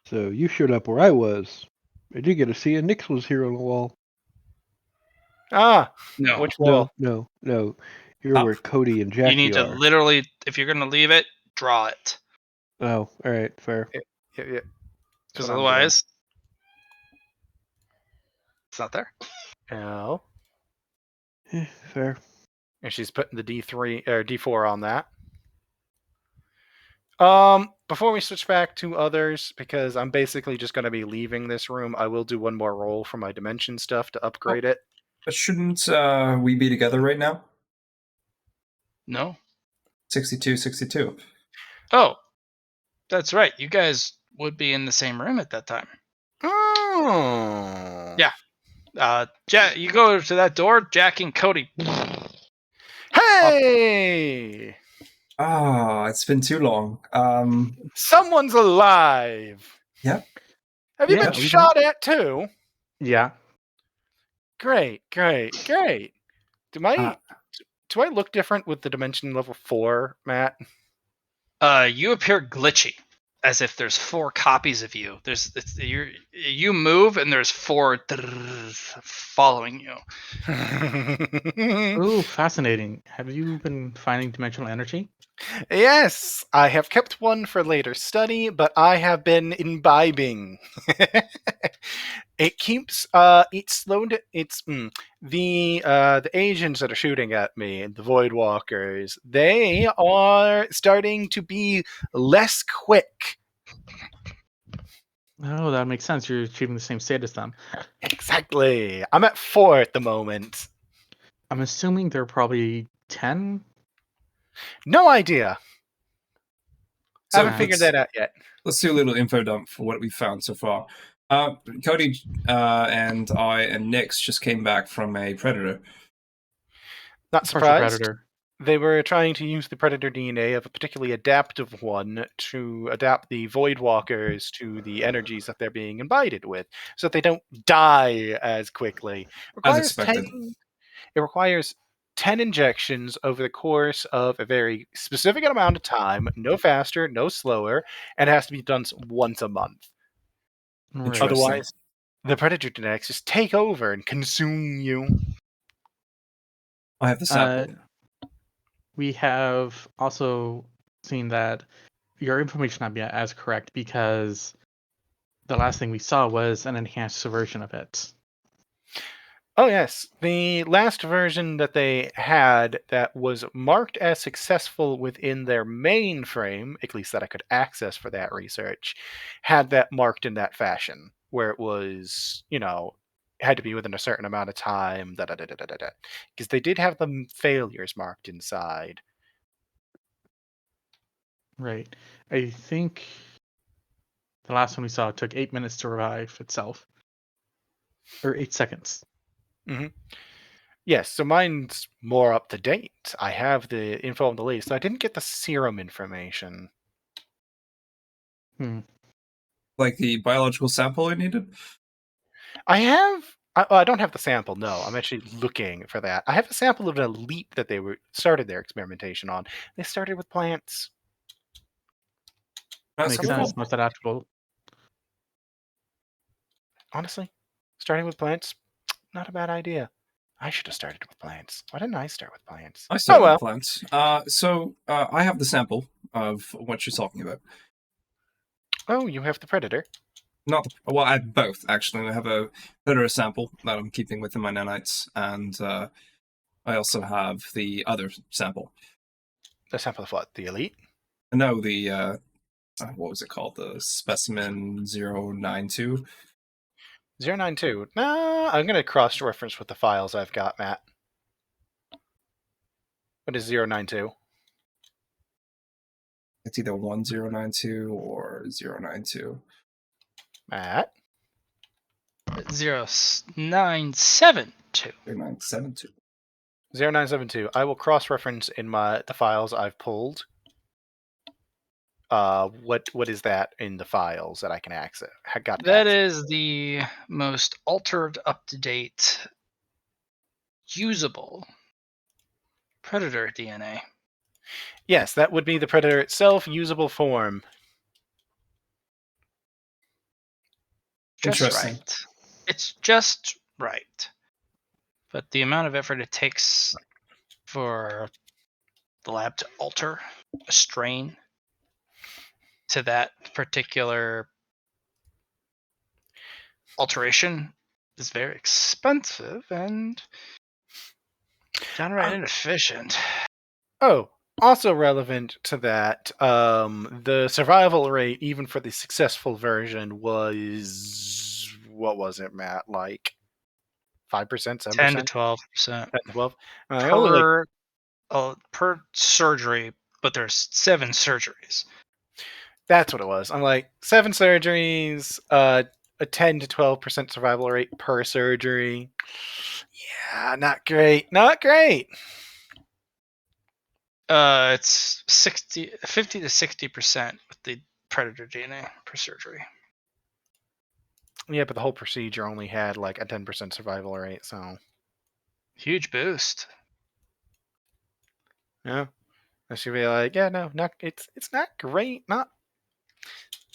So you showed up where I was. I did get to see a Nix was here on the wall. Ah, No. which wall? No. You're Up. where Cody and You Jackie need to are. literally, if you're gonna leave it, draw it. Oh, all right, fair. Yeah. That's Because what I'm doing. otherwise, it's not there. Oh. Fair. And she's putting the D3 or D4 on that. Before we switch back to others, because I'm basically just going to be leaving this room, I will do one more roll for my dimension stuff to upgrade it. But shouldn't we be together right now? No. 62, 62. Oh, that's right. You guys would be in the same room at that time. Oh. Yeah. Jack, you go to that door. Jack and Cody. Hey! Ah, it's been too long. Someone's alive. Yep. Have you Yeah, been we've shot at too? Yeah. Great. Do I look different with the dimension level 4, Matt? You appear glitchy, as if there's 4 copies of you. You move, and there's 4 following you. Ooh, fascinating. Have you been finding dimensional energy? Yes, I have kept one for later study, but I have been imbibing. It keeps it's slowed it's the agents that are shooting at me, the Void Walkers, they are starting to be less quick. Oh, that makes sense. You're achieving the same state as them. Exactly. I'm at 4 at the moment. I'm assuming they're probably 10. No idea. So Haven't figured that out yet. let's do a little info dump for what we found so far. Cody and I and Nix just came back from a predator. Not Partial surprised. predator. They were trying to use the predator DNA of a particularly adaptive one to adapt the Void Walkers to the energies that they're being imbibed with, so that they don't die as quickly. As expected. It requires 10 injections over the course of a very specific amount of time, no faster, no slower, and it has to be done once a month. Right. Otherwise, the predator genetics just take over and consume you. I have the sample. We have also seen that your information might be as correct because the last thing we saw was an enhanced version of it. Oh, yes. The last version that they had that was marked as successful within their mainframe, at least that I could access for that research, had that marked in that fashion, where it was, had to be within a certain amount of time, because they did have the failures marked inside. Right. I think the last one we saw took 8 minutes to revive itself. Or 8 seconds. Mm-hmm. Yes, so mine's more up to date. I have the info on the latest. I didn't get the serum information. Like the biological sample I needed? I don't have the sample, no. I'm actually looking for that. I have a sample of an elite that they started their experimentation on. They started with plants. That's Makes cool. sense. Most adaptable. Honestly, starting with plants, not a bad idea. I should have started with plants. Why didn't I start with plants? I started Oh well. with plants. So I have the sample of what you're talking about. Oh, you have the predator. I have both actually. I have a predator sample that I'm keeping within my nanites, and I also have the other sample. The sample of what? The elite? No, the what was it called? The specimen 092. 092. Nah, I'm going to cross-reference with the files I've got, Matt. What is 092? It's either 1092 or 092. Matt? 0972. 0972. 0972. I will cross-reference in the files I've pulled. What is that in the files that I can access? That is the most altered, up-to-date, usable predator DNA. Yes, that would be the predator itself, usable form. Just Interesting. right. It's just right. but the amount of effort it takes for the lab to alter a strain to that particular alteration is very expensive and downright inefficient. Oh, also relevant to that, the survival rate, even for the successful version, was, what was it, Matt? Like 5%, 7%, 10 to 12% 10 to 12. Only like per surgery, but there's 7 surgeries. that's what it was. I'm like 7 surgeries, a 10 to 12% survival rate per surgery. Yeah, not great. Not great. It's 50 to 60% with the predator DNA per surgery. Yeah, but the whole procedure only had like a 10% survival rate, so Huge boost. yeah. I should be like, yeah, no, not it's not great.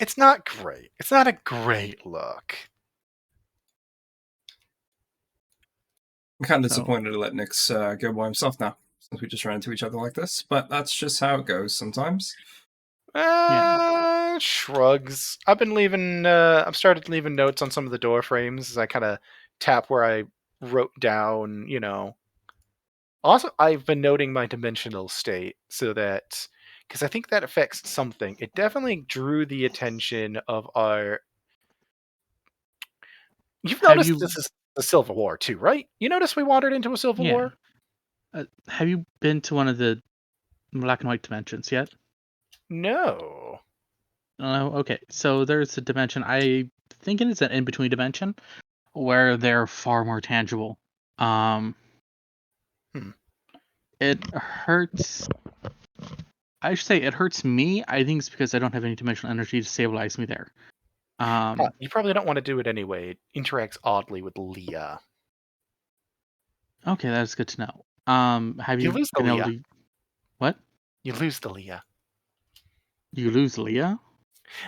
It's not great. It's not a great look. I'm kind of So- disappointed to let Nyx go by himself now, since we just ran into each other like this. But that's just how it goes sometimes. Shrugs. I've been leaving. I've started leaving notes on some of the door frames as I kind of tap where I wrote down. Also, I've been noting my dimensional state so that because I think that affects something. It definitely drew the attention of our. You've Have noticed you- this is the Civil War too, right? You notice we wandered into a Civil Yeah. War. Have you been to one of the black and white dimensions yet? No. Oh, okay. So there's a dimension. I think it is an in-between dimension where they're far more tangible. It hurts. I should say it hurts me. I think it's because I don't have any dimensional energy to stabilize me there. You probably don't want to do it anyway. It interacts oddly with Leah. Okay, that's good to know. Have You you lose the been able Leah. to? What? You lose the Leah. You lose Leah?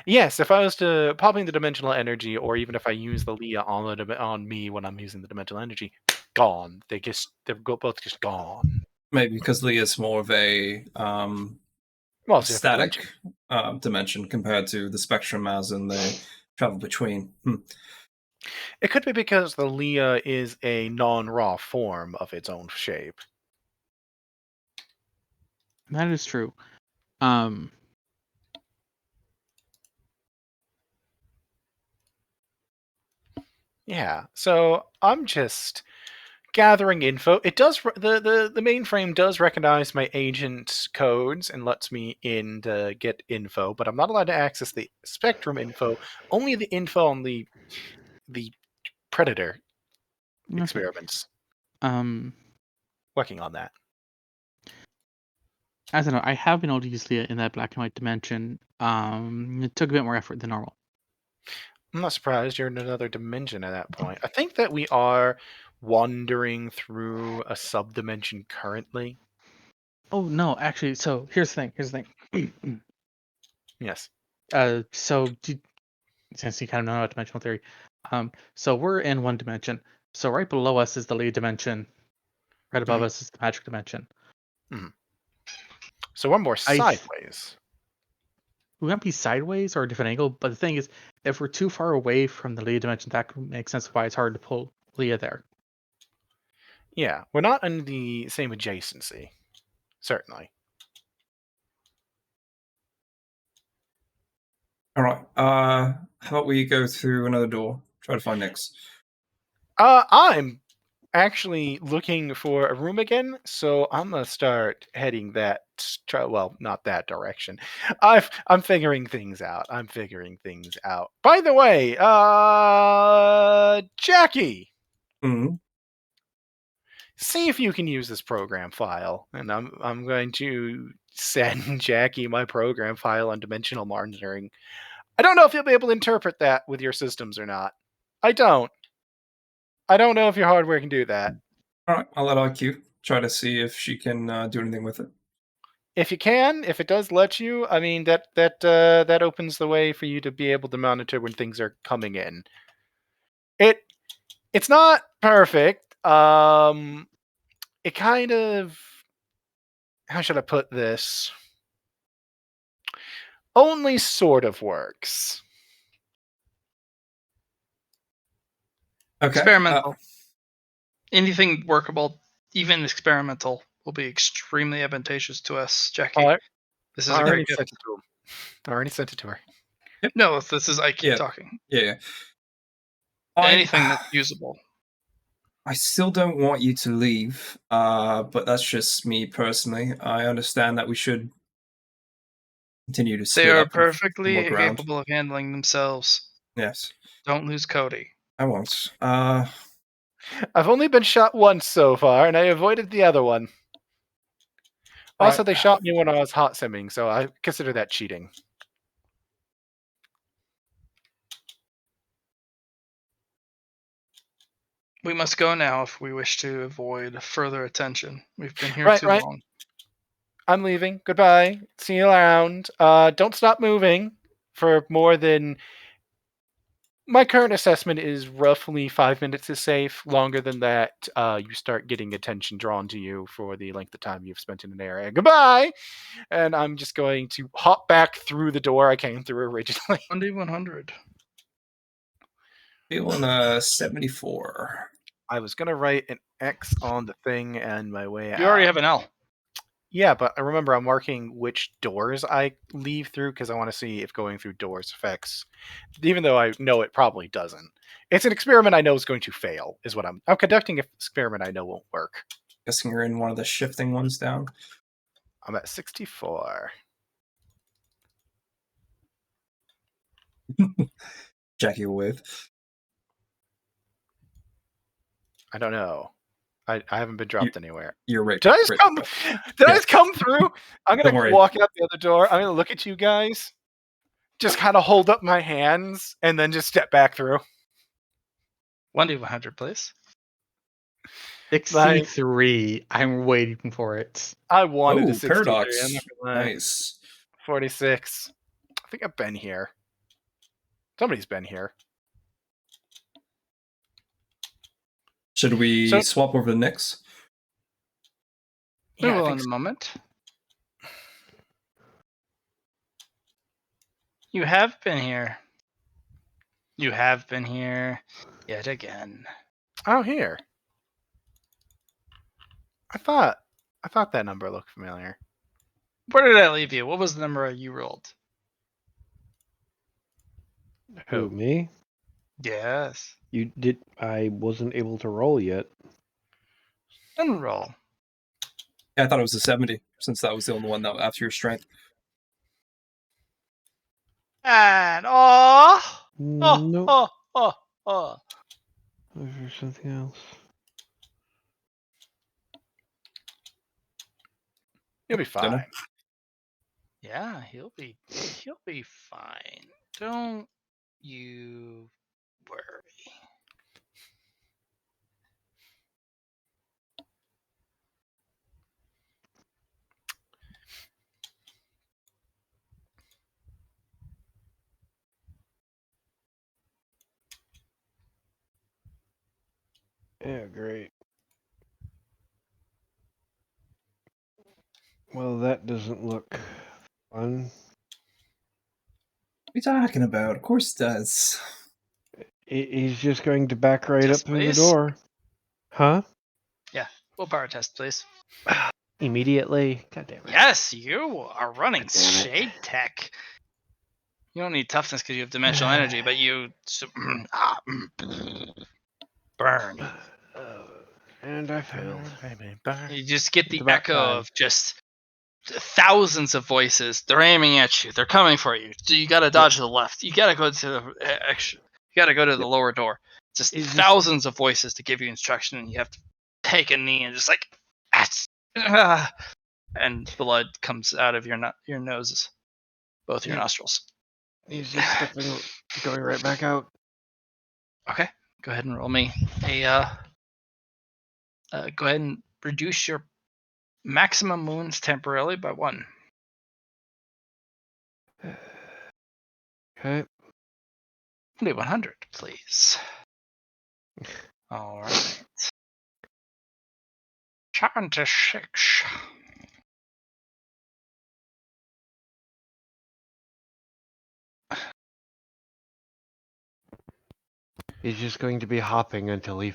Yes, if I was to popping the dimensional energy, or even if I use the Leah on me when I'm using the dimensional energy, gone. They're both just gone. Maybe because Leah's more of a Well, it's a different static dimension. dimension compared to the spectrum as in the travel between. It could be because the Leah is a non-raw form of its own shape. That is true. Yeah, so I'm just gathering info. It does the mainframe does recognize my agent codes and lets me in to get info, but I'm not allowed to access the spectrum info. Only the info on the predator Okay. experiments. Working on that. I don't know. I have been able to use Leah in that black and white dimension. It took a bit more effort than normal. I'm not surprised you're in another dimension at that point. I think that we are wandering through a sub-dimension currently. Oh no, actually. So here's the thing. Yes. Since you kind of know about dimensional theory, so we're in one dimension. So right below us is the Leah dimension. Right above us is the magic dimension. So we're more sideways. We might be sideways or a different angle, but the thing is, if we're too far away from the Leah dimension, that could make sense why it's hard to pull Leah there. Yeah, we're not in the same adjacency. Certainly. All right. How about we go through another door? Try to find Nyx. I'm actually looking for a room again, so I'm gonna start heading that. Well, not that direction. I'm figuring things out. By the way, Jackie, see if you can use this program file, and I'm going to send Jackie my program file on dimensional monitoring. I don't know if you'll be able to interpret that with your systems or not. I don't know if your hardware can do that. All right, I'll let IQ try to see if she can do anything with it. If you can, if it does let you, I mean that opens the way for you to be able to monitor when things are coming in. It's not perfect. it kind of, how should I put this? Only sort of works. Okay. Experimental. Anything workable, even experimental, will be extremely advantageous to us, Jackie. Alright. This is I a already great gift. sent it to him. I already sent it to her. No, this is I keep Yeah. talking. Yeah. Anything that's usable. I still don't want you to leave, but that's just me personally. I understand that we should continue to They split are up and perfectly more ground. capable of handling themselves. Yes, Don't lose Cody. I won't. I've only been shot once so far, and I avoided the other one. Also, Right. they shot me when I was hot simming, so I consider that cheating. We must go now if we wish to avoid further attention. We've been here Right, too right. long. I'm leaving. Goodbye. See you around. Don't stop moving for more than... My current assessment is roughly 5 minutes is safe. Longer than that, you start getting attention drawn to you for the length of time you've spent in an area. Goodbye! And I'm just going to hop back through the door I came through originally. 1D100. Feeling 74. I was going to write an X on the thing and my way out. You already have an L. Yeah, but I remember I'm marking which doors I leave through because I want to see if going through doors affects, even though I know it probably doesn't. It's an experiment I know is going to fail, is what I'm conducting an experiment I know won't work. Guessing you're in one of the shifting ones down. I'm at 64. Jackie will wave. I don't know. I haven't been dropped anywhere. You're right. Did I just right. come? Did I just come through? I'm Don't gonna worry. walk out the other door. I'm gonna look at you guys, just kind of hold up my hands, and then just step back through. 1D100, please. 63. I'm waiting for it. I wanted a Oh, 63. paradox. I'm not gonna lie. Nice. 46. I think I've been here. Somebody's been here. Should we So- swap over the Knicks? We Yeah, I will think in a so. moment. You have been here. You have been here yet again. Oh, here. I thought that number looked familiar. Where did I leave you? What was the number you rolled? Who, me? Yes. You did. I wasn't able to roll yet. Then roll. Yeah, I thought it was a 70, since that was the only one that after your strength. And oh, Nope. oh. Is there something else? You'll be Dunno. fine. Yeah, he'll be fine. Don't you worry. Yeah, great. Well, that doesn't look fun. What are you talking about? Of course it does. He's just going to back right Test, up through the please. door. Huh? Willpower test, please. Immediately? God damn it. Yes, you are running God damn it. shade tech. You don't need toughness because you have dimensional energy, but you burn. And I failed. You just get It's the about echo time. of just thousands of voices. They're aiming at you. They're coming for you. So you got to dodge to the left. You got to go to the extra. You got to go to the lower door. Just Is this- thousands of voices to give you instruction, and you have to take a knee and just like, and blood comes out of your noses, both your Yeah. nostrils. He's just going right back out. Okay, go ahead and roll me a. Go ahead and reduce your maximum wounds temporarily by 1. Okay. 100, please. All right. 76. He's just going to be hopping until he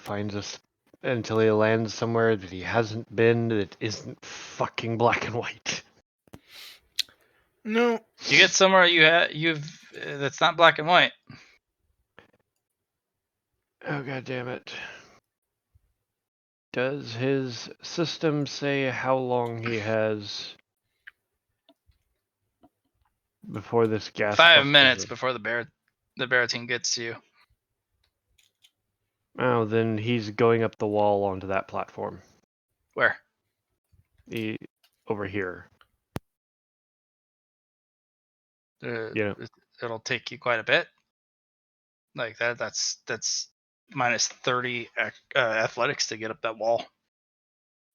until he lands somewhere that he hasn't been, that isn't fucking black and white. No. You get somewhere you've that's not black and white. Oh, god damn it. Does his system say how long he has before this gas 5 bust minutes is- before the bear team gets to you. Oh, then he's going up the wall onto that platform. Where? Over here. Yeah. It'll take you quite a bit. Like that. That's minus 30 athletics to get up that wall.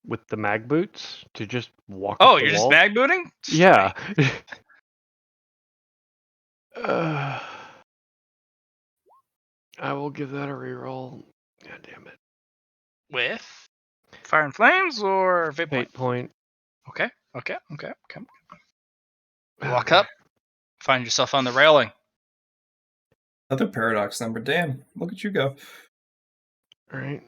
With the mag boots to just walk Oh, up the you're wall? just mag booting? Yeah. I will give that a reroll. God damn it. With fire and flames or vape point? Fate point. Okay. Walk up. Find yourself on the railing. Another paradox number. Damn, look at you go. Alright.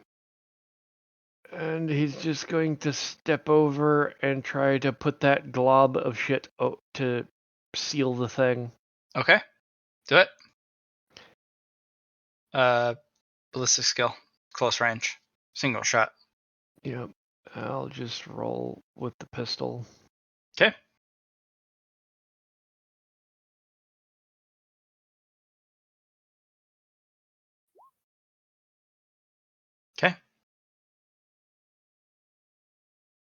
And he's just going to step over and try to put that glob of shit to seal the thing. Okay. Do it. Ballistic skill. Close range. Single shot. Yep. I'll just roll with the pistol. Okay. Okay.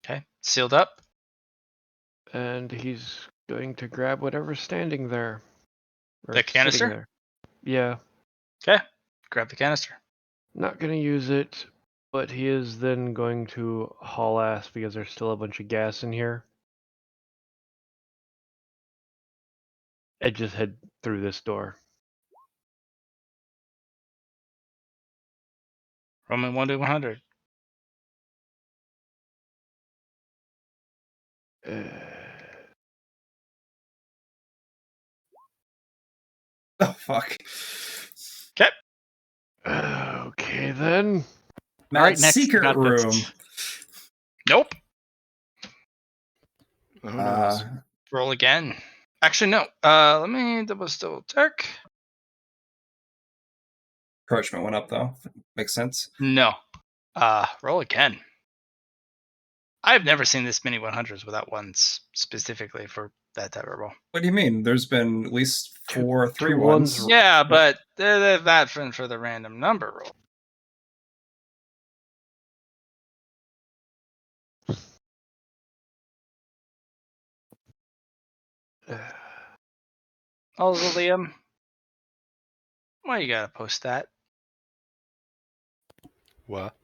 Okay. Sealed up. And he's going to grab whatever's standing there. Or The canister? sitting there. Yeah. Okay. Grab the canister. Not going to use it, but he is then going to haul ass because there's still a bunch of gas in here. And just head through this door. Roman 1 to 100. Oh fuck. Okay. Okay then. Matt, All right, next, secret got this. room. Nope. Who knows? Roll again. Actually, no. Let me double check. Encroachment went up though. Makes sense. No. Roll again. I've never seen this many 100s without ones specifically for that type of roll. What do you mean? There's been at least four three two ones. ones. Yeah, but that for the random number roll. Also, Liam, why you gotta post that? What?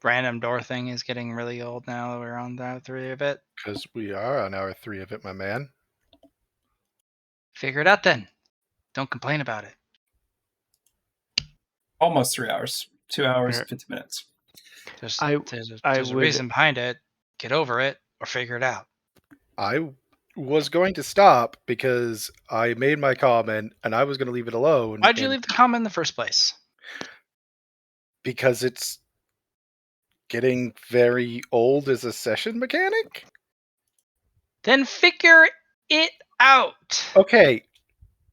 Random door thing is getting really old now that we're on that 3 of it. Because we are on hour 3 of it, my man. Figure it out then. Don't complain about it. Almost 3 hours. 2 hours, Alright. 50 minutes. There's I a would- reason behind it. Get over it or figure it out. I was going to stop because I made my comment and I was going to leave it alone. Why'd you leave the comment in the first place? Because it's getting very old as a session mechanic? Then figure it out. Okay,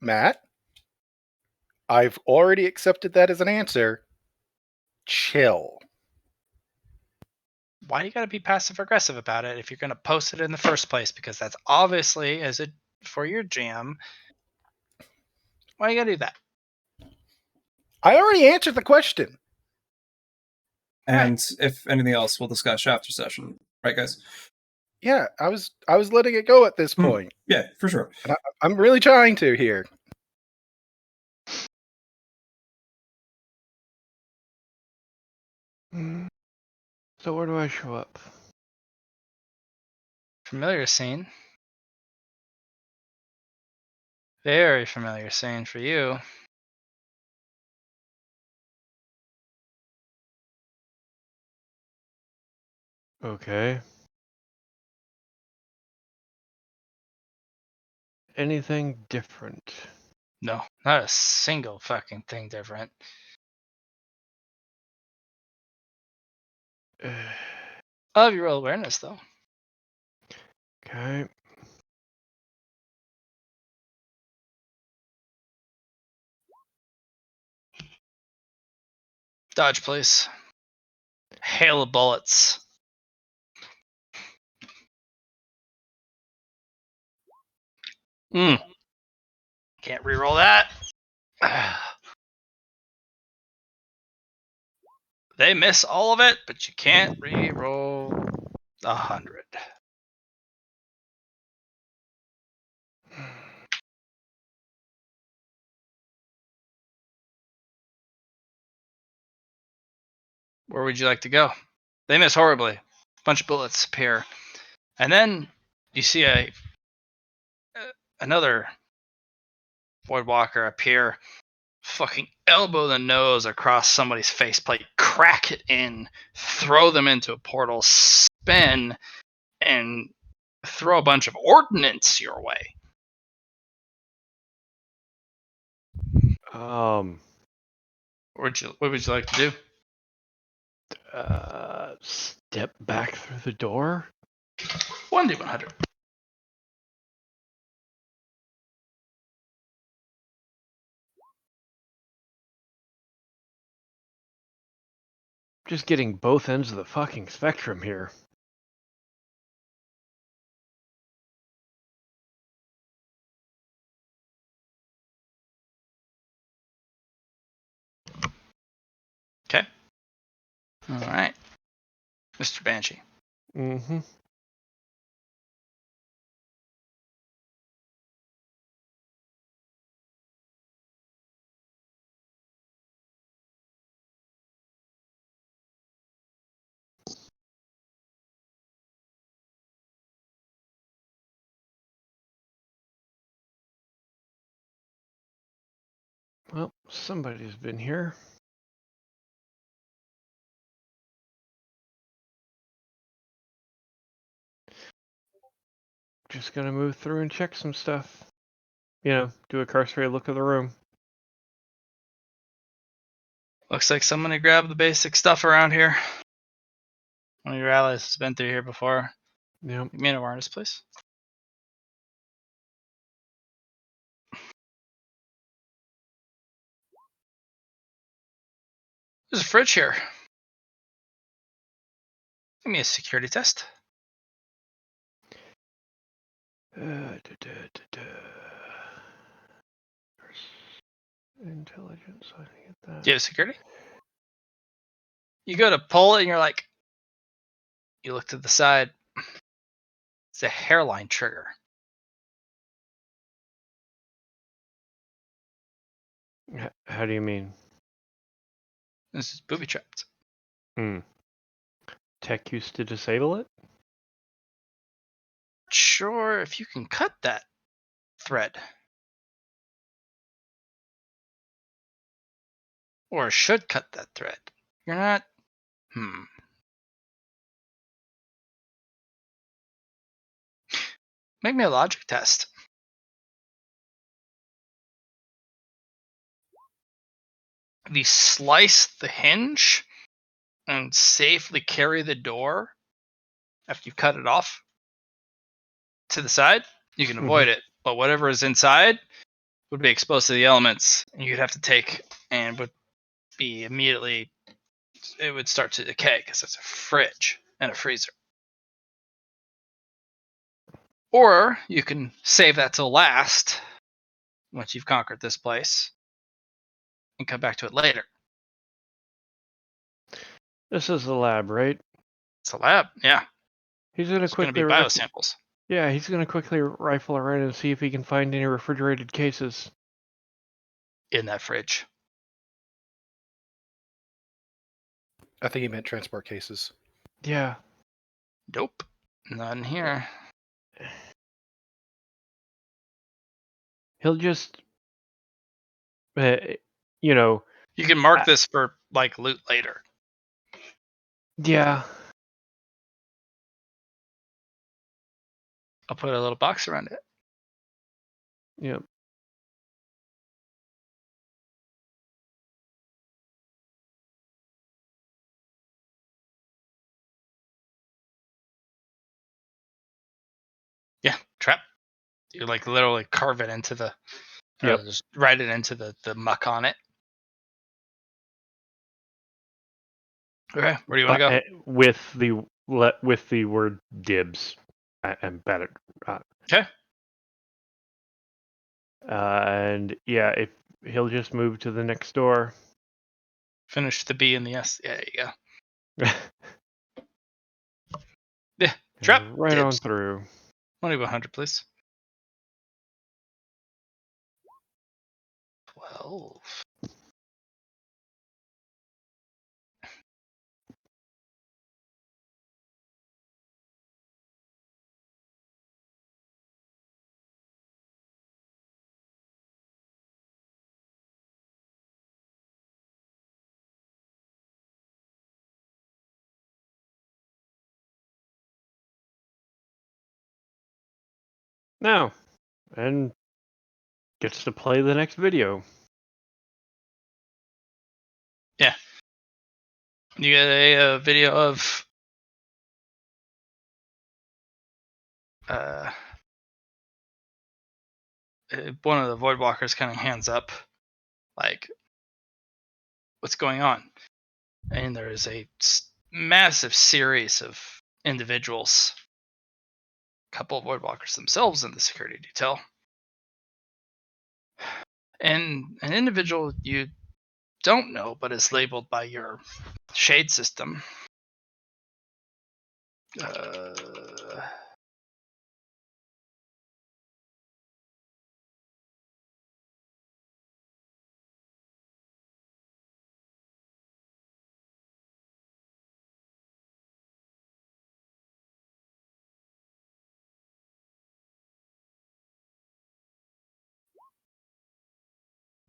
Matt. I've already accepted that as an answer. Chill. Why do you gotta be passive aggressive about it if you're gonna post it in the first place? Because that's obviously for your jam. Why you gotta do that? I already answered the question. And if anything else, we'll discuss after session. Right, guys? Yeah, I was letting it go at this point. Yeah, for sure. And I'm really trying to here. So where do I show up? Familiar scene. Very familiar scene for you. Okay. Anything different? No, not a single fucking thing different. I'll have your roll awareness though. Okay. Dodge, please. Hail of bullets. Can't reroll that. They miss all of it, but you can't reroll 100. Where would you like to go? They miss horribly. Bunch of bullets appear, and then you see another Voidwalker appear. Fucking elbow the nose across somebody's faceplate, crack it in, throw them into a portal, spin, and throw a bunch of ordnance your way. Um. What would you like to do? Step back through the door. 1d100. Just getting both ends of the fucking spectrum here. Okay. All right, Mr. Banshee. Mm-hmm. Well, somebody's been here. Just gonna move through and check some stuff. Do a cursory look of the room. Looks like somebody grabbed the basic stuff around here. One of your allies has been through here before. Yep. Give me an awareness, please. There's a fridge here. Give me a security test. Intelligence, I didn't get that. Do you have security? You go to pull it and you're like, you look to the side. It's a hairline trigger. How do you mean? This is booby trapped. Tech used to disable it? Sure, if you can cut that thread. Or should cut that thread. You're not. Make me a logic test. If you slice the hinge and safely carry the door after you cut it off to the side, you can avoid it. But whatever is inside would be exposed to the elements, and you'd have to take and would be immediately. It would start to decay because it's a fridge and a freezer. Or you can save that till last, once you've conquered this place, and come back to it later. This is the lab, right? It's a lab, yeah. He's gonna It's going to quickly be biosamples. Yeah, he's gonna quickly rifle around and see if he can find any refrigerated cases In that fridge. I think he meant transport cases. Yeah. Nope. None here. He'll just, you know. You can mark this for like loot later. Yeah. I'll put a little box around it. Yep. Yeah, trap. You like literally carve it into the. Yep. Just write it into the muck on it. Okay, where do you want to go? With the word dibs embedded. Okay. And yeah, if he'll just move to the next door. Finish the B and the S. Yeah, there you go. Yeah, trap. Right on Dibs. through. 2100, please. 12. Now, and gets to play the next video. Yeah. You get a video of one of the Voidwalkers kind of hands up, like, what's going on? And there is a massive series of individuals, a couple of Voidwalkers themselves in the security detail, and an individual you don't know but is labeled by your shade system.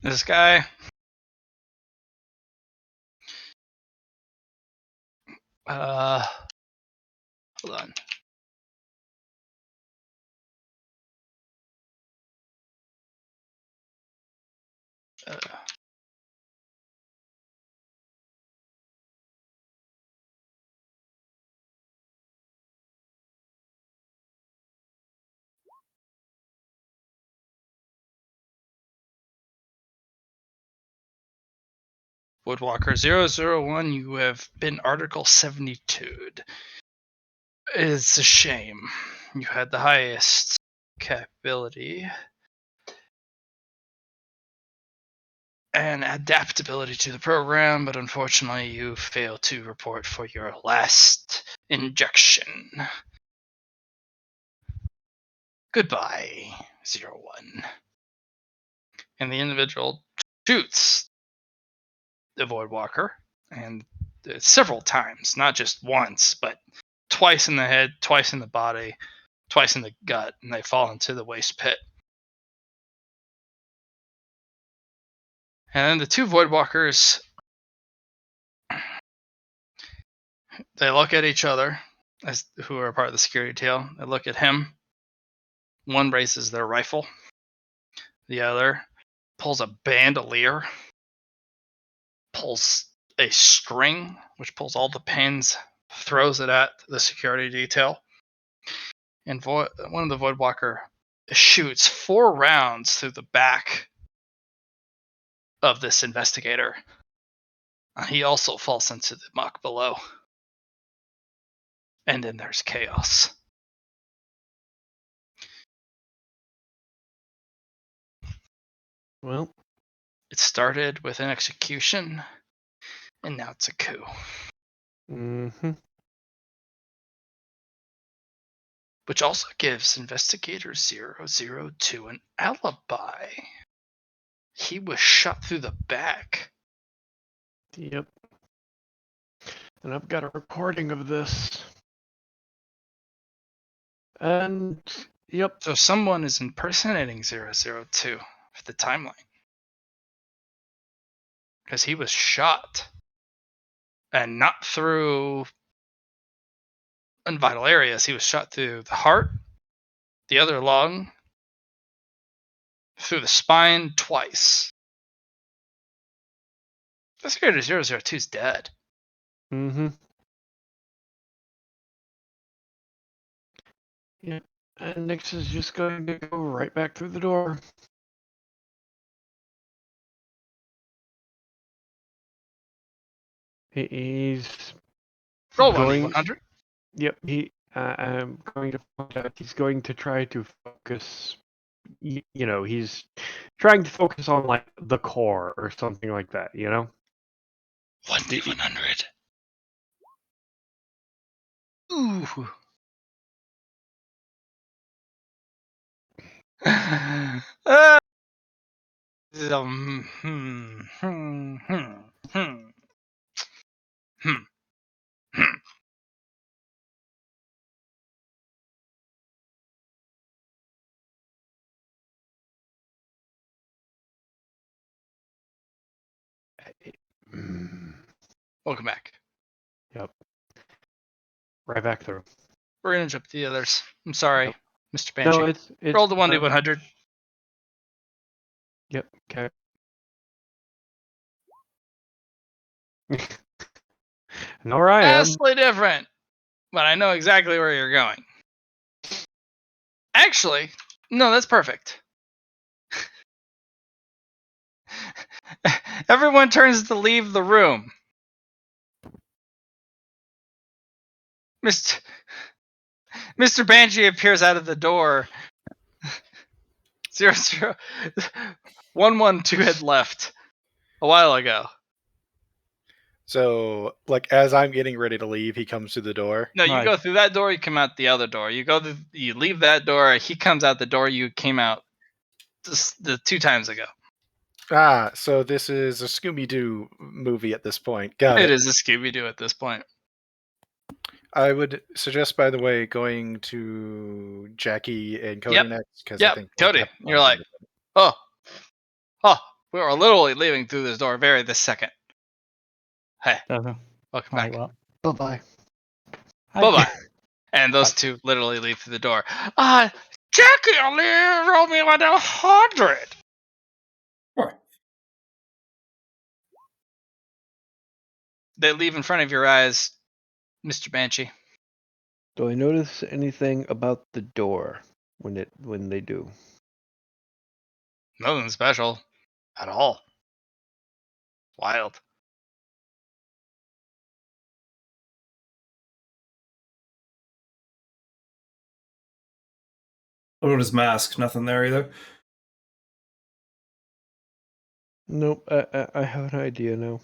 This guy, hold on. Woodwalker 001, you have been Article 72'd. It's a shame. You had the highest capability and adaptability to the program, but unfortunately you failed to report for your last injection. Goodbye, 01. And the individual shoots the Voidwalker, and several times, not just once, but twice in the head, twice in the body, twice in the gut, and they fall into the waste pit. And then the two Voidwalkers, they look at each other, as who are part of the security detail. They look at him. One raises their rifle. The other pulls a bandolier, pulls a string, which pulls all the pins, throws it at the security detail. And one of the Voidwalker shoots 4 rounds through the back of this investigator. He also falls into the muck below. And then there's chaos. Well, It started with an execution, and now it's a coup. mm-hmm. Which also gives Investigator 002 an alibi. He was shot through the back. Yep. And I've got a recording of this. And yep. So someone is impersonating 002 for the timeline. Because he was shot. And not through in vital areas. He was shot through the heart, the other lung through the spine twice. Investigator 002 is dead. Mm-hmm. Yeah. And Nix is just going to go right back through the door. He's Roll going. 1d100. Yep. I'm going to point out he's going to try to focus. You know, he's trying to focus on like the core or something like that. You know. 1d100. Ooh. uh, hmm, hmm, hmm, hmm, hmm, hmm. Welcome back. Yep. Right back through. We're gonna jump to the others. I'm sorry, Nope. Mr. Banshee. No, it's Roll the 1d100. Yep. Okay. Nor I am. Vastly different, but I know exactly where you're going. Actually, no, that's perfect. Everyone turns to leave the room. Mr. Banshee appears out of the door. 112 had left a while ago. So, like, as I'm getting ready to leave, he comes to the door. No, you Right. go through that door, you come out the other door. You leave that door, he comes out the door you came out the 2 times ago. Ah, so this is a Scooby-Doo movie at this point. Got it. It is a Scooby-Doo at this point. I would suggest, by the way, going to Jackie and Cody next, because I think they Cody, have you're like, oh, we are literally leaving through this door this second. Hey, welcome back. Well, Bye-bye. Bye-bye. And those two literally leave through the door. Jackie only rolled me 100. Sure. They leave in front of your eyes, Mr. Banshee. Do I notice anything about the door when they do? Nothing special at all. Wild. What about his mask? Nothing there either. Nope. I have an idea now.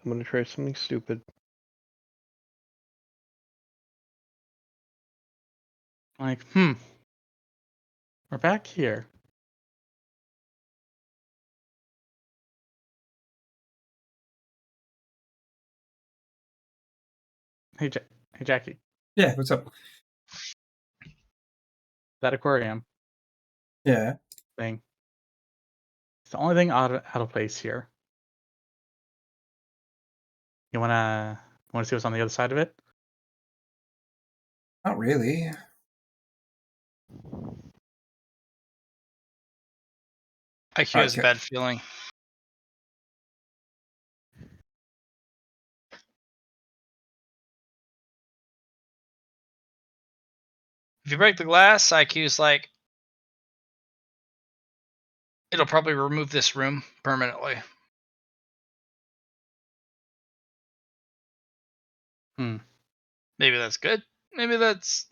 I'm gonna try something stupid. like, we're back here. Hey, hey, Jackie. Yeah, what's up? That aquarium Yeah. thing. It's the only thing out of place here. You wanna see what's on the other side of it? Not really. IQ has a Okay. bad feeling. If you break the glass, IQ's like, it'll probably remove this room permanently. Maybe that's good. Maybe that's...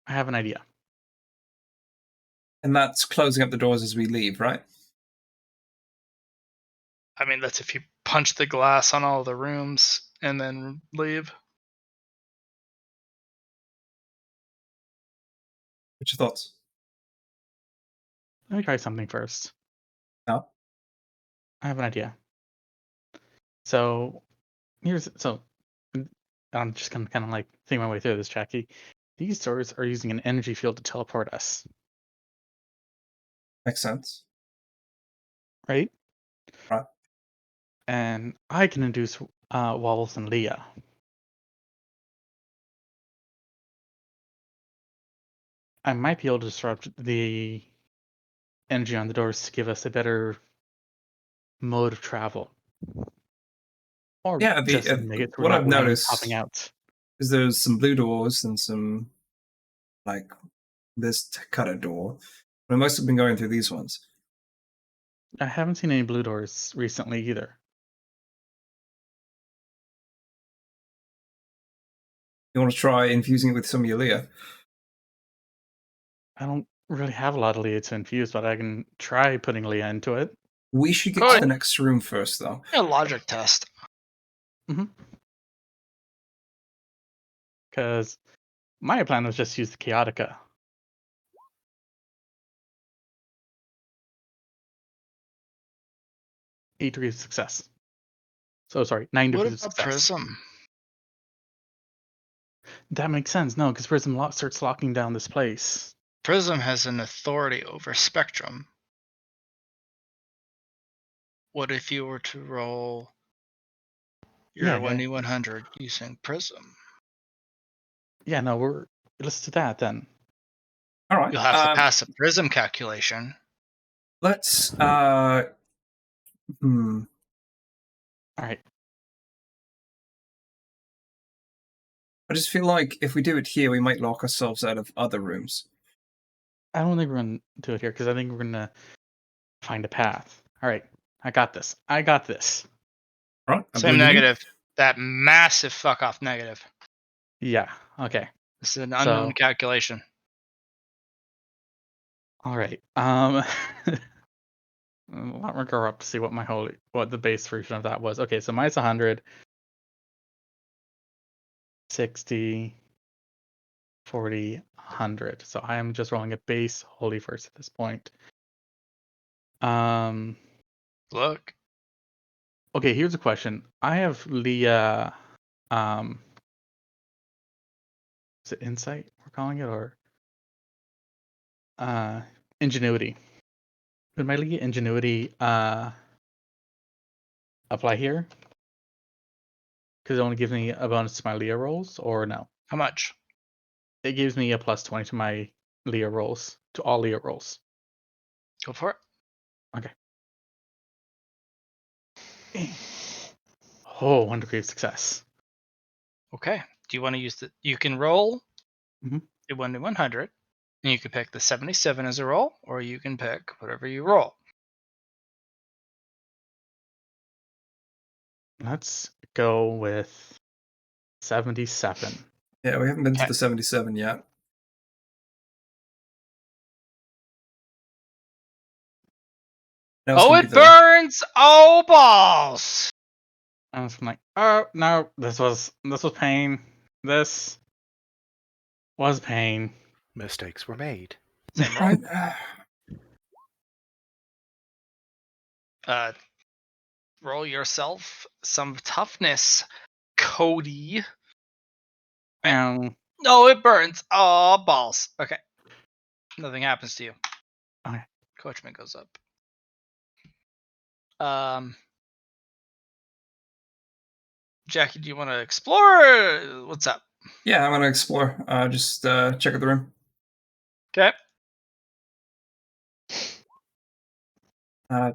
I have an idea. And that's closing up the doors as we leave, right? I mean, that's if you punch the glass on all the rooms and then leave. What's your thoughts? Let me try something first. No? I have an idea. So I'm just gonna kind of like think my way through this, Jackie. These doors are using an energy field to teleport us, Makes sense. right? Right. and I can induce Wallace and Leah. I might be able to disrupt the energy on the doors to give us a better mode of travel. Or Yeah, just make it so we're what not I've randomly noticed popping out. is there's some blue doors and some like this cutter door. But I must have been going through these ones. I haven't seen any blue doors recently either. You want to try infusing it with some of your Leah? I don't really have a lot of Leah to infuse, but I can try putting Leah into it. We should get Go to ahead. the next room first, though. A logic test. Because my plan was just use the Chaotica. Eight degrees of success. So sorry, 9 What degrees of about success. Prism? That makes sense. No, because Prism starts locking down this place. Prism has an authority over Spectrum. What if you were to roll your 1d100 using Prism? Yeah, no, let's do that then. All right. You'll have to pass a Prism calculation. Let's. All right. I just feel like if we do it here, we might lock ourselves out of other rooms. I don't think we're gonna do it here because I think we're gonna find a path. All right, I got this. I got this. All right. Same negative. That massive fuck off negative. Yeah. Okay. This is an unknown calculation. All right. Let me go up to see what what the base version of that was. Okay, so mine's 100, 60, 40, 100. So I am just rolling a base holy first at this point. Look. Okay, here's a question. I have Leah. Is it insight we're calling it, or ingenuity? Would my Leah ingenuity apply here? Because it only gives me a bonus to my Leah rolls, or no? How much? It gives me a plus 20 to my Leah rolls, to all Leah rolls. Go for it. Okay. Oh, 1 degree of success. Okay. Do you want to use the? You can roll Mhm. a 1d100, and you can pick the 77 as a roll, or you can pick whatever you roll. Let's go with 77. Yeah, we haven't been to the 77 yet. Oh, it burns! Oh, balls! I was like, oh no, this was pain. This was pain. Mistakes were made. Same roll. Roll yourself some toughness, Cody. No, it burns. Oh, balls. Okay. Nothing happens to you. Okay. Coachman goes up. Jackie, do you want to explore? What's up? Yeah, I'm gonna explore. Just check out the room. Okay.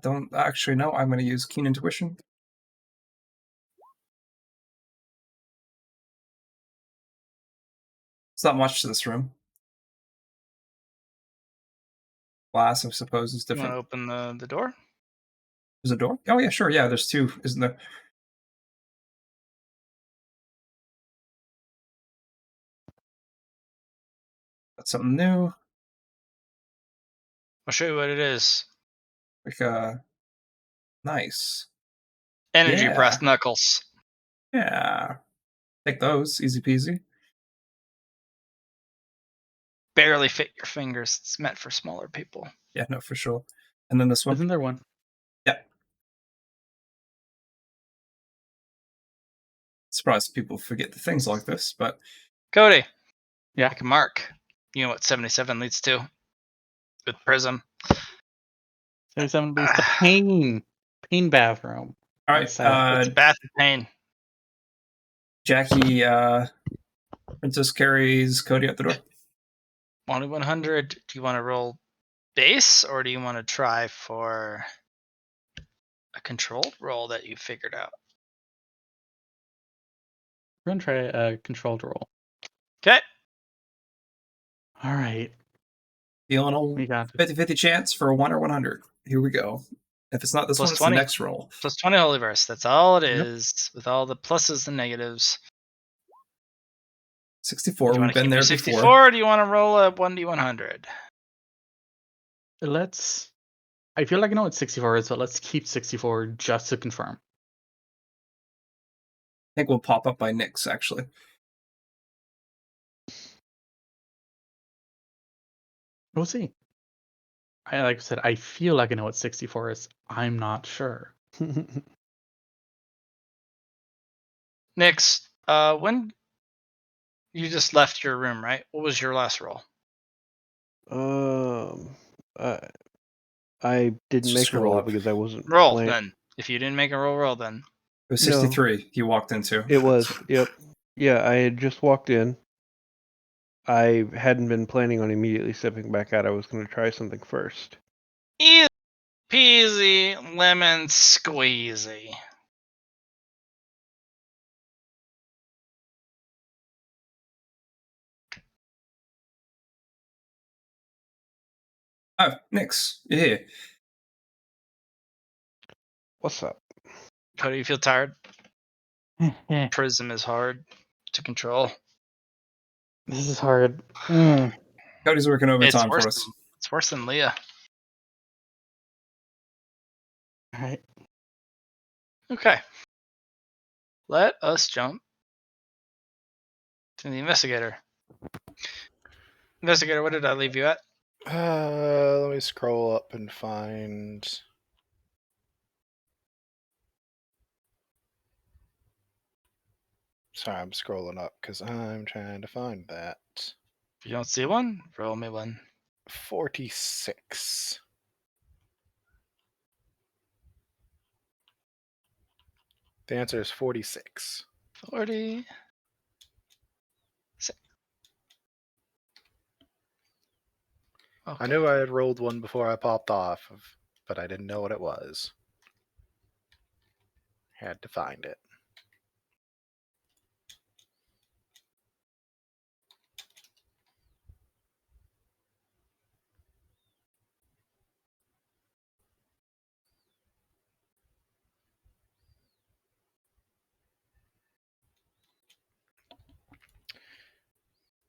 Don't actually know. I'm gonna use keen intuition. It's not much to this room. Glass, I suppose, is You different. want to open the door? There's a door? Oh yeah, sure. Yeah, there's two, isn't there? That's something new. I'll show you what it is. Like nice. Energy Yeah. brass knuckles. Yeah. Take those, easy peasy. Barely fit your fingers. It's meant for smaller people. Yeah, no, for sure. And then this one. Isn't there one? Yeah. Surprised people forget the things like this, but Cody. Yeah. Like a mark. You know what 77 leads to? With Prism. 77 leads to pain. Pain bathroom. All right, That's sad. It's Bath of Pain. Jackie, Princess carries Cody out the door. 100. Do you want to roll base, or do you want to try for a controlled roll that you figured out? We're gonna try a controlled roll. Okay. All right. Feeling We a got 50-50 chance for a 1 or 100. Here we go. If it's not this Plus one, it's 20. the next roll. Plus 20 Holyverse. That's all it Yep. is, with all the pluses and negatives. 64. You We've want to been keep there your 64, before. or do you want to roll a 1d100? Let's. I feel like I know what 64 is, but let's keep 64 just to confirm. I think we'll pop up by Nyx, actually. We'll see. Like I said, I feel like I know what 64 is. I'm not sure. Nyx, when you just left your room, right? What was your last roll? I didn't make a Scroll roll up. because I wasn't Roll playing. then. If you didn't make a roll then. It was No. 63 you walked into. It was. Yep. Yeah, I had just walked in. I hadn't been planning on immediately stepping back out. I was going to try something first. Easy peasy lemon squeezy. Oh, Nyx, you're here. What's up? Cody, you feel tired? Prism is hard to control. This is hard. Cody's working It's overtime worse for us. it's worse than Leah. All right. Okay. Let us jump to the investigator. Investigator, what did I leave you at? Let me scroll up and find. Sorry, I'm scrolling up because I'm trying to find that. If you don't see one, roll me one. 46. The answer is 46. 40. Okay. I knew I had rolled one before I popped off, but I didn't know what it was. Had to find it.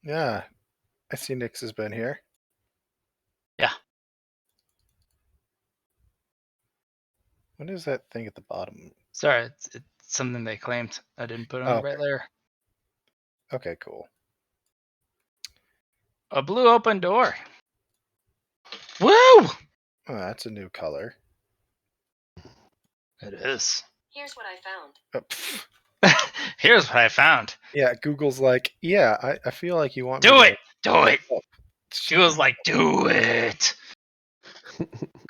Yeah, I see Nyx has been here. Yeah. What is that thing at the bottom? Sorry, it's something they claimed. I didn't put on the right layer. Okay, cool. A blue open door. Woo! Oh, that's a new color. It is. Here's what I found. Oh, Here's what I found. yeah, Google's like, yeah, I feel like you want Do me it! Do it! to... She was like, do it!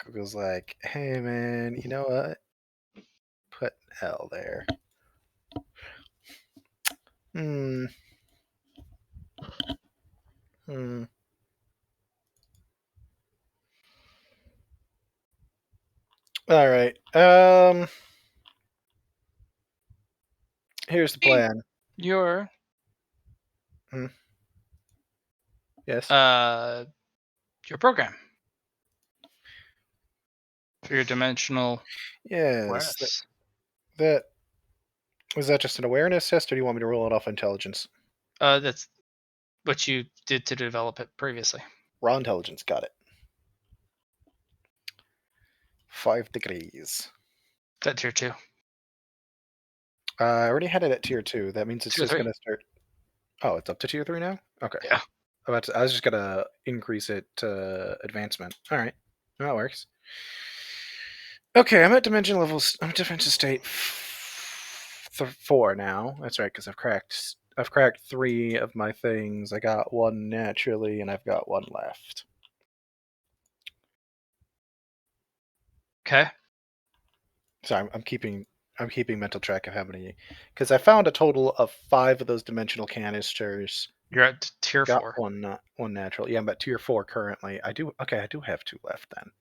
Google's like, hey man, you know what? Put L there. Hmm. All right. Here's the plan. Your Yes. your program. For your dimensional Yes. awareness. That was that just an awareness test, or do you want me to roll it off intelligence? That's what you did to develop it previously. Raw intelligence, got it. 5 degrees. That tier 2. I already had it at tier 2. That means it's Tier just 3. going to start. Oh, it's up to tier 3 now? Okay. Yeah. I was just going to increase it to advancement. All right. That works. Okay, I'm at dimension levels. I'm at defensive state 4 now. That's right, because I've cracked 3 of my things. I got 1 naturally, and I've got 1 left. Okay. So I'm keeping I'm keeping mental track of how many, because I found a total of 5 of those dimensional canisters. You're at tier Got 4. one natural. Yeah, I'm at tier 4 currently. I do have 2 left then.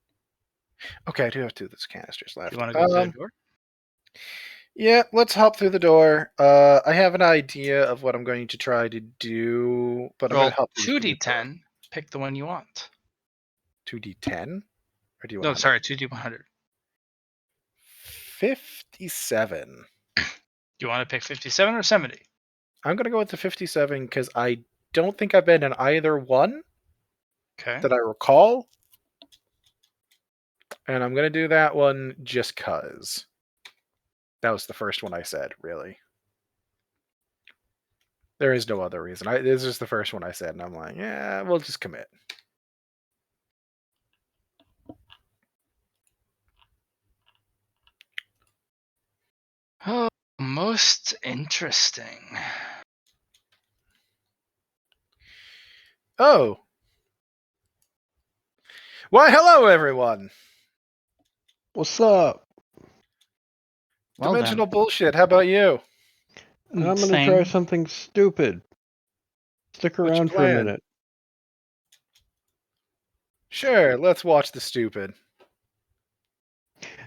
Okay, I do have 2 of those canisters Do left. you want to go through the door? Yeah, let's hop through the door. I have an idea of what I'm going to try to do, but I'm Roll going to hop through the 2d10. Pick the one you want. 2d10? Or do you No, want sorry, 2d100. 57. Do you want to pick 57 or 70? I'm going to go with the 57 because I don't think I've been in either one Okay. that I recall. And I'm going to do that one just because. That was the first one I said, really. There is no other reason. This is the first one I said, and I'm like, yeah, we'll just commit. Oh, most interesting. Oh. Why, hello, everyone. What's up? Well Dimensional bullshit. How about you? then. I'm gonna try Same. something stupid. Stick What's your around for a plan? minute. Sure, let's watch the stupid.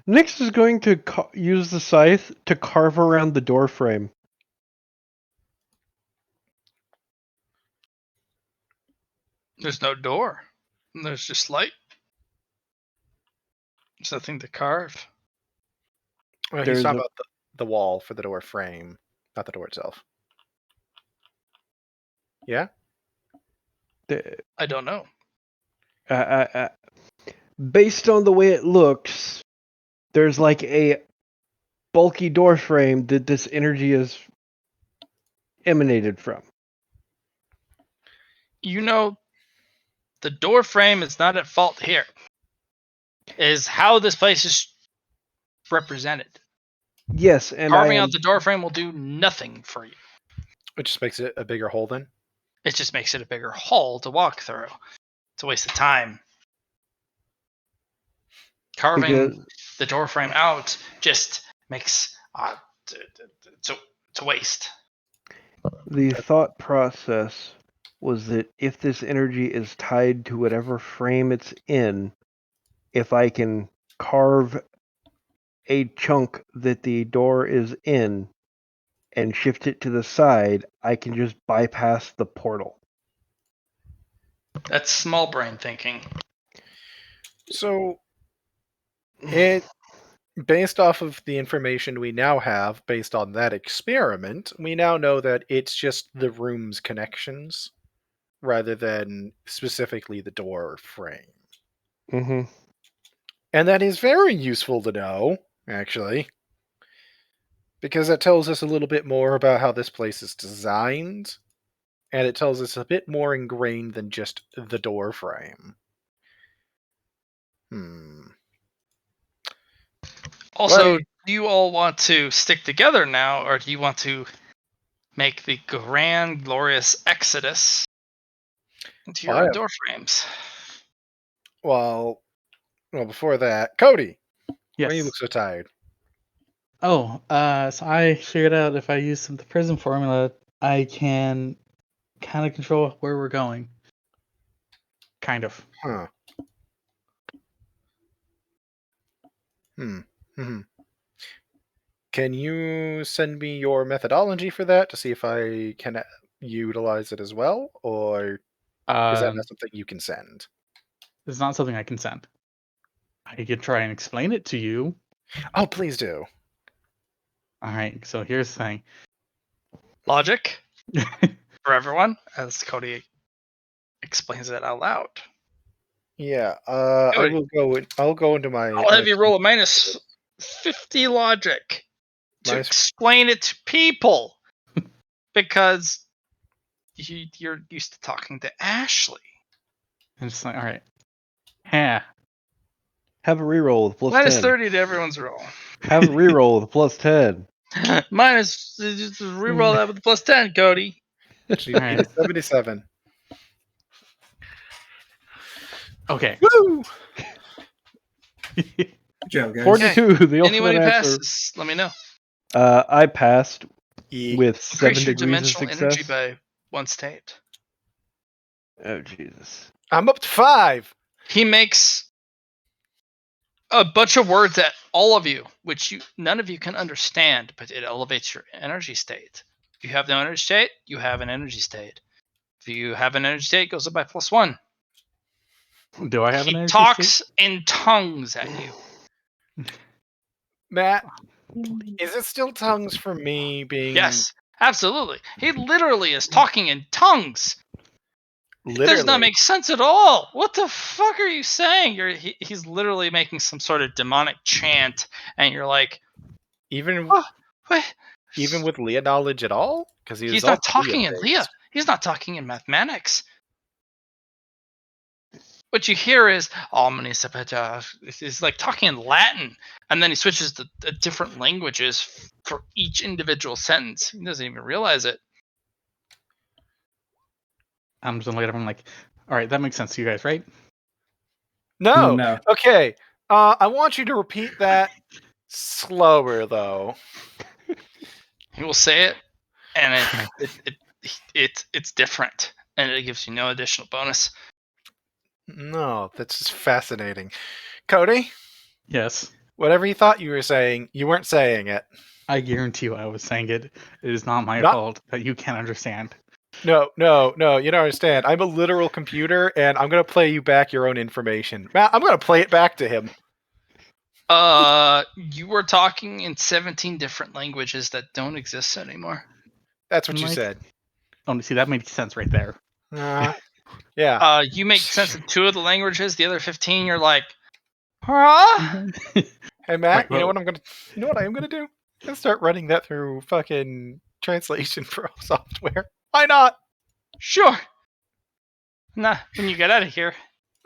Nyx is going to use the scythe to carve around the door frame. There's no door. There's just light. There's nothing to carve. Well, he's There's talking a- about the wall for the door frame, not the door itself. Yeah? I don't know. Based on the way it looks, there's like a bulky door frame that this energy is emanated from. You know, the door frame is not at fault here. It is how this place is represented. Yes, and Carving out the door frame will do nothing for you. It just makes it a bigger hole then? It just makes it a bigger hall to walk through. It's a waste of time. Carving the door frame out just makes it's a waste. The thought process was that if this energy is tied to whatever frame it's in, if I can carve a chunk that the door is in and shift it to the side, I can just bypass the portal. That's small brain thinking. So, based off of the information we now have, based on that experiment, we now know that it's just the room's connections rather than specifically the door frame. Mm-hmm. And that is very useful to know, actually, because that tells us a little bit more about how this place is designed, and it tells us a bit more ingrained than just the door frame. Also, Right. do you all want to stick together now, or do you want to make the grand, glorious exodus into your own door frames? Well, before that, Cody, Yes. why do you look so tired? Oh, so I figured out if I use the prism formula, I can kind of control where we're going. Kind of. Huh. Can you send me your methodology for that to see if I can utilize it as well, or is that not something you can send? It's not something I can send. I could try and explain it to you. Oh, please do. All right, so here's the thing. Logic for everyone, as Cody explains it out loud. Yeah, I will go. I'll go into my. I'll have you roll a minus 50 logic to explain it to people because you're used to talking to Ashley. And it's like, all right, yeah. Have a reroll with plus Minus 10. 30 to everyone's roll. Have a reroll with plus 10. Minus, just reroll that with the plus 10, Cody. She needs 77. Okay. Woo! Joe, guys. 42, the Anyone ultimate who answer. passes, let me know. I passed with 7 Increase your degrees of dimensional energy success. by 1 state. Oh Jesus! I'm up to 5. He makes a bunch of words at all of you, which none of you can understand, but it elevates your energy state. If you have no energy state, you have an energy state. If you have an energy state, it goes up by +1. Do I have an He energy talks in tongues at you. Matt, state? is it still tongues for me being Yes, absolutely. He literally is talking in tongues. It does not literally? make sense at all. What the fuck are you saying? He's literally making some sort of demonic chant, and you're like, Even oh, what? even with Leah knowledge at all? Because he was He's all not talking in Leah. Leah-based. He's not talking in mathematics. What you hear is He's like talking in Latin, and then he switches to different languages for each individual sentence. He doesn't even realize it. I'm just gonna look at everyone like, all right, that makes sense to you guys, right? No. No. Okay. I want you to repeat that slower, though. He will say it, and it's different, and it gives you no additional bonus. No, that's just fascinating. Cody, Yes. whatever you thought you were saying, you weren't saying it. I guarantee you I was saying it. It is not my Not- fault that you can't understand. No, you don't understand. I'm a literal computer, and I'm going to play you back your own information. Matt, I'm going to play it back to him. You were talking in 17 different languages that don't exist anymore. That's what you Mike? said. Oh, see, that makes sense right there. Yeah. You make sense of 2 of the languages. The other 15, you're like, huh? Hey, Matt, Wait, you know whoa. what you know what I'm going to do? I'm going to start running that through fucking Translation Pro software. Why not? Sure. Nah, when you get out of here.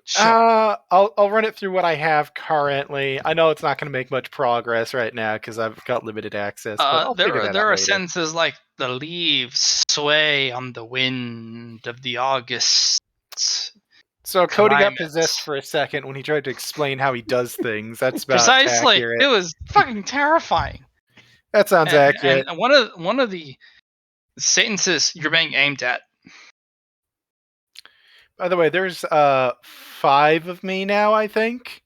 Sure. I'll run it through what I have currently. I know it's not going to make much progress right now because I've got limited access, but I'll figure that there out are later. sentences like the leaves sway on the wind of the August. So Cody got climate. possessed for a second when he tried to explain how he does things. That's about Precisely. accurate. It was fucking terrifying. That sounds accurate. And one of the sentences you're being aimed at. By the way, there's 5 of me now, I think.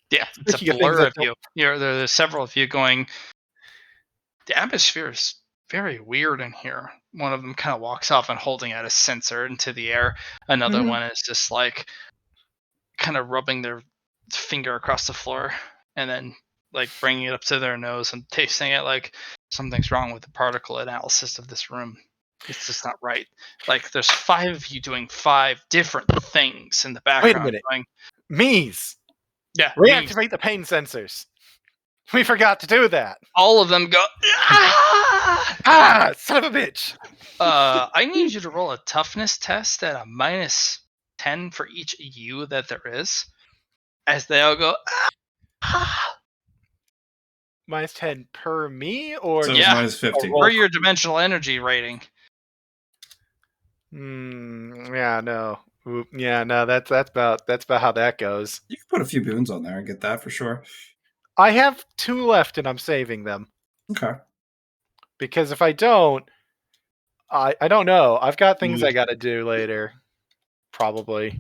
Yeah, it's a Speaking of things blur that of you. There's several of you going. The atmosphere is very weird in here. One of them kind of walks off and holding out a sensor into the air. Another one is just like kind of rubbing their finger across the floor and then like bringing it up to their nose and tasting it like something's wrong with the particle analysis of this room. It's just not right. Like there's 5 of you doing 5 different things in the background. Wait a minute. Going, Me's. yeah, Reactivate the pain sensors. We forgot to do that. all of them go. Ah! Ah, son of a bitch. I need you to roll a toughness test at a -10 for each U that there is, as they all go. Ah! -10 per me, or So Yeah. it's -50. roll For your dimensional energy rating. Yeah, no. Yeah, no. That's about how that goes. You can put a few boons on there and get that for sure. I have 2 left, and I'm saving them Okay. because if I don't, I don't know. I've got things I got to do later, probably.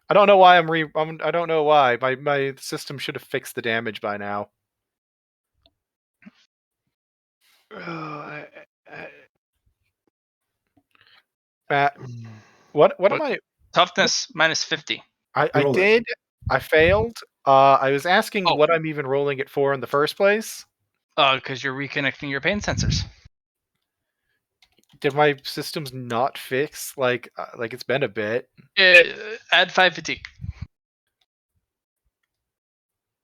I don't know why I don't know why my system should have fixed the damage by now. Matt, what am I? Toughness -50. I Roll it. did. I failed. I was asking Oh. what I'm even rolling it for in the first place. Because you're reconnecting your pain sensors. Did my systems not fix? Like it's been a bit. Add 5 fatigue.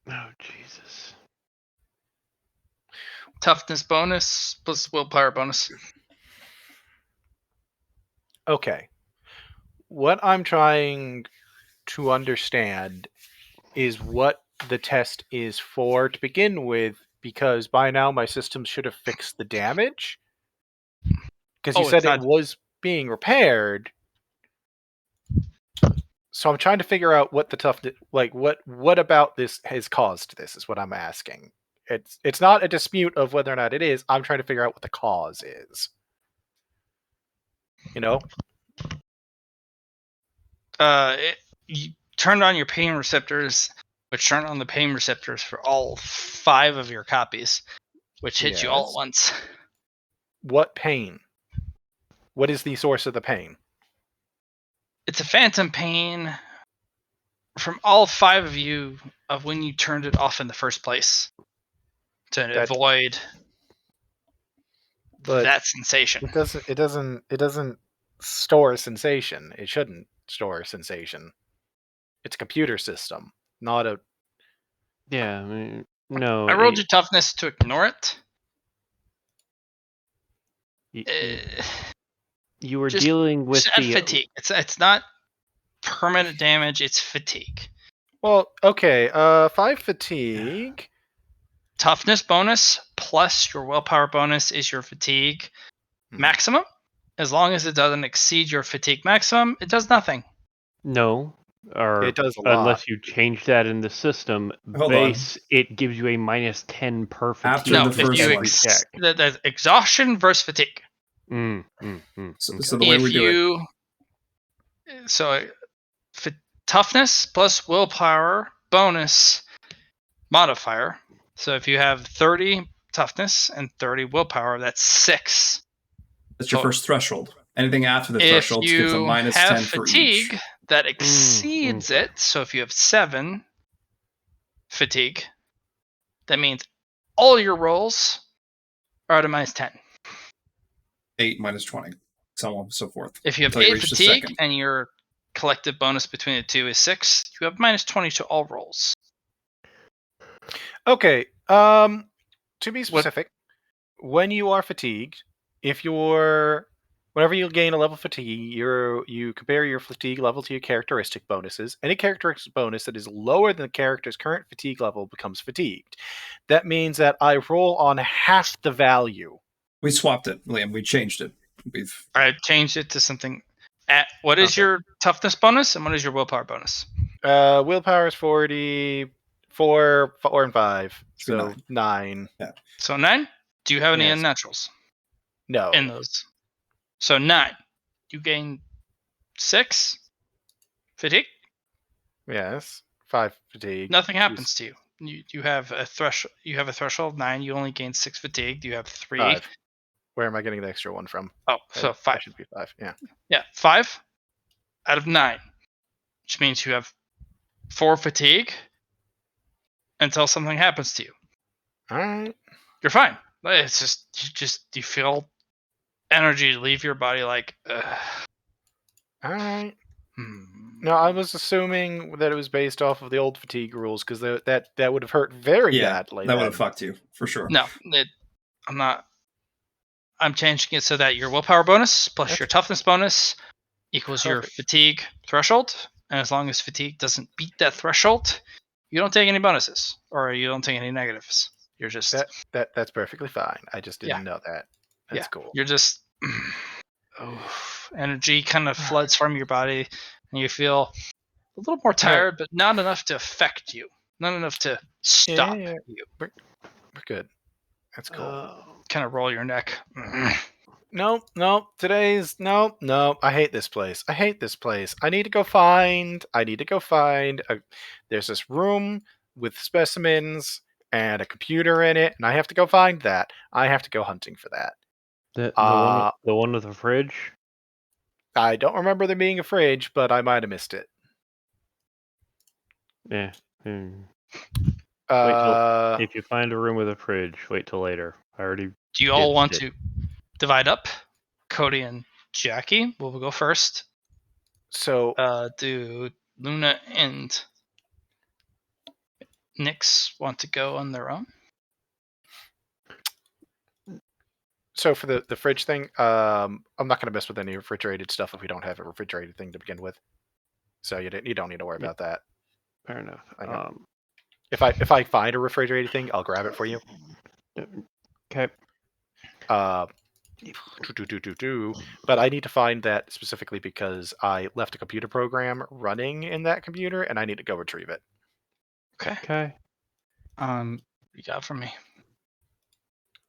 Oh Jesus! Toughness bonus plus willpower bonus. Okay. What I'm trying to understand is what the test is for to begin with, because by now my system should have fixed the damage. Because you said it was being repaired. So I'm trying to figure out what the toughness, like what about this has caused this is what I'm asking. It's not a dispute of whether or not it is. I'm trying to figure out what the cause is. You know? You turned on your pain receptors, which turn on the pain receptors for all 5 of your copies, which hit you all at Yes. once. What pain? What is the source of the pain? It's a phantom pain from all 5 of you of when you turned it off in the first place to avoid that sensation. It doesn't store a sensation. It shouldn't store a sensation. It's a computer system, not a. Yeah, I mean, no. I rolled your toughness to ignore it. You were dealing with the fatigue. It's not permanent damage. It's fatigue. Well, okay. 5 fatigue. Toughness bonus plus your willpower bonus is your fatigue maximum. As long as it doesn't exceed your fatigue maximum, it does nothing. No, or it does a lot. Unless you change that in the system. It gives you a -10 per fatigue. After the first one. That's exhaustion versus fatigue. So the way we do it. So toughness plus willpower bonus modifier. So if you have 30 toughness and 30 willpower, that's 6. That's your first threshold. Anything after the threshold gives a -10 for each. If you have fatigue that exceeds it, so if you have 7 fatigue, that means all your rolls are at a -10. 8 -20, so on and so forth. If you have 8 fatigue and your collective bonus between the two is 6, you have -20 to all rolls. Okay. To be specific, when you are fatigued, whenever you gain a level of fatigue, you compare your fatigue level to your characteristic bonuses. Any characteristic bonus that is lower than the character's current fatigue level becomes fatigued. That means that I roll on half the value. We swapped it, Liam. We changed it. I changed it to something. What is your toughness bonus and what is your willpower bonus? Willpower is 40, 4 and 5, so 9. Yeah. So 9. Do you have any unnaturals? No. In those. So 9. You gain 6 fatigue. Yes. 5 fatigue. Nothing happens to you. You have a threshold. You have a threshold of 9. You only gain 6 fatigue. You have 3. 5. Where am I getting the extra one from? Oh, so 5. That should be 5. Yeah. Yeah, 5 out of 9, which means you have 4 fatigue until something happens to you. All right. You're fine. It's you feel energy leave your body like. All right. No, I was assuming that it was based off of the old fatigue rules because that would have hurt very badly. That would have fucked you for sure. No, I'm not. I'm changing it so that your willpower bonus plus your toughness bonus equals your fatigue threshold, and as long as fatigue doesn't beat that threshold, you don't take any bonuses or you don't take any negatives. You're just that's perfectly fine. I just didn't know that. That's cool. You're just energy kind of floods from your body, and you feel a little more tired, but not enough to affect you. Not enough to stop you. We're good. That's cool. Kind of roll your neck. No. I hate this place. I need to go find. There's this room with specimens and a computer in it, and I have to go find that. I have to go hunting for that. The one with the fridge? I don't remember there being a fridge, but I might have missed it. Yeah. If you find a room with a fridge, wait till later. Do you all want to divide up? Cody and Jackie will go first. So do Luna and Nyx want to go on their own? So for the fridge thing, I'm not going to mess with any refrigerated stuff if we don't have a refrigerated thing to begin with. So you don't need to worry about that. Fair enough. If I find a refrigerated thing, I'll grab it for you. Okay. But I need to find that specifically because I left a computer program running in that computer, and I need to go retrieve it. Okay. Okay. You got from me.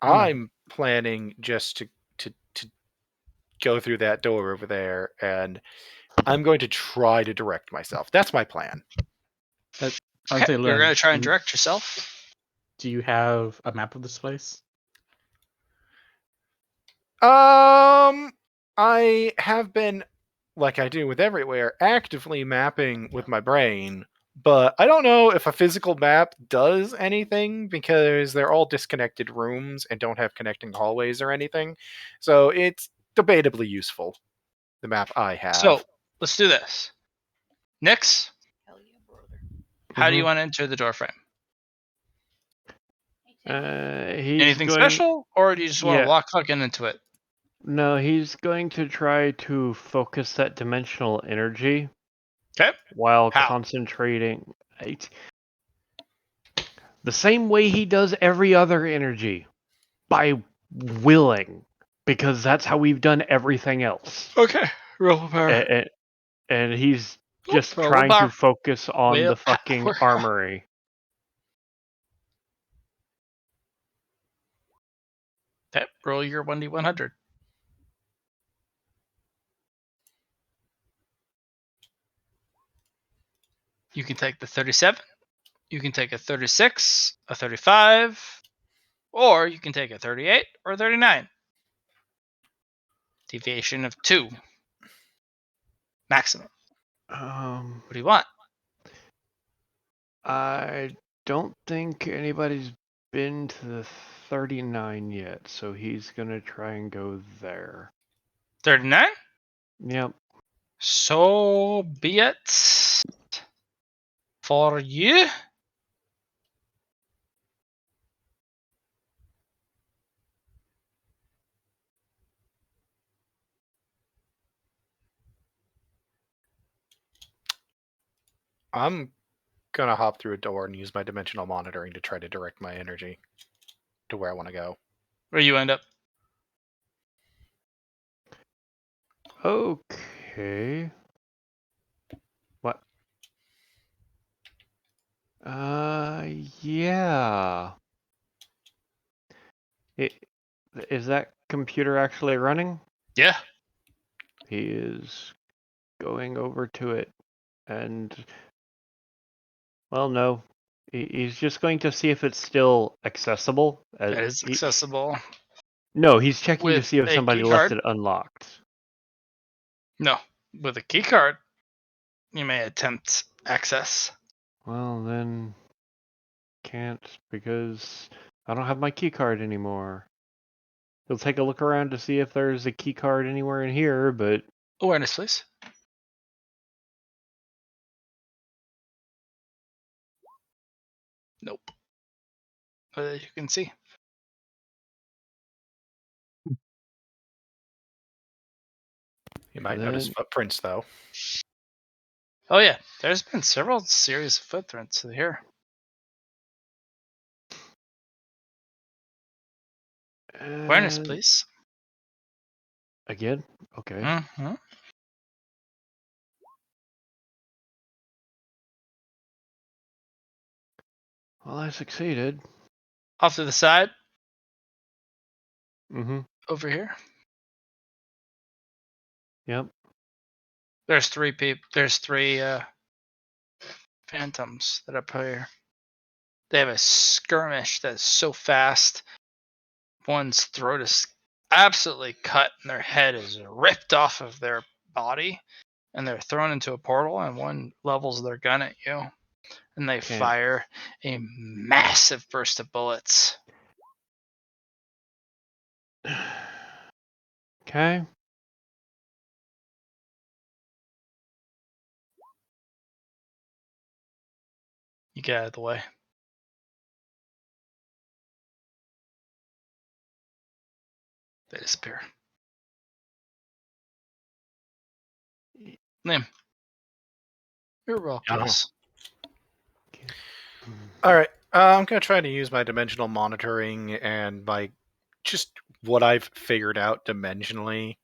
I'm planning just to go through that door over there, and I'm going to try to direct myself. That's my plan. I'd Okay. say, You're Len, gonna try and direct yourself. do you have a map of this place? I have been, like I do with everywhere, actively mapping with my brain, but I don't know if a physical map does anything because they're all disconnected rooms and don't have connecting hallways or anything. So it's debatably useful, the map I have. So let's do this. Nix, how do you Mhm. want to enter the doorframe? He's Anything going. special, or do you just want Yeah. to walk fucking into it? No, he's going to try to focus that dimensional energy Okay. while How? concentrating. The same way he does every other energy, by willing, because that's how we've done everything else. Okay. Roll power. And he's just Roll trying to power. focus on Well, the fucking armory. Okay. Roll your 1d100. You can take the 37. You can take a 36, a 35, or you can take a 38 or 39. Deviation of 2. Maximum. What do you want? I don't think anybody's been to the 39 yet, so he's gonna try and go there. 39? Yep. So be it. For you. I'm gonna hop through a door and use my dimensional monitoring to try to direct my energy to where I want to go. Where you end up. Okay. What? Yeah. Is that computer actually running? Yeah. He is going over to it and, well, no. He's just going to see if it's still accessible. It is accessible. No, he's checking to With see if a somebody key left card? it unlocked. No. With a key card, you may attempt access. Well, then can't because I don't have my key card anymore. He'll take a look around to see if there's a key card anywhere in here, but Awareness, please. Nope. You can see. You might notice footprints, though. Oh yeah, there's been several series of footprints here. Awareness, please. Again? Okay. Mm-hmm. Well, I succeeded. Off to the side. Mm-hmm. Over here. Yep. There's three people. There's three phantoms that are up here. They have a skirmish that's so fast. One's throat is absolutely cut, and their head is ripped off of their body, and they're thrown into a portal. And one levels their gun at you, and they fire a massive burst of bullets. Okay. You get out of the way. They disappear. Name. You're real close. All right. I'm going to try to use my dimensional monitoring and my just what I've figured out dimensionally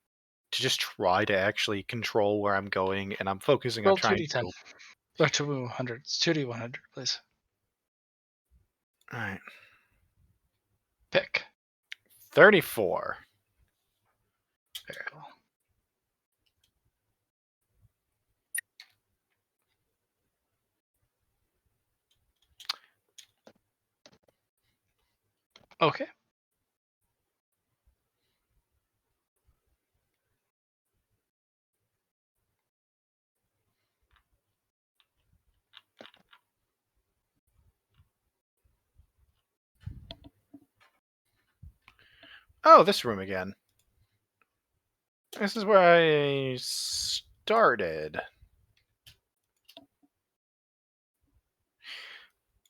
to just try to actually control where I'm going, and I'm focusing on Roll trying 2d10. Or 200. It's 2d100, please. All right. Pick. 34. Very well. Okay. Oh, this room again. This is where I started.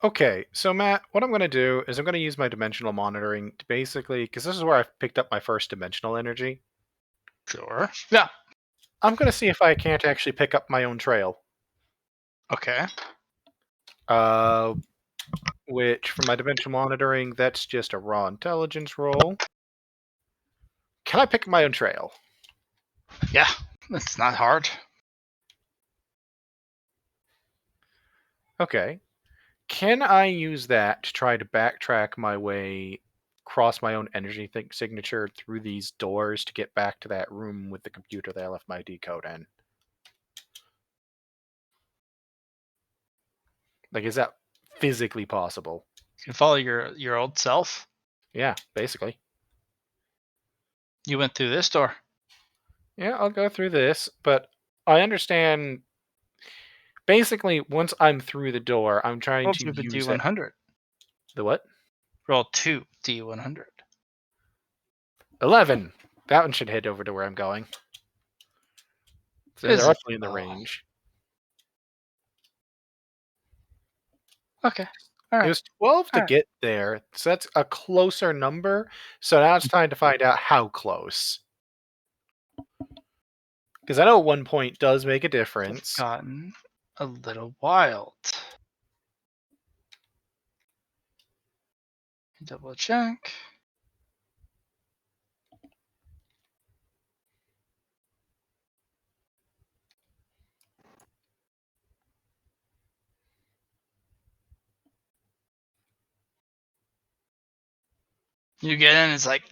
Okay, so Matt, what I'm going to do is I'm going to use my dimensional monitoring to basically, because this is where I've picked up my first dimensional energy. Sure. Yeah. I'm going to see if I can't actually pick up my own trail. Okay. Which, for my dimensional monitoring, that's just a raw intelligence roll. Can I pick my own trail? Yeah. That's not hard. Okay. Can I use that to try to backtrack my way, cross my own energy signature through these doors to get back to that room with the computer that I left my decode in? Like, is that physically possible? You can follow your old self. Yeah, basically. You went through this door. Yeah, I'll go through this, but I understand. Basically, once I'm through the door, I'm trying Roll to through the use it. D100. The what? Roll 2 D100. 11. That one should head over to where I'm going. So they're Is it? roughly in the Oh. range. Okay. All It right. was 12 to Alright. get there, so that's a closer number. So now it's time to find out how close. Because I know 1 point does make a I've difference. gotten a little wild. Double check. You get in, it's like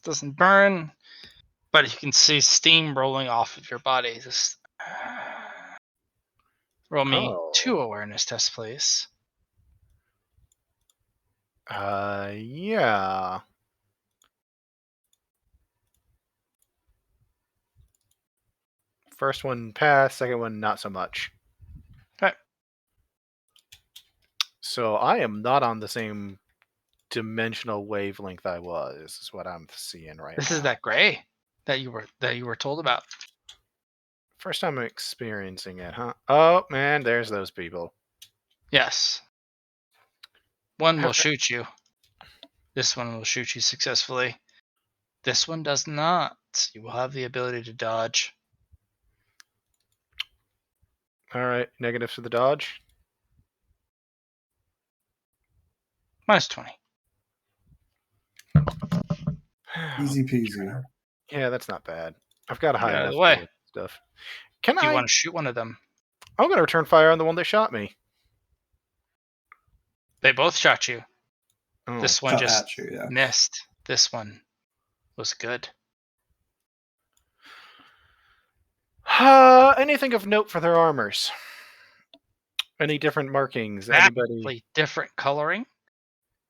doesn't burn, but you can see steam rolling off of your body. Just roll me 2 awareness tests, please. Yeah. First one passed, second one not so much. Okay. So I am not on the same dimensional wavelength I was, is what I'm seeing right This now. is that gray that you were told about. First time I'm experiencing it, huh? Oh man, there's those people. Yes. One will Okay. shoot you. This one will shoot you successfully. This one does not. You will have the ability to dodge. Alright, negatives for the dodge. Minus 20. Easy peasy. Yeah, that's not bad. I've got a high Get out of enough the way. for stuff. Can Do you I? want to shoot one of them? I'm gonna return fire on the one that shot me. They both shot you. Oh. This one Shot just at you, yeah. missed. This one was good. Anything of note for their armors? Any different markings? Anybody? Vastly different coloring.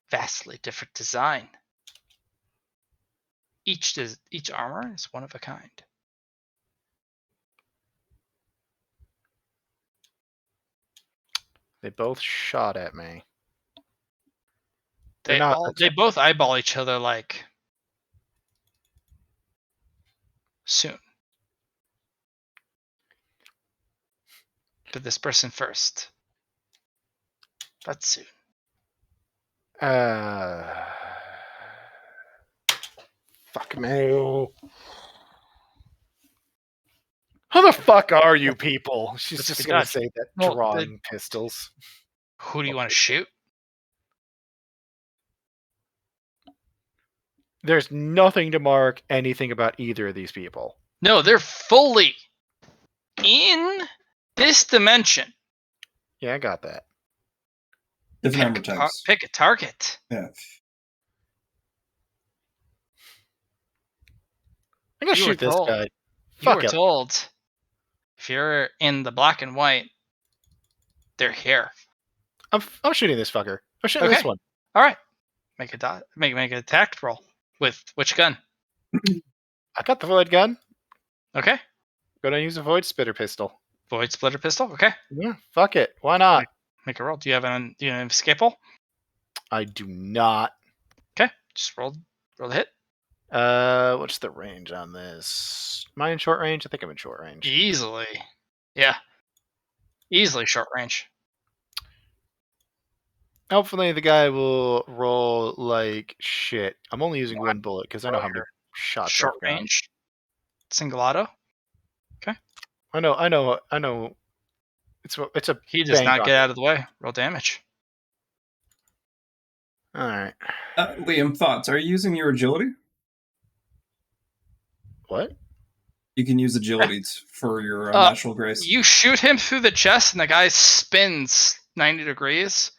Vastly different design. Each armor is one of a kind. They both shot at me. They both eyeball each other like soon. But this person first. But soon. Fuck me. Who the fuck are you people? She's Let's just be gonna done. say that Well, drawing pistols. Who do you want to shoot? There's nothing to mark anything about either of these people. No, they're fully in this dimension. Yeah, I got that. Different number types. Pick a target. Yeah. I'm gonna You were shoot this told. guy. You Fuck were him. told if you're in the black and white, they're here. I'm shooting this fucker. I'm shooting Okay. this one. All right. Make an attack roll with which gun? I got the void gun. Okay. Gonna use a void spitter pistol. Void splitter pistol. Okay. Yeah, fuck it. Why not? Make a roll. Do you have an escape roll? I do not. Okay. Just roll the hit. What's the range on this? Am I in short range? I think I'm in short range. Easily. Yeah. Easily short range. Hopefully the guy will roll like shit. I'm only using one bullet because I know how many shots Short I've got. range. Single auto. I know. It's a. He does bang not on get it. out of the way. Roll damage. All right. Liam, thoughts? Are you using your agility? What? You can use agility for your natural grace. You shoot him through the chest, and the guy spins 90 degrees,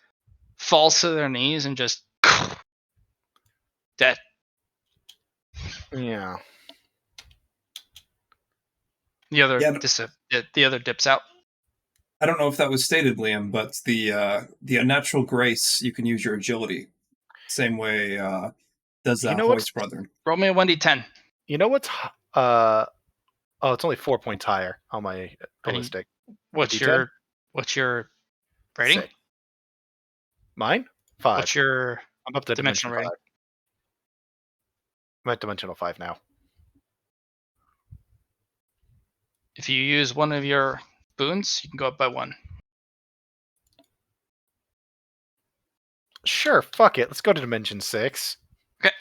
falls to their knees, and just dead. Yeah. The other Yeah, the other dips out. I don't know if that was stated, Liam, but the unnatural grace, you can use your agility. Same way does that Hoist Brethren. Roll me a 1d10. You know what's it's only 4 points higher on my ballistic. What's your rating? Say. Mine? 5. What's your I'm up to dimensional rating? 5. I'm at dimensional 5 now. If you use one of your boons, you can go up by 1. Sure, fuck it. Let's go to dimension 6. Okay.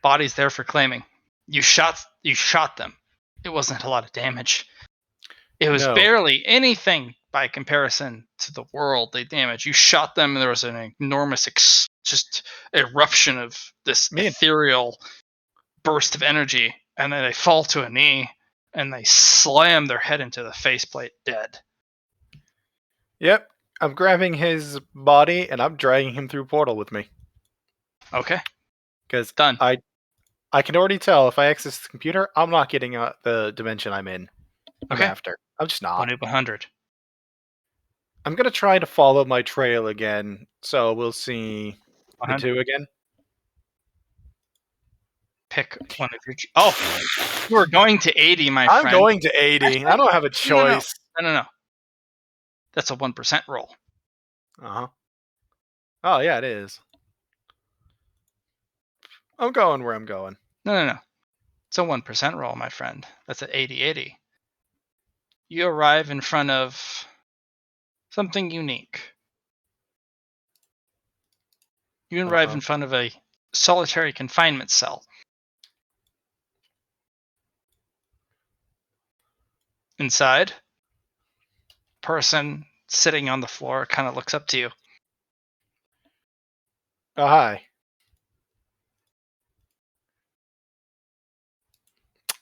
Body's there for claiming. You shot them. It wasn't a lot of damage. It was barely anything by comparison to the world they damaged. You shot them, and there was an enormous just eruption of this ethereal burst of energy, and then they fall to a knee, and they slam their head into the faceplate, dead. Yep. I'm grabbing his body, and I'm dragging him through portal with me. Okay. Because done. I can already tell if I access the computer, I'm not getting the dimension I'm in. Okay. After. I'm just not. 100. I'm going to try to follow my trail again, so we'll see 100. The 2 again. Pick one of your... Oh! You were going to 80, my friend. I'm going to 80. I don't have a choice. No. That's a 1% roll. Uh-huh. Oh, yeah, it is. I'm going where I'm going. No. It's a 1% roll, my friend. That's an 80-80. You arrive in front of something unique. You arrive in front of a solitary confinement cell. Inside, person sitting on the floor kind of looks up to you. Oh, hi.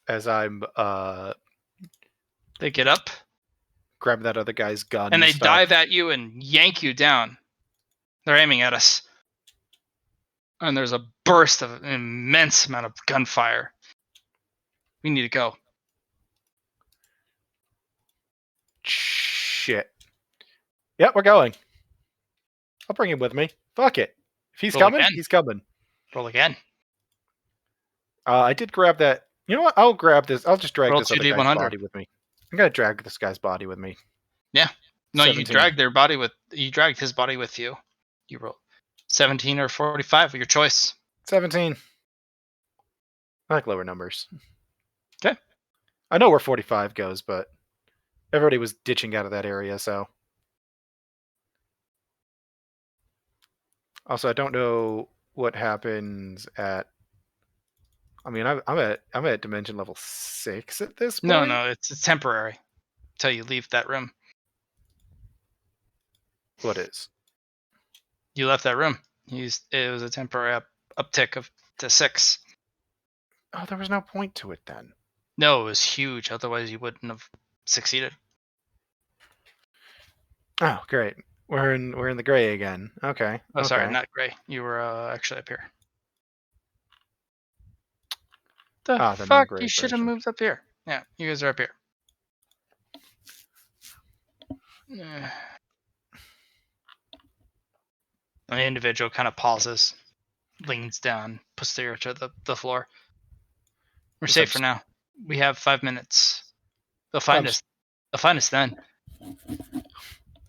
As I'm they get up, grab that other guy's gun, and they dive at you and yank you down. They're aiming at us. And there's a burst of an immense amount of gunfire. We need to go. Shit. Yep, we're going. I'll bring him with me. Fuck it. If he's coming, he's coming. Roll again. I did grab that. You know what? I'll grab this. I'll just drag this other guy's 2D100. body with me. I'm gonna drag this guy's body with me. Yeah. No, 17. you dragged his body with you. You rolled 17 or 45 with your choice. 17. I like lower numbers. Okay. I know where 45 goes, but everybody was ditching out of that area, so. Also, I don't know what happens at. I mean, I'm at dimension level 6 at this point. No, it's temporary until you leave that room. What is? You left that room. It was a temporary uptick of to 6. Oh, there was no point to it then. No, it was huge. Otherwise, you wouldn't have succeeded. Oh, great. We're in the gray again. Okay. Oh, sorry, okay. not gray. You were actually up here. The The fuck? non-gray You should have version. moved up here. Yeah, you guys are up here. The individual kind of pauses, leans down, posterior to the floor. We're safe for now. We have 5 minutes. They'll find us. They'll find us then.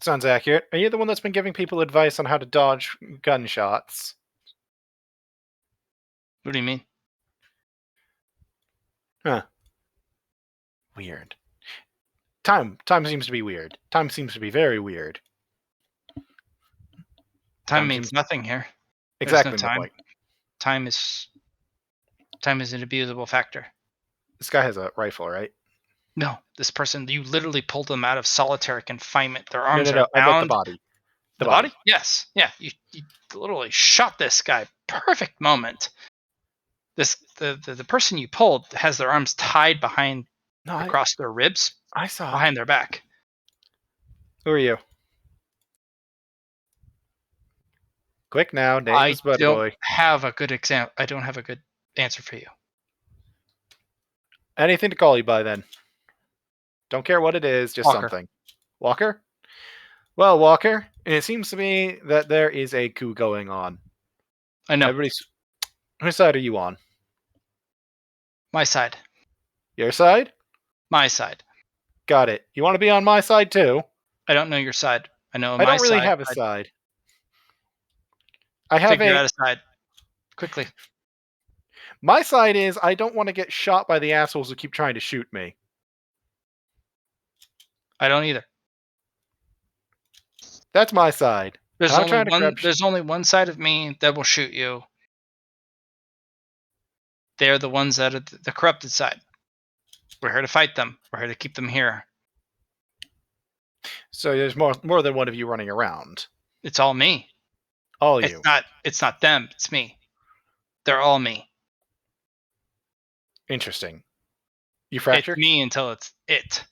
Sounds accurate. Are you the one that's been giving people advice on how to dodge gunshots? What do you mean? Huh. Weird. Time seems to be weird. Time seems to be very weird. Time means nothing here. Exactly There's no my time. point. Time is an abusable factor. This guy has a rifle, right? No, this person, you literally pulled them out of solitary confinement. Their No, arms no. are I meant the bound. body. The body? Yes. Yeah. You literally shot this guy. Perfect moment. The person you pulled has their arms tied behind across their ribs, I saw. behind their back. Who are you? Quick now, name I this buddy don't boy. have a good example. I don't have a good answer for you. Anything to call you by then. Don't care what it is, just Walker. something. Walker? Well, Walker, it seems to me that there is a coup going on. I know. Whose side are you on? My side. Your side? My side. Got it. You want to be on my side too? I don't know your side. I know I my don't really side. have a side. I have figure out a side. Quickly. My side is I don't want to get shot by the assholes who keep trying to shoot me. I don't either. That's my side. There's only one side of me that will shoot you. They're the ones that are the corrupted side. We're here to fight them. We're here to keep them here. So there's more than one of you running around. It's all me. All you. It's not them. It's me. They're all me. Interesting. You fractured? It's me until it's it.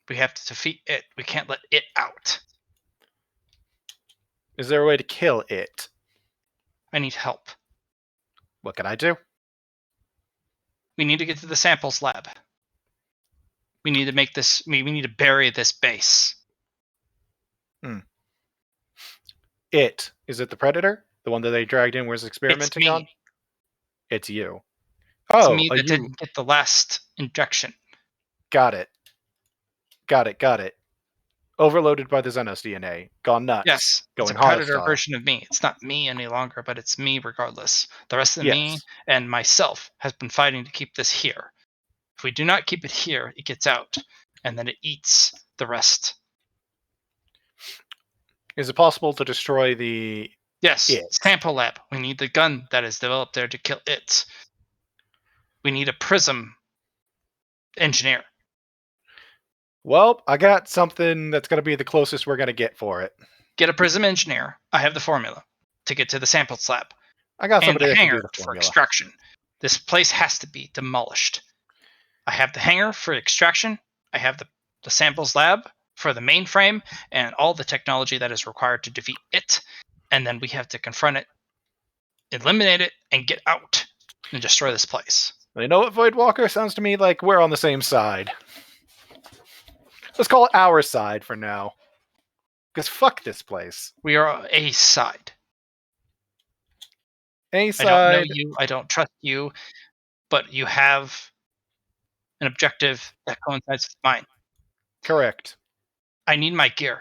We have to defeat it. We can't let it out. Is there a way to kill it? I need help. What can I do? We need to get to the samples lab. We need to make this. We need to bury this base. It. Is it the Predator? The one that they dragged in was experimenting it's me. on? It's you. It's Oh, me that didn't get the last injection. Got it. Overloaded by the Xenos DNA. Gone nuts. Yes, Going it's a Predator hostile. version of me. It's not me any longer, but it's me regardless. The rest of me and myself has been fighting to keep this here. If we do not keep it here, it gets out, and then it eats the rest. Is it possible to destroy the... Yes, sample lab. We need the gun that is developed there to kill it. We need a prism engineer. Well, I got something that's going to be the closest we're going to get for it. Get a prism engineer. I have the formula to get to the sample lab. I got somebody and the that can do hangar the for formula. extraction. This place has to be demolished. I have the hangar for extraction. I have the samples lab for the mainframe and all the technology that is required to defeat it. And then we have to confront it, eliminate it, and get out and destroy this place. You know what, Voidwalker? Sounds to me like we're on the same side. Let's call it our side for now. Because fuck this place. We are a side. A side. I don't know you. I don't trust you. But you have an objective that coincides with mine. Correct. I need my gear.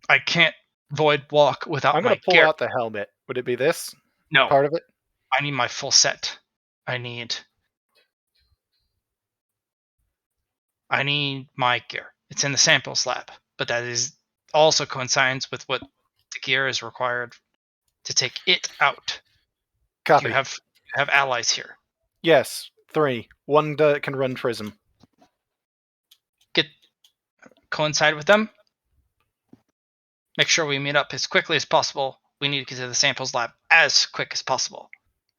I can't void walk without my gear. I'm going to pull out the helmet. Would it be this? No. Part of it? I need my full set. I need my gear. It's in the samples lab, but that is also coincides with what the gear is required to take it out. Copy. You have allies here. Yes, 3. One can run Prism. Coincide with them. Make sure we meet up as quickly as possible. We need to get to the samples lab as quick as possible.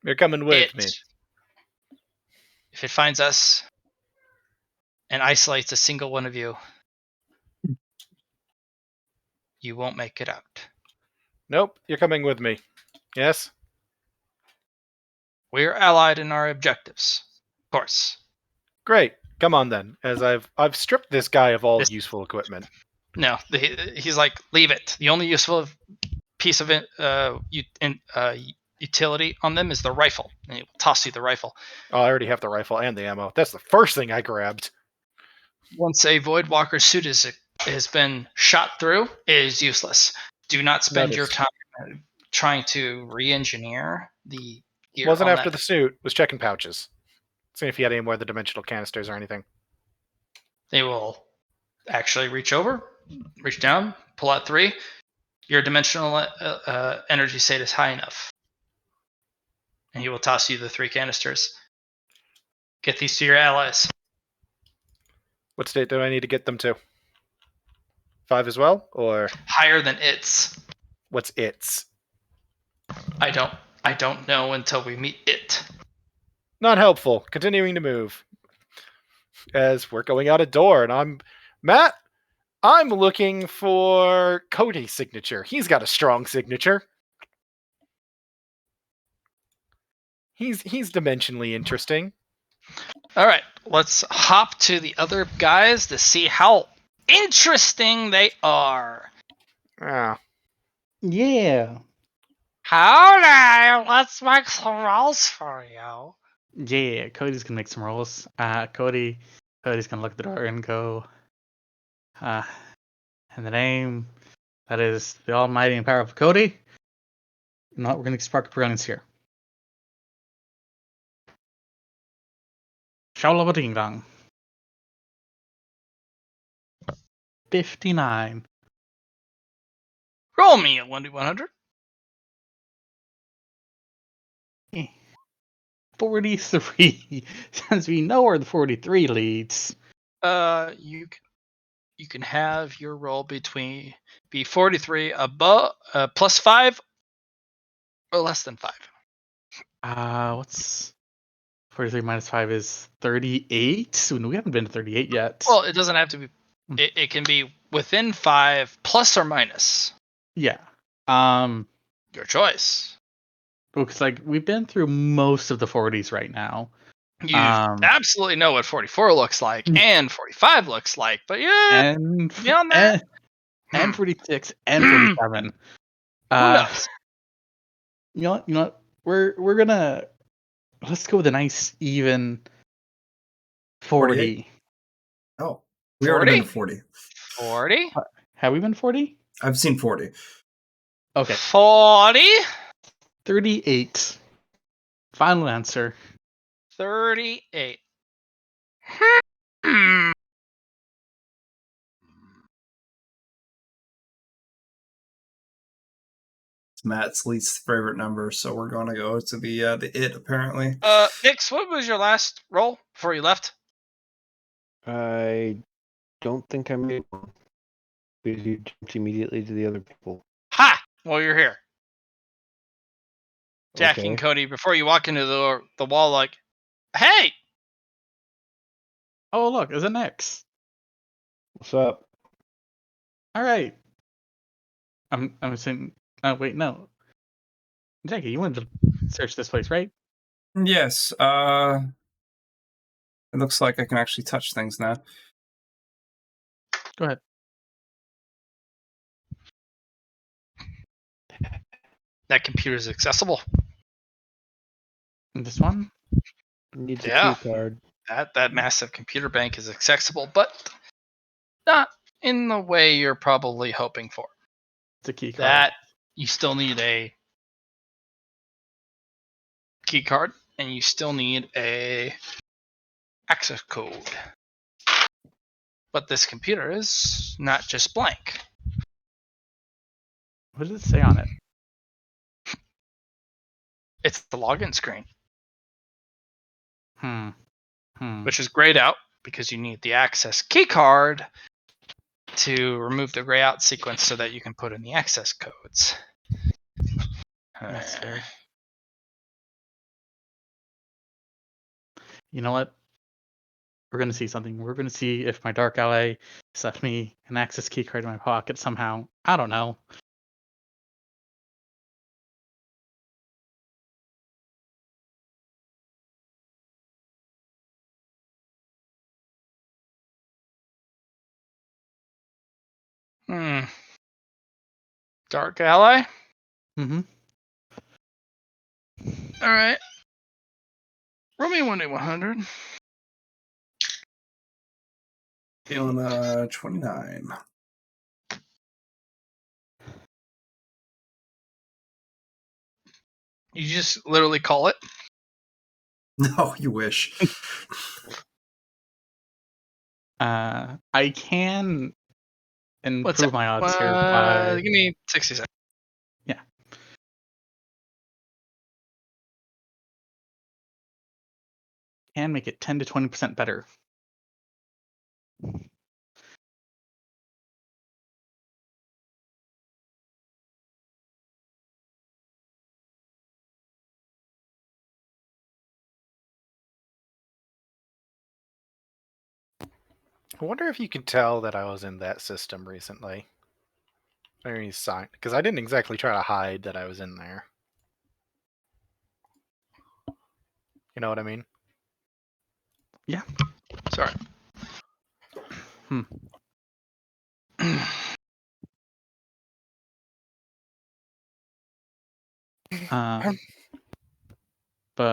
You're coming with me. If it finds us and isolates a single one of you, you won't make it out. Nope, you're coming with me. Yes? We're allied in our objectives. Of course. Great. Come on then, as I've stripped this guy of all This- useful equipment. No, he's like, leave it. The only useful piece of utility on them is the rifle. And it will toss you the rifle. Oh, I already have the rifle and the ammo. That's the first thing I grabbed. Once a Void Walker suit has been shot through, it is useless. Do not spend your Noticed. time trying to re-engineer the gear. Wasn't on after that. the suit. Was checking pouches. Seeing if he had any more of the dimensional canisters or anything. They will actually reach down, pull out 3. Your dimensional energy state is high enough. And he will toss you the 3 canisters. Get these to your allies. What state do I need to get them to? 5 as well? Or Higher than its. what's its? I don't know until we meet it. Not helpful. Continuing to move. As we're going out a door, and Matt, I'm looking for Cody's signature. He's got a strong signature. He's dimensionally interesting. All right, let's hop to the other guys to see how interesting they are. Ah, Yeah. Howdy, let's make some rolls for you. Yeah, Cody's gonna make some rolls. Cody's gonna look at the door and go, in the name that is the almighty and powerful Cody. You know what, we're gonna spark brilliance here. Shaula ding dong. 59. Roll me a 1d100. 43. Since we know where the 43 leads. You can have your roll be 43 above plus 5 or less than 5. What's 43 minus 5 is 38? We haven't been to 38 yet. Well, it doesn't have to be. It can be within 5 plus or minus. Yeah. Your choice. Because like we've been through most of the 40s right now. You absolutely know what 44 looks like and 45 looks like, but yeah, And beyond that, and 46 and 47. who knows? You know what? We're gonna let's go with a nice even 40. Oh, we already been to 40. 40? Have we been 40? I've seen 40. Okay. 40? 38. Final answer. 38. It's Matt's least favorite number, so we're going to go to the it apparently. Nix, what was your last roll before you left? I don't think I made one. Because you jumped immediately to the other people. Ha! Well, you're here. Jack Okay. and Cody, before you walk into the wall, like, hey! Oh look, it's an X. What's up? Alright. I'm saying wait, no. Jackie, you wanted to search this place, right? Yes. It looks like I can actually touch things now. Go ahead. That computer is accessible. This one? Needs Yeah. a key card. That massive computer bank is accessible, but not in the way you're probably hoping for. It's a key card. That you still need a key card, and you still need a access code. But this computer is not just blank. What does it say on it? It's the login screen, Hmm. which is grayed out because you need the access key card to remove the gray out sequence so that you can put in the access codes. That's fair. you know what? We're gonna see something. We're gonna see if my dark ally left me an access key card in my pocket somehow. I don't know. Dark ally. Mm-hmm. All right. Roll me 1d100. On 29. You just literally call it. No, you wish. I can What's improve that? my odds here by Give me 60 seconds. can make it 10 to 20% better. I wonder if you can tell that I was in that system recently. Or any sign, because I didn't exactly try to hide that I was in there. You know what I mean? Yeah. Sorry. But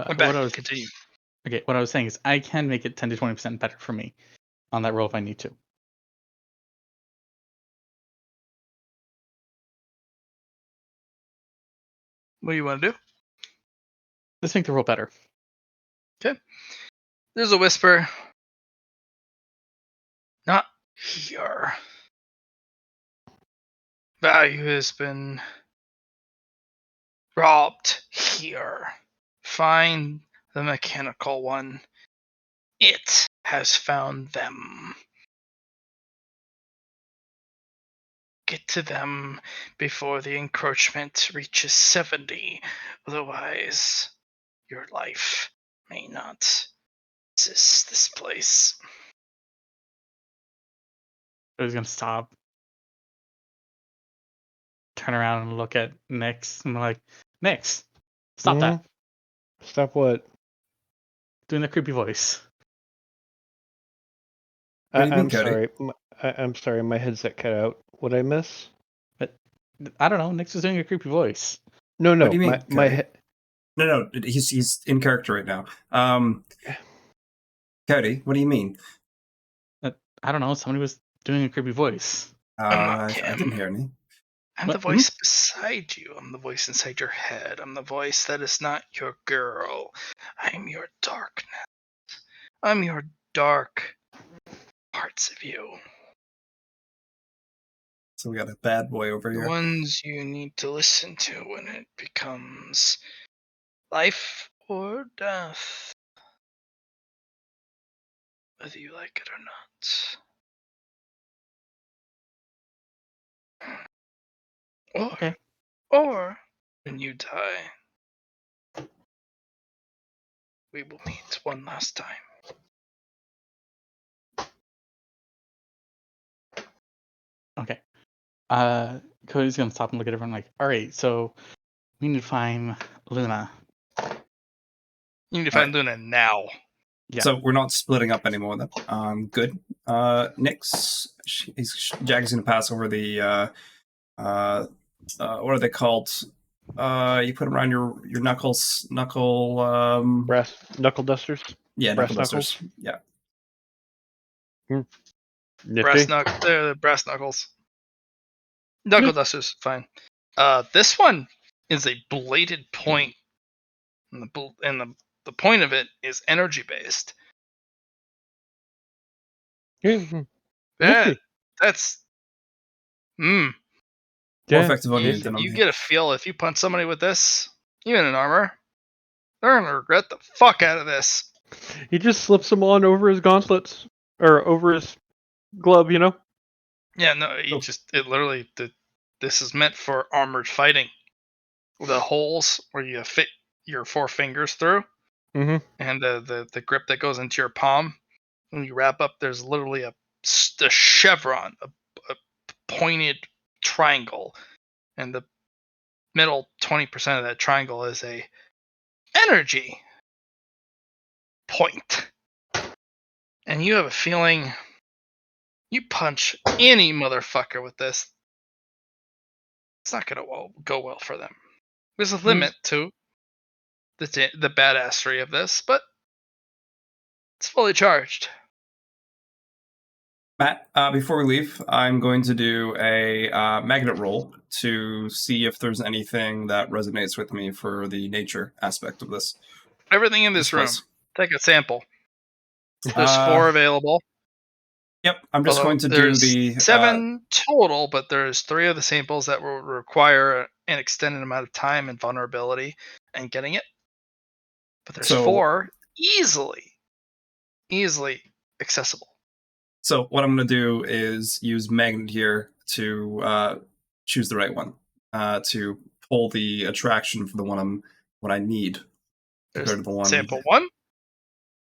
I'm back. what I was Continue. what I was saying is I can make it 10 to 20% better for me on that roll if I need to. What do you want to do? Let's make the roll better. Okay. There's a whisper. Not here. Value has been robbed here. Find the mechanical one. It has found them. Get to them before the encroachment reaches 70. Otherwise, your life may not exist this place. I was gonna stop, turn around and look at Nyx and be like, Nyx, stop that. Stop what? Doing the creepy voice. What do you mean, I'm Cody? sorry. I'm sorry. My headset cut out. What'd I miss? But I don't know, Nyx is doing a creepy voice. No, What no. do you mean, My Cody? No, he's in character right now. Cody, what do you mean? I don't know, somebody was doing a creepy voice. I'm not I Kim. didn't hear any. I'm What? the voice beside you. I'm the voice inside your head. I'm the voice that is not your girl. I'm your darkness. I'm your dark parts of you. So we got a bad boy over The here. ones you need to listen to when it becomes life or death. Whether you like it or not. Or, Okay. or when you die, we will meet one last time. Okay. Cody's gonna stop and look at everyone like, alright, so we need to find Luna. You need to find Luna now. Yeah. So we're not splitting up anymore then. Good. Nyx, Jag's gonna pass over the what are they called? You put them around your knuckles, brass knuckle dusters. yeah, brass knuckle dusters. Yeah. Nifty. Brass knuckles. Knuckle dusters, fine. This one is a bladed point, and the point of it is energy based. Nifty. That's More effective on you than on you me. get a feel if you punch somebody with this, even in armor, they're gonna regret the fuck out of this. He just slips them on over his gauntlets or over his glove, you know. Yeah, no, this is meant for armored fighting. The holes where you fit your 4 fingers through, Mm-hmm. and the grip that goes into your palm. When you wrap up, there's literally a chevron, a pointed triangle, and the middle 20% of that triangle is a energy point. And you have a feeling you punch any motherfucker with this, it's not gonna go well for them. There's a limit to the badassery of this, but it's fully charged. Matt, before we leave, I'm going to do a magnet roll to see if there's anything that resonates with me for the nature aspect of this. Everything in this room, place. take a sample. There's 4 available. Yep, I'm just going to do There's the 7 total, but there's 3 of the samples that will require an extended amount of time and vulnerability and getting it. But there's 4 easily accessible. So what I'm going to do is use magnet here to choose the right one, to pull the attraction for the one what I need There's compared to the one. sample 1,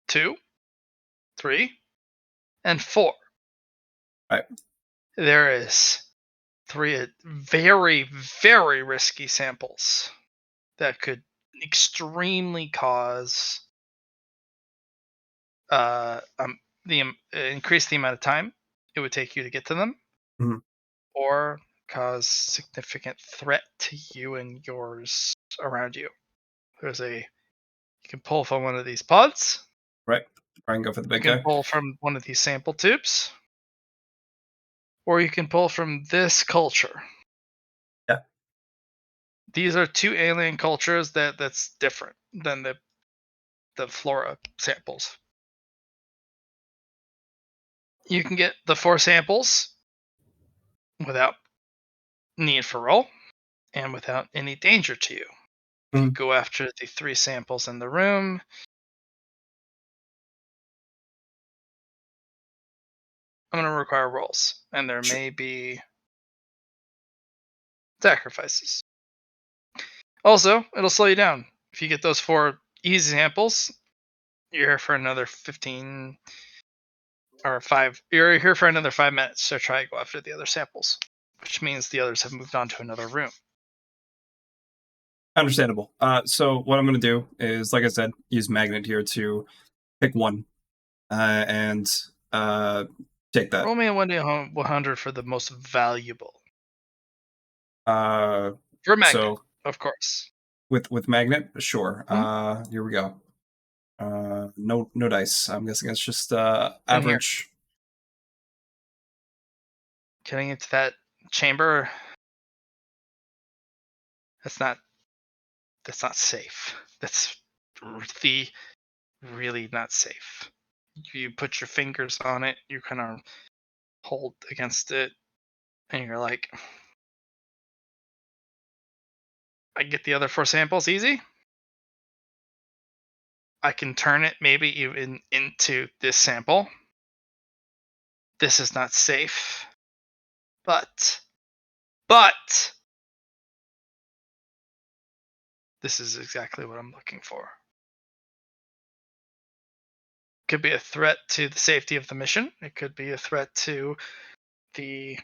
2, 3, and 4. Right. There is 3 very, very risky samples that could extremely cause increase the amount of time it would take you to get to them, or cause significant threat to you and yours around you. You can pull from one of these pods. Right. I can go for the big You can guy. pull from one of these sample tubes, or you can pull from this culture. Yeah. These are 2 alien cultures that's different than the flora samples. You can get the 4 samples without need for roll and without any danger to you. If you go after the 3 samples in the room, I'm going to require rolls, and there may be sacrifices. Also, it'll slow you down. If you get those 4 easy samples, you're here for another 15 or 5. You're here for another 5 minutes to try to go after the other samples, which means the others have moved on to another room. Understandable. So what I'm going to do is, like I said, use magnet here to pick one and take that. Roll me a 1d100 for the most valuable. For magnet, so of course. With magnet, sure. Here we go. No dice. I'm guessing it's just average. Getting into that chamber, that's not safe. That's really not safe. You put your fingers on it, you kind of hold against it, and you're like, I get the other 4 samples easy. I can turn it maybe even into this sample. This is not safe. But this is exactly what I'm looking for. Could be a threat to the safety of the mission. It could be a threat to the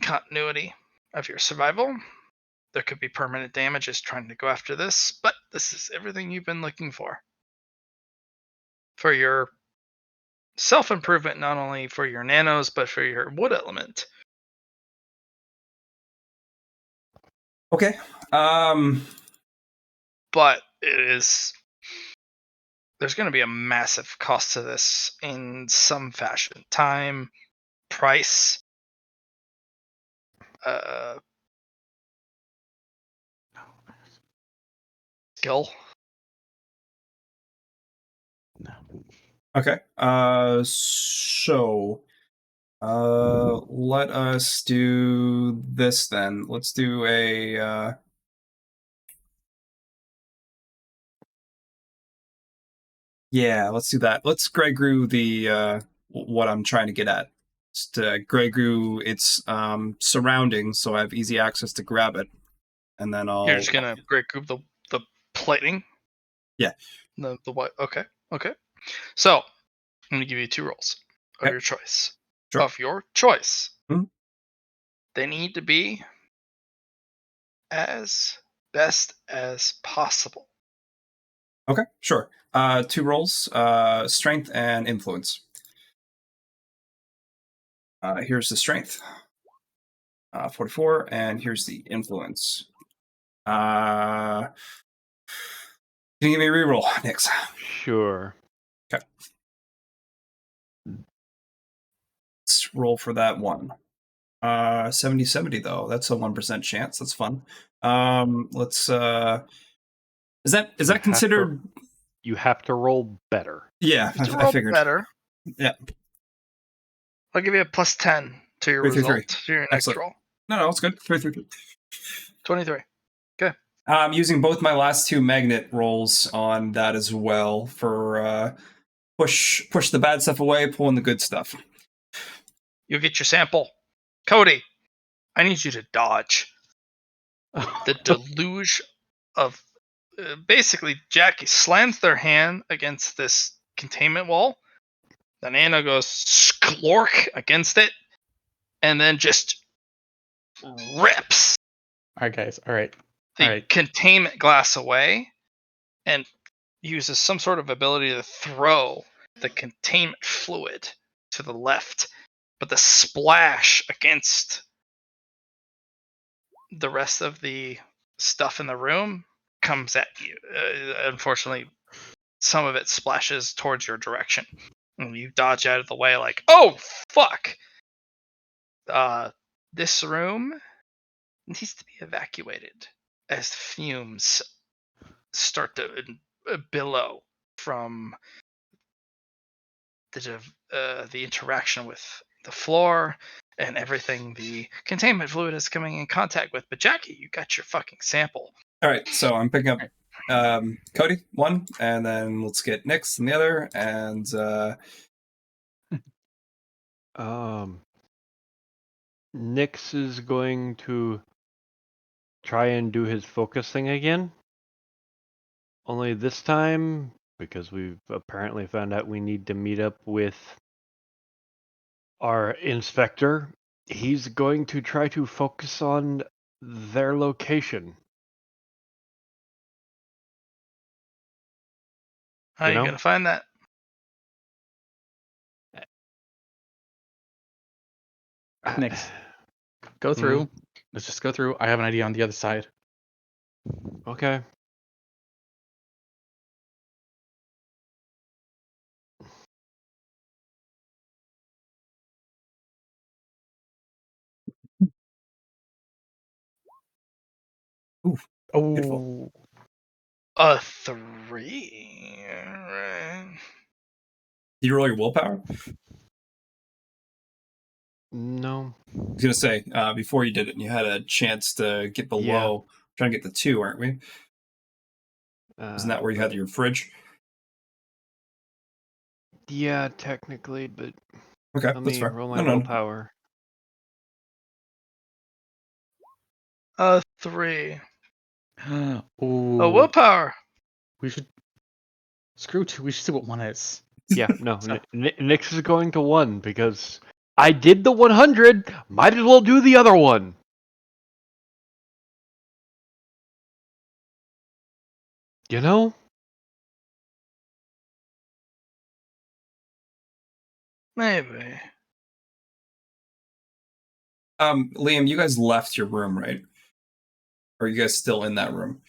continuity of your survival. There could be permanent damages trying to go after this, but this is everything you've been looking for your self-improvement, not only for your nanos, but for your wood element. Okay. But there's going to be a massive cost to this in some fashion. Time, price, skill. No. Okay. So let us do this then. Let's do a yeah, let's do that. Let's Grey Goo the what I'm trying to get at. Just Grey Goo its surroundings so I have easy access to grab it. And then You're just gonna Grey Goo the plating? Yeah. The what? Okay. So I'm going to give you 2 rolls of Okay. your choice. Sure. Of your choice. Mhm. They need to be as best as possible. Okay, sure. 2 rolls, strength and influence. Here's the strength, 44, and here's the influence. Can you give me a reroll, Nix? Sure. Okay. Let's roll for that one. 70/70 though. That's a 1% chance. That's fun. Let's is that considered? You have to roll better. Yeah, You I figured. better. Yeah. I'll give you a plus 10 to your 3, 3, 3. result, to your next Excellent. roll. No, it's good. 3, 3, 3. 23. I'm using both my last 2 magnet rolls on that as well for push the bad stuff away, pull in the good stuff. You'll get your sample. Cody, I need you to dodge the deluge of basically Jackie slams their hand against this containment wall. Then Anna goes sklork against it, and then just rips All right, guys. All right. the containment glass away, and uses some sort of ability to throw the containment fluid to the left, but the splash against the rest of the stuff in the room comes at you. Unfortunately, some of it splashes towards your direction, and you dodge out of the way like, "Oh fuck!" This room needs to be evacuated as fumes start to billow from the interaction with the floor and everything the containment fluid is coming in contact with. But Jackie, you got your fucking sample. All right, so I'm picking up Cody 1, and then let's get Nix and the other, and Nix is going to try and do his focusing again. Only this time, because we've apparently found out we need to meet up with our inspector, he's going to try to focus on their location. How are you gonna find that? Nix, go through. Let's just go through. I have an idea on the other side. Okay. Oh, beautiful. A 3. Right. Did you roll your willpower? No. I was gonna say before you did it, and you had a chance to get below. Trying to get the 2, aren't we? Isn't that where you had your fridge? Yeah, technically, but Okay, let that's me fair. roll my No. willpower. A 3. Ooh. A willpower. We should screw 2. We should see what 1 is. Yeah, no. Nix is going to 1 because I did the 100. Might as well do the other one. You know? Maybe. Liam, you guys left your room, right? Or are you guys still in that room?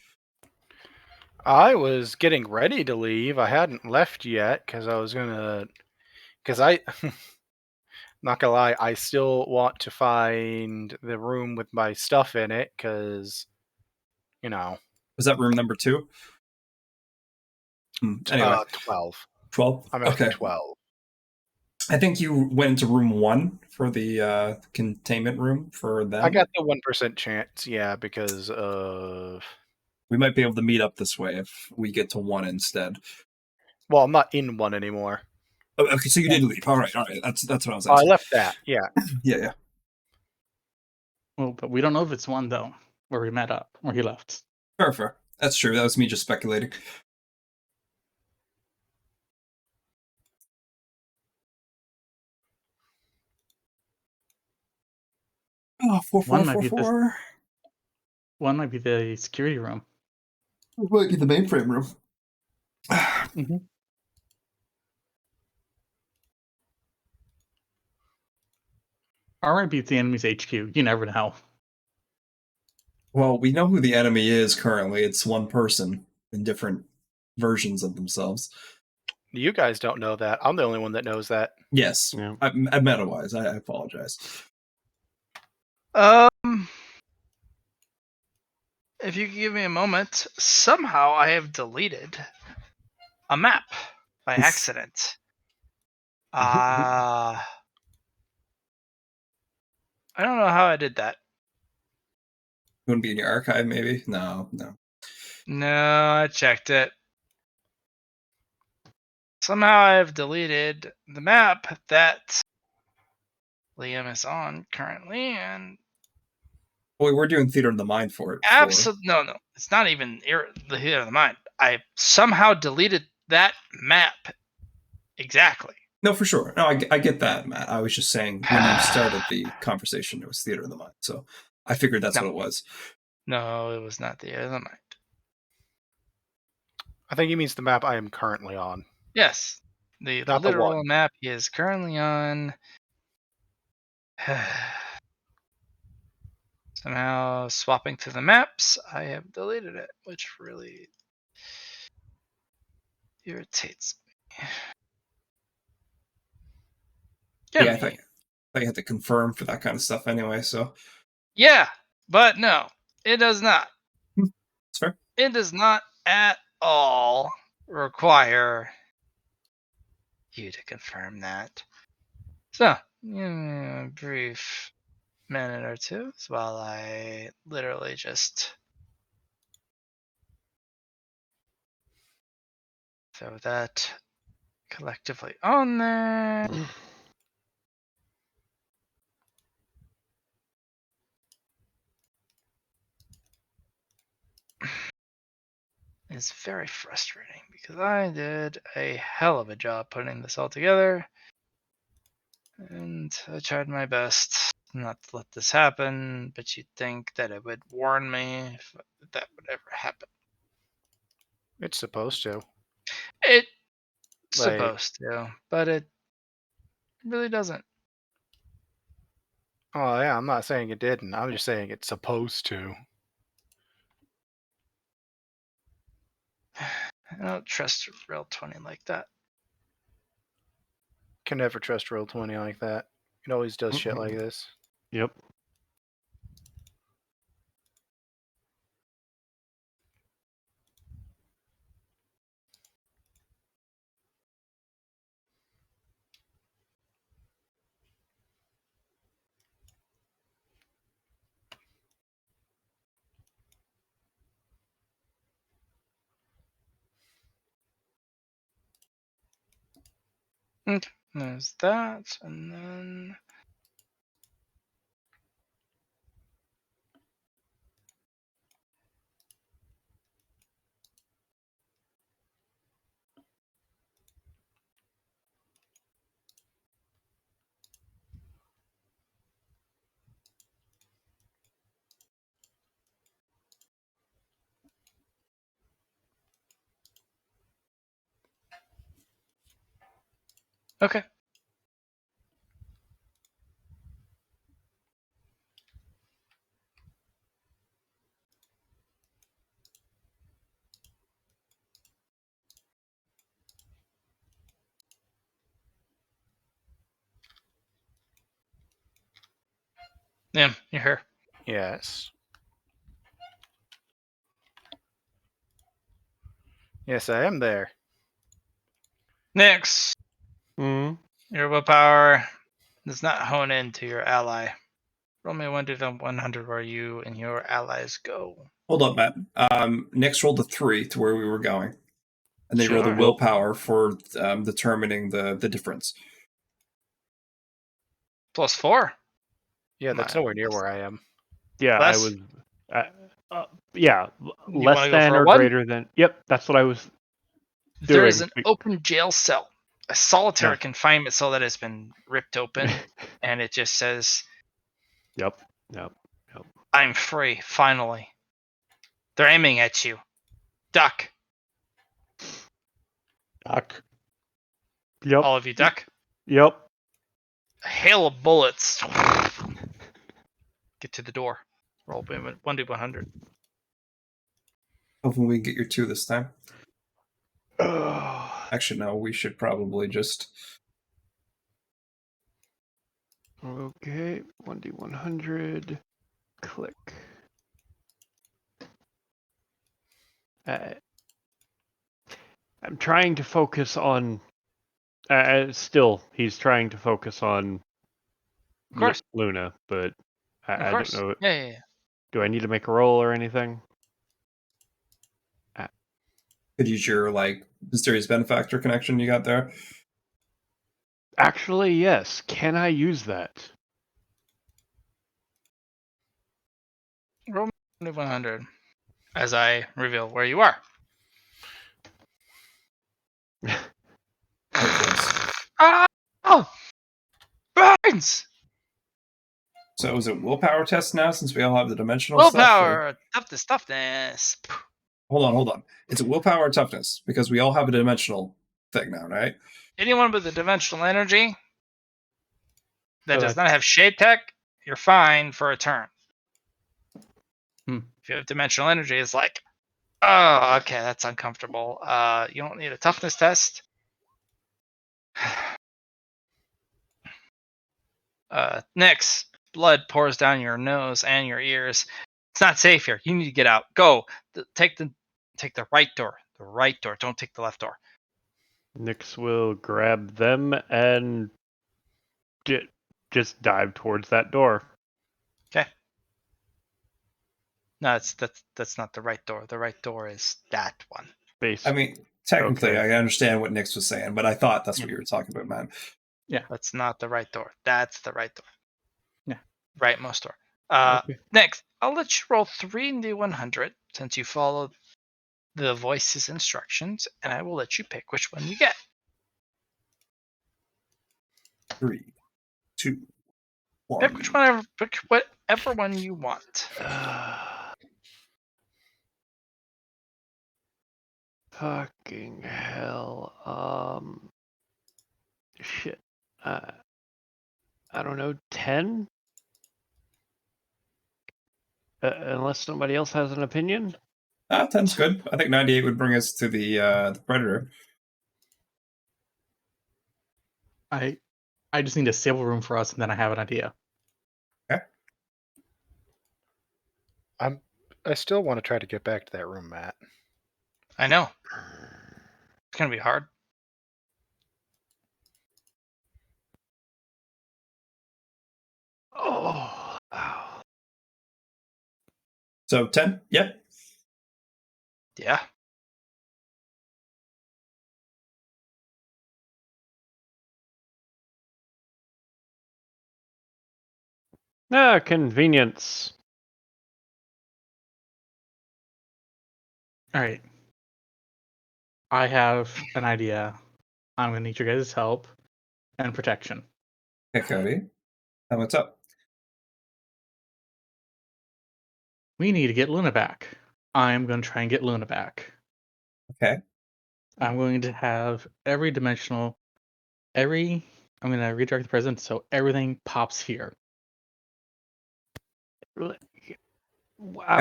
I was getting ready to leave. I hadn't left yet because I was gonna. Because I, not gonna lie, I still want to find the room with my stuff in it. Because, Was that room number 2? Anyway, 12. 12. I'm after Okay. 12. I think you went into room 1 for the containment room for them. I got the 1% chance, yeah, because of. We might be able to meet up this way if we get to 1 instead. Well, I'm not in 1 anymore. Oh, okay, so you did leave. All right. That's what I was I asking. left that, yeah. Yeah. Well, but we don't know if it's 1 though, where we met up, where he left. Fair. That's true. That was me just speculating. Oh, 4, 4, One might 4, be 4. One might be the security room. It might be the mainframe room. Mm-hmm. Or might be the enemy's HQ. You never know. Well, we know who the enemy is currently. It's one person in different versions of themselves. You guys don't know that. I'm the only one that knows that. Yes. Yeah. Meta-wise, I apologize. If you could give me a moment, somehow I have deleted a map by accident. I don't know how I did that. Wouldn't be in your archive, maybe? No. No, I checked it. Somehow I've deleted the map that Liam is on currently, and Well, we're doing Theater of the Mind for it. absolutely no. It's not even the Theater of the Mind. I somehow deleted that map exactly. No, for sure. No, I get that, Matt. I was just saying when you started the conversation, it was Theater of the Mind. So I figured that's No. what it was. No, it was not the Theater of the Mind. I think he means the map I am currently on. Yes, the Not the literal one. map he is currently on. Somehow swapping through the maps, I have deleted it, which really irritates me. Yeah, I thought you had to confirm for that kind of stuff anyway, so. Yeah, but no, it does not. It's fair. It does not at all require you to confirm that. So, a brief minute or two while I literally just throw that collectively on there. It's very frustrating because I did a hell of a job putting this all together. And I tried my best not to let this happen, but you'd think that it would warn me if that would ever happen. It's supposed to. It's Like- supposed to, but it really doesn't. Oh yeah, I'm not saying it didn't. I'm just saying it's supposed to. I don't trust Real 20 like that. Can never trust Roll20 like that. It always does shit like this. Yep. Okay, there's that, and then okay. Yeah, you're here. Yes. Yes, I am there. Nyx, Mm. your willpower does not hone in to your ally. Roll me 1 to 100 where you and your allies go. Hold up, Matt. Next rolled a 3 to where we were going. And then rolled a Sure. willpower for determining the difference. +4. Yeah, that's My- nowhere near where I am. Yeah, Less? I was. Yeah, You less wanna go than for a or 1? greater than. Yep, that's what I was. There is doing. an open jail cell, a solitary Yeah. confinement cell that has been ripped open, and it just says, Yep. Nope. I'm free, finally. They're aiming at you. Duck. Duck. Yep. All of you duck. Yep. A hail of bullets. Get to the door. Roll 1d100. Hopefully we get your 2 this time. Okay. Actually, no, we should probably just... 1d100. Click. I'm trying to focus on. Still, he's trying to focus on Of course. Luna, but Of I don't course. know. Yeah. Do I need to make a roll or anything? Could use your, mysterious benefactor connection you got there. Actually, yes. Can I use that? Roll 1d100 as I reveal where you are. Oh! Burns! So is it willpower test now, since we all have the dimensional Willpower! stuff? Toughness. Hold on. It's a willpower or toughness, because we all have a dimensional thing now, right? Anyone with a dimensional energy that So does not have shape tech, you're fine for a turn. Hmm. If you have dimensional energy, it's like, oh, okay, that's uncomfortable. You don't need a toughness test. Nyx, blood pours down your nose and your ears. It's not safe here. You need to get out. Go. Take the right door. The right door. Don't take the left door. Nyx will grab them and just dive towards that door. Okay. No, that's not the right door. The right door is that one. I mean, technically, Okay. I understand what Nyx was saying, but I thought that's what you were talking about, man. Yeah. That's not the right door. That's the right door. Yeah. Rightmost door. Okay. Next, I'll let you roll 3d100 since you followed the voice's instructions, and I will let you pick which one you get. 3, 2, 1. Pick whatever one you want. Fucking hell. Shit. I don't know. 10? Unless somebody else has an opinion. 10's good. I think 98 would bring us to the Predator. I just need a stable room for us, and then I have an idea. Okay. I still want to try to get back to that room, Matt. I know. It's gonna be hard. Oh. Ow. So 10? Yep. Yeah. Convenience. All right. I have an idea. I'm gonna need your guys' help and protection. Okay, Cody. What's up? We need to get Luna back. I'm going to try and get Luna back. Okay. I'm going to have I'm going to redirect the present so everything pops here. I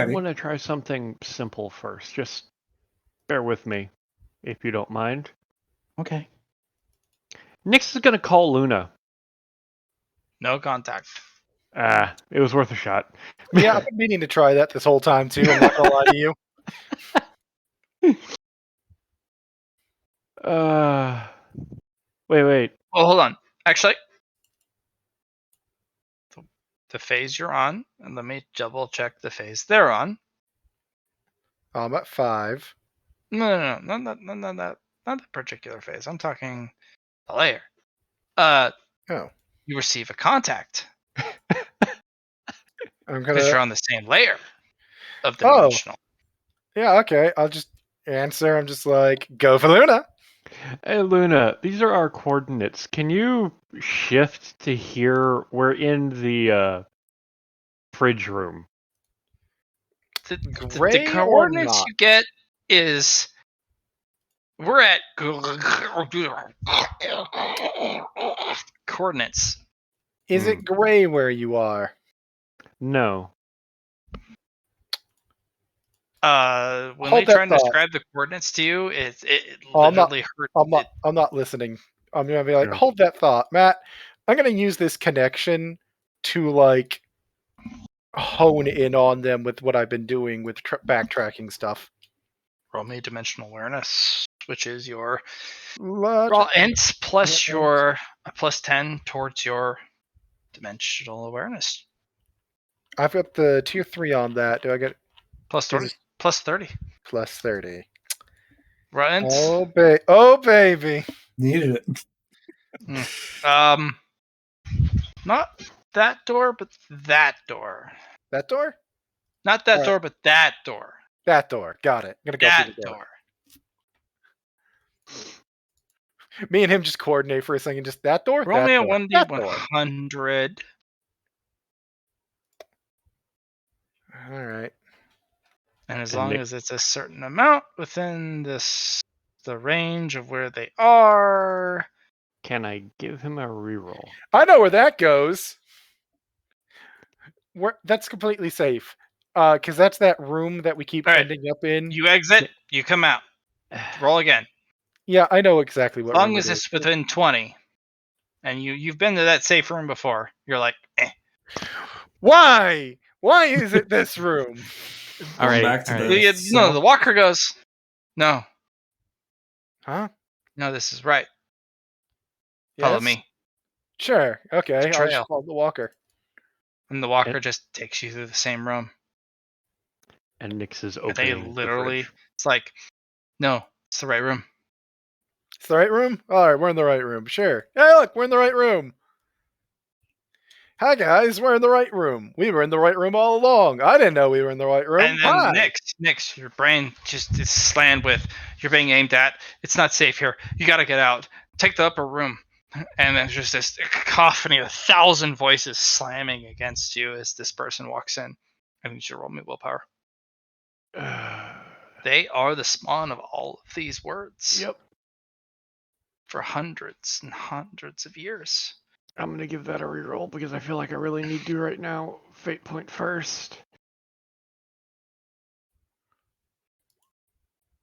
Cody. want to try something simple first. Just bear with me, if you don't mind. Okay. Nyx is gonna call Luna. No contact. It was worth a shot. Yeah, I've been meaning to try that this whole time too. I'm not gonna lie to you. Wait. Oh, hold on. Actually, the phase you're on, and let me double check the phase they're on. I'm at 5. No, not that particular phase. I'm talking the layer. Oh, You receive a contact I'm because you're gonna. on the same layer of Oh, dimensional. yeah. Okay, I'll just answer. I'm just like, go for Luna. Hey Luna, these are our coordinates. Can you shift to here? We're in the fridge room. The Gray or coordinates not? you get is we're at coordinates. Is it gray where you are? No. When Hold they that try and thought. describe the coordinates to you, it Oh, I'm not- literally hurt. I'm not listening. I'm gonna be like, Yeah. hold that thought, Matt. I'm gonna use this connection to like hone in on them with what I've been doing with backtracking stuff. Roll me dimensional awareness, which is your What? raw int plus your plus 10 towards your dimensional awareness. I've got the tier 3 on that. Do I get Plus 30. Plus 30. plus 30? Raw int. Oh baby. Needed it. Not that door, but that door. That door? Not that All right. door, but that door. That door. Got it. I'm gonna go That through the door. door. Me and him just coordinate for a second. Just that door. Roll that me a door. 1d100. All right. And as And long Nick- as it's a certain amount within the range of where they are. Can I give him a reroll? I know where that goes. That's completely safe. Because that's that room that we keep All right. ending up in. You exit, you come out. Roll again. Yeah, I know exactly As what long room as it it's is. within 20. And you've been to that safe room before. You're like, eh. Why? Why is it this room? All right. Back to all the right. No, the walker goes, no, Huh? no, this is right. Follow Yes? me. Sure. Okay. It's a I'll trail. just follow the walker. And the walker just takes you through the same room. And Nix is And they opening literally, the fridge. it's like, no, it's the right room. It's the right room? Alright, we're in the right room. Sure. Hey, look, we're in the right room. Hi, guys. We're in the right room. We were in the right room all along. I didn't know we were in the right room. And then Hi. Nix, your brain just is slammed with, you're being aimed at. It's not safe here. You got to get out. Take the upper room. And there's just this cacophony of 1,000 voices slamming against you as this person walks in. I need you to roll me willpower. They are the spawn of all of these words. Yep. For hundreds and hundreds of years. I'm gonna give that a reroll because I feel like I really need to right now. Fate point first.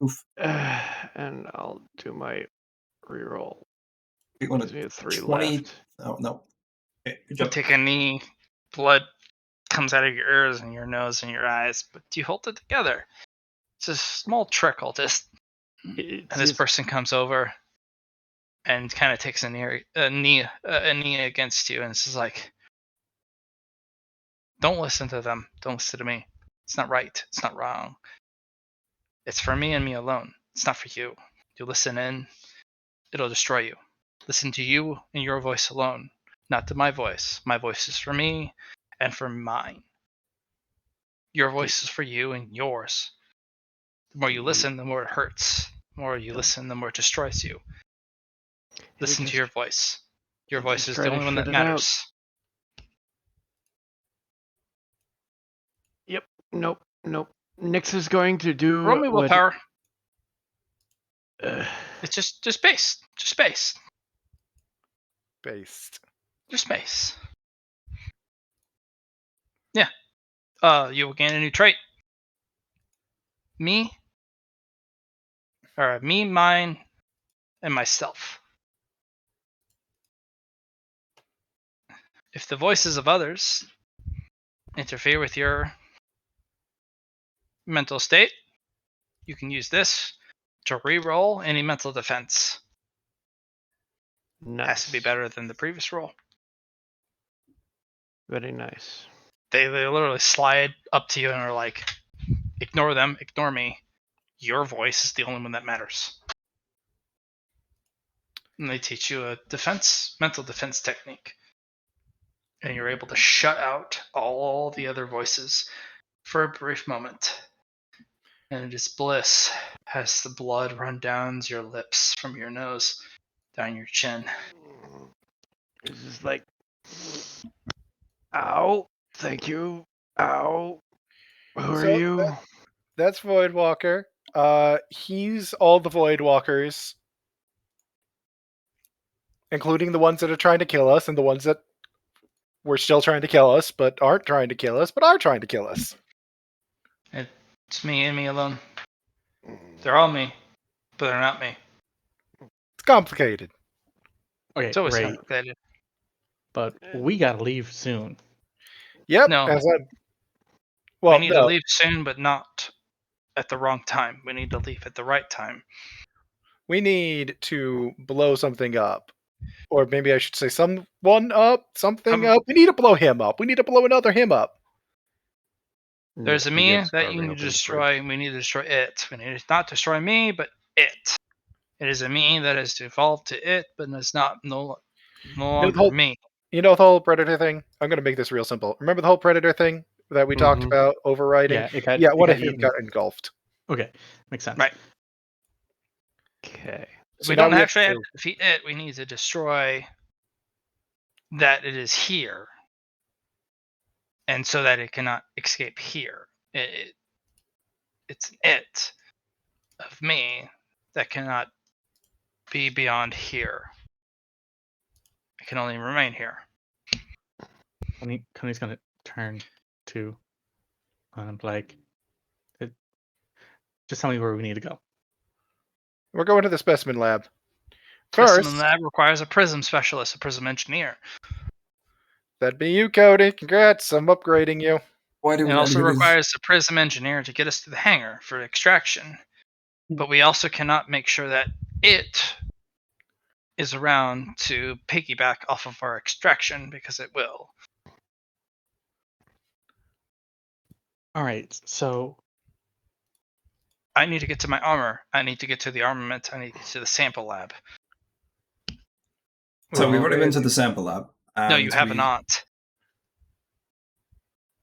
Oof. And I'll do my reroll. You want Gives me a 3 20. left. Oh, no. Okay, good You job. take a knee, blood comes out of your ears and your nose and your eyes, but you hold it together. It's a small trickle, just. And this person comes over and kind of takes a knee against you, and it's just like, don't listen to them. Don't listen to me. It's not right. It's not wrong. It's for me and me alone. It's not for you. You listen in, it'll destroy you. Listen to you and your voice alone, not to my voice. My voice is for me and for mine. Your voice is for you and yours. The more you listen, the more it hurts. The more you listen, the more it destroys you. Listen to your voice. Your voice is the only one that matters. Yep. Nope. Nix is going to do Roll me willpower. Uh, It's just space. Just space. Based. Just space. Yeah. You will gain a new trait. Me, mine, and myself. If the voices of others interfere with your mental state, you can use this to re-roll any mental defense. nice. Has to be better than the previous roll. Very nice. They literally slide up to you and are like, ignore them, ignore me. Your voice is the only one that matters. And they teach you a mental defense technique. And you're able to shut out all the other voices for a brief moment. And it is bliss as the blood runs down your lips from your nose, down your chin. It's just like, ow, thank you. Ow. Who are So you? That's Voidwalker. He's all the Voidwalkers, including the ones that are trying to kill us and the ones that were still trying to kill us, but aren't trying to kill us, but are trying to kill us. It's me and me alone. They're all me, but they're not me. It's complicated. Okay, It's always right. complicated. But we gotta leave soon. Yep. No. Well, we need to leave soon, but not at the wrong time. We need to leave at the right time. we need to blow something up. Or maybe I should say someone up, something up. We need to blow him up. We need to blow another him up. There's a He me gets that you carving need open to the destroy. We need to destroy it. We need to not destroy me, but it. It is a me that has evolved to it, but it's not no longer me. You know the whole Predator thing? I'm going to make this real simple. Remember the whole Predator thing that we talked about overriding? Yeah, it got. Yeah, it what got if him eaten. got engulfed? Okay, makes sense. Right. Okay. So we now don't we actually have to defeat it. We need to destroy that it is here, and so that it cannot escape here. It's an it of me that cannot be beyond here. It can only remain here. Connie's gonna turn to, like, just tell me where we need to go. We're going to the specimen lab. Specimen First, lab requires a prism specialist, a prism engineer. that'd be you, Cody. Congrats, I'm upgrading you. Why do It we not also do this? requires a prism engineer to get us to the hangar for extraction. But we also cannot make sure that it is around to piggyback off of our extraction, because it will. All right, so I need to get to my armor. I need to get to the armament. I need to get to the sample lab. So we've already been to Maybe. the sample lab. No, you have not.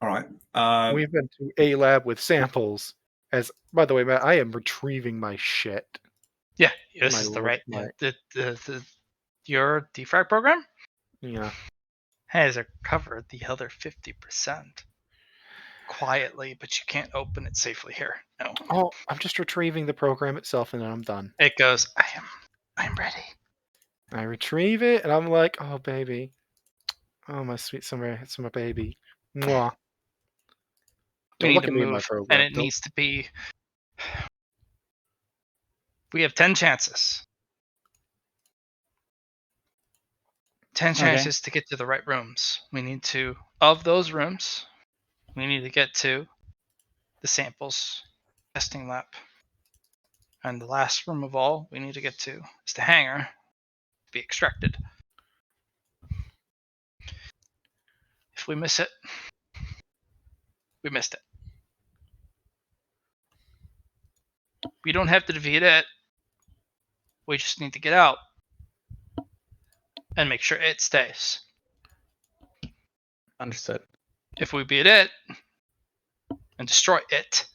All right. We've been to a lab with samples. As by the way, Matt, I am retrieving my shit. Yeah, this My is the lord, right. my- Your defrag program Yeah. has covered the other 50% quietly, but you can't open it safely here. No. Oh, I'm just retrieving the program itself, and then I'm done. It goes. I'm ready. I retrieve it, and I'm like, oh baby, oh my sweet summer baby, mwah. We Don't need look to at me in my move, program. and it Don't- needs to be. We have 10 chances. 10 Okay. chances to get to the right rooms. We need to, of those rooms, we need to get to the samples testing lab. And the last room of all we need to get to is the hangar to be extracted. If we miss it, we missed it. We don't have to defeat it. We just need to get out and make sure it stays. Understood. If we beat it and destroy it,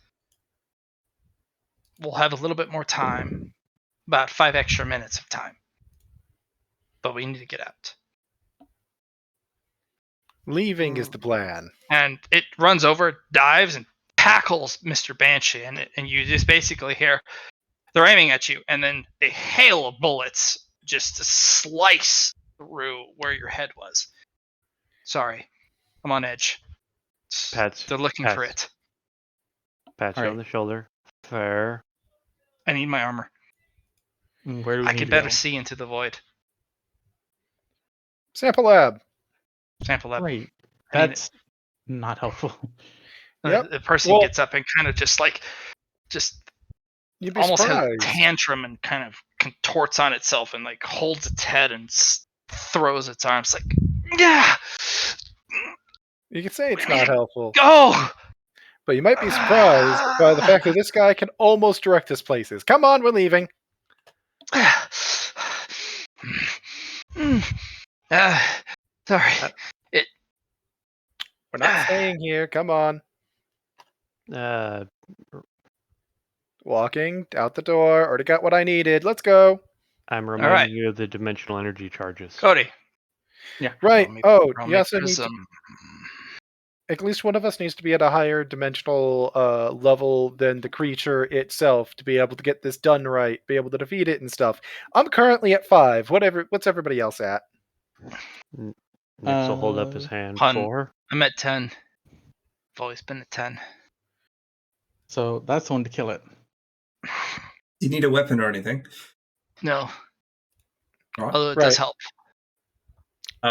we'll have a little bit more time, about 5 extra minutes of time. But we need to get out. Leaving is the plan. And it runs over, dives, and tackles Mr. Banshee, and you just basically hear they're aiming at you, and then a hail of bullets just slice through where your head was. Sorry, I'm on edge. They're looking for it. Pat you on the shoulder. Fair. I need my armor. Where do we I need can to better go? see into the void. Sample lab. Sample lab. Right. That's not helpful. Yep. The person gets up and kind of just You'd be almost has a surprised. tantrum and kind of contorts on itself and like holds its head and throws its arms like, yeah. You could say it's not helpful, Go. but you might be surprised by the fact that this guy can almost direct us places. Come on, we're leaving. Sorry. We're not staying here. Come on. Walking out the door. Already got what I needed. Let's go. I'm reminding you of the dimensional energy charges. Cody. Yeah. Right. Roll me You also need to... prism. at least one of us needs to be at a higher dimensional level than the creature itself to be able to get this done right, be able to defeat it and stuff. I'm currently at 5. What's everybody else at? Nix will hold up his hand. Hun. 4. I'm at 10. I've always been at 10. So that's the one to kill it. Do you need a weapon or anything? No. All right. Although it does help.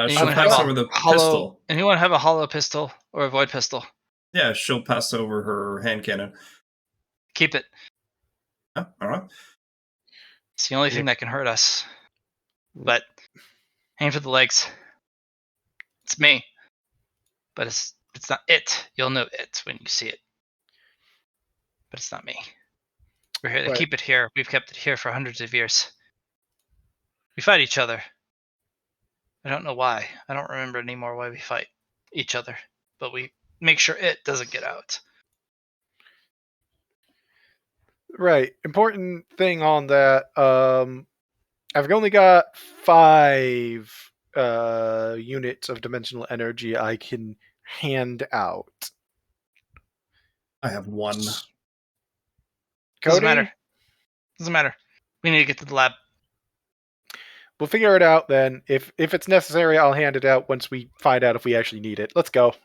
She'll pass over the pistol. Anyone have a hollow pistol or a void pistol? Yeah, she'll pass over her hand cannon. Keep it. Oh, all right. It's the only thing that can hurt us. But aim for the legs. It's me. But it's not it. You'll know it when you see it. But it's not me. We're here to keep it here. We've kept it here for hundreds of years. We fight each other. I don't know why. I don't remember anymore why we fight each other. But we make sure it doesn't get out. Right. Important thing on that. I've only got 5 units of dimensional energy I can hand out. I have 1. Doesn't matter. Doesn't matter. We need to get to the lab. We'll figure it out then. If it's necessary, I'll hand it out once we find out if we actually need it. Let's go.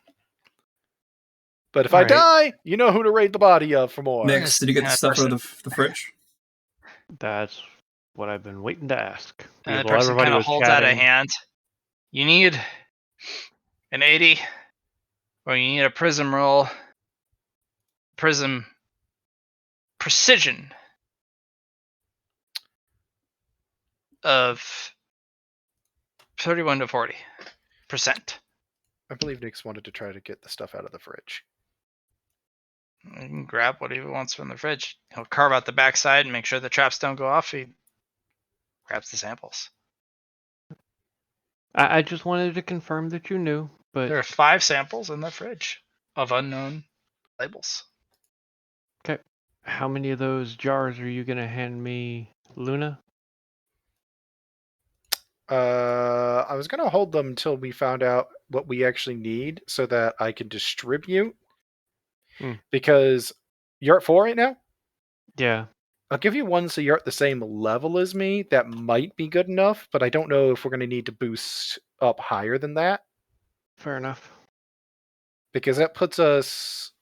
But if I die, you know who to raid the body of for more. Next, did you get the stuff out of the fridge? That's what I've been waiting to ask. The person kind of holds out a hand. You need an 80, or you need a prism roll. Prism precision of 31 to 40%. I believe Nix wanted to try to get the stuff out of the fridge. You can grab what he wants from the fridge. He'll carve out the backside and make sure the traps don't go off. He grabs the samples. I just wanted to confirm that you knew, but there are 5 samples in the fridge of unknown labels. Okay. How many of those jars are you going to hand me, Luna? I was going to hold them until we found out what we actually need so that I can distribute. Because you're at 4 right now? Yeah. I'll give you one so you're at the same level as me. That might be good enough, but I don't know if we're going to need to boost up higher than that. Fair enough. Because that puts us...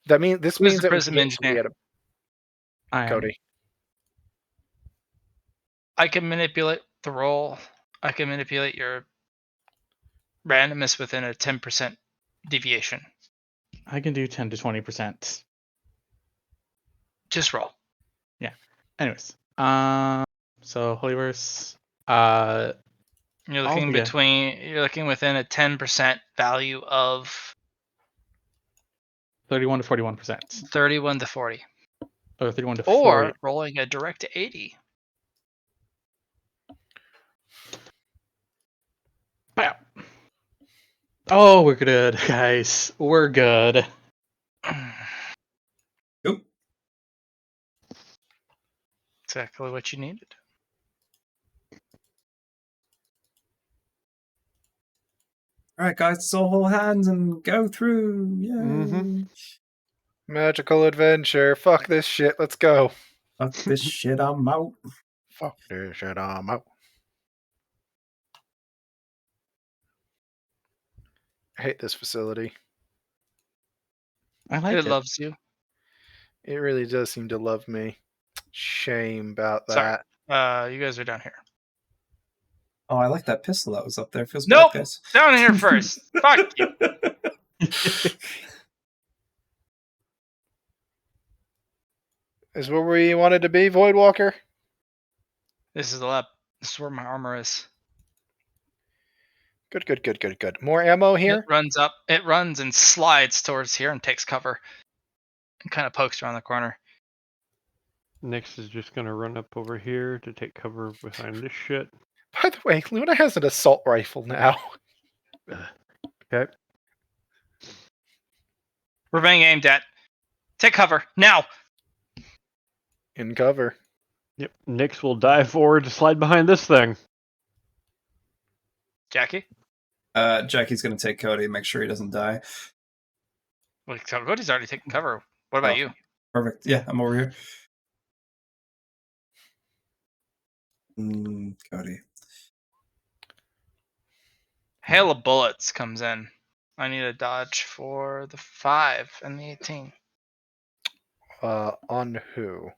This means that Prism Engineer? Cody. I can manipulate the roll. I can manipulate your randomness within a 10% deviation. I can do 10 to 20%. Just roll. Yeah. Anyways, so Holyverse, you're looking within a 10% value of 31 to 41%. 31 to 40. Or 31 to 40. Or rolling a direct 80. Bam. Oh, we're good, guys. We're good. Oop. Exactly what you needed. All right, guys, let's all hold hands and go through. Yay. Magical adventure. Fuck this shit. Let's go. Fuck this shit. I'm out. Fuck this shit. I'm out. I hate this facility. I like it. It loves you. It really does seem to love me. Shame about that. Sorry. You guys are down here. Oh, I like that pistol that was up there. Feels nope. good, guys. Down here first. Fuck you. Is where we wanted to be, Voidwalker? This is the lab. This is where my armor is. Good. More ammo here? It runs up. It runs and slides towards here and takes cover. And kind of pokes around the corner. Nix is just going to run up over here to take cover behind this shit. By the way, Luna has an assault rifle now. Okay. We're being aimed at. Take cover. Now! In cover. Yep. Nix will dive forward to slide behind this thing. Jackie? Jackie's going to take Cody and make sure he doesn't die. Well, Cody's already taken cover. What about you? Perfect. Yeah, I'm over here. Cody. Hail of bullets comes in. I need a dodge for the 5 and the 18. On who?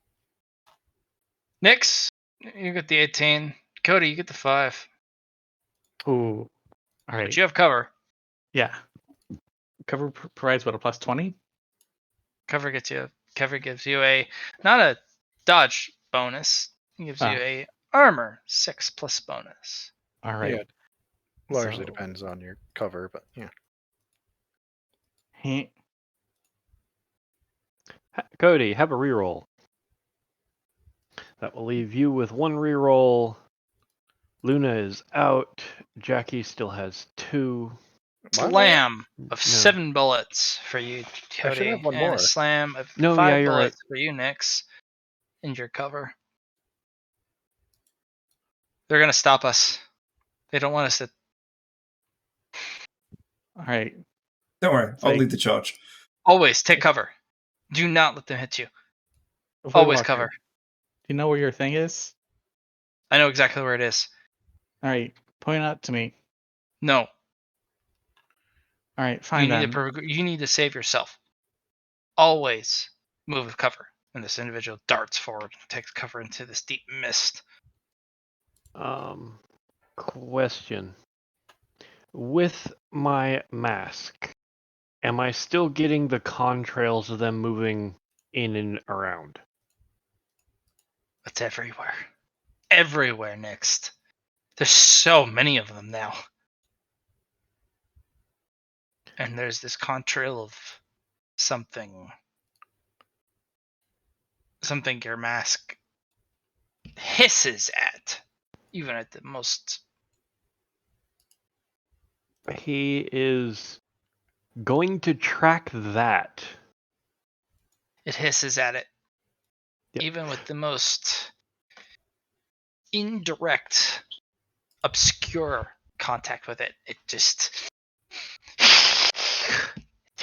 Nix, you get the 18. Cody, you get the 5. Ooh. All right. But you have cover. Yeah. Cover provides what, a plus 20? Cover gives you a not a dodge bonus. It gives you a armor 6 plus bonus. All right. Yeah. Largely depends on your cover, but yeah. Cody, have a reroll. That will leave you with 1 reroll. Luna is out. Jackie still has 2. Slam of 7 bullets for you, Cody. I should have 1 and more. A slam of No, 5 yeah, you're bullets right. for you, Nix. In your cover. They're gonna stop us. They don't want us to. All right. Don't worry, I'll lead the charge. Always take cover. Do not let them hit you. Always cover. Do you know where your thing is? I know exactly where it is. All right. Point out to me. No. All right, fine then. You need to save yourself. Always move with cover. And this individual darts forward and takes cover into this deep mist. Question. With my mask, am I still getting the contrails of them moving in and around? It's everywhere. Everywhere, Nix. There's so many of them now. And there's this contrail of something your mask hisses at, even at the most. He is going to track that. It hisses at it. Yep. Even with the most indirect, obscure contact with it. It just.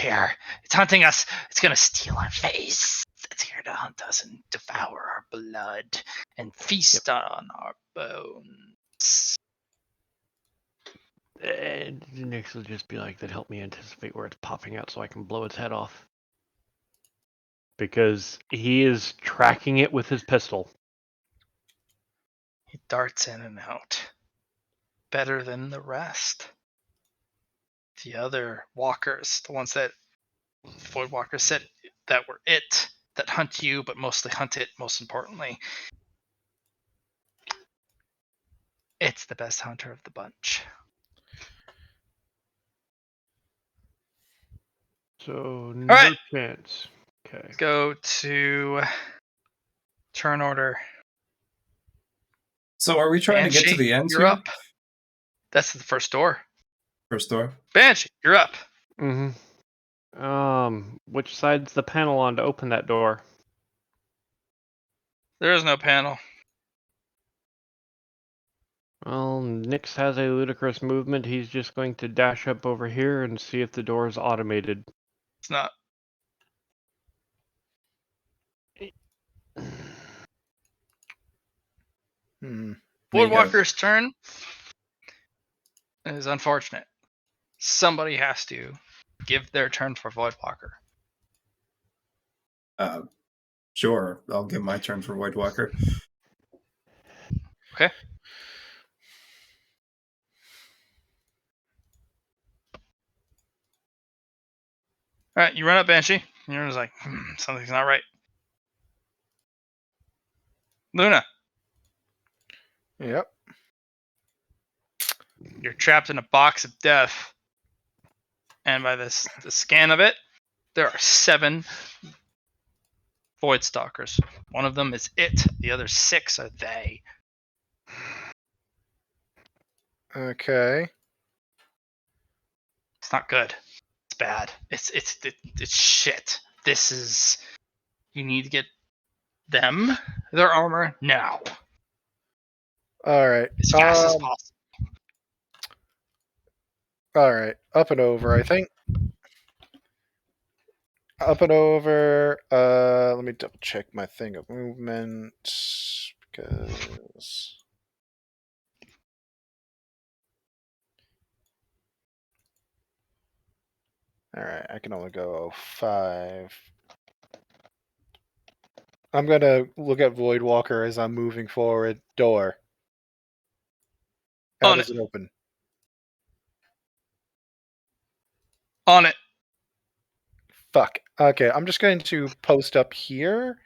There. It's hunting us. It's gonna steal our face. It's here to hunt us and devour our blood and feast on our bones. And Nix will just be like, that help me anticipate where it's popping out so I can blow its head off. Because he is tracking it with his pistol. He darts in and out. Better than the rest. The other walkers, the ones that Void Walker said that were it, that hunt you, but mostly hunt it, most importantly. It's the best hunter of the bunch. So, no right. chance. Okay. Let's go to turn order. So are we trying to get to the end You're here? up. That's the first door. First door. Banshee, you're up. Mm-hmm. Which side's the panel on to open that door? There is no panel. Well, Nix has a ludicrous movement. He's just going to dash up over here and see if the door is automated. It's not. Voidwalker's turn is unfortunate. Somebody has to give their turn for Voidwalker. Sure, I'll give my turn for Voidwalker. Okay. All right, you run up, Banshee. And you're just like, something's not right. Luna. Yep. You're trapped in a box of death. And by the scan of it, there are 7 Void Stalkers. One of them is it. The other 6 are they. Okay. It's not good. It's bad. It's shit. This is. You need to get them their armor now. All right. As fast as possible. All right, up and over. I think up and over. Let me double check my thing of movement because. All right, I can only go 5. I'm gonna look at Voidwalker as I'm moving forward. Door. How On does it. it open? On it. Fuck. Okay, I'm just going to post up here,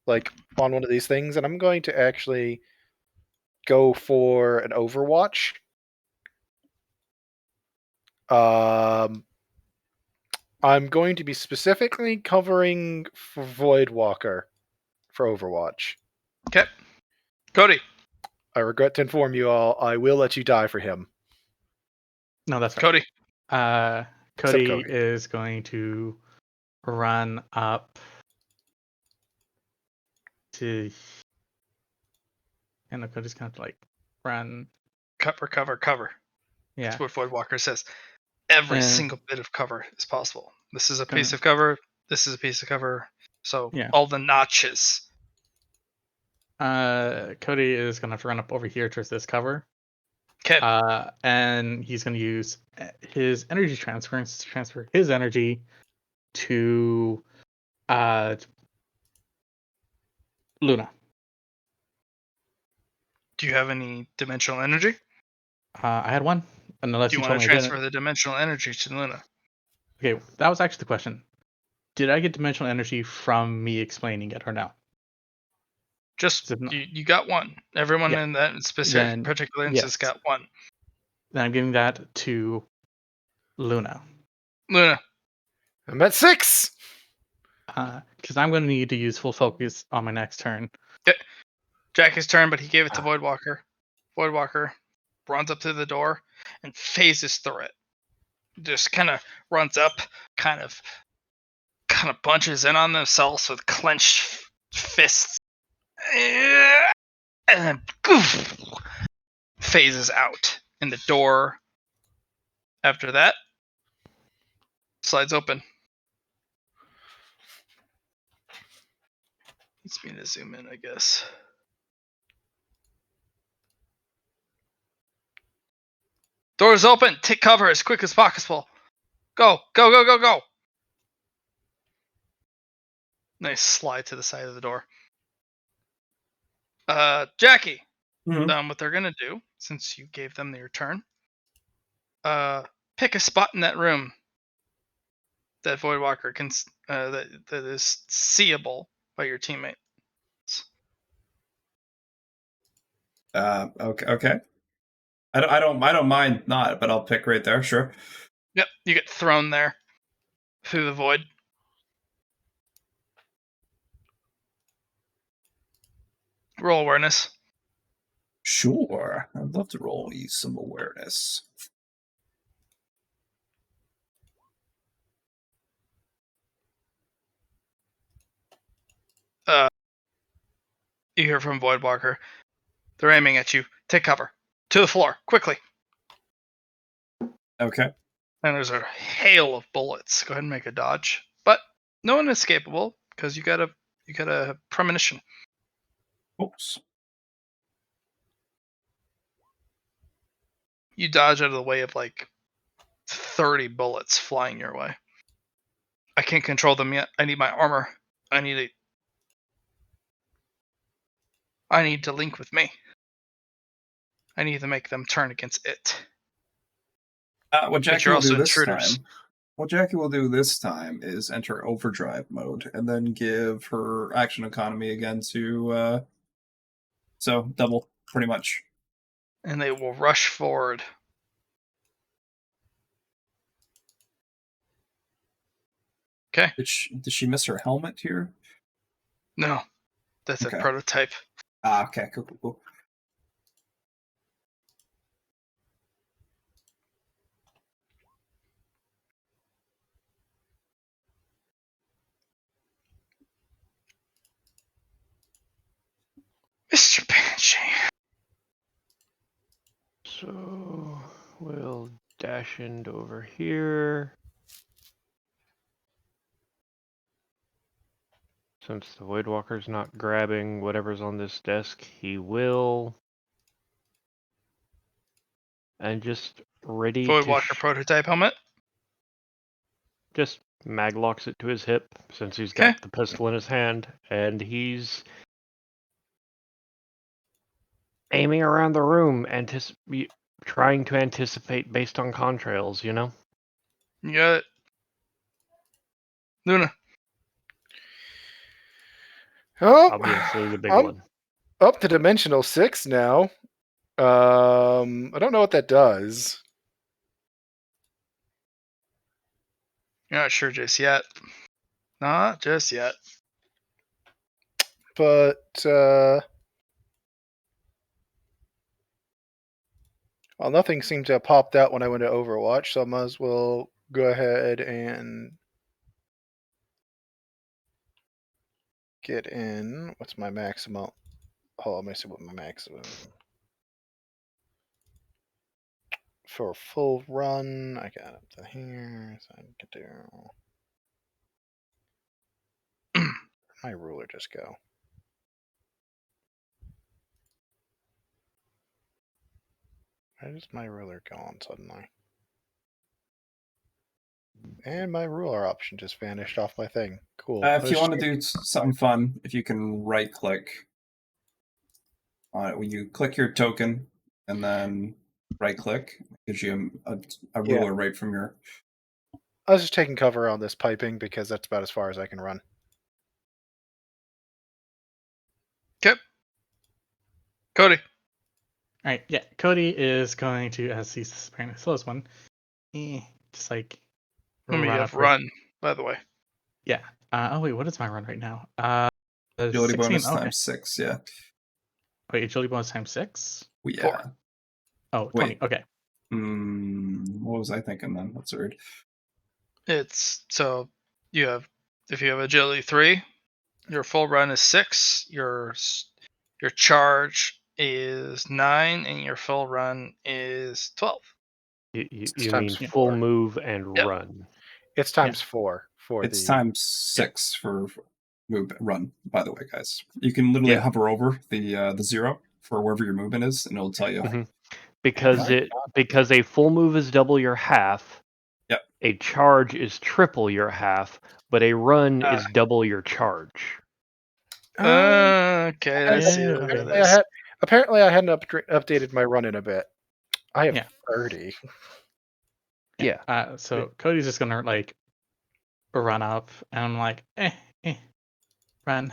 like on one of these things, and I'm going to actually go for an Overwatch. I'm going to be specifically covering for Voidwalker for Overwatch. Okay. Cody. I regret to inform you all, I will let you die for him. No, that's right. Cody. Cody Cody. is going to run up to. And Cody's kind of like run. Cover. Yeah. That's what Voidwalker says. Every And single bit of cover is possible. This is a Gonna- piece of cover. This is a piece of cover. So Yeah. all the notches. Cody is going to run up over here towards this cover. Okay. And he's going to use his energy transference to transfer his energy to Luna. Do you have any dimensional energy? I had one, unless Do you you want told to me I transfer didn't. the dimensional energy to Luna? Okay, that was actually the question. Did I get dimensional energy from me explaining it or no? Just Is it not? you got one. Everyone Yeah. in that specific Then, particular instance yes. got one. Then I'm giving that to Luna. Luna. I'm at 6! Because I'm going to need to use full focus on my next turn. Jackie's turn, but he gave it to Voidwalker. Voidwalker runs up to the door and phases through it. Just kind of runs up, kind of bunches in on themselves with clenched fists, and then goof, phases out. And the door, after that, slides open. Needs me to zoom in, I guess. Doors open. Take cover as quick as possible. Go. Nice slide to the side of the door. Jackie. What they're gonna do, since you gave them your turn, pick a spot in that room that Voidwalker can that is seeable by your teammate. Okay. I don't mind not, but I'll pick right there. Sure. Yep, you get thrown there through the void. Roll awareness. Sure. I'd love to roll you some awareness. You hear from Voidwalker. They're aiming at you. Take cover. To the floor, quickly. Okay. And there's a hail of bullets. Go ahead and make a dodge. But no inescapable, because you got a premonition. Oops. You dodge out of the way of like 30 bullets flying your way. I can't control them yet. I need my armor. I need to link with me. I need to make them turn against it. What Jackie you're will do also this intruders. time. What Jackie will do this time is enter overdrive mode and then give her action economy again to so double pretty much. And they will rush forward. Okay. Did she miss her helmet here? No, that's Okay. a prototype. Okay, cool. Mr. Banshee. So we'll dash into over here. Since the Voidwalker's not grabbing whatever's on this desk, he will. And just ready Voidwalker prototype helmet. just maglocks it to his hip since he's got the pistol in his hand, and he's aiming around the room, trying to anticipate based on contrails, you know? You got it. Luna. Oh, Obviously the big I'm one. up to Dimensional 6 now. I don't know what that does. You're not sure just yet. Not just yet. But, well, nothing seemed to have popped out when I went to Overwatch, so I might as well go ahead and get in. What's my maximum? Oh, let me see what my maximum. For a full run, I got up to here, so I can do. Where'd my ruler just go? Why does my ruler go on suddenly? And my ruler option just vanished off my thing. Cool. If you want to do something fun, if you can right-click on it, when you click your token and then right-click, it gives you a ruler right from your... I was just taking cover on this piping because that's about as far as I can run. Okay. Cody. All right, yeah. Cody is going to, as he's apparently the slowest one, just like Let me up run, by the way. Yeah. Oh wait, what is my run right now? Agility 16. bonus Okay. times 6, yeah. Wait, agility bonus times 6? Well, yeah. 4. Oh, 20. Wait. Okay. What was I thinking then? That's weird. It's so you have if you have agility 3, your full run is 6. Your charge is 9, and your full run is 12. You mean full move and run? It's times 4 for it's times 6 for move run. By the way, guys, you can literally hover over the 0 for wherever your movement is, and it'll tell you. Because a full move is double your half. Yep. A charge is triple your half, but a run is double your charge. Okay, let's see. Apparently, I hadn't updated my run in a bit. I have 30. Yeah. So Cody's just gonna like run up, and I'm like, run.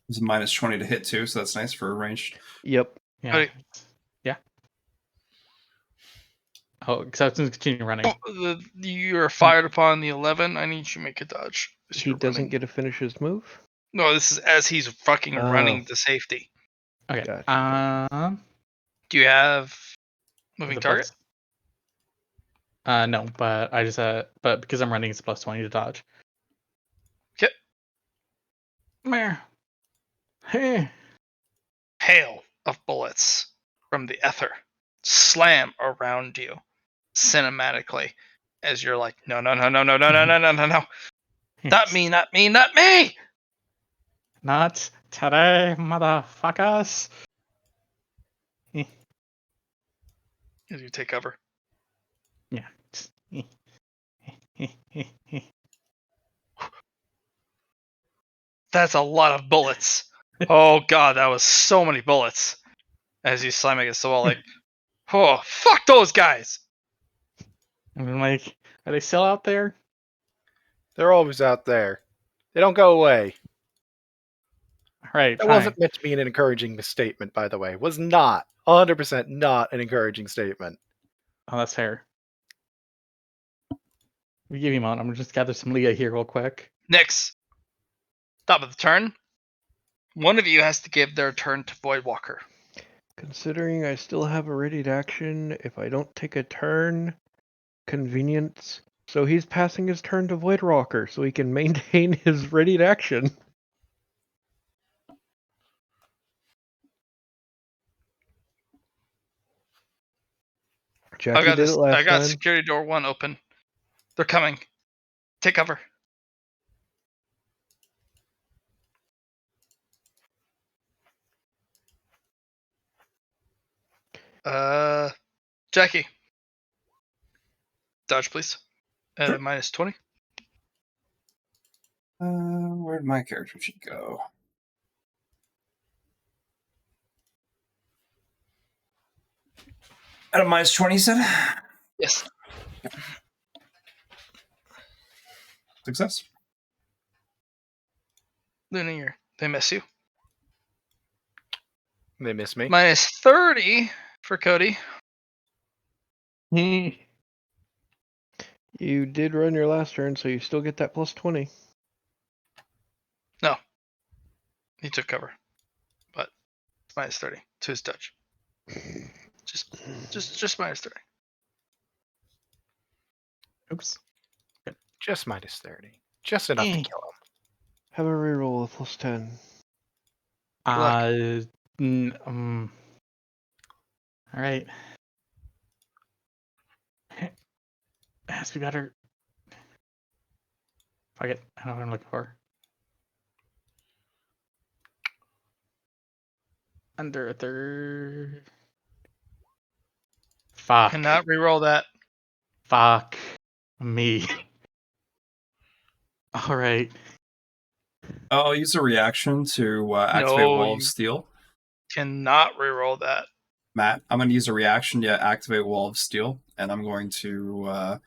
It's a minus 20 to hit too, so that's nice for a ranged. Yep. Yeah. Cody. Yeah. Oh, because I was going to continue running. You're fired upon the 11. I need you to make a dodge. He doesn't get to finish his move? No, this is as he's fucking running to safety. Okay. Gotcha. Do you have moving target? No, but I just but because I'm running, it's plus 20 to dodge. Okay. Meh. Hail of bullets from the ether slam around you cinematically as you're like, no. Not me. Not today, motherfuckers. As you take cover. Yeah. That's a lot of bullets. Oh god, that was so many bullets. As you slam against the wall, like, oh, fuck those guys. I'm like, are they still out there? They're always out there. They don't go away. Right. That wasn't meant to be an encouraging statement, by the way. It was not 100% not an encouraging statement. Oh, that's fair. We give you a moment. I'm gonna just gather some Leah here real quick. Next, top of the turn, one of you has to give their turn to Voidwalker. Considering I still have a readied action, if I don't take a turn, convenience. So he's passing his turn to Voidwalker, so he can maintain his readied action. Jackie I got did this. it last I got time. security door 1 open. They're coming. Take cover. Jackie. Dodge, please. Sure. Minus 20. Where'd my character sheet go? At a minus 20, you said? Yes. Success. Lunar, they miss you. They miss me. Minus 30 for Cody. You did run your last turn, so you still get that plus 20. No. He took cover. But it's minus 30 to his dodge. Just minus 30. Oops. Just minus 30. Just enough to kill him. Have a reroll of plus 10. All right. It has to be better. Fuck it. I know what I'm looking for. Under a third. Fuck. Cannot reroll that. Fuck me. All right. I'll use a reaction to activate No, Wall of you- Steel. Cannot reroll that. Matt, I'm going to use a reaction to activate Wall of Steel, and I'm going to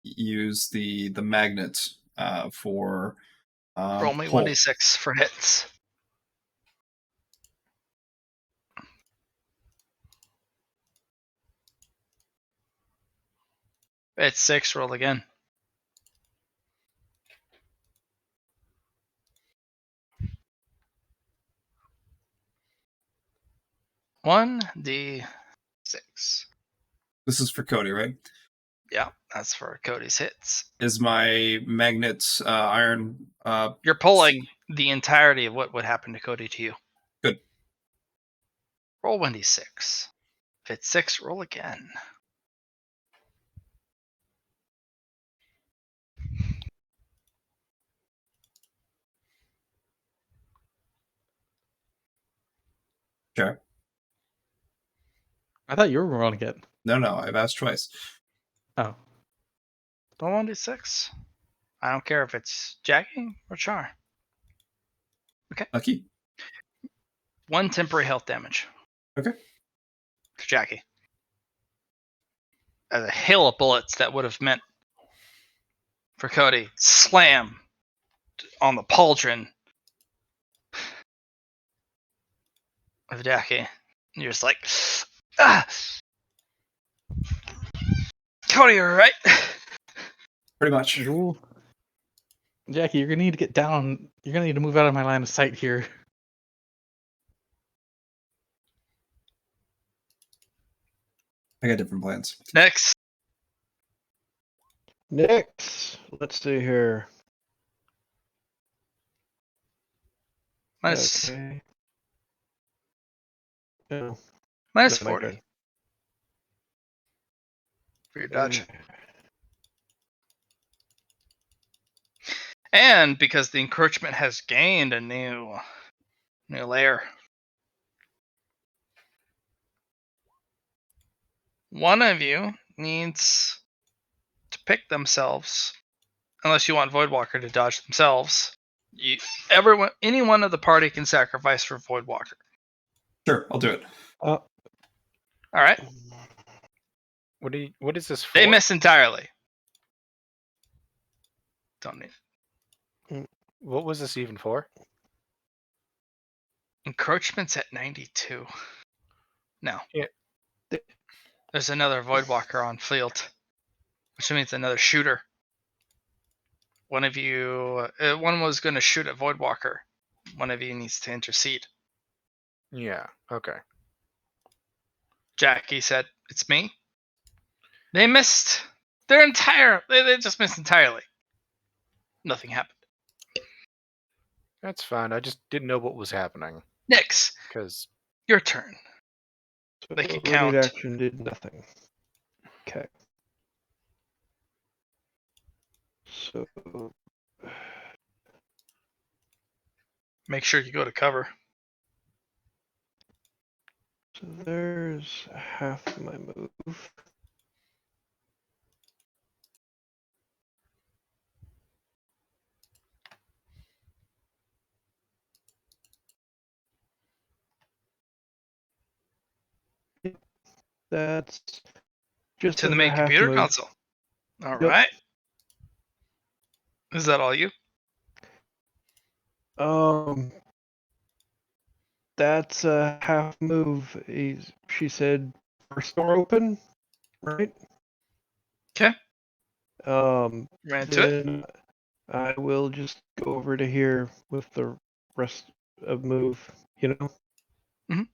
use the magnet for Roll me pull. 1d6 for hits. It's 6. Roll again. One D6. This is for Cody, right? Yeah, that's for Cody's hits. Is my magnet iron? You're pulling the entirety of what would happen to Cody to you. Good. Roll 1d6. If it's 6, roll again. Sure. I thought you were rolling it. No, I've asked twice. Oh. Roll 1d6. I don't care if it's Jackie or Char. Lucky. 1 temporary health damage. Okay. To Jackie. As a hail of bullets that would have meant for Cody, slam on the pauldron of Jackie. And you're just like, ah! Cody, alright? Pretty much. Ooh. Jackie, you're gonna need to get down. You're gonna need to move out of my line of sight here. I got different plans. Next. Next, let's see here. Minus, Okay. Oh, minus my 40 turn. for your dodge. And because the encroachment has gained a new layer. One of you needs to pick themselves, unless you want Voidwalker to dodge themselves. Any one of the party can sacrifice for Voidwalker. Sure, I'll do it. All right. What is this for? They miss entirely. Don't need. What was this even for? Encroachment's at 92. No. Yeah. There's another Voidwalker on field, which means another shooter. One of you, one was going to shoot at Voidwalker. One of you needs to intercede. Yeah. Okay. Jackie said, "It's me." They missed their entire. They just missed entirely. Nothing happened. That's fine. I just didn't know what was happening. Nyx, Because your turn. So They can ready count. action did nothing. Okay. So Make sure you go to cover. there's half my move. That's just To the a main half computer move. console. All Yep. right. Is that all you? That's a half move. She said first door open, right? Okay. Um, Ran to it. then I will just go over to here with the rest of move, you know? Mhm.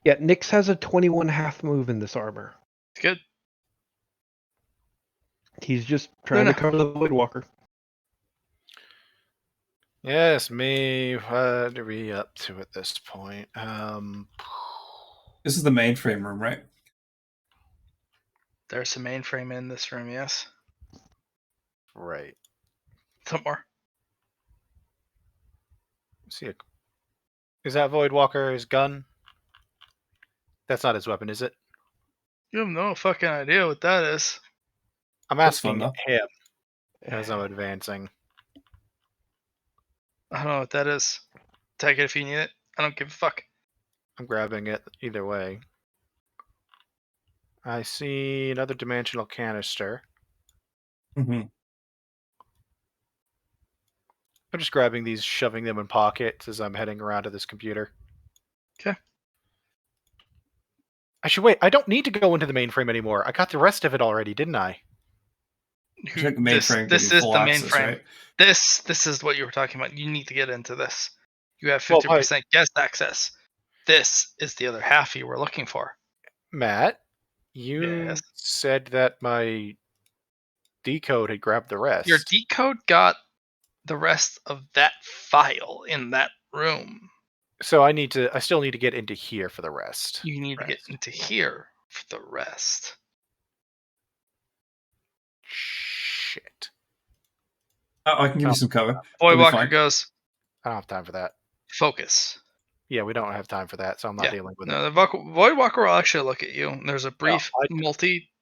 Yeah, Nyx has a 21 half move in this armor. Good. He's just trying to cover the Voidwalker. Yes, me. What are we up to at this point? This is the mainframe room, right? There's a mainframe in this room, yes. Right. Somewhere. See, is that Voidwalker's gun? That's not his weapon, is it? You have no fucking idea what that is. I'm That's fun, asking though. him as I'm advancing. I don't know what that is. Take it if you need it. I don't give a fuck. I'm grabbing it either way. I see another dimensional canister. Mm-hmm. I'm just grabbing these, shoving them in pockets as I'm heading around to this computer. Okay. Wait. I don't need to go into the mainframe anymore. I got the rest of it already, didn't I? Check the mainframe, This give you is full the access, mainframe. right? This is what you were talking about. You need to get into this. You have Well, 50% guest access. This is the other half you were looking for. Matt, you Yes. said that my decode had grabbed the rest. Your decode got the rest of that file in that room. So I still need to get into here for the rest. You need to get into here for the rest. Shit. Oh, I can give you some cover. Voidwalker goes, I don't have time for that. focus. Yeah, we don't have time for that, so I'm not Yeah. dealing with it. No, the Voidwalker will actually look at you. And there's a brief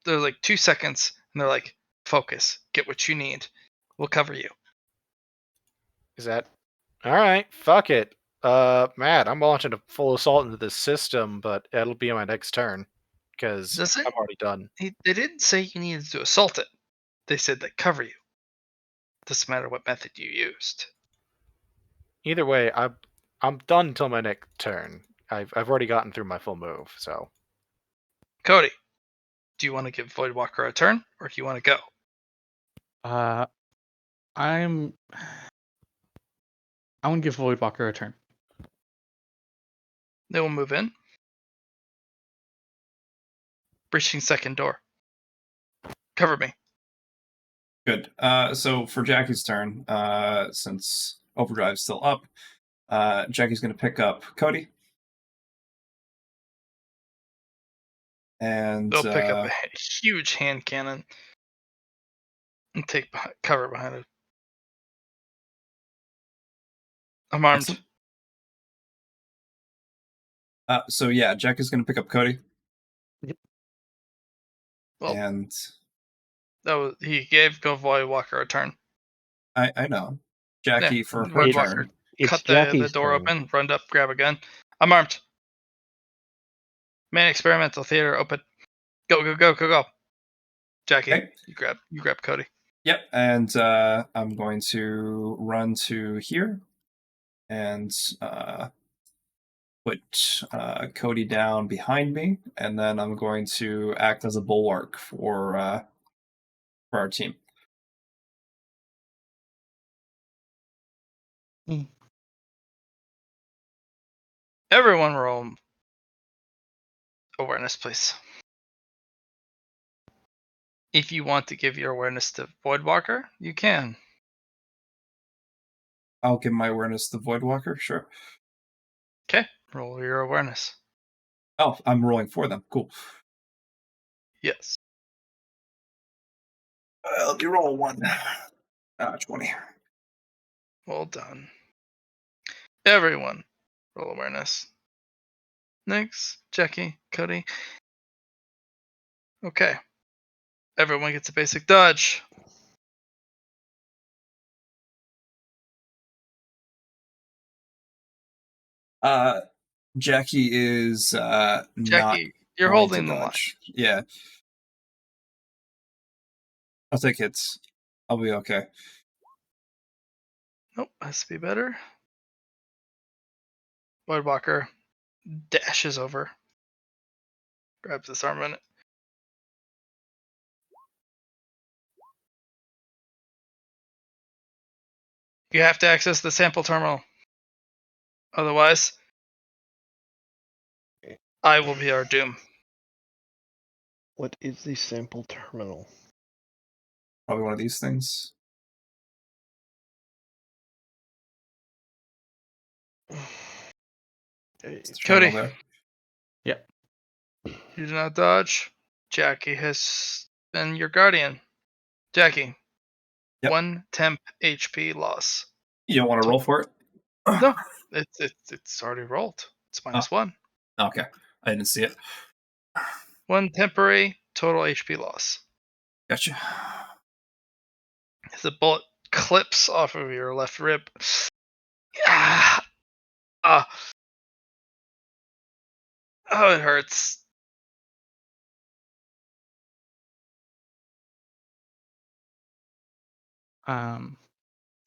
there's like 2 seconds, and they're like, focus. Get what you need. We'll cover you. Is that alright, fuck it. Matt, I'm launching a full assault into this system, but it'll be on my next turn. Because Does it? I'm already done. They didn't say you needed to assault it. They said they cover you. Doesn't matter what method you used. Either way, I'm done until my next turn. I've already gotten through my full move, so Cody, do you want to give Voidwalker a turn, or do you want to go? I'm gonna give Voidwalker a turn. They will move in. Breaching second door. Cover me. Good. So for Jackie's turn, since Overdrive's still up, Jackie's going to pick up Cody. And They'll pick up a huge hand cannon and take cover behind it. I'm armed. Awesome. So yeah, Jackie's going to pick up Cody. Yep. Well, and he gave Voidwalker a turn. I know. Jackie for her Voidwalker turn. cut the door open, run up, grab a gun. I'm armed. Main experimental theater open. Go. Jackie, Okay. you grab Cody. Yep, and I'm going to run to here and put Cody down behind me, and then I'm going to act as a bulwark for our team. Everyone roll awareness, please. If you want to give your awareness to Voidwalker, you can. I'll give my awareness to Voidwalker, sure. Okay, roll your awareness. Oh, I'm rolling for them. Cool. Yes. Let me roll one. 20. Well done. Everyone, roll awareness. Next, Jackie, Cody. Okay. Everyone gets a basic dodge. Jackie is not Jackie, you're going to holding the line. dodge. Yeah. I'll take hits. I'll be okay. Nope, has to be better. Voidwalker dashes over. Grabs this armament. You have to access the sample terminal. Otherwise, I will be our doom. What is the sample terminal? Probably one of these things. It's the Cody. terminal there. Yep. You do not dodge. Jackie has been your guardian. Jackie. Yep. 1 temp HP loss. You don't want to roll for it? No, it's already rolled. It's -1. Okay. I didn't see it. 1 temporary total HP loss. Gotcha. As the bullet clips off of your left rib. Ah. Oh, it hurts.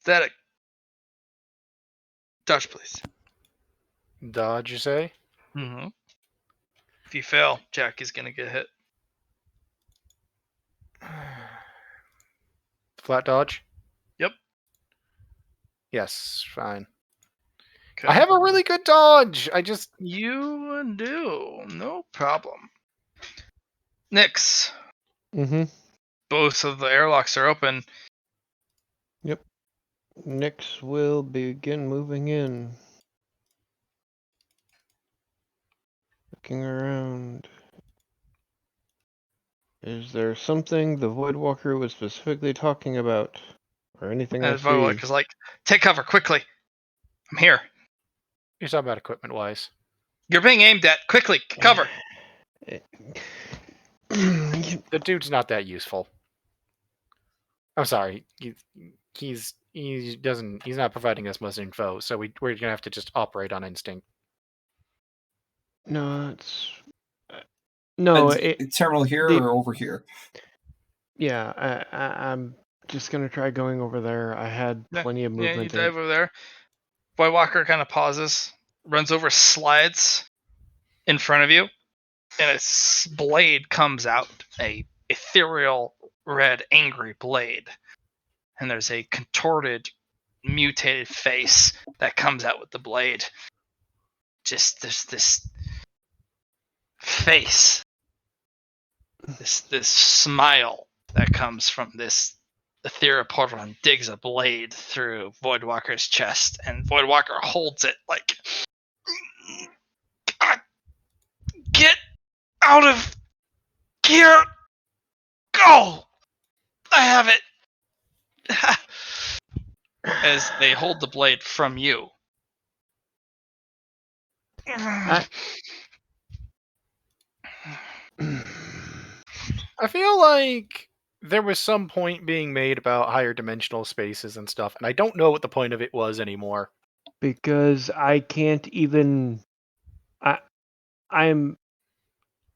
Static. Dodge, please. Dodge, you say? Mm-hmm. If you fail, Jackie's gonna get hit. Flat dodge? Yep. Yes, fine. Okay. I have a really good dodge. You do. No problem. Nyx. Mm-hmm. Both of the airlocks are open. Yep. Nyx will begin moving in. Looking around. Is there something the Voidwalker was specifically talking about? Or anything I And see? Voidwalker's like, take cover quickly. I'm here. You're talking about equipment-wise. You're being aimed at. Quickly, cover. The dude's not that useful. I'm sorry. He's not providing us much info, so we're gonna have to just operate on instinct. No, it's no. Terminal here or over here? Yeah, I'm just gonna try going over there. I had plenty of Yeah, you movement. dive over there. Voidwalker kind of pauses, runs over, slides in front of you, and a blade comes out, a ethereal red angry blade, and there's a contorted mutated face that comes out with the blade. Just this face, this smile that comes from this ethereal portal and digs a blade through Voidwalker's chest, and Voidwalker holds it like, get out of here! Go! I have it! As they hold the blade from you. I feel like there was some point being made about higher dimensional spaces and stuff, and I don't know what the point of it was anymore. Because I can't even. I'm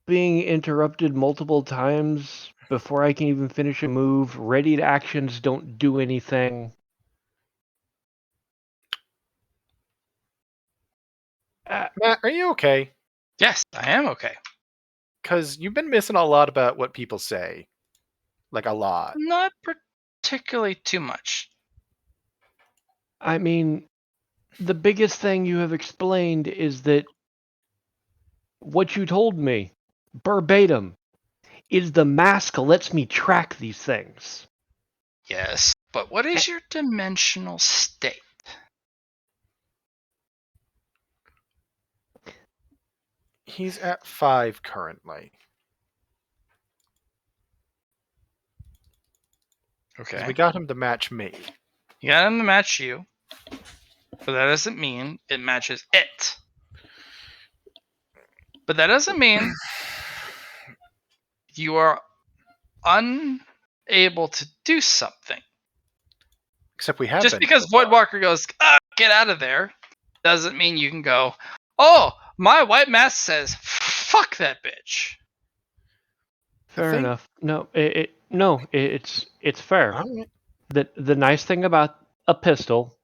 being interrupted multiple times before I can even finish a move. Readied actions don't do anything. Matt, are you okay? Yes, I am okay. Because you've been missing a lot about what people say. Like, a lot. Not particularly too much. I mean, the biggest thing you have explained is that what you told me, verbatim, is the mask lets me track these things. Yes, but what is your dimensional state? He's at 5 currently. Okay. We got him to match me. You got him to match you, but that doesn't mean it matches it. But that doesn't mean you are unable to do something. Except we have Just been because so far. Voidwalker goes, get out of there, doesn't mean you can go, oh, my white mask says, fuck that bitch. Fair thing- enough. No, it's fair. Alright. The nice thing about a pistol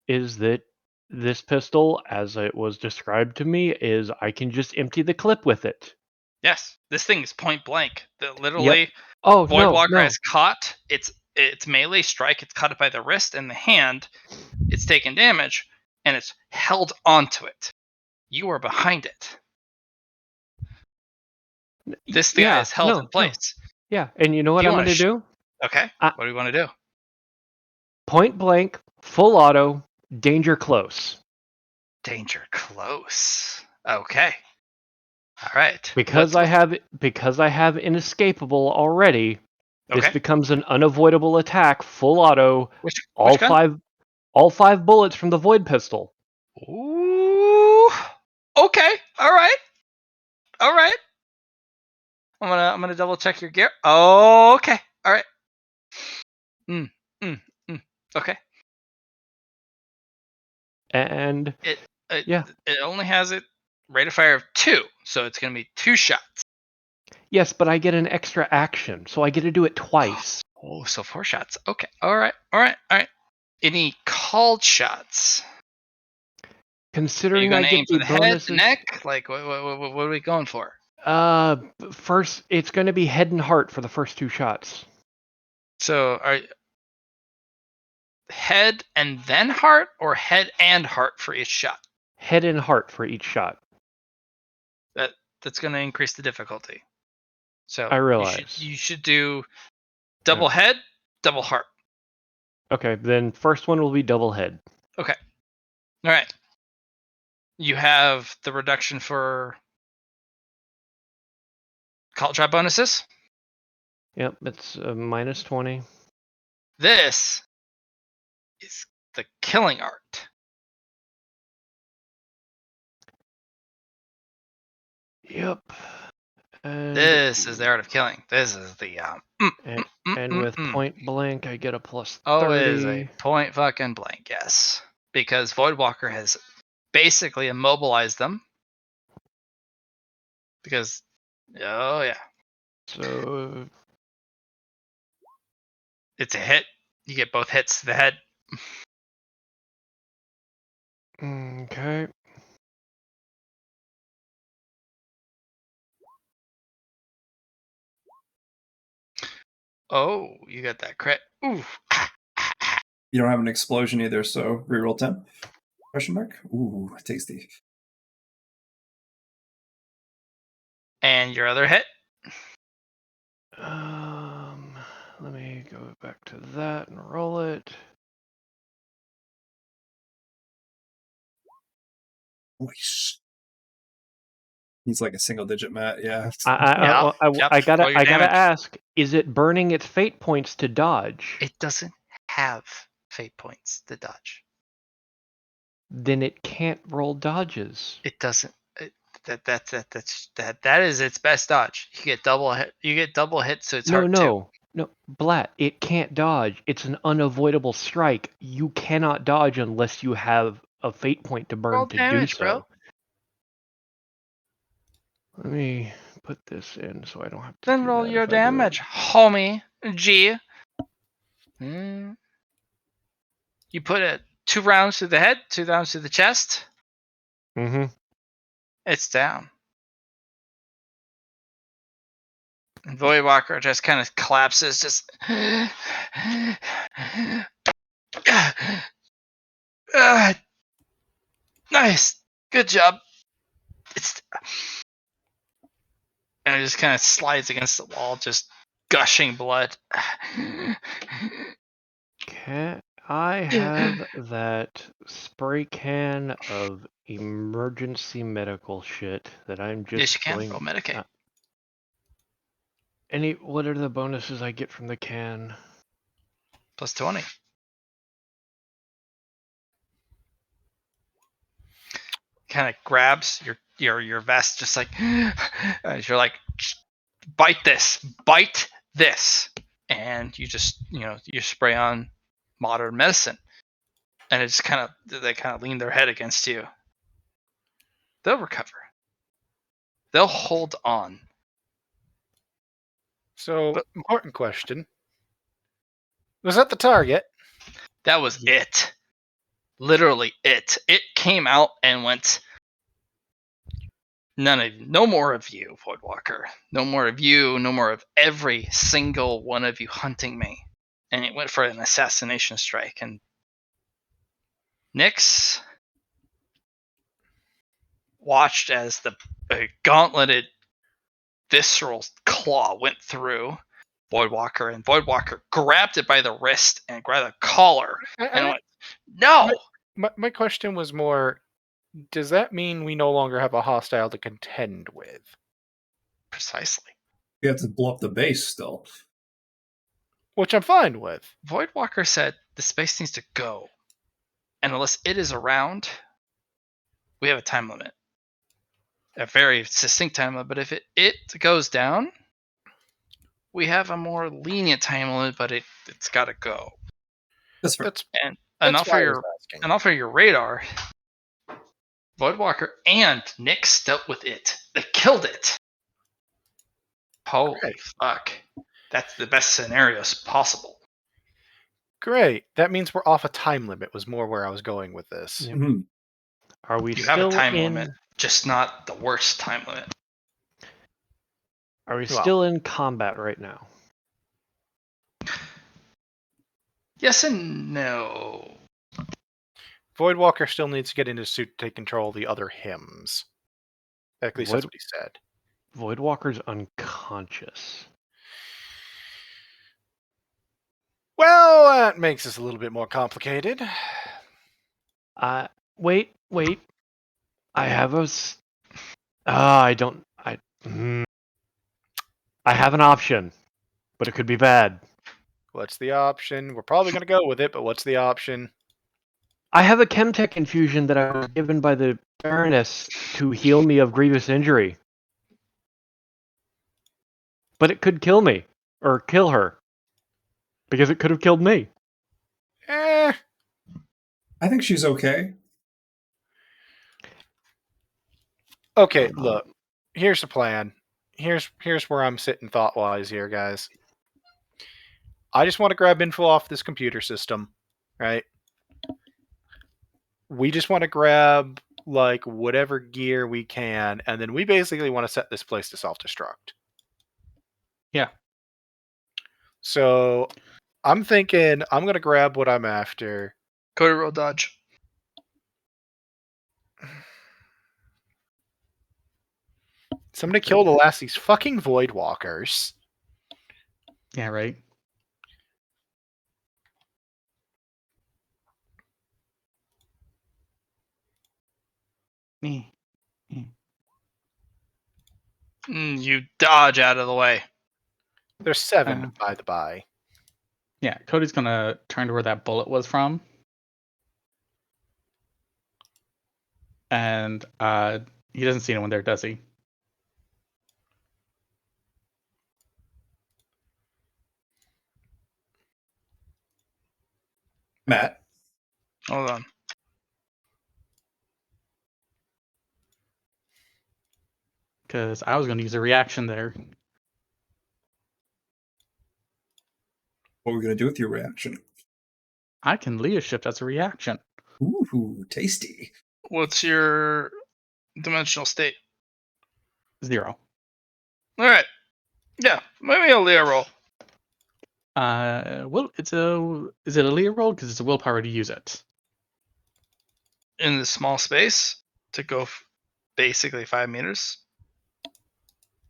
is that this pistol, as it was described to me, is I can just empty the clip with it. Yes, this thing is point blank. Literally, Oh Voidwalker no. has caught its melee strike. It's caught it by the wrist and the hand. It's taken damage, and it's held onto it. You are behind it. This guy Yeah, is held in no. place. Yeah, and you know what Do you I'm wanna going to do? Okay, I- what do you want to do? Point blank, full auto, danger close. Danger close. Okay. All right. Because I have inescapable already. This Okay. becomes an unavoidable attack, full auto, Which all gun? all 5 bullets from the void pistol. Ooh. Okay. All right. All right. I'm gonna double check your gear. Oh, okay. All right. Mm. Mm. Mm. Okay. And It yeah. It only has it rate of fire of 2, so it's gonna be 2 shots. Yes, but I get an extra action, so I get to do it twice. Oh, so 4 shots. Okay. All right. All right. All right. Any called shots? Are you Considering I gonna aim get for the the head, the bonuses. neck? Like what are we going for? First it's going to be head and heart for the first 2 shots. So are head and then heart, or head and heart for each shot? Head and heart for each shot. That's going to increase the difficulty. So I realize. you should do double head, double heart. Okay, then first one will be double head. Okay. All right. You have the reduction for call trap bonuses. Yep, it's minus 20. This is the killing art. Yep. And, This is the art of killing. This is the and with point blank, I get a plus 30. Oh, it is a point fucking blank, yes. Because Voidwalker has basically immobilized them. Because, oh yeah, So it's a hit. You get both hits to the head. okay. Oh, you got that crit. Ooh. You don't have an explosion either, so reroll 10? Question mark? Ooh, tasty. And your other hit. Let me go back to that and roll it. Nice. He's like a single digit, Matt. Yeah. I gotta All your damage. ask: is it burning its fate points to dodge? It doesn't have fate points to dodge. Then it can't roll dodges. It doesn't. That is its best dodge. You get double hit. You get double hit, so it's hard too. No, Blat. It can't dodge. It's an unavoidable strike. You cannot dodge unless you have a fate point to burn Roll to damage, do so. bro. Let me put this in so I don't have to. Then do roll that your if I do it. damage, homie. G. You put it 2 rounds to the head, 2 rounds to the chest. Mm-hmm. It's down. And Voidwalker just kind of collapses, just. Nice, good job. And it just kind of slides against the wall, just gushing blood. Can I have that spray can of emergency medical shit that I'm just Yes, you can. going? Roll Medicaid. What are the bonuses I get from the can? Plus 20. Kind of grabs your vest, just like as you're like, bite this, and you just you spray on modern medicine, and it just they kind of lean their head against you. They'll recover. They'll hold on. So, But- important question. Was that the target? That was it. Literally it. It came out and went. No more of you, Voidwalker. No more of you. No more of every single one of you hunting me. And it went for an assassination strike. And Nyx watched as the gauntleted, visceral claw went through Voidwalker, and Voidwalker grabbed it by the wrist and grabbed the collar and went, "No!" My question was more, does that mean we no longer have a hostile to contend with? Precisely. We have to block the base still. Which I'm fine with. Voidwalker said the space needs to go. And unless it is around, we have a time limit. A very succinct time limit, but if it goes down, we have a more lenient time limit, but it's got to go. That's fair. And That's why I was asking. enough for your radar. Voidwalker and Nyx dealt with it. They killed it. Holy Great. fuck. That's the best scenarios possible. Great. That means we're off a time limit, was more where I was going with this. Yep. Mhm. Are we You still have a time in? limit, just not the worst time limit. Are we Well. still in combat right now? Yes and no. Voidwalker still needs to get into suit to take control of the other hymns. At least that's what he said. Voidwalker's unconscious. Well, that makes this a little bit more complicated. Wait. I have I don't. I have an option, but it could be bad. What's the option? We're probably going to go with it, but what's the option? I have a Chemtech infusion that I was given by the Baroness to heal me of grievous injury. But it could kill me. Or kill her. Because it could have killed me. Eh. I think she's okay. Okay, look. Here's the plan. Here's where I'm sitting thought-wise here, guys. I just want to grab info off this computer system, right? We just want to grab, like, whatever gear we can, and then we basically want to set this place to self-destruct. Yeah. So, I'm thinking I'm going to grab what I'm after. Cody roll dodge. Somebody kill the last of these fucking Voidwalkers. Yeah, right. Me. You dodge out of the way. There's 7, by the by. Yeah, Cody's gonna turn to where that bullet was from. And he doesn't see anyone there, does he? Matt. Hold on. Because I was gonna use a reaction there. What are we going to do with your reaction? I can leadership as a reaction. Ooh, tasty. What's your dimensional state? 0. All right. Yeah, maybe a Leah roll. Well, is it a Leah roll? Because it's a willpower to use it. In the small space to go basically 5 meters.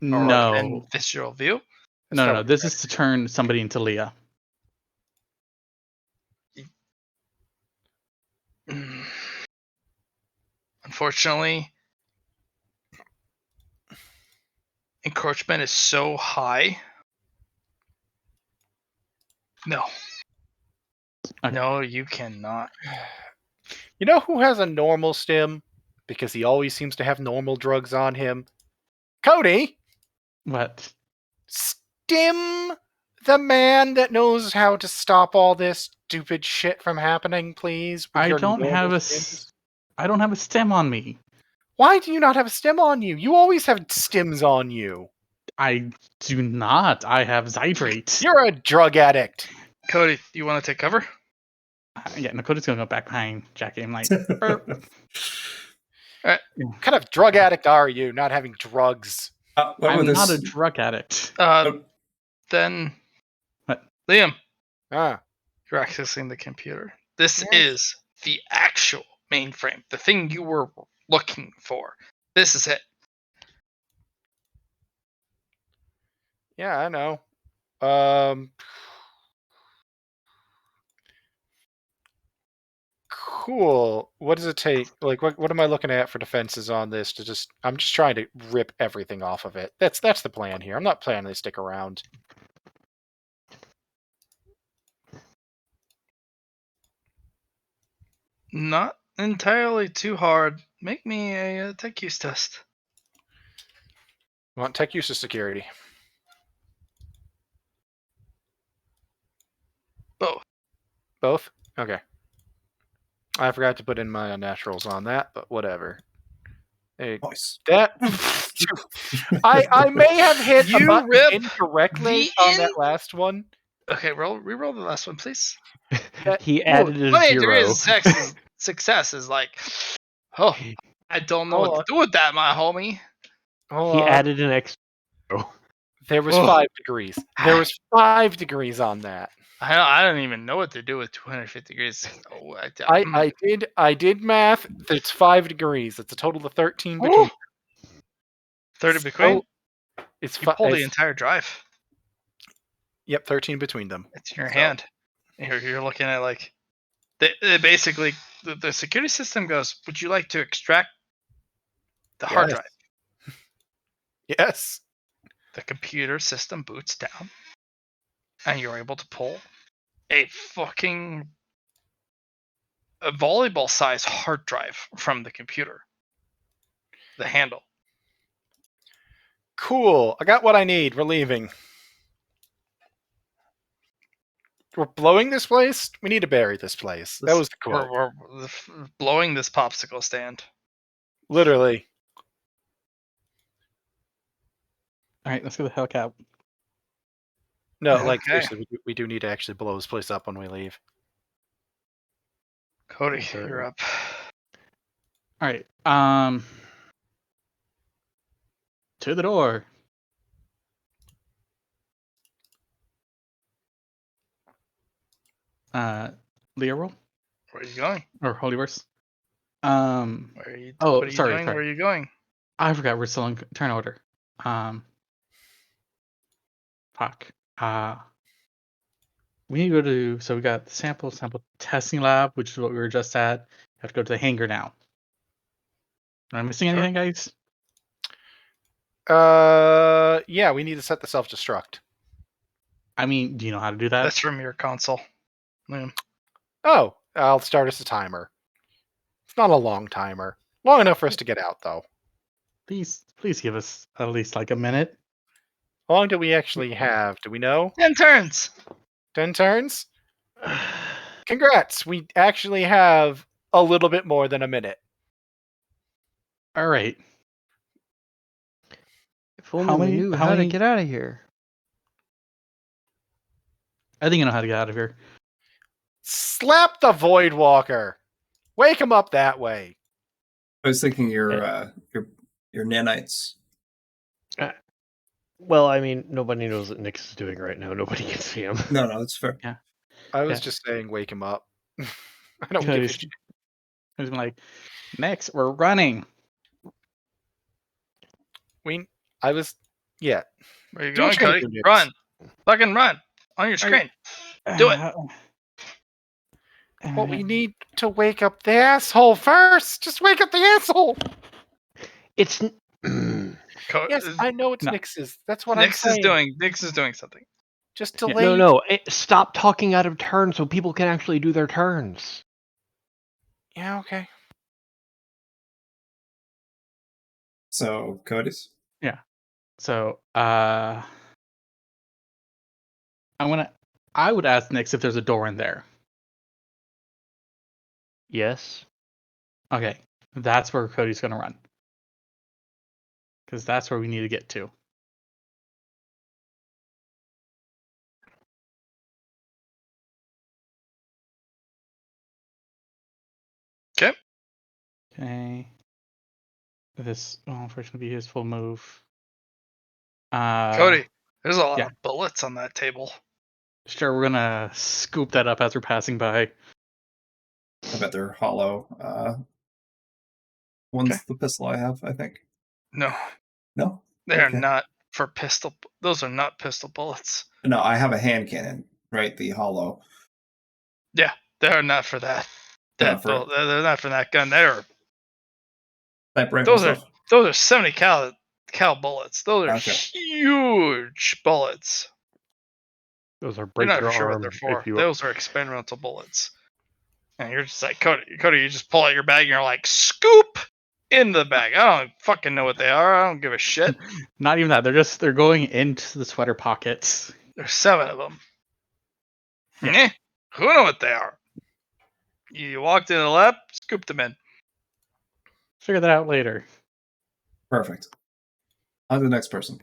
Or No. in visual view. No. This is to turn somebody into Leah. Unfortunately, encroachment is so high. No. Okay. No, you cannot. You know who has a normal stim? Because he always seems to have normal drugs on him. Cody! What? Stim the man that knows how to stop all this stupid shit from happening, please. With I your don't normal have a stims. I don't have a stem on me. Why do you not have a stim on you? You always have stims on you. I do not. I have Zydrate. You're a drug addict. Cody, you want to take cover? Yeah, Nakota's gonna go back behind Jackie. I'm like, "Burp." What kind of drug addict are you, not having drugs? What I'm would not a this? drug addict. Then What? Liam, Ah, you're accessing the computer. This Yes. is the actual mainframe, the thing you were looking for. This is it. yeah, I know. Cool. What does it take? Like, what am I looking at for defenses on this? I'm just trying to rip everything off of it. That's the plan here. I'm not planning to stick around. Not entirely too hard. Make me a tech use test. I want tech use of security. Both. Both? Okay. I forgot to put in my unnaturals on that, but whatever. Hey, Nice. that I may have hit You a button rip incorrectly the on that last one. Okay, re-roll the last one, please. He added a 28 degrees zero. of success is like, oh, I don't know Hold what on. to do with that, my homie. Hold He on. added an extra. There was Ugh. 5 degrees. There was 5 degrees on that. I don't even know what to do with 250 degrees. Oh, I did math. It's 5 degrees. It's a total of 13 between. 30 between. It's You pull the it's, entire drive. yep, 13 between them. It's in your So- hand. You're looking at like, they basically the security system goes. Would you like to extract the hard Yes. drive? Yes. The computer system boots down, and you're able to pull a fucking volleyball-sized hard drive from the computer. The handle. Cool. I got what I need. We're leaving. We're blowing this place? We need to bury this place. That was the quote. We're blowing this popsicle stand. Literally. All right, let's get the hell out. No, like Okay. seriously, we do need to actually blow this place up when we leave. Cody, Sorry. you're up. All right. To the door. Leo roll Where are you going? or Holyverse. Where are you? Oh, what are you sorry, doing? sorry. Where are you going? I forgot we're still in turn order. Fuck. We need to go to. So we got the sample testing lab, which is what we were just at. Have to go to the hangar now. Am I missing anything, guys? Yeah, we need to set the self-destruct. I mean, do you know how to do that? That's from your console. Liam. Oh, I'll start us a timer. It's not a long timer. Long enough for us to get out, though. Please give us at least like a minute. How long do we actually have? Do we know? 10 turns. 10 turns? Congrats! We actually have a little bit more than a minute. All right. If only we many- knew how how to many- get out of here. I think I know how to get out of here. Slap the Void Walker! Wake him up that way. I was thinking your nanites. Well, I mean, nobody knows what Nix is doing right now. Nobody can see him. No, that's fair. I was Yeah. just saying wake him up. I don't give a Because shit. I was like, next we're running. I was... Yeah. Where are you Do going, what you gotta Cody? do, Nix. Run. Fucking run. On your screen. Do it. But we need to wake up the asshole first! Just wake up the asshole! It's Yes, I know it's No. Nix's. That's what Nix I'm is saying. doing. Nix is doing something. Just Yeah. delay. No. Stop talking out of turn so people can actually do their turns. Yeah, okay. So, Cody's? So, I would ask Nyx if there's a door in there. Yes. Okay, that's where Cody's gonna run. Because that's where we need to get to. Okay. Okay. This will unfortunately be his full move. Cody, there's a lot yeah. of bullets on that table. Sure, we're gonna scoop that up as we're passing by. I bet they're hollow. One's Okay. the pistol I have, I think. No, No? they're Okay. not for pistol. Those are not pistol bullets. No, I have a hand cannon, right? The hollow. Yeah, they're not for that. They're not for They're not for that gun. sniper rifle stuff. Those are 70 cal bullets. Those are Okay. huge bullets. Those are You're break not your sure what arm they're if for. you. Those are experimental bullets. And you're just like, Cody, you just pull out your bag and you're like, scoop in the bag. I don't fucking know what they are. I don't give a shit. Not even that. They're going into the sweater pockets. There's 7 of them. Yeah. Who know what they are? You walked in the lab, scooped them in. Figure that out later. Perfect. On to the next person.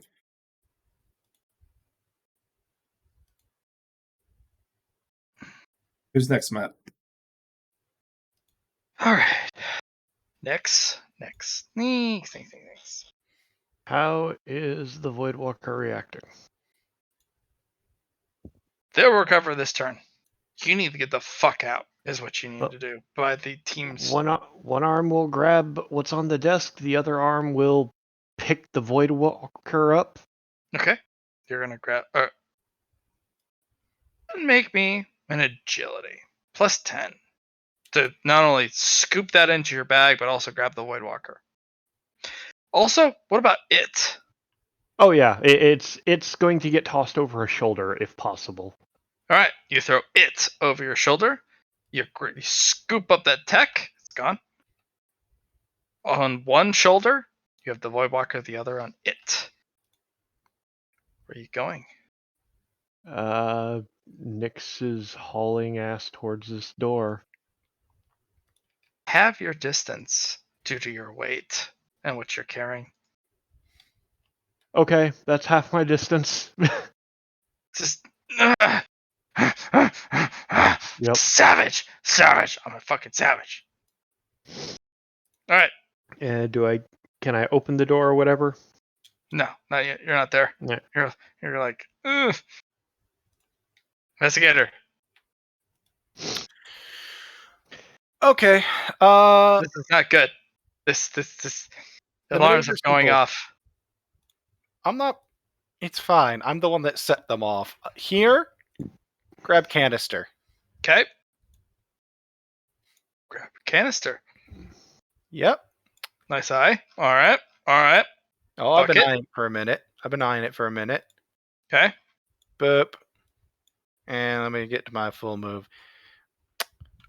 Who's next, Matt? All right. Next. How is the Voidwalker reacting? They'll recover this turn. You need to get the fuck out, is what you need Well, to do. By the team's. One arm will grab what's on the desk. The other arm will pick the Voidwalker up. Okay. You're going to grab. Make me an agility. Plus 10. To not only scoop that into your bag, but also grab the Voidwalker. Also, what about it? Oh yeah, it's going to get tossed over a shoulder if possible. All right, you throw it over your shoulder. You scoop up that tech. It's gone. On one shoulder, you have the Voidwalker. The other on it. Where are you going? Nyx is hauling ass towards this door. Have your distance due to your weight and what you're carrying. Okay, that's half my distance. Just. Yep. Savage! I'm a fucking savage. All right. Can I open the door or whatever? No, not yet. You're not there. Yeah. You're like, ugh. Investigator. Okay. This is not good. This The alarms are maneuver's going simple. off. I'm not. It's fine. I'm the one that set them off. Here, grab canister. Okay. Grab a canister. Yep. Nice eye. All right. Oh, I've been Bucket. eyeing it for a minute. Okay. Boop. And let me get to my full move.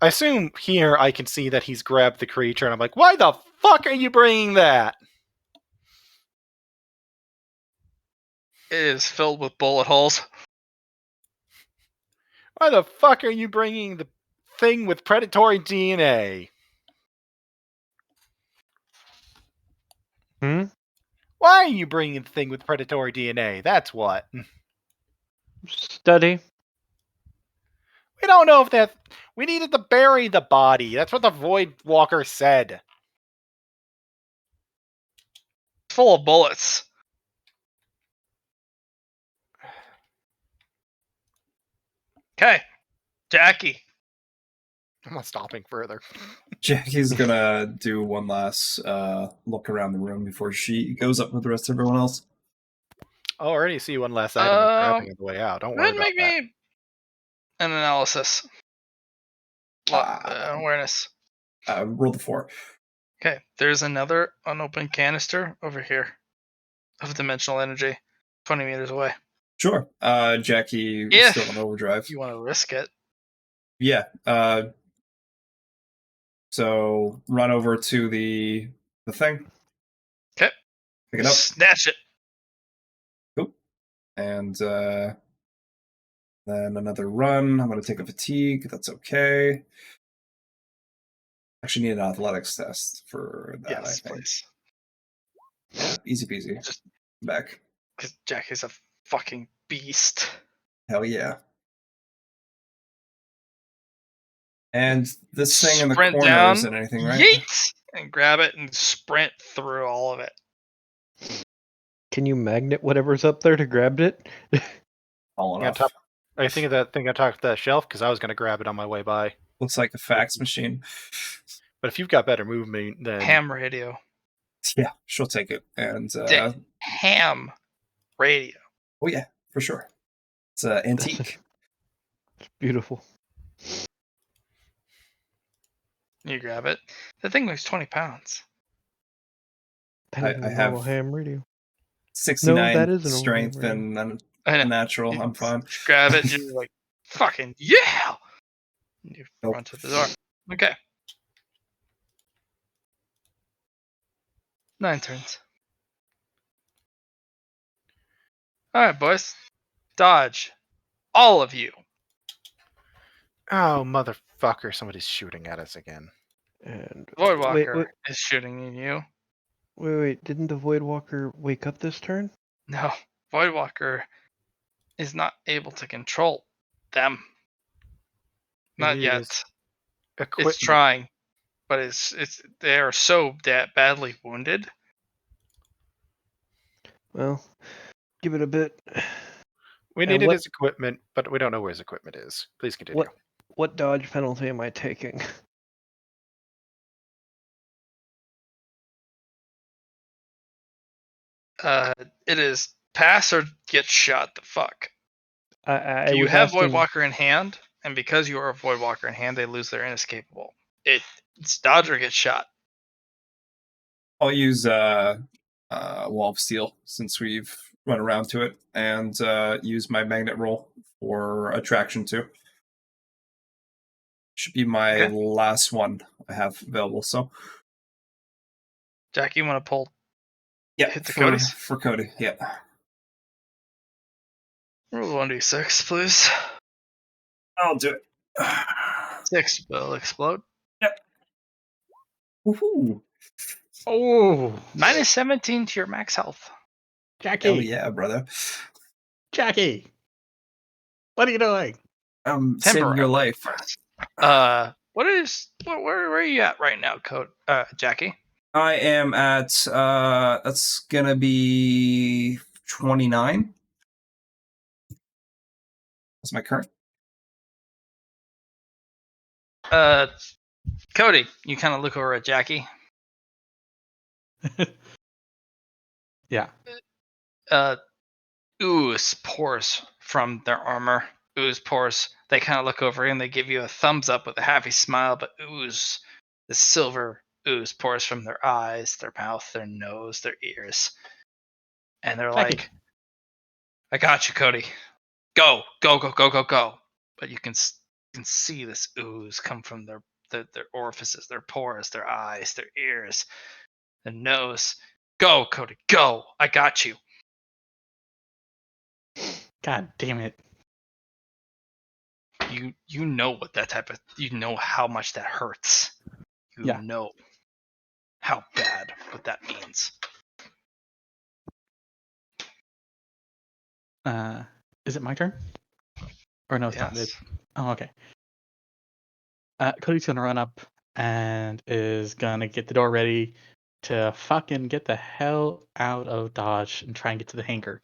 I assume here I can see that he's grabbed the creature, and I'm like, why the fuck are you bringing that? It is filled with bullet holes. Why the fuck are you bringing the thing with predatory DNA? Why are you bringing the thing with predatory DNA? That's what. Study. We don't know if that. We needed to bury the body. That's what the Void Walker said. It's full of bullets. Okay. Jackie. I'm not stopping further. Jackie's gonna do one last look around the room before she goes up with the rest of everyone else. I'll already see one last item I'm grabbing on the way out. Don't worry Then about make that. me an analysis. Awareness. Roll the 4. Okay. There's another unopened canister over here of dimensional energy, 20 meters away. Sure. Jackie is If still on overdrive. you want to risk it. Yeah. So run over to the thing. Okay. Pick it up. Snatch it. Cool. And then another run. I'm going to take a fatigue. That's okay. Actually, need an athletics test for that, Yes, I think. please. Yeah, easy peasy. Just back. because Jackie's a fucking beast. Hell yeah. And this thing in the Sprint corner down, isn't anything, right? yeet, and grab it and sprint through all of it. Can you magnet whatever's up there to grab it? Falling Yeah, off. Are you thinking of that thing on top of that shelf? Because I was going to grab it on my way by. Looks like a fax machine. But if you've got better movement, then Ham radio. Yeah, she'll take it. And Ham radio. oh yeah, for sure. It's antique. It's beautiful. You grab it. The thing weighs 20 pounds. That I isn't a have normal ham radio. 69 that is an old strength ham and I know. natural. You I'm fine. just grab it. You're like, fucking yeah. And you Nope. run to the door. Okay. 9 turns. All right, boys. Dodge. All of you. oh motherfucker, somebody's shooting at us again. And Voidwalker is shooting at you. wait. Didn't the Voidwalker wake up this turn? No, Voidwalker is not able to control them. Not Maybe it yet. is It's equipment. trying, but it's they are so badly wounded. Well, give it a bit. We And needed what- his equipment, but we don't know where his equipment is. Please continue. What dodge penalty am I taking? It is pass or get shot the fuck. I You was have asking. Voidwalker in hand, and because you are a Voidwalker in hand, they lose their inescapable. It's dodge or get shot. I'll use Wall of Steel since we've run around to it, and use my magnet roll for attraction too. Should be my Okay. last one I have available. So Jack, you want to pull? yeah, Hit the for, Codys? for Cody. Yeah. Roll 1d6, please. I'll do it. 6 will explode. Woohoo! Oh, Minus 17 to your max health. Jackie. Hell yeah, brother. Jackie. What are you doing? I'm saving your life. Where are you at right now, Jackie? I am at that's gonna be 29. That's my current. Cody, you kind of look over at Jackie. Yeah. Ooze pours from their armor. Ooze pours. They kind of look over and they give you a thumbs up with a happy smile, but ooze, the silver ooze pours from their eyes, their mouth, their nose, their ears. And they're Jackie. like, I got you, Cody. Go, go, go, go, go, go. But you can see this ooze come from their orifices, their pores, their eyes, their ears, their nose. Go, Cody, go. I got you. God damn it. You know what that type of, you know how much that hurts. You Yeah. know how bad what that means. Is it my turn? Or no, it's not. Yes. Oh, okay. Cody's gonna run up and is gonna get the door ready to fucking get the hell out of Dodge and try and get to the hangar.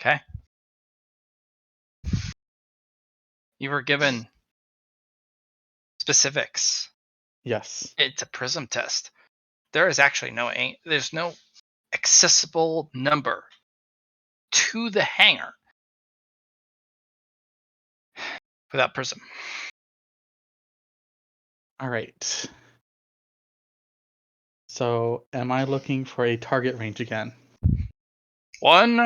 Okay. You were given specifics. Yes. It's a prism test. There is actually there's no accessible number to the hangar without prism. All right. So, am I looking for a target range again? 1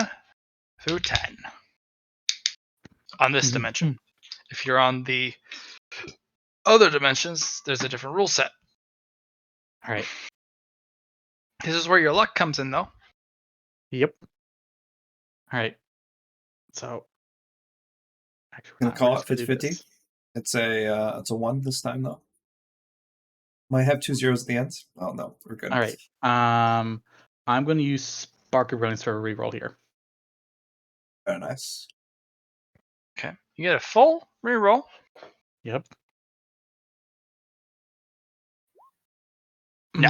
through 10. on this dimension. If you're on the other dimensions, there's a different rule set. All right. This is where your luck comes in, though. Yep. All right. So, actually, Gonna call it 50-50. It's a 1 this time though. Might have 2 zeros at the end. Oh no, we're good. All right. I'm going to use Spark of Brilliance for a reroll here. Very nice. Okay. You get a full reroll. Yep. No.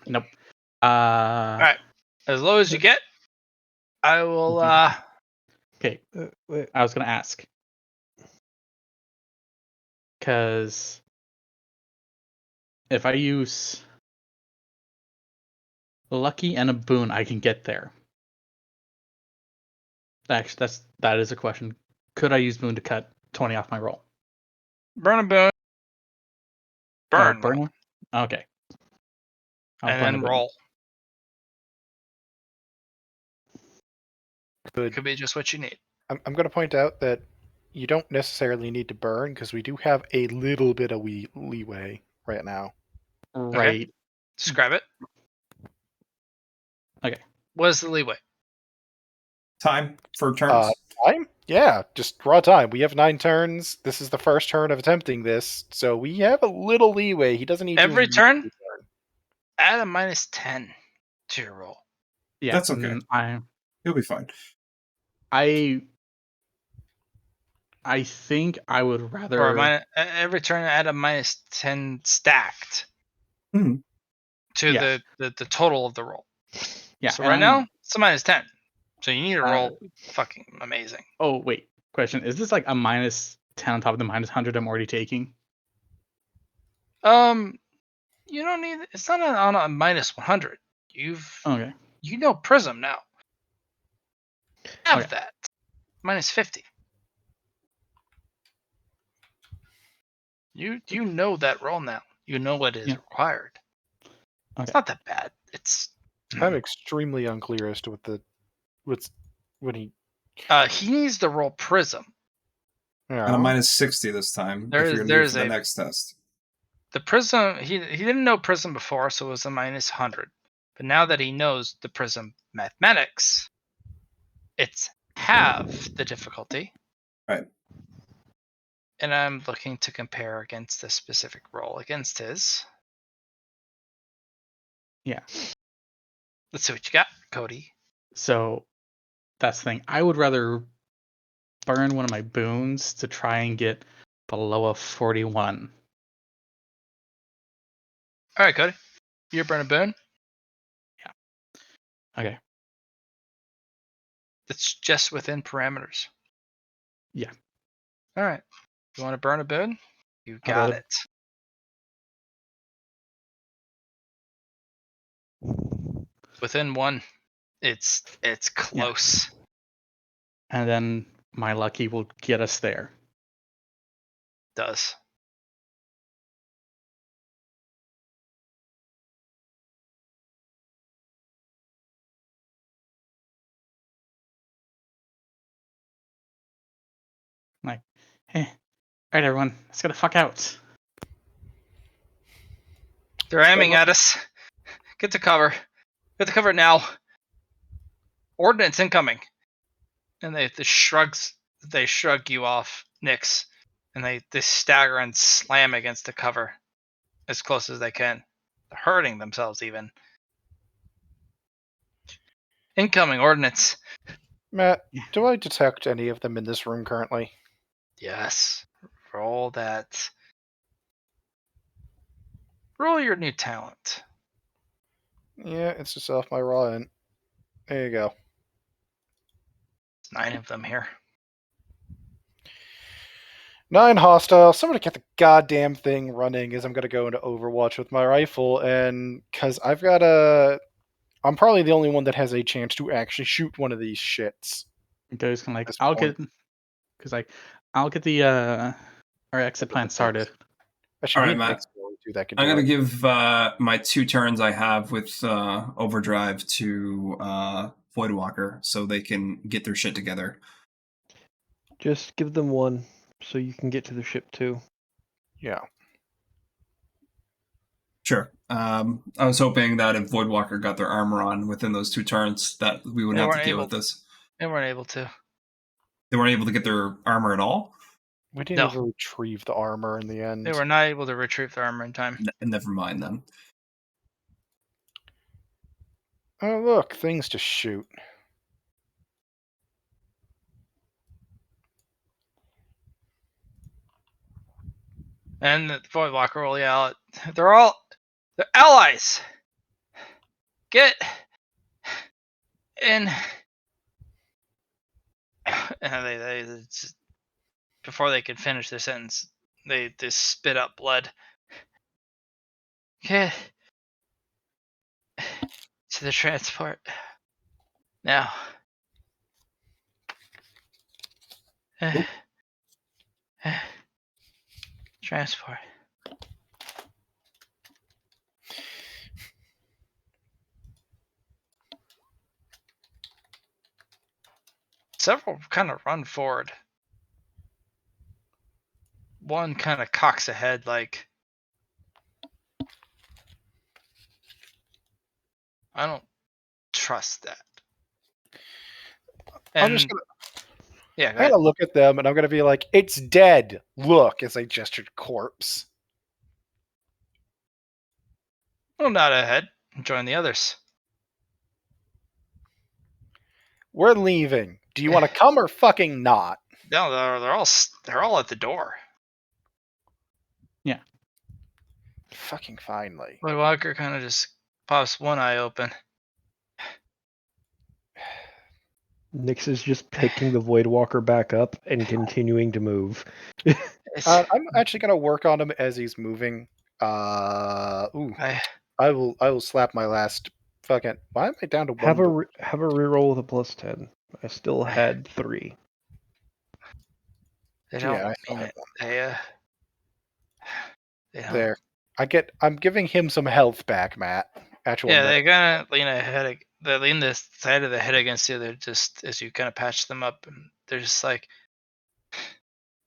Nope. All right. As low as you get, I will. Okay. Wait. I was going to ask. Because if I use Lucky and a Boon, I can get there. Actually, that is a question. Could I use Boon to cut 20 off my roll? Burn a boon. Burn. Burn one? Okay. I'll And burn a then boon. roll. Good. Could be just what you need. I'm going to point out that you don't necessarily need to burn because we do have a little bit of leeway right now. Right. Describe it. Okay. What is the leeway? Time for turns. Time? Yeah, just raw time. We have 9 turns. This is the first turn of attempting this, so we have a little leeway. He doesn't need to Every immediately turn? burn. Add a -10 to your roll. Yeah, That's okay. You'll be fine. I think I would rather. Or every turn, add a -10 stacked Mhm. to Yeah. the total of the roll. Yeah. So right now, it's a -10. So you need to roll fucking amazing. Oh wait, question: is this like a -10 on top of the -100 I'm already taking? You don't need. It's not on a -100. Okay. You know Prism now. Have Okay. that -50. You know that roll now. You know what is required. Okay. It's not that bad. I'm extremely unclear as to what he. He needs to roll Prism. Yeah. And a -60 this time. If you're going to for the next test. The Prism. He didn't know Prism before, so it was a -100. But now that he knows the Prism mathematics, it's half the difficulty. Right. And I'm looking to compare against this specific roll against his. Yeah. Let's see what you got, Cody. So that's the thing. I would rather burn one of my boons to try and get below a 41. All right, Cody. You burn a boon. Yeah. Okay. It's just within parameters. Yeah. All right. You want to burn a boon? You got it. Within 1. It's close. Yeah. And then my lucky will get us there. Does. Like, hey, all right, everyone, let's get the fuck out. They're aiming at us. Get to cover. Get to cover now. Ordnance incoming. And they shrug you off, Nix. And they stagger and slam against the cover as close as they can. They're hurting themselves even. Incoming ordnance. Matt, do I detect any of them in this room currently? Yes. Roll that. Roll your new talent. Yeah, it's just off my raw end. There you go. 9 of them here. 9 hostile. Somebody get the goddamn thing running as I'm going to go into Overwatch with my rifle, and because I'm probably the only one that has a chance to actually shoot one of these shits. Goes kind of like, I'll get the our exit plan started. All right, Matt. I'm going to give my 2 turns I have with Overdrive to Voidwalker so they can get their shit together. Just give them one so you can get to the ship too. Yeah. Sure. I was hoping that if Voidwalker got their armor on within those 2 turns, that we wouldn't have to deal with this. They weren't able to. They weren't able to get their armor at all? We didn't No. even retrieve the armor in the end. They were not able to retrieve their armor in time. Never mind then. Oh, look, things to shoot. And the Voidwalker will yell, they're allies! Get in. And they just, before they could finish their sentence, they spit up blood. Get to the transport. Now. Transport. Several kind of run forward. One kind of cocks ahead like, I don't trust that. And I'm just gonna, yeah, I'm gonna look at them and I'm gonna be like, it's dead. Look, as I gestured corpse. Well, not ahead. Join the others. We're leaving. Do you want to come or fucking not? No, they're all at the door. Yeah. Fucking finally. But Walker kind of just pops one eye open. Nyx is just picking the Voidwalker back up and continuing to move. I'm actually gonna work on him as he's moving. I will slap my last fucking. Why am I down to one? Have a reroll with a +10. I still had 3. They don't Yeah, I mean it. They don't. There. I'm giving him some health back, Matt. Yeah, they kind of lean ahead. They lean the side of the head against the other, just as you kind of patch them up, and they're just like,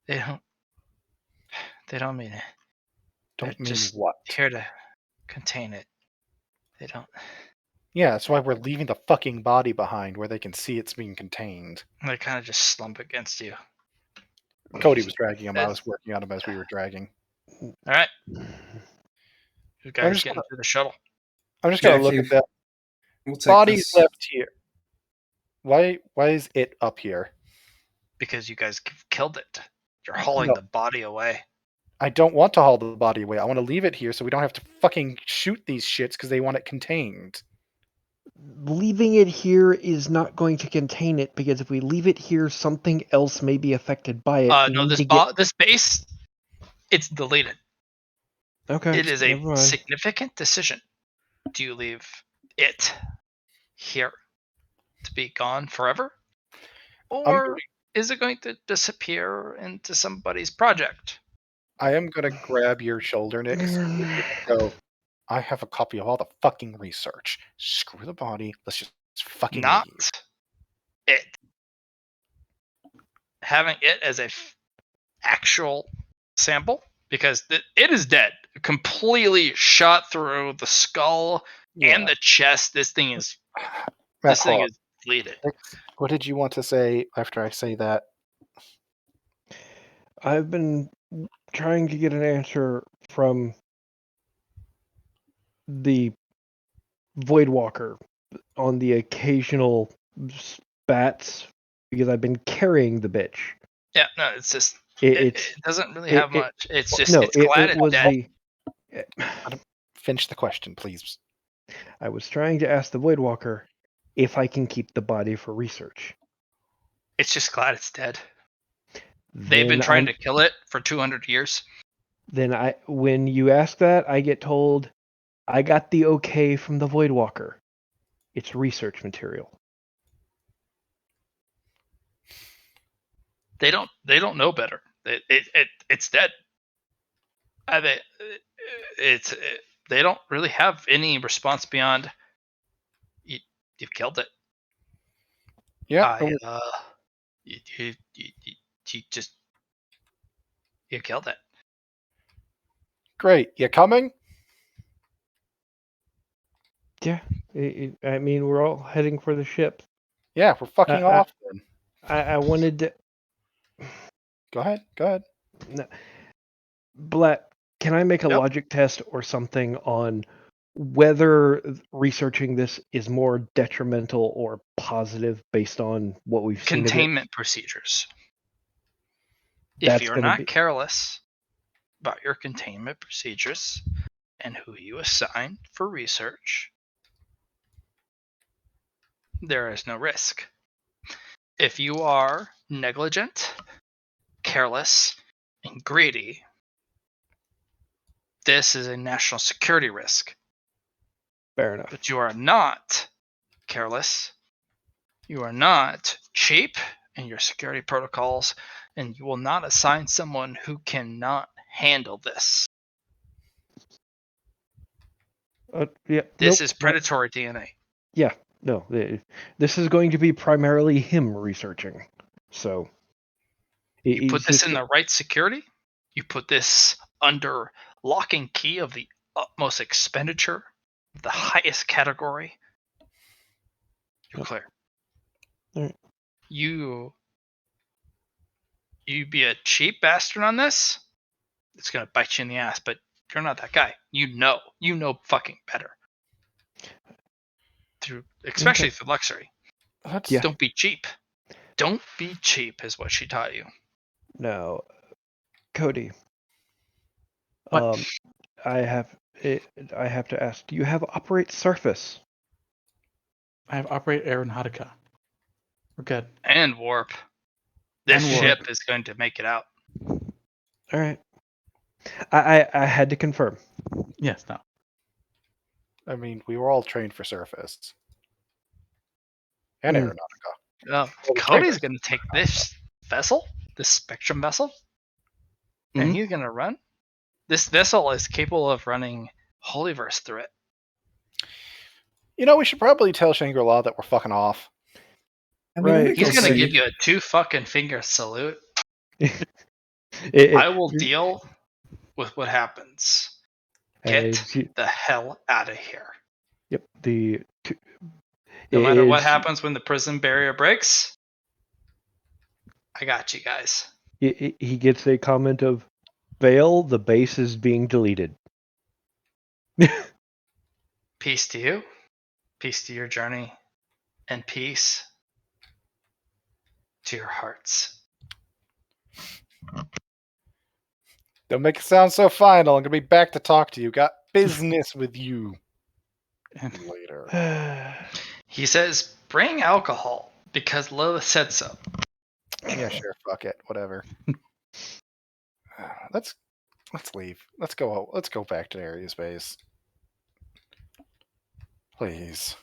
they don't mean it. Don't They're mean just what? here to contain it. They don't. Yeah, that's why we're leaving the fucking body behind where they can see it's being contained. They kind of just slump against you. Cody was dragging him. I was working on him as we were dragging. All right. You guys get into the shuttle. I'm just gonna look at that. Body's left here. Why is it up here? Because you guys killed it. You're hauling the body away. I don't want to haul the body away. I want to leave it here so we don't have to fucking shoot these shits because they want it contained. Leaving it here is not going to contain it, because if we leave it here, something else may be affected by it. No, this base, it's deleted. Okay. It is a significant decision. Do you leave it here to be gone forever? Or is it going to disappear into somebody's project? I am going to grab your shoulder, Nick. So I have a copy of all the fucking research. Screw the body. Let's just fucking not leave. It. Having it as a actual sample, because it is dead. Completely shot through the skull and the chest. This thing is deleted. What did you want to say after I say that? I've been trying to get an answer from the Voidwalker on the occasional spats, because I've been carrying the bitch. Yeah, no, it's just it doesn't really have much. It's just it's glad it's dead. Finish the question, please. I was trying to ask the Voidwalker if I can keep the body for research. It's just glad it's dead. They've been trying to kill it for 200 years. Then when you ask that, I get told I got the okay from the Voidwalker. It's research material. They don't know better. It's dead. They don't really have any response beyond you've killed it. Yeah. You killed it. Great. You coming? Yeah. I mean, we're all heading for the ship. Yeah, we're fucking off then. I wanted to. Go ahead. Black, can I make a Yep. logic test or something on whether researching this is more detrimental or positive based on what we've seen of it? Containment procedures. If That's you're gonna not be- careless about your containment procedures and who you assign for research, there is no risk. If you are negligent, careless, and greedy, this is a national security risk. Fair enough. But you are not careless, you are not cheap in your security protocols, and you will not assign someone who cannot handle this. Yeah. This nope, is predatory DNA. Yeah. No. This is going to be primarily him researching. So. You put this in the right security, you put this under lock and key of the utmost expenditure, the highest category, you're clear. All right. You be a cheap bastard on this, it's gonna bite you in the ass, but you're not that guy. You know fucking better. Especially through luxury. Yeah. Don't be cheap. Don't be cheap is what she taught you. Now, Cody. What? I have to ask. Do you have operate surface? I have operate aeronautica. We're good. And warp. This And warp. ship is going to make it out. All right. I had to confirm. Yes. No. I mean, we were all trained for surface. And aeronautica. Cody's going to take this vessel, this Spectrum vessel, and he's going to run. This vessel is capable of running Holyverse through it. You know, we should probably tell Shangri-La that we're fucking off. I mean, Right. we He's can going to see- give you a 2 fucking finger salute. I will deal with what happens. Get the hell out of here. Yep. No matter what happens when the prison barrier breaks, I got you guys. He gets a comment of, "Vale, the base is being deleted." Peace to you. Peace to your journey. And peace to your hearts. Don't make it sound so final. I'm gonna be back to talk to you. Got business with you later. He says, bring alcohol because Lola said so. Yeah, sure. Fuck it. Whatever. Let's leave. Let's go back to area space. Please.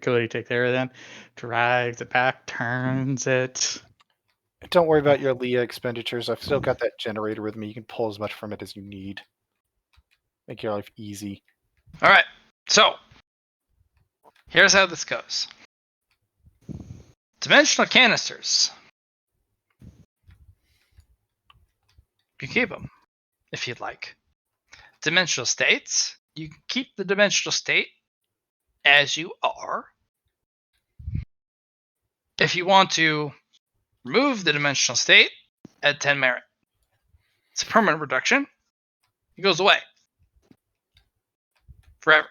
Cody take care of them. Drives it back, turns it. Don't worry about your Leah expenditures. I've still got that generator with me. You can pull as much from it as you need. Make your life easy. All right. So, here's how this goes. Dimensional canisters. You keep them if you'd like. Dimensional states. You can keep the dimensional state as you are. If you want to remove the dimensional state, add 10 merit. It's a permanent reduction. It goes away. Forever.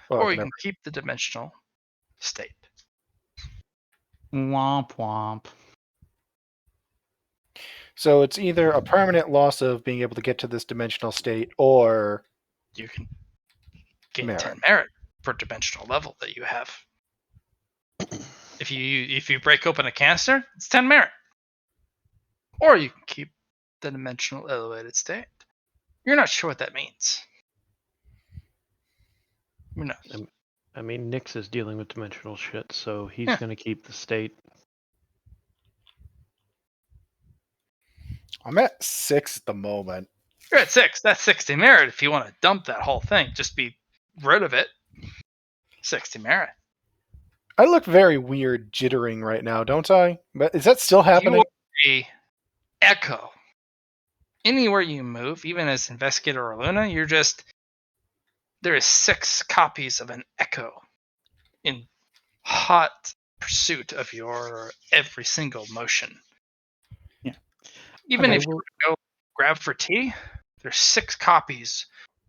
Well, Or you can keep the dimensional state. Womp womp. So it's either a permanent loss of being able to get to this dimensional state, or You can gain merit. 10 merit per dimensional level that you have. If you break open a canister, it's 10 merit. Or you can keep the dimensional elevated state. You're not sure what that means. Who knows? I mean, Nyx is dealing with dimensional shit, so he's Yeah. going to keep the state. I'm at 6 at the moment. You're at 6. That's 60 merit if you want to dump that whole thing. Just be rid of it. 60 merit. I look very weird jittering right now, don't I? But is that still happening? You are a echo. Anywhere you move, even as Investigator or Luna, there is 6 copies of an echo in hot pursuit of your every single motion. Yeah. Even Okay, if you go grab for tea, there's 6 copies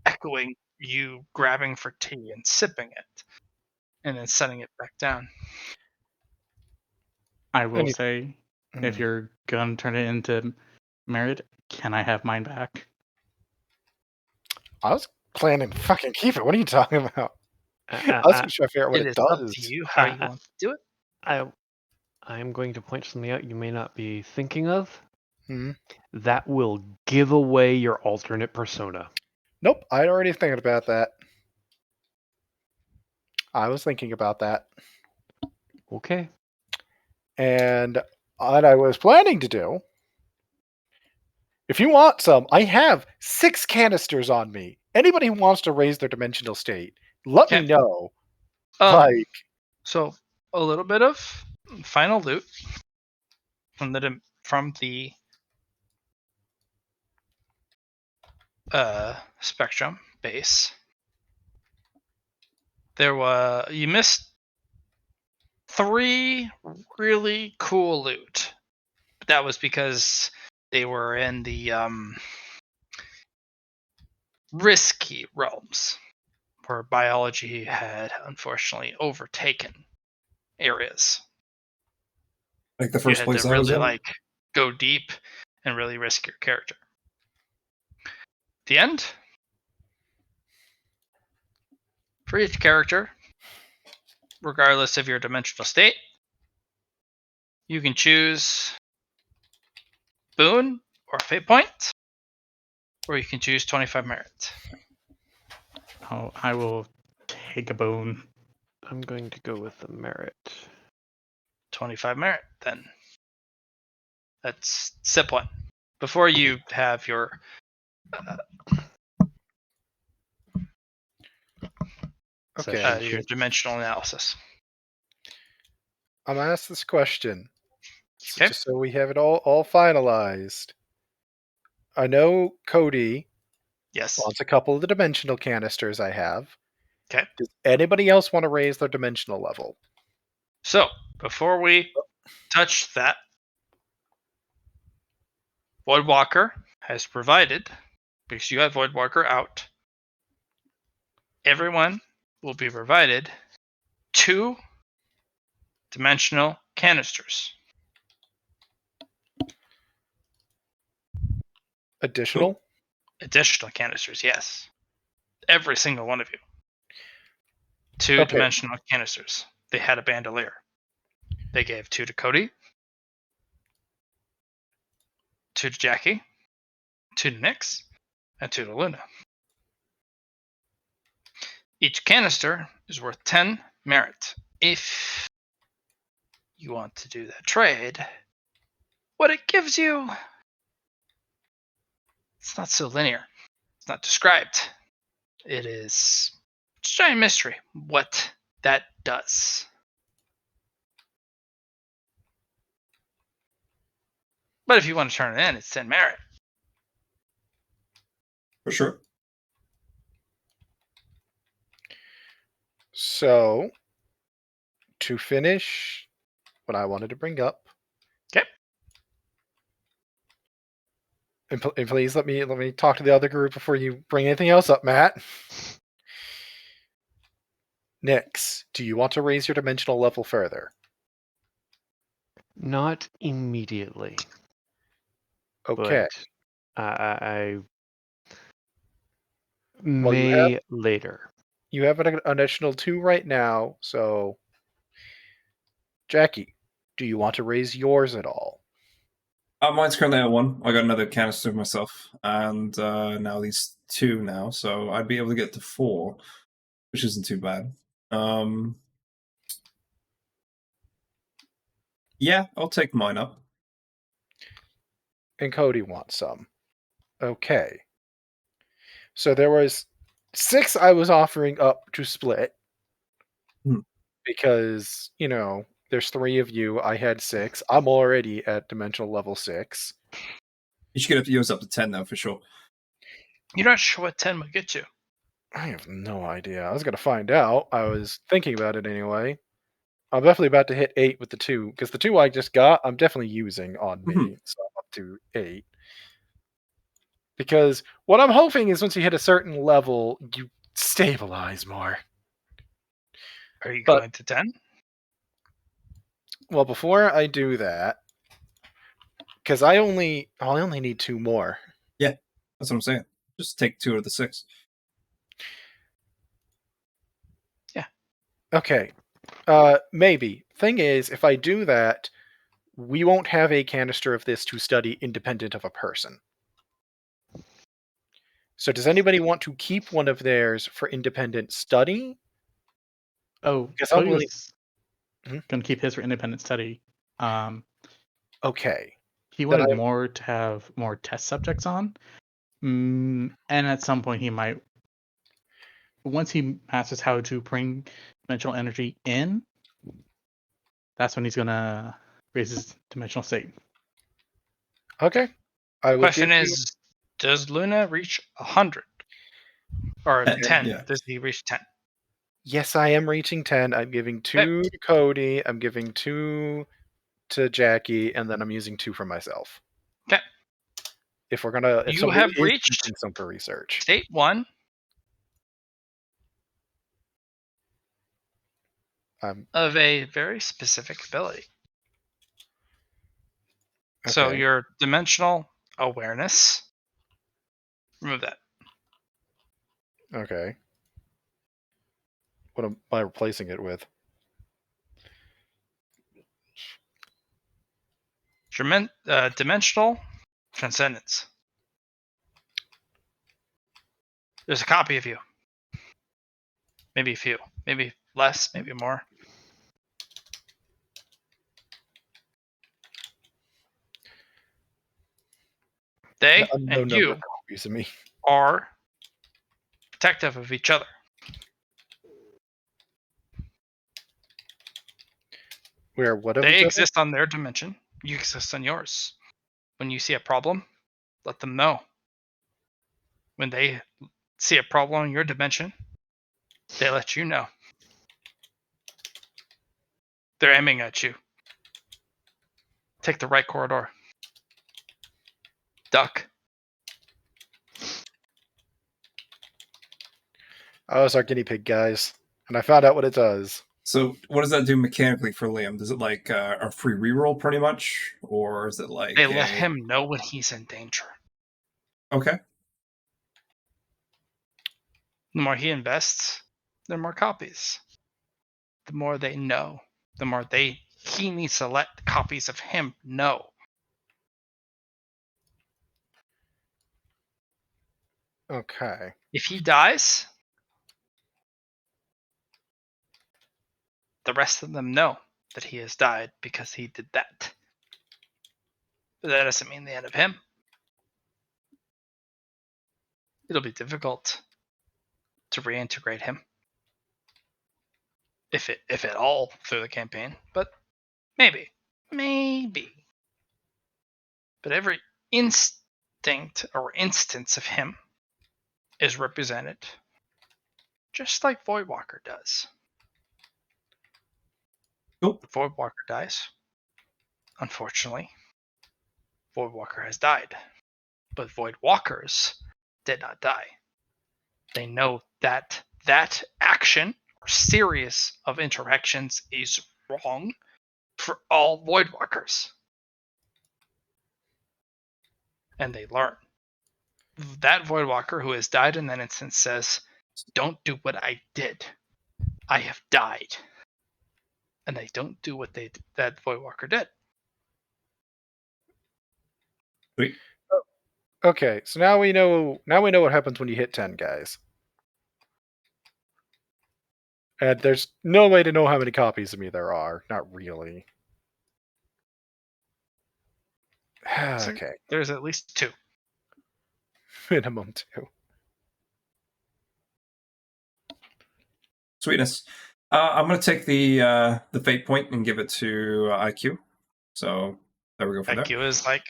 echoing you grabbing for tea and sipping it, and then setting it back down. I will Any- say, if Mhm. you're gonna turn it into merit, can I have mine back? I was planning to fucking keep it. What are you talking about? I was just trying to figure out what It it is up does. to you how you want to do it. I am going to point something out you may not be thinking of. Hmm. That will give away your alternate persona. Nope, I'd already thinking about that. I was thinking about that. Okay. And what I was planning to do, if you want some, I have 6 canisters on me. Anybody who wants to raise their dimensional state, let me Okay. know. Um, So a little bit of final loot from the spectrum base. You missed 3 really cool loot. But that was because they were in the risky realms where biology had unfortunately overtaken areas. Like the You first had to place I was really in. go deep and really risk your character. The end, for each character, regardless of your dimensional state, you can choose boon or fate point, or you can choose 25 merit. Oh, I will take a boon. I'm going to go with the merit. 25 merit, then. That's sip 1. Before you have your Okay. your dimensional analysis. I'm gonna ask this question. So Okay. just so we have it all finalized. I know Cody Yes. wants a couple of the dimensional canisters I have. Okay. Does anybody else want to raise their dimensional level? So before we touch that, Voidwalker has provided, because you have Voidwalker out, everyone will be provided 2 dimensional canisters. Additional? Additional canisters, yes. Every single one of you. 2 Okay. dimensional canisters. They had a bandolier. They gave 2 to Cody, 2 to Jackie, 2 to Nyx, and 2 to Luna. Each canister is worth 10 merit. If you want to do that trade, what it gives you, it's not so linear. It's not described. It's a giant mystery what that does. But if you want to turn it in, it's 10 merit. For sure. So, to finish what I wanted to bring up. Okay. And please let me talk to the other group before you bring anything else up, Matt. Nyx, do you want to raise your dimensional level further? Not immediately, Okay. but I Well, may later. you have an additional 2 right now, so Jackie, do you want to raise yours at all? Mine's currently at 1. I got another canister myself, and now these 2 now, so I'd be able to get to 4, which isn't too bad. Yeah, I'll take mine up. And Cody wants some. Okay. So there was 6 I was offering up to split. Hmm. because, there's 3 of you. I had 6. I'm already at dimensional level 6. You should get yours up to 10 though, for sure. You're not sure what 10 would get you. I have no idea. I was gonna find out. I was thinking about it anyway. I'm definitely about to hit 8 with the 2, because the 2 I just got, I'm definitely using on me. Mhm. So I'm up to 8. Because what I'm hoping is once you hit a certain level, you stabilize more. Are you But- going to 10? Well, before I do that, because I only need 2 more. That's what I'm saying. Just take 2 of the 6. Okay. Maybe. Thing is, if I do that, we won't have a canister of this to study independent of a person. So does anybody want to keep one of theirs for independent study? Oh, Because Cody I'm willing. was Mhm. going to keep his for independent study. Okay. He Then wanted more to have more test subjects on. And at some point he might, once he masters how to bring dimensional energy in, that's when he's going to raise his dimensional state. Okay. I will Question give you. is, does Luna reach 100? Or 10? Yeah. Does he reach 10? Yes, I am reaching 10. I'm giving 2 to Cody. I'm giving 2 to Jackie, and then I'm using 2 for myself. Okay. If we're gonna, if You somebody have is reached using some for research, State 1 of a very specific ability. So okay. your dimensional awareness, remove that. Okay. What am I replacing it with? Dimensional transcendence. There's a copy of you. Maybe a few. Maybe less. Maybe more. They The unknown and number you of copies of me. are protective of each other. Where what of They each other? exist on their dimension. You exist on yours. When you see a problem, let them know. When they see a problem in your dimension, they let you know. They're aiming at you. Take the right corridor. Duck. I was our guinea pig, guys, and I found out what it does. So what does that do mechanically for Liam? Does it like a free reroll pretty much? Or is it like They let him know when he's in danger. Okay. The more he invests, the more copies. The more they know, the more he needs to let copies of him know. Okay. If he dies, the rest of them know that he has died because he did that. But that doesn't mean the end of him. It'll be difficult to reintegrate him. If at all through the campaign. But maybe. But every instinct or instance of him is represented just like Voidwalker does. Cool. Voidwalker dies. Unfortunately, Voidwalker has died. But Voidwalkers did not die. They know that that action or series of interactions is wrong for all Voidwalkers. And they learn. That Voidwalker who has died in that instance says, "Don't do what I did. I have died." And they don't do what that Voidwalker did. Sweet. Okay, so now we know what happens when you hit 10, guys. And there's no way to know how many copies of me there are. Not really. So Okay. there's at least 2. Minimum 2. Sweetness. I'm going to take the fate point and give it to IQ. So there we go for that. IQ is like,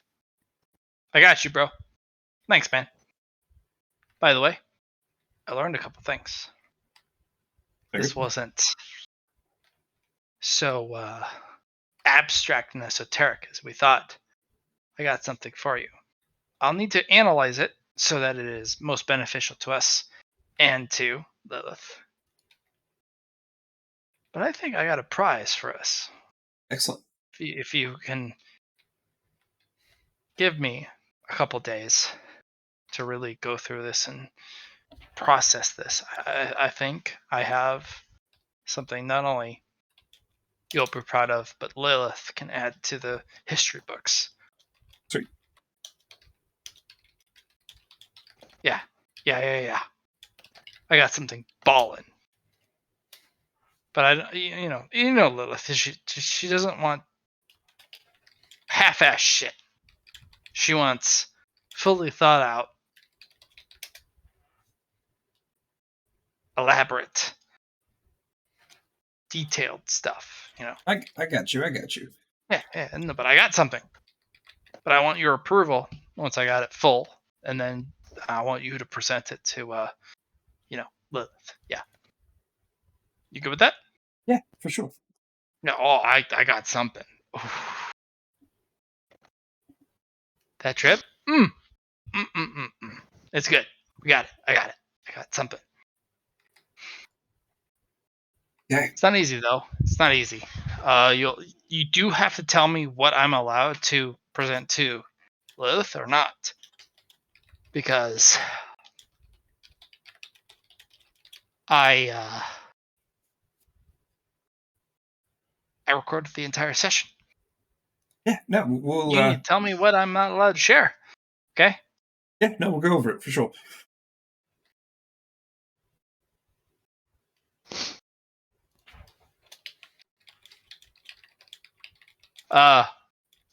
I got you, bro. Thanks, man. By the way, I learned a couple things. This wasn't so abstract and esoteric as we thought. I got something for you. I'll need to analyze it so that it is most beneficial to us and to Lilith. But I think I got a prize for us. Excellent. If you can give me a couple days to really go through this and process this, I think I have something not only you'll be proud of, but Lilith can add to the history books. Sweet. Yeah. I got something ballin'. But you know Lilith. She doesn't want half-ass shit. She wants fully thought out, elaborate, detailed stuff. You know. I got you. Yeah. No, but I got something. But I want your approval once I got it full, and then I want you to present it to, Lilith. Yeah. You good with that? Yeah, for sure. No, I got something. Oof. That trip? It's good. We got it. I got it. I got something. Yeah. It's not easy though. It's not easy. You do have to tell me what I'm allowed to present to Lilith or not, because I recorded the entire session. Yeah, no, we'll. You need to tell me what I'm not allowed to share. Okay? Yeah, no, we'll go over it for sure.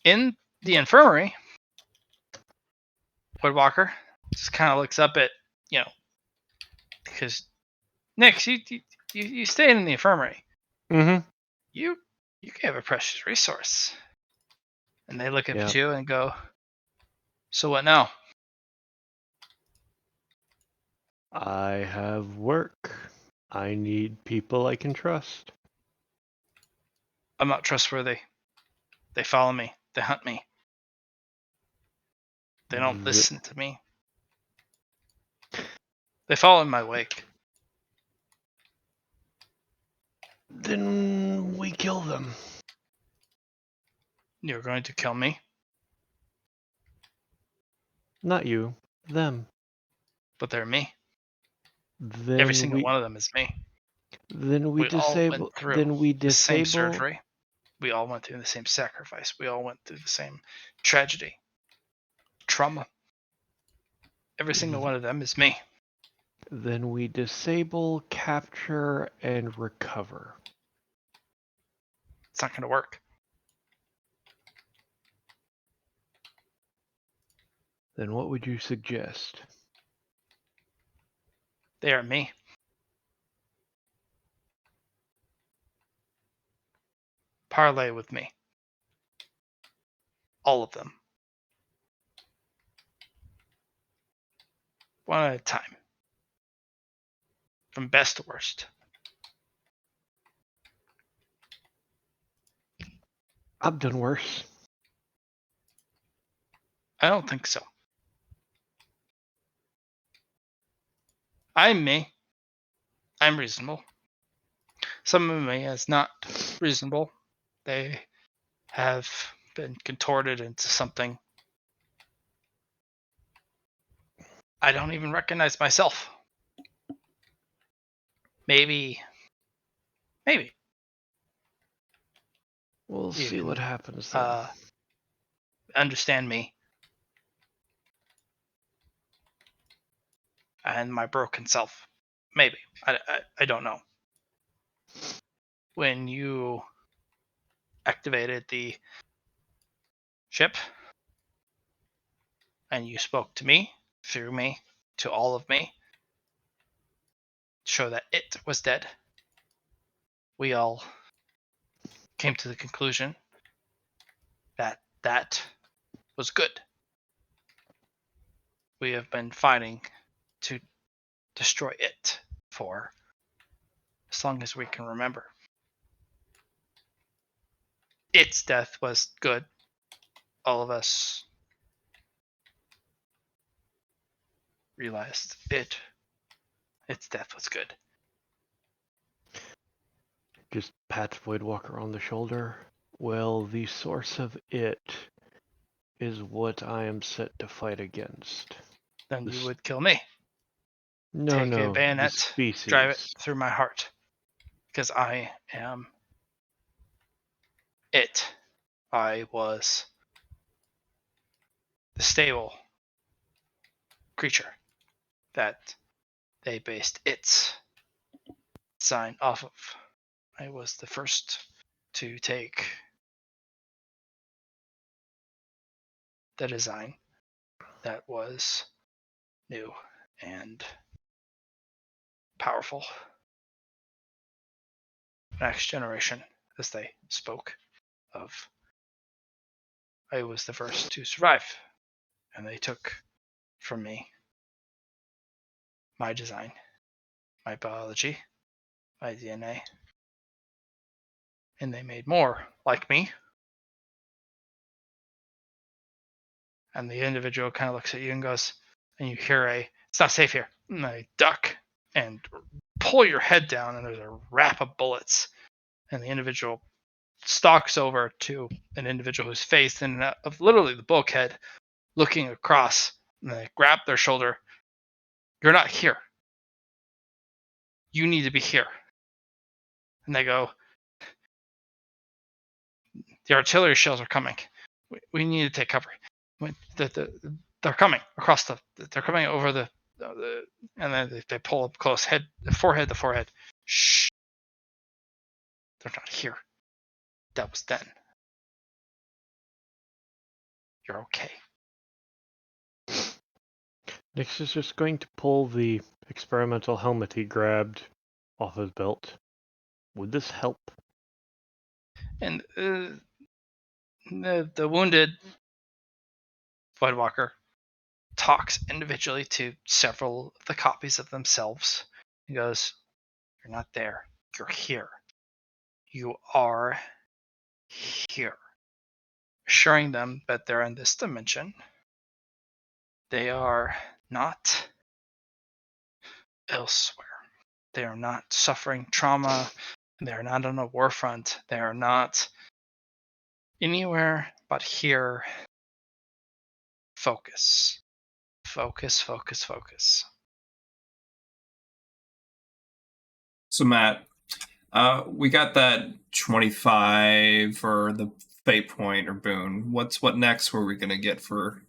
In the infirmary, Woodwalker just kind of looks up at, because Nix, you stayed in the infirmary. Mm-hmm. You have a precious resource. And they look at Yep. you and go, so what now? I have work. I need people I can trust. I'm not trustworthy. They follow me. They hunt me. They don't listen to me. They follow in my wake. Then we kill them. You're going to kill me, Not you. Them. but they're me. Then Every single one of them is me. Then we all went disable. through Then we the same disable. surgery. We all went through the same sacrifice. We all went through the same tragedy, trauma. Every single one of them is me. Then we disable, capture, and recover. It's not going to work. Then what would you suggest? They are me. Parlay with me. All of them. One at a time. From best to worst. I've done worse. I don't think so. I'm me. I'm reasonable. Some of me is not reasonable. They have been contorted into something I don't even recognize myself. Maybe. We'll see what happens then. Understand me. And my broken self. Maybe. I don't know. When you activated the ship and you spoke to me, through me, to all of me, show that it was dead. we all came to the conclusion that that was good. We have been fighting to destroy it for as long as we can remember. Its death was good. All of us realized its death was good. Just pats Voidwalker on the shoulder. Well, the source of it is what I am set to fight against. Then you would kill me. No, Take a the bayonet, species. drive it through my heart. Because I am it. I was the stable creature that they based its design off of. I was the first to take the design that was new and powerful. Next generation, as they spoke of. I was the first to survive, and they took from me my design, my biology, my DNA, and they made more like me. And the individual kind of looks at you and goes, and you hear it's not safe here. And they duck and pull your head down, and there's a rap of bullets. And the individual stalks over to an individual who's faced in of literally the bulkhead, looking across, and they grab their shoulder. You're not here. You need to be here. And they go, the artillery shells are coming. We need to take cover. They're coming across they're coming over the and then they pull up close, forehead to forehead. Shh. They're not here. That was then. You're okay. Nix is just going to pull the experimental helmet he grabbed off his belt. Would this help? And the wounded Voidwalker talks individually to several of the copies of themselves. He goes, "You're not there. You're here. You are here." Assuring them that they're in this dimension. They are not elsewhere. They are not suffering trauma. They are not on a war front. They are not anywhere but here. Focus. Focus, focus, focus. So Matt, we got that 25 for the fate point or boon. What next were we gonna get for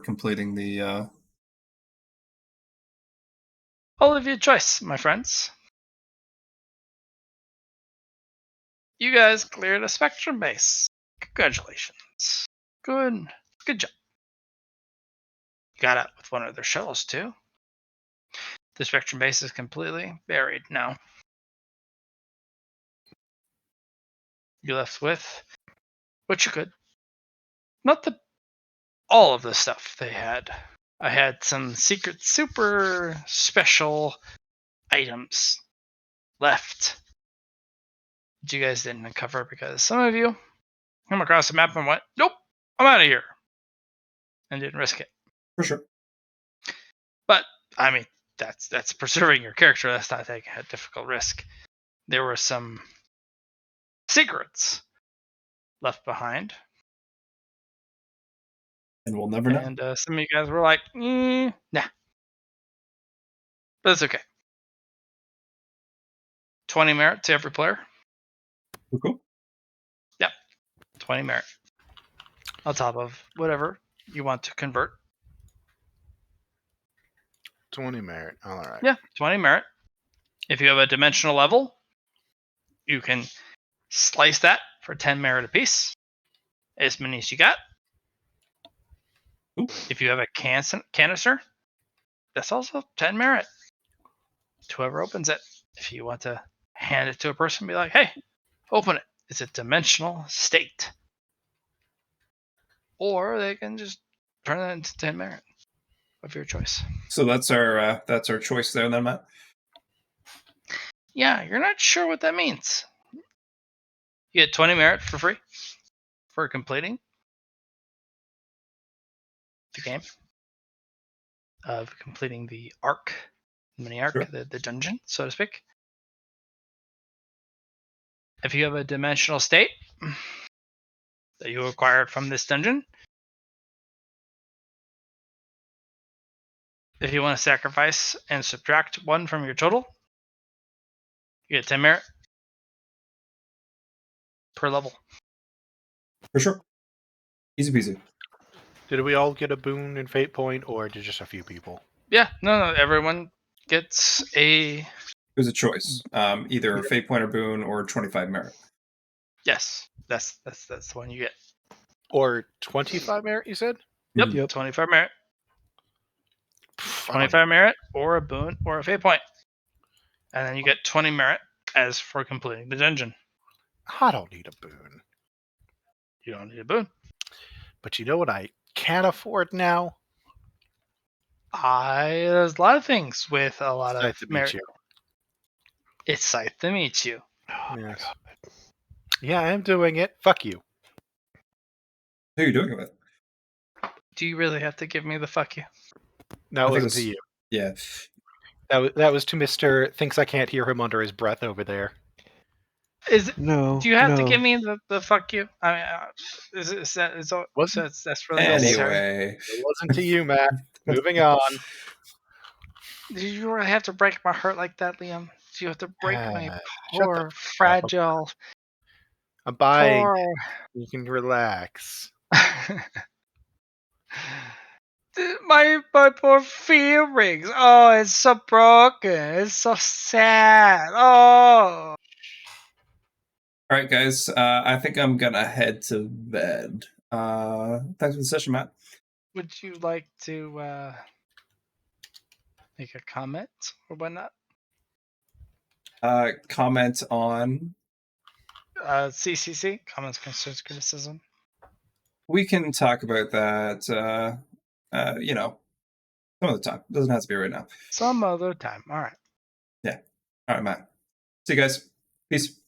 completing the All of your choice, my friends. You guys cleared a spectrum base. Congratulations. Good job. You got out with one of their shuttles too. The spectrum base is completely buried now. You left with what you could. Not all of the stuff they had. I had some secret, super special items left that you guys didn't uncover because some of you come across the map and went, "Nope, I'm out of here," and didn't risk it. for sure. But I mean, that's preserving your character. That's not taking a difficult risk. There were some secrets left behind, And we'll never know. and some of you guys were like, "Nah," but it's okay. 20 merit to every player. Cool. Yep, 20 merit on top of whatever you want to convert. 20 merit. All right. Yeah, 20 merit. If you have a dimensional level, you can slice that for 10 merit apiece. As many as you got. Ooh. If you have a canister, that's also 10 merit to whoever opens it. If you want to hand it to a person and be like, hey, open it. It's a dimensional state. Or they can just turn that into 10 merit of your choice. So that's our choice there, then, Matt. Yeah, you're not sure what that means. You get 20 merit for free for completing the game, of completing the arc, mini arc, Sure. the dungeon, so to speak. If you have a dimensional state that you acquired from this dungeon, if you want to sacrifice and subtract 1 from your total, you get 10 merit per level. For sure. Easy peasy. Did we all get a boon and fate point, or did just a few people? Yeah, no, everyone gets a... There's a choice. Either fate point or boon or 25 merit. Yes, that's the one you get. Or 25 merit, you said? Yep, Yep. 25 merit. Pff, I don't 25 merit or a boon or a fate point. And then you get 20 merit as for completing the dungeon. I don't need a boon. You don't need a boon. But you know what I can't afford now? There's a lot of things with a lot Nice of to meet merit. you. It's Scythe to meet you. Oh, Yes. God. Yeah, I am doing it. Fuck you. Who are you doing it with? Do you really have to give me the fuck you? That I think wasn't it to was- you. Yeah. That was to Mr. Thinks I can't hear him under his breath over there. Is it, No. do you have to no. give me the fuck you? I mean, is that is all, Wasn't- so that's really necessary? Anyway. It wasn't to you, Matt. Moving on. Did you really have to break my heart like that, Liam? Do you have to break my Shut poor, the fragile, I'm buying. poor... You can relax. my poor feelings. Oh, it's so broken. It's so sad. Oh. All right, guys. I think I'm gonna head to bed. Thanks for the session, Matt. Would you like to make a comment or whatnot? Comment on. CCC, comments, concerns, criticism. We can talk about that. Some other time. Doesn't have to be right now. Some other time. All right. Yeah. All right, Matt. See you guys. Peace.